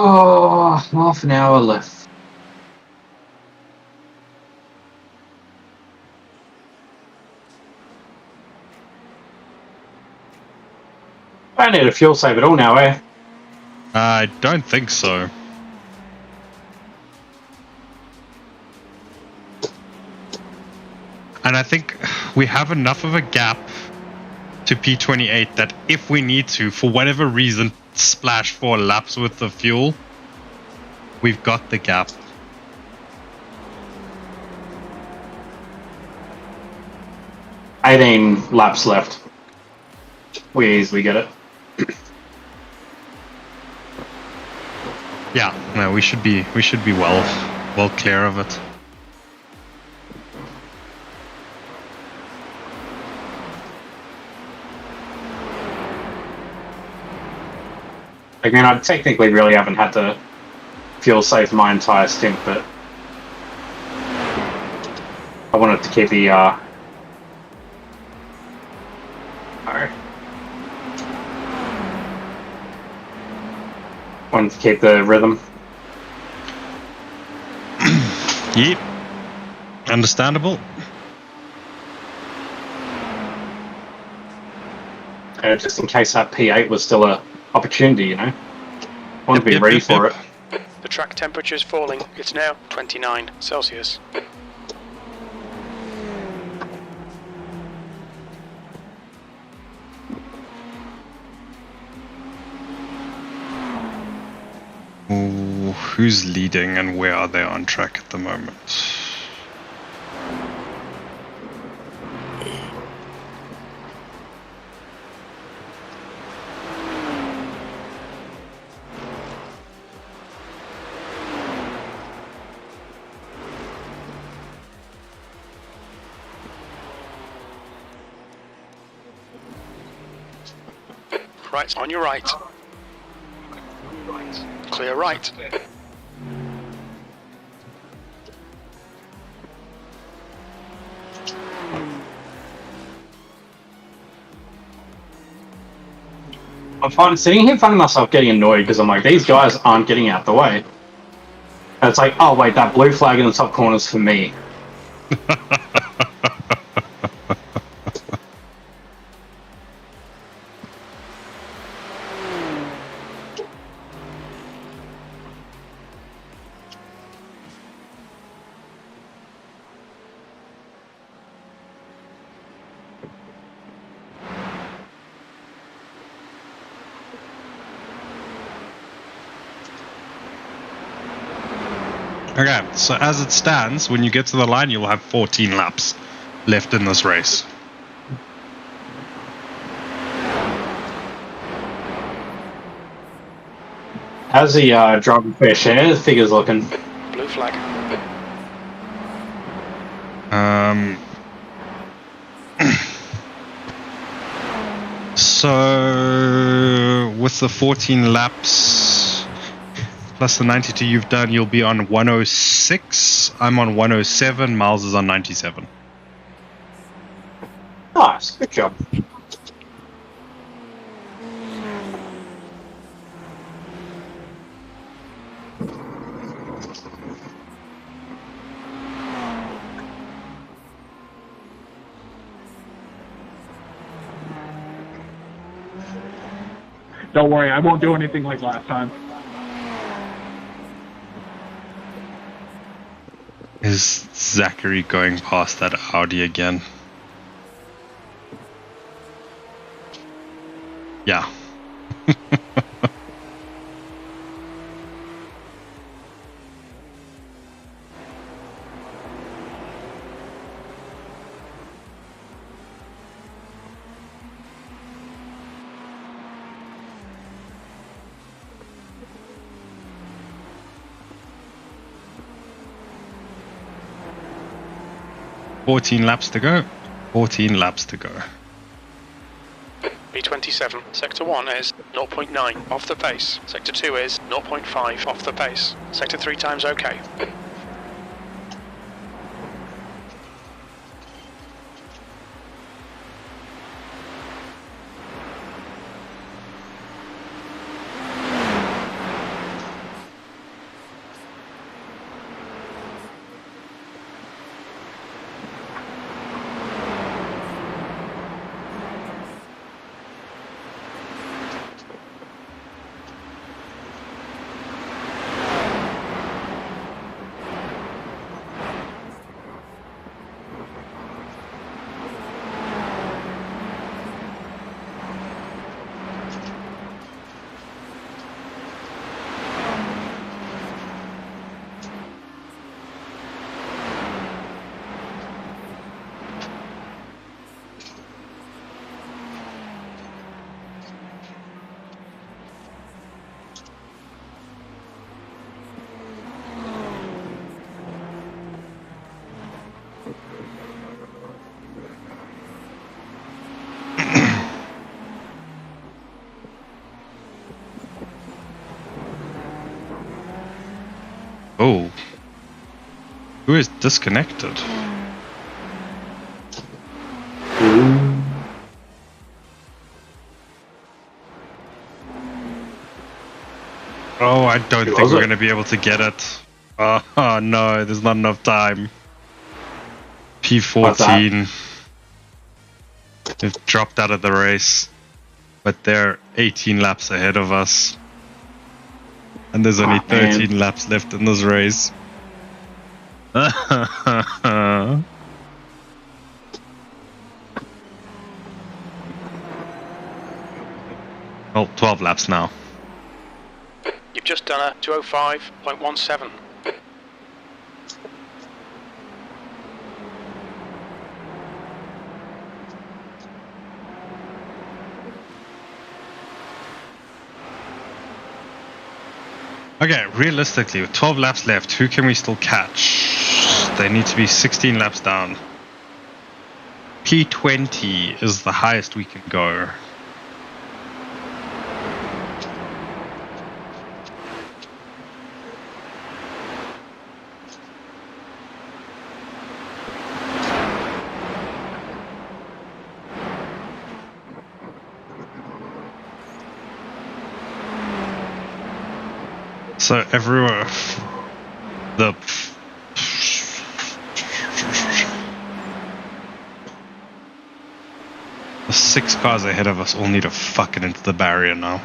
Oh, half an hour left. I don't need a fuel save at all now, eh? I don't think so. And I think we have enough of a gap to P28 that if we need to, for whatever reason, splash 4 laps with the fuel, we've got the gap. $18 laps left. We easily get it. Yeah, no, we should be well clear of it. I mean, I technically really haven't had to fuel save my entire stint, but I wanted to keep the wanted to keep the rhythm. Yep. Understandable. Just in case that P8 was still a opportunity, you know. I want to be ready for it. The track temperature is falling. It's now 29 Celsius. Ooh, who's leading and where are they on track at the moment? Right, on your right. Clear right. I'm sitting here finding myself getting annoyed because I'm like, these guys aren't getting out the way. And it's like, oh wait, that blue flag in the top corner is for me. Okay, so as it stands, when you get to the line, you'll have 14 laps left in this race. How's the driver fair share figures looking? Blue flag. So with the 14 laps plus the 92 you've done, you'll be on 106. I'm on 107. Miles is on 97. Nice, good job. Don't worry, I won't do anything like last time. is Zachary going past that Audi again? Yeah. $14 laps to go. 14 laps to go. B27, Sector 1 is 0.9 off the pace. Sector 2 is 0.5 off the pace. Sector 3 times okay. Oh. Who is disconnected? Oh, I don't think we're going to be able to get it. Oh, no, there's not enough time. P14. They've dropped out of the race. But they're 18 laps ahead of us. And there's only 13 laps left in this race. Oh, 12 laps now. You've just done a 205.17. Okay, realistically, with 12 laps left, who can we still catch? They need to be 16 laps down. P20 is the highest we can go. So everywhere, the six cars ahead of us all need to fuck it into the barrier now.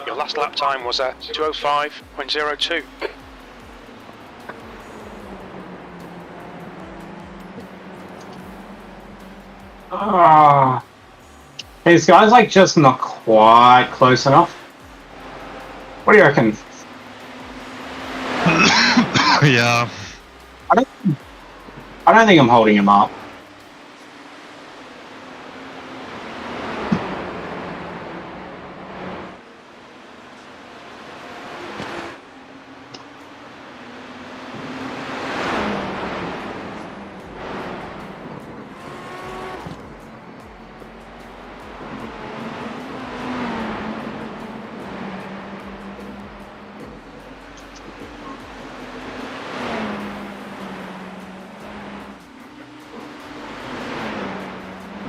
Your last lap time was a 205.02. These guys like just not quite close enough. What do you reckon? Yeah. I don't think I'm holding him up.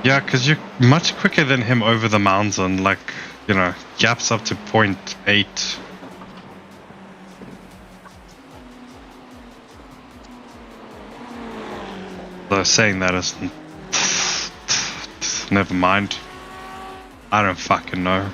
Yeah, because you're much quicker than him over the mountain, like, you know, gaps up to 0.8. Though saying that isn't... Never mind. I don't fucking know.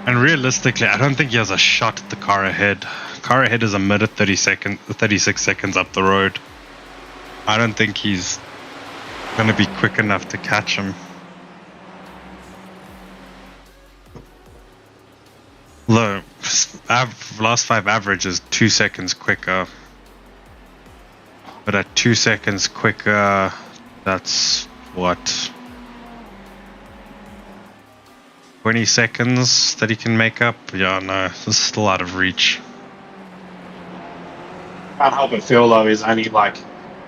And realistically, I don't think he has a shot at the car ahead. Car ahead is a minute 36 seconds up the road. I don't think he's going to be quick enough to catch him. Look, last 5 average is 2 seconds quicker. But at 2 seconds quicker, that's what? 20 seconds that he can make up? Yeah, no, this is still out of reach. Can't help but feel though he's only like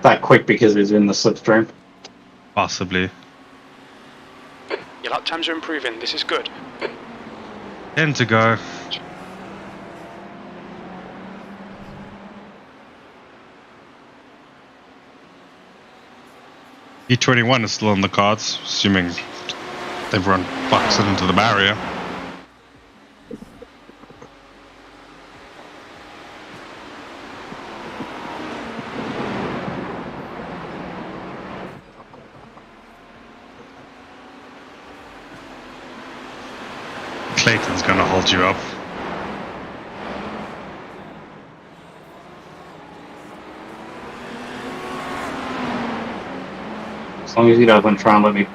that quick because he's in the slipstream. Possibly. Your lap times are improving. This is good. 10 to go. E21 is still on the cards, assuming everyone fucks it into the barrier. Clayton's gonna hold you up. As long as he doesn't try and let me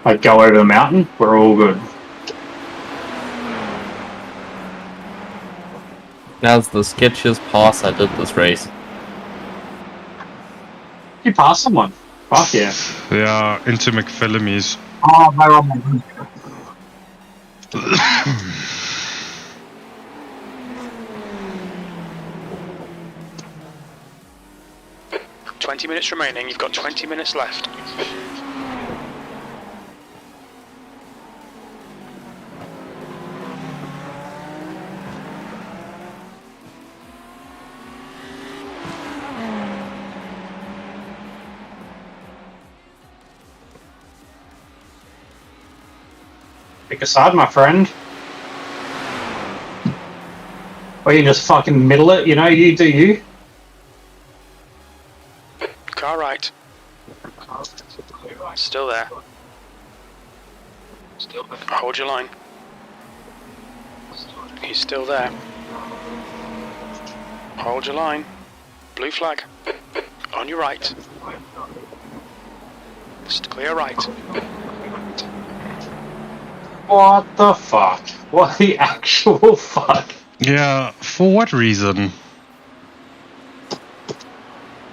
like go over the mountain, we're all good. That's the sketchiest pass I did this race. You passed someone. Fuck yeah. Yeah, into McPhillamy's. Oh, my God. 20 minutes remaining. You've got 20 minutes left. Pick a side, my friend. Or you just fucking middle it, you know, you do you. Car right. Still there. Hold your line. He's still there. Hold your line. Blue flag. On your right. Clear right. What the fuck? What the actual fuck? Yeah, for what reason?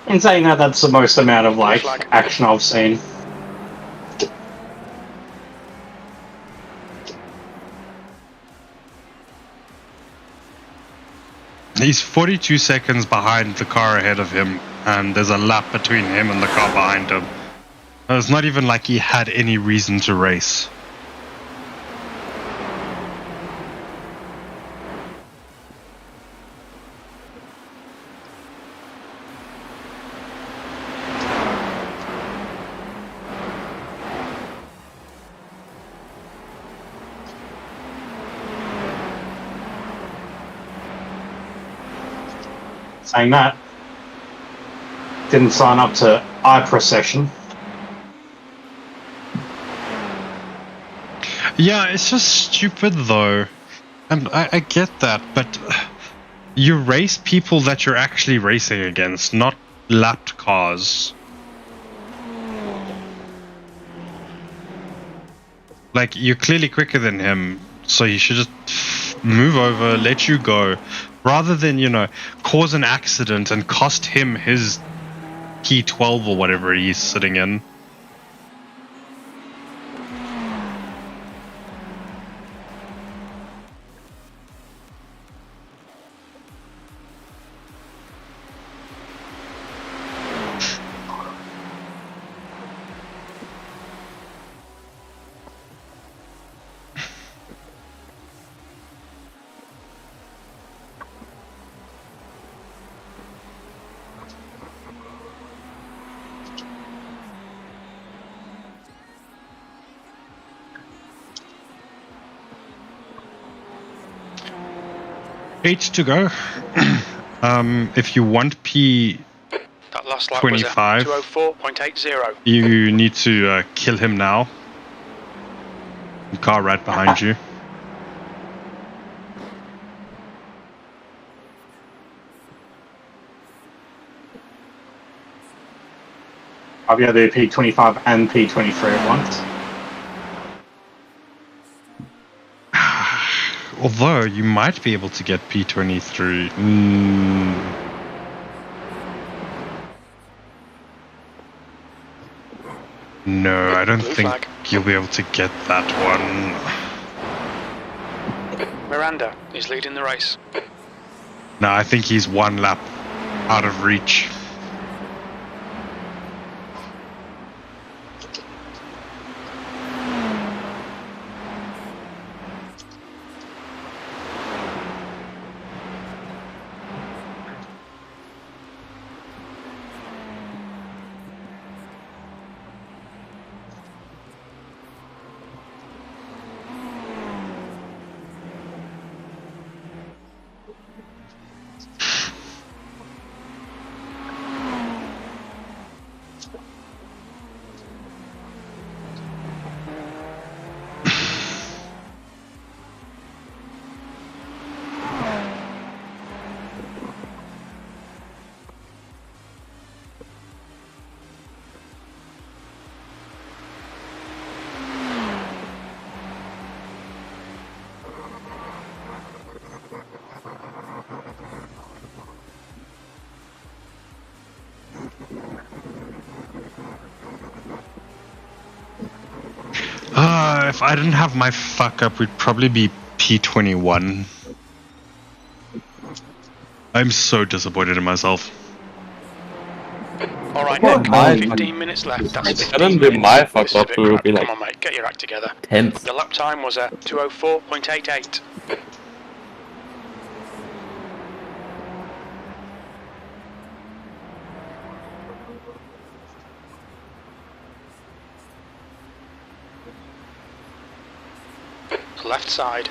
In saying that, that's the most amount of like action I've seen. He's 42 seconds behind the car ahead of him, and there's a lap between him and the car behind him. It's not even like he had any reason to race. Saying that, didn't sign up to iProcession. Yeah, it's just stupid though. And I get that, but you race people that you're actually racing against, not lapped cars. Like, you're clearly quicker than him, so you should just move over, let you go, rather than, you know, cause an accident and cost him his P12 or whatever he's sitting in. Eight to go. If you want P25, That last lap was a 204.80. you need to kill him now. The car right behind you. I'll be able to do P25 and P23 at once. Although you might be able to get P23. No, I don't think you'll be able to get that one. Miranda is leading the race. No, I think he's one lap out of reach. If I didn't have my fuck up, we'd probably be P21. I'm so disappointed in myself. Alright, Well, Nick, my 15 minutes left. That's 15 I didn't do minutes. my fuck This is a up, bit we would crap. be like Come on, mate, get your act together. 10th. The lap time was a 204.88. Left side.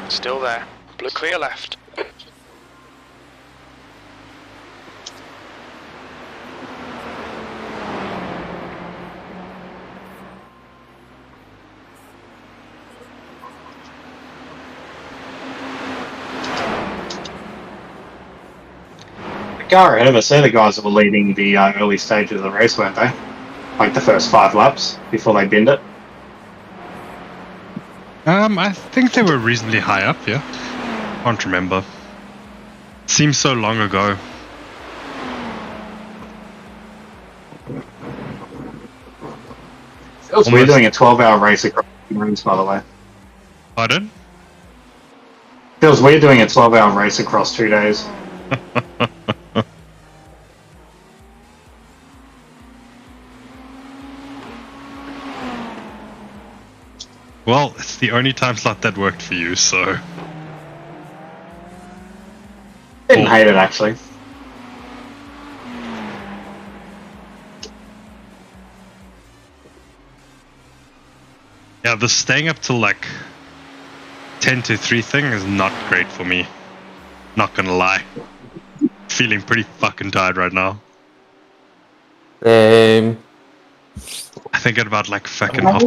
Still there. Blue clear left. The car ahead of us, they're the guys that were leading the early stages of the race, weren't they? Like the first 5 laps before they binned it. I think they were reasonably high up, yeah. Can't remember. Seems so long ago. We're doing a 12-hour race across 2 days, by the way. Pardon? Feels weird doing a 12-hour race across 2 days. Well, it's the only time slot that worked for you, so... Didn't hate it, actually. Yeah, the staying up till like 10 to 3 thing is not great for me. Not gonna lie. Feeling pretty fucking tired right now. I think at about like fucking half...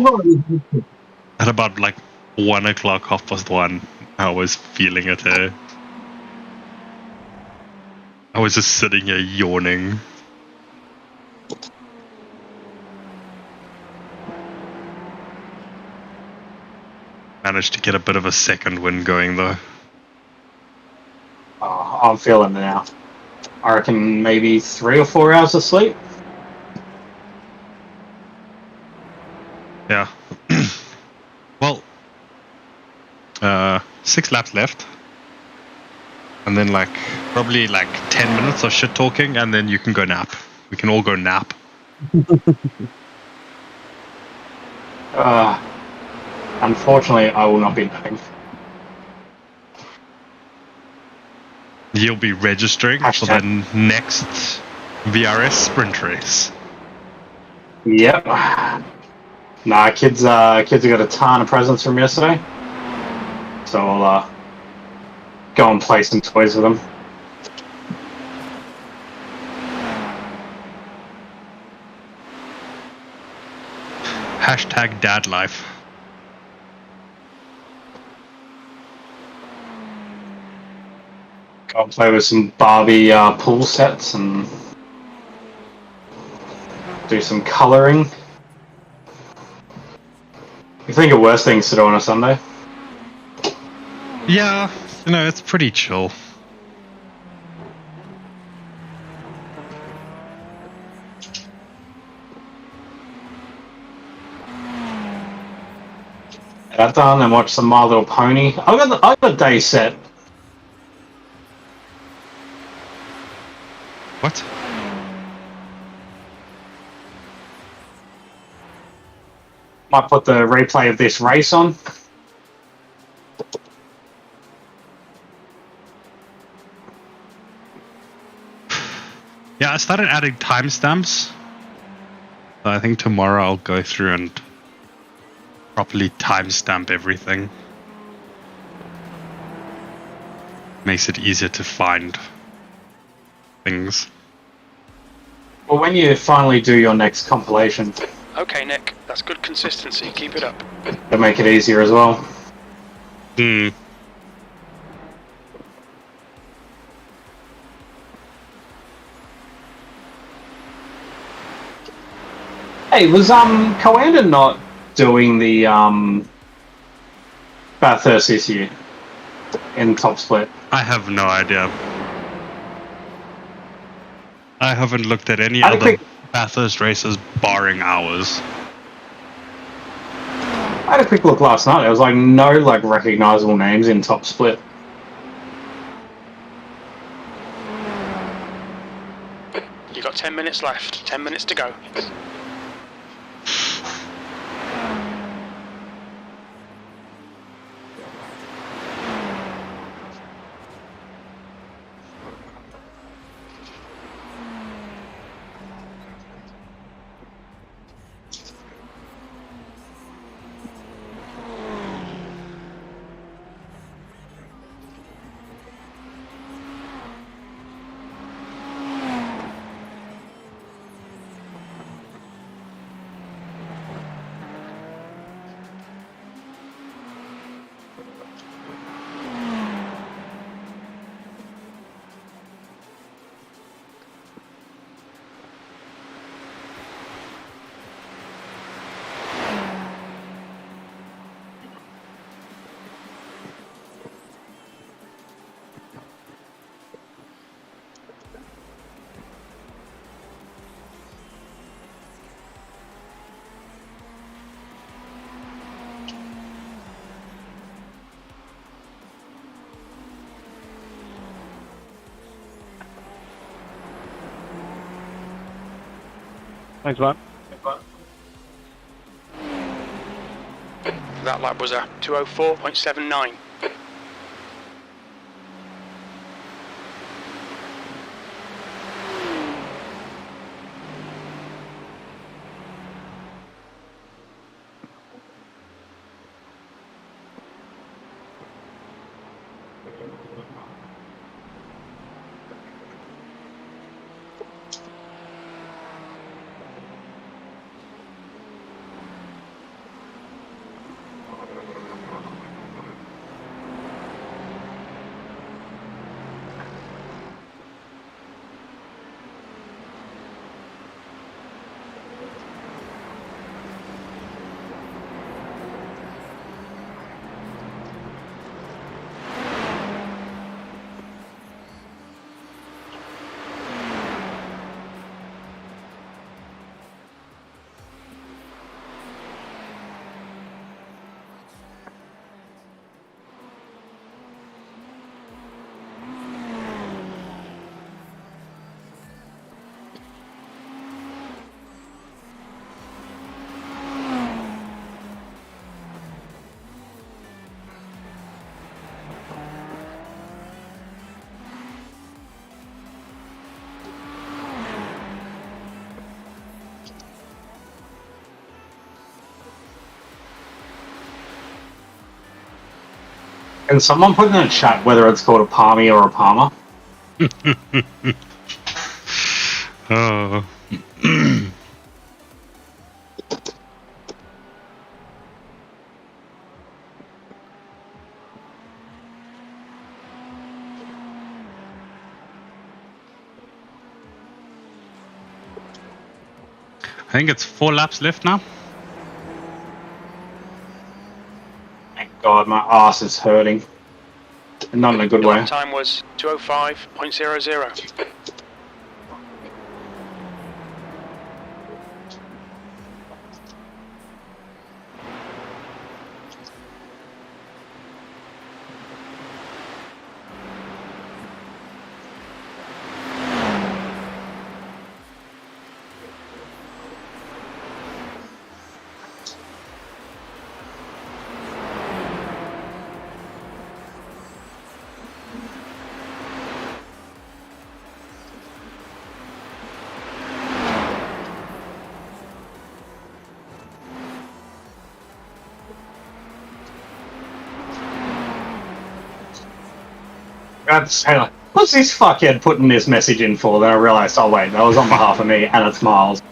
At about like 1 o'clock, 1:30. I was feeling it. I was just sitting here yawning. Managed to get a bit of a second wind going though. Oh, I'm feeling it now. I reckon maybe 3 or 4 hours of sleep. Yeah. Well, 6 laps left. And then probably 10 minutes of shit talking and then you can go nap. We can all go nap. Unfortunately, I will not be napping. You'll be registering for the next VRS sprint race. Yep. Nah, kids have got a ton of presents from yesterday. So I'll go and play some toys with them. Hashtag dad life. Go and play with some Barbie pool sets and do some colouring. You think of worse things to do on a Sunday? Yeah, it's pretty chill. That done and watch some My Little Pony. I got the day set. What? Might put the replay of this race on. Yeah, I started adding timestamps. I think tomorrow I'll go through and properly timestamp everything. Makes it easier to find things. Well, when you finally do your next compilation, Okay, Nick, that's good consistency. Keep it up. it'll make it easier as well. Hmm. Hey, was Coanda not doing the Bathurst this year in top split? I have no idea. I haven't looked at any I had a other quick- Bathurst races barring ours. I had a quick look last night. There was no recognizable names in top split. You got 10 minutes left. 10 minutes to go. Thanks, man. That lap was a 2:04.79. Can someone put in the chat whether it's called a Palmy or a Palmer? Oh. I think it's 4 laps left now. Thank God, my ass is hurting. Not in a good Your way. lap time was 2:05.00. Hang on. What's this fuckhead putting this message in for? Then I realised, oh wait, that was on behalf of me, and it's Miles.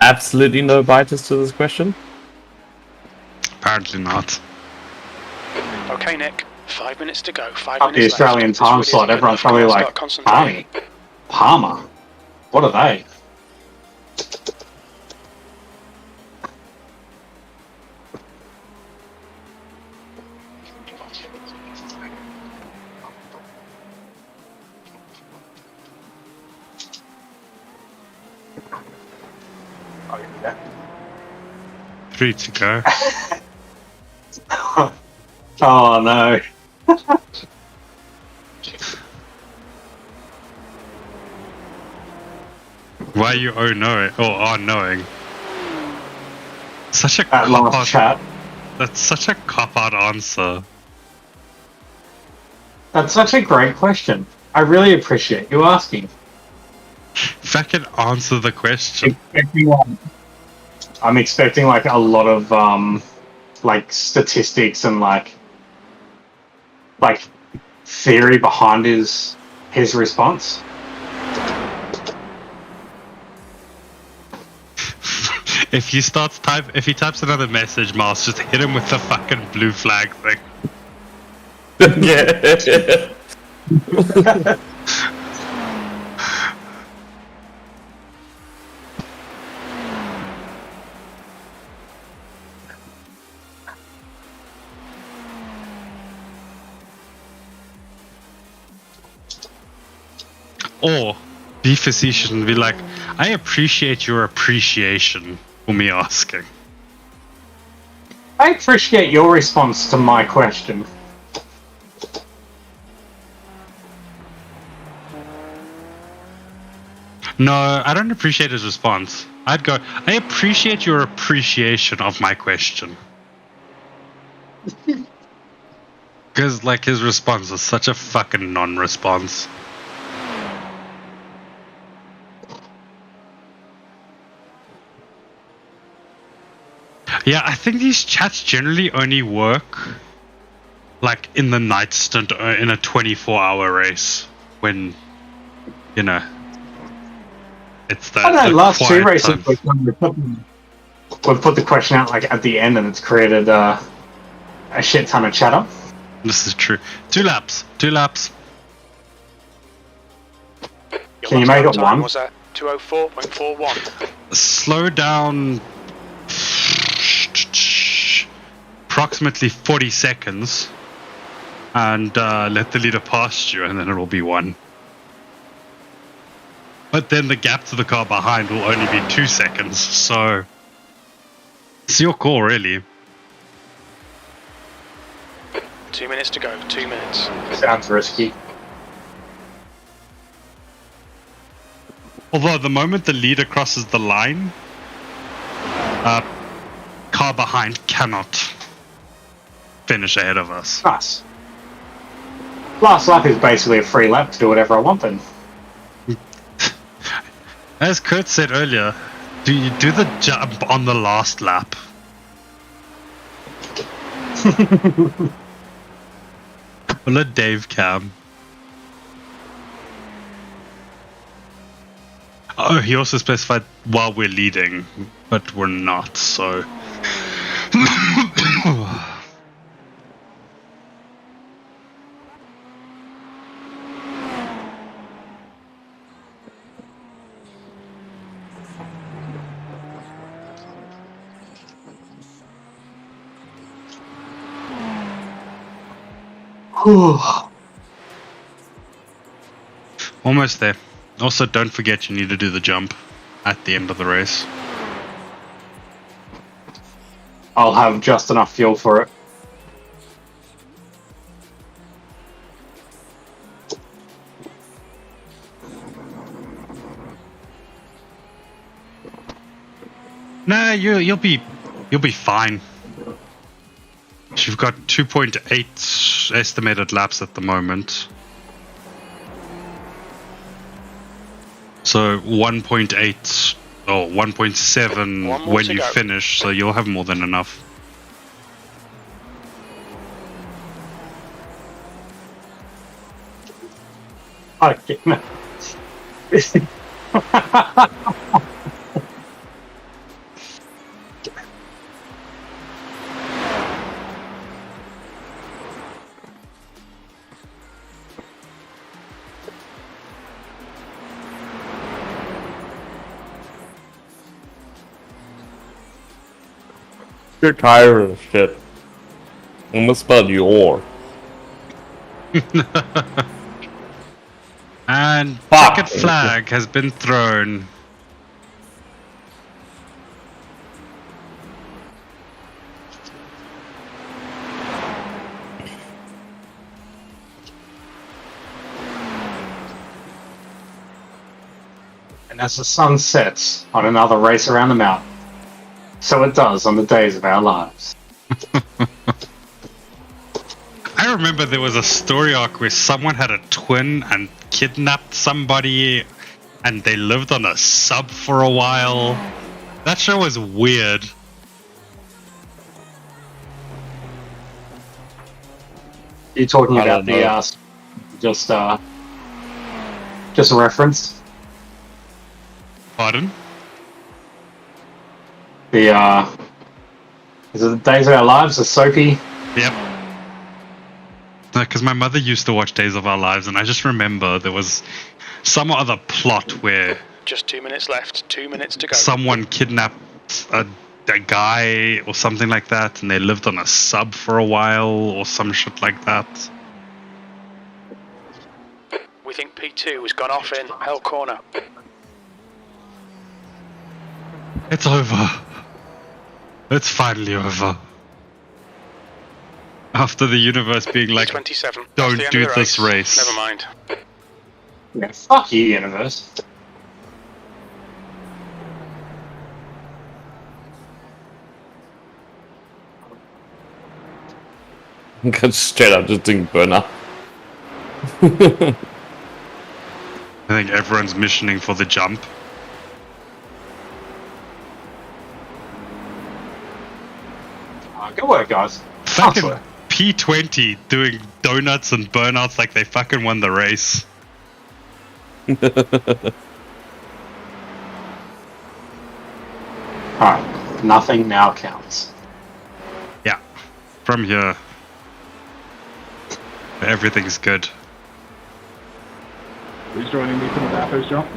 Absolutely no biters to this question. Apparently not. Okay, Nick. 5 minutes to go. 5 Up the minutes Australian left. time This slot, really everyone's isn't good probably enough. like, Start concentrating. Palmer? What are they? Oh, yeah. 3 to go. Oh no. Why are you oh no or are knowing? Such a That last chat. That's such a cop-out answer. That's such a great question. I really appreciate you asking. If I can answer the question. I'm expecting like a lot of like statistics and like theory behind his response. If he types another message, Miles, just hit him with the fucking blue flag thing. Yeah. Or be facetious and be like, I appreciate your appreciation for me asking. I appreciate your response to my question. No, I don't appreciate his response. I'd go, I appreciate your appreciation of my question. Because, like, his response is such a fucking non-response. Yeah, I think these chats generally only work, like, in the night stint in a 24-hour race. When, you know, it's the, I know, the last two quiet races time. we've put the question out like at the end, and it's created a shit ton of chatter. This is true. 2 laps. 2 laps. Can you make it one? Was at 2:04.41. Slow down approximately 40 seconds and let the leader past you, and then it'll be 1. But then the gap to the car behind will only be 2 seconds, so it's your call, really. 2 minutes to go, 2 minutes. Sounds risky. Although the moment the leader crosses the line, car behind cannot finish ahead of us. Nice. Last lap is basically a free lap to do whatever I want then. As Kurt said earlier, do you do the jump on the last lap? Will a Dave cam? Oh, he also specified while we're leading, but we're not, so... Almost there. Also, don't forget you need to do the jump at the end of the race. I'll have just enough fuel for it. Nah, you'll be fine. You've got 2.8 estimated laps at the moment. So 1.8 or 1.7 when you finish, so you'll have more than enough. Okay. You're tired of shit. Almost spelled your. And Fuck. ticket flag has been thrown. And as the sun sets on another race around the mountain, so it does on the days of our lives. I remember there was a story arc where someone had a twin and kidnapped somebody and they lived on a sub for a while. That show was weird. You're talking I about don't know. just a reference. Pardon? The is it the Days of Our Lives? The soapy. Yep. Because my mother used to watch Days of Our Lives, and I just remember there was some other plot where Just 2 minutes left, 2 minutes to go. someone kidnapped a guy or something like that, and they lived on a sub for a while or some shit like that. We think P2 has gone off in Hell Corner. It's over. It's finally over. After the universe being like, 27. don't That's the end do of the this race. Never mind. Yeah, fuck you, universe. Straight up just doing burner. I think everyone's missioning for the jump. Good work, guys. Fucking Hustler. P20 doing donuts and burnouts like they fucking won the race. Alright, nothing now counts. Yeah. From here, everything's good. Who's joining me for the Bathurst jump?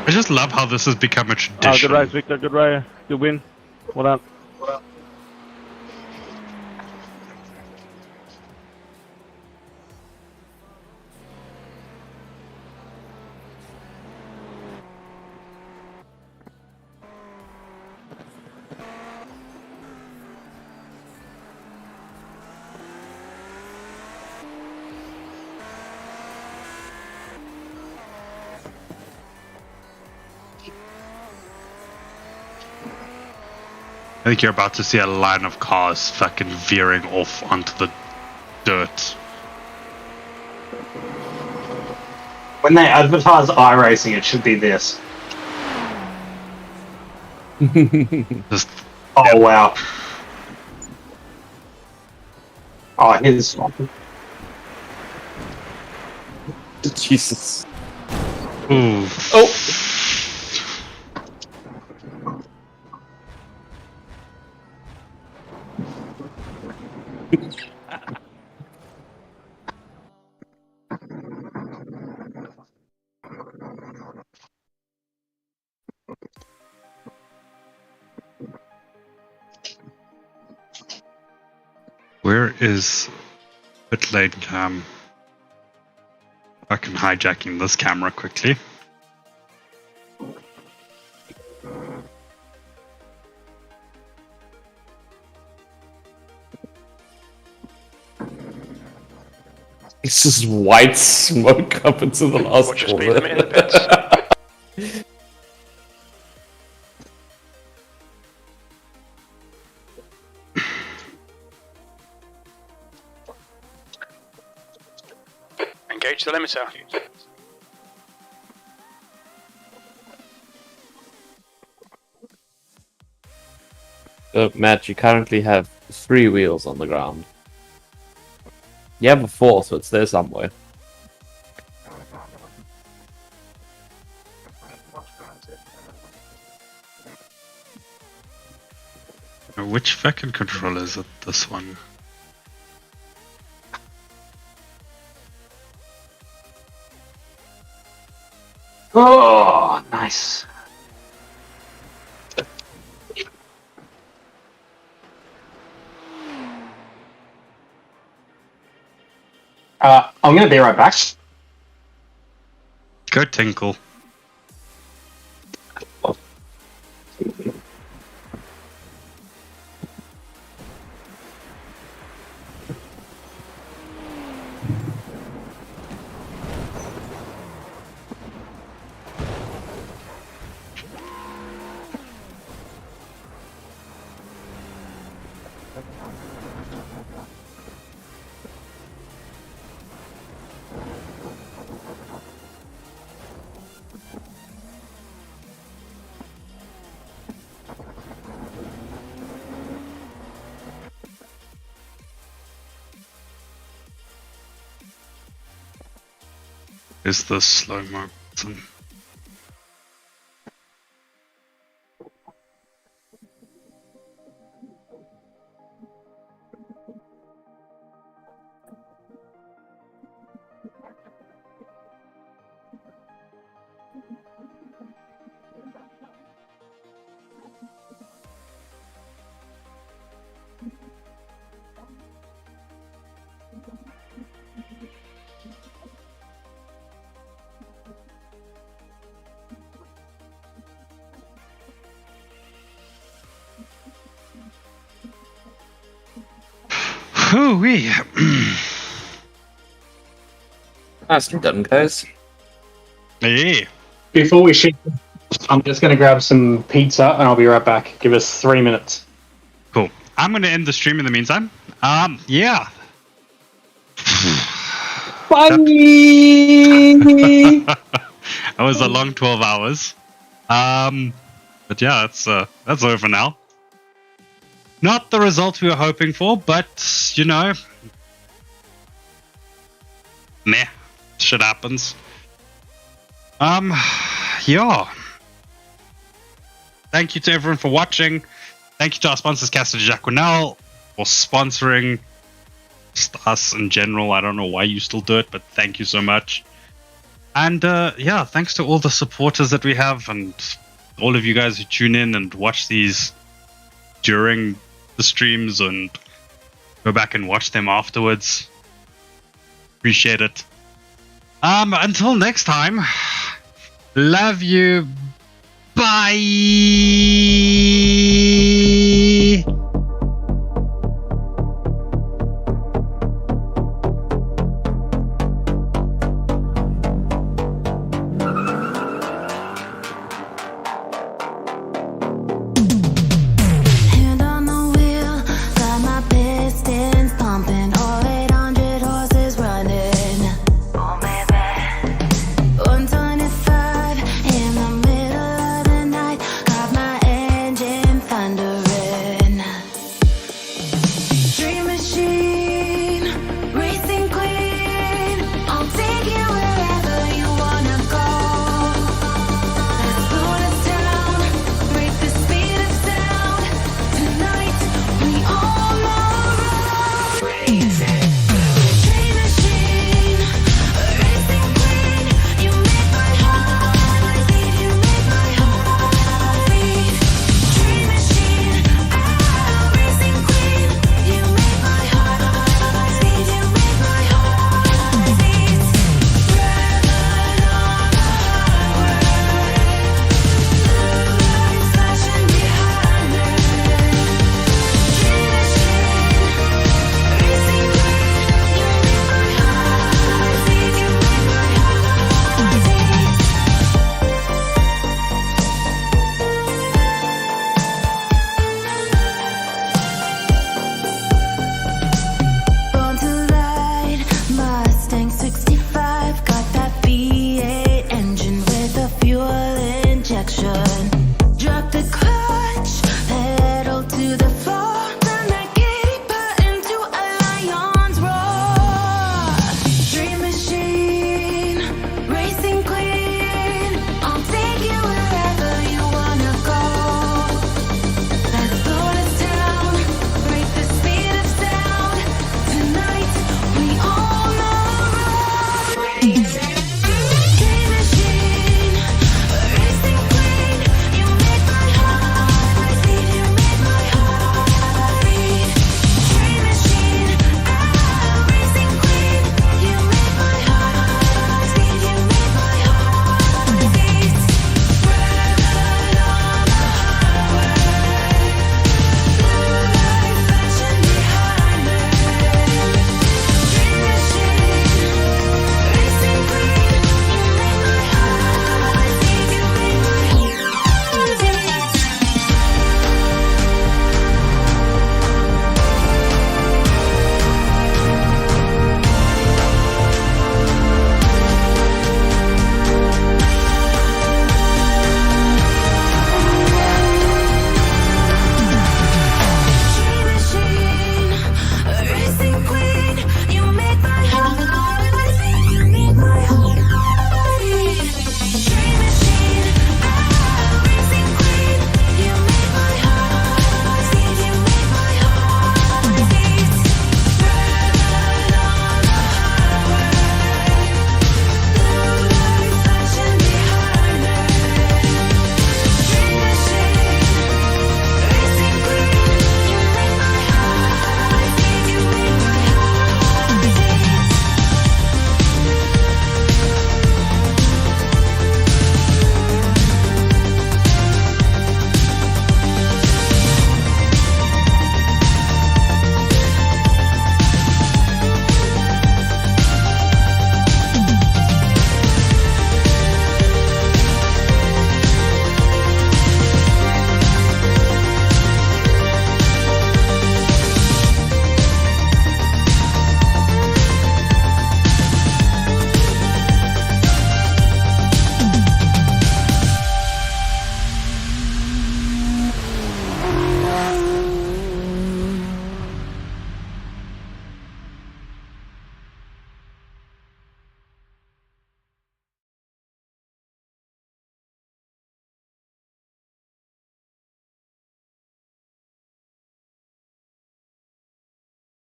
I just love how this has become a tradition. Good race, Victor. Good race. Good win. Well done. I think you're about to see a line of cars fucking veering off onto the dirt. When they advertise iRacing, it should be this. Just, oh, wow. Oh, his... Jesus. ooh. Oh! Where is pit lane cam? Fucking hijacking this camera quickly. It's just white smoke up into the last Or just beat them in the pits. Engage the limiter. Matt, you currently have 3 wheels on the ground. You have a 4th, so it's there somewhere. Which fucking controller is it? This one. Oh, nice. I'm going to be right back. Go Tinkle. Is the slow-mo button. Hoo-wee. Nicely done, guys. Hey. Before we shift, I'm just going to grab some pizza and I'll be right back. Give us 3 minutes. Cool. I'm going to end the stream in the meantime. Yeah. Funny. That was a long 12 hours. But yeah, that's over now. Not the result we were hoping for, but you know, meh, shit happens. Yeah. Thank you to everyone for watching. Thank you to our sponsors, Castor Jacquinel, for sponsoring us in general. I don't know why you still do it, but thank you so much. And yeah, thanks to all the supporters that we have and all of you guys who tune in and watch these during the streams and go back and watch them afterwards. Appreciate it. Until next time, love you. Bye.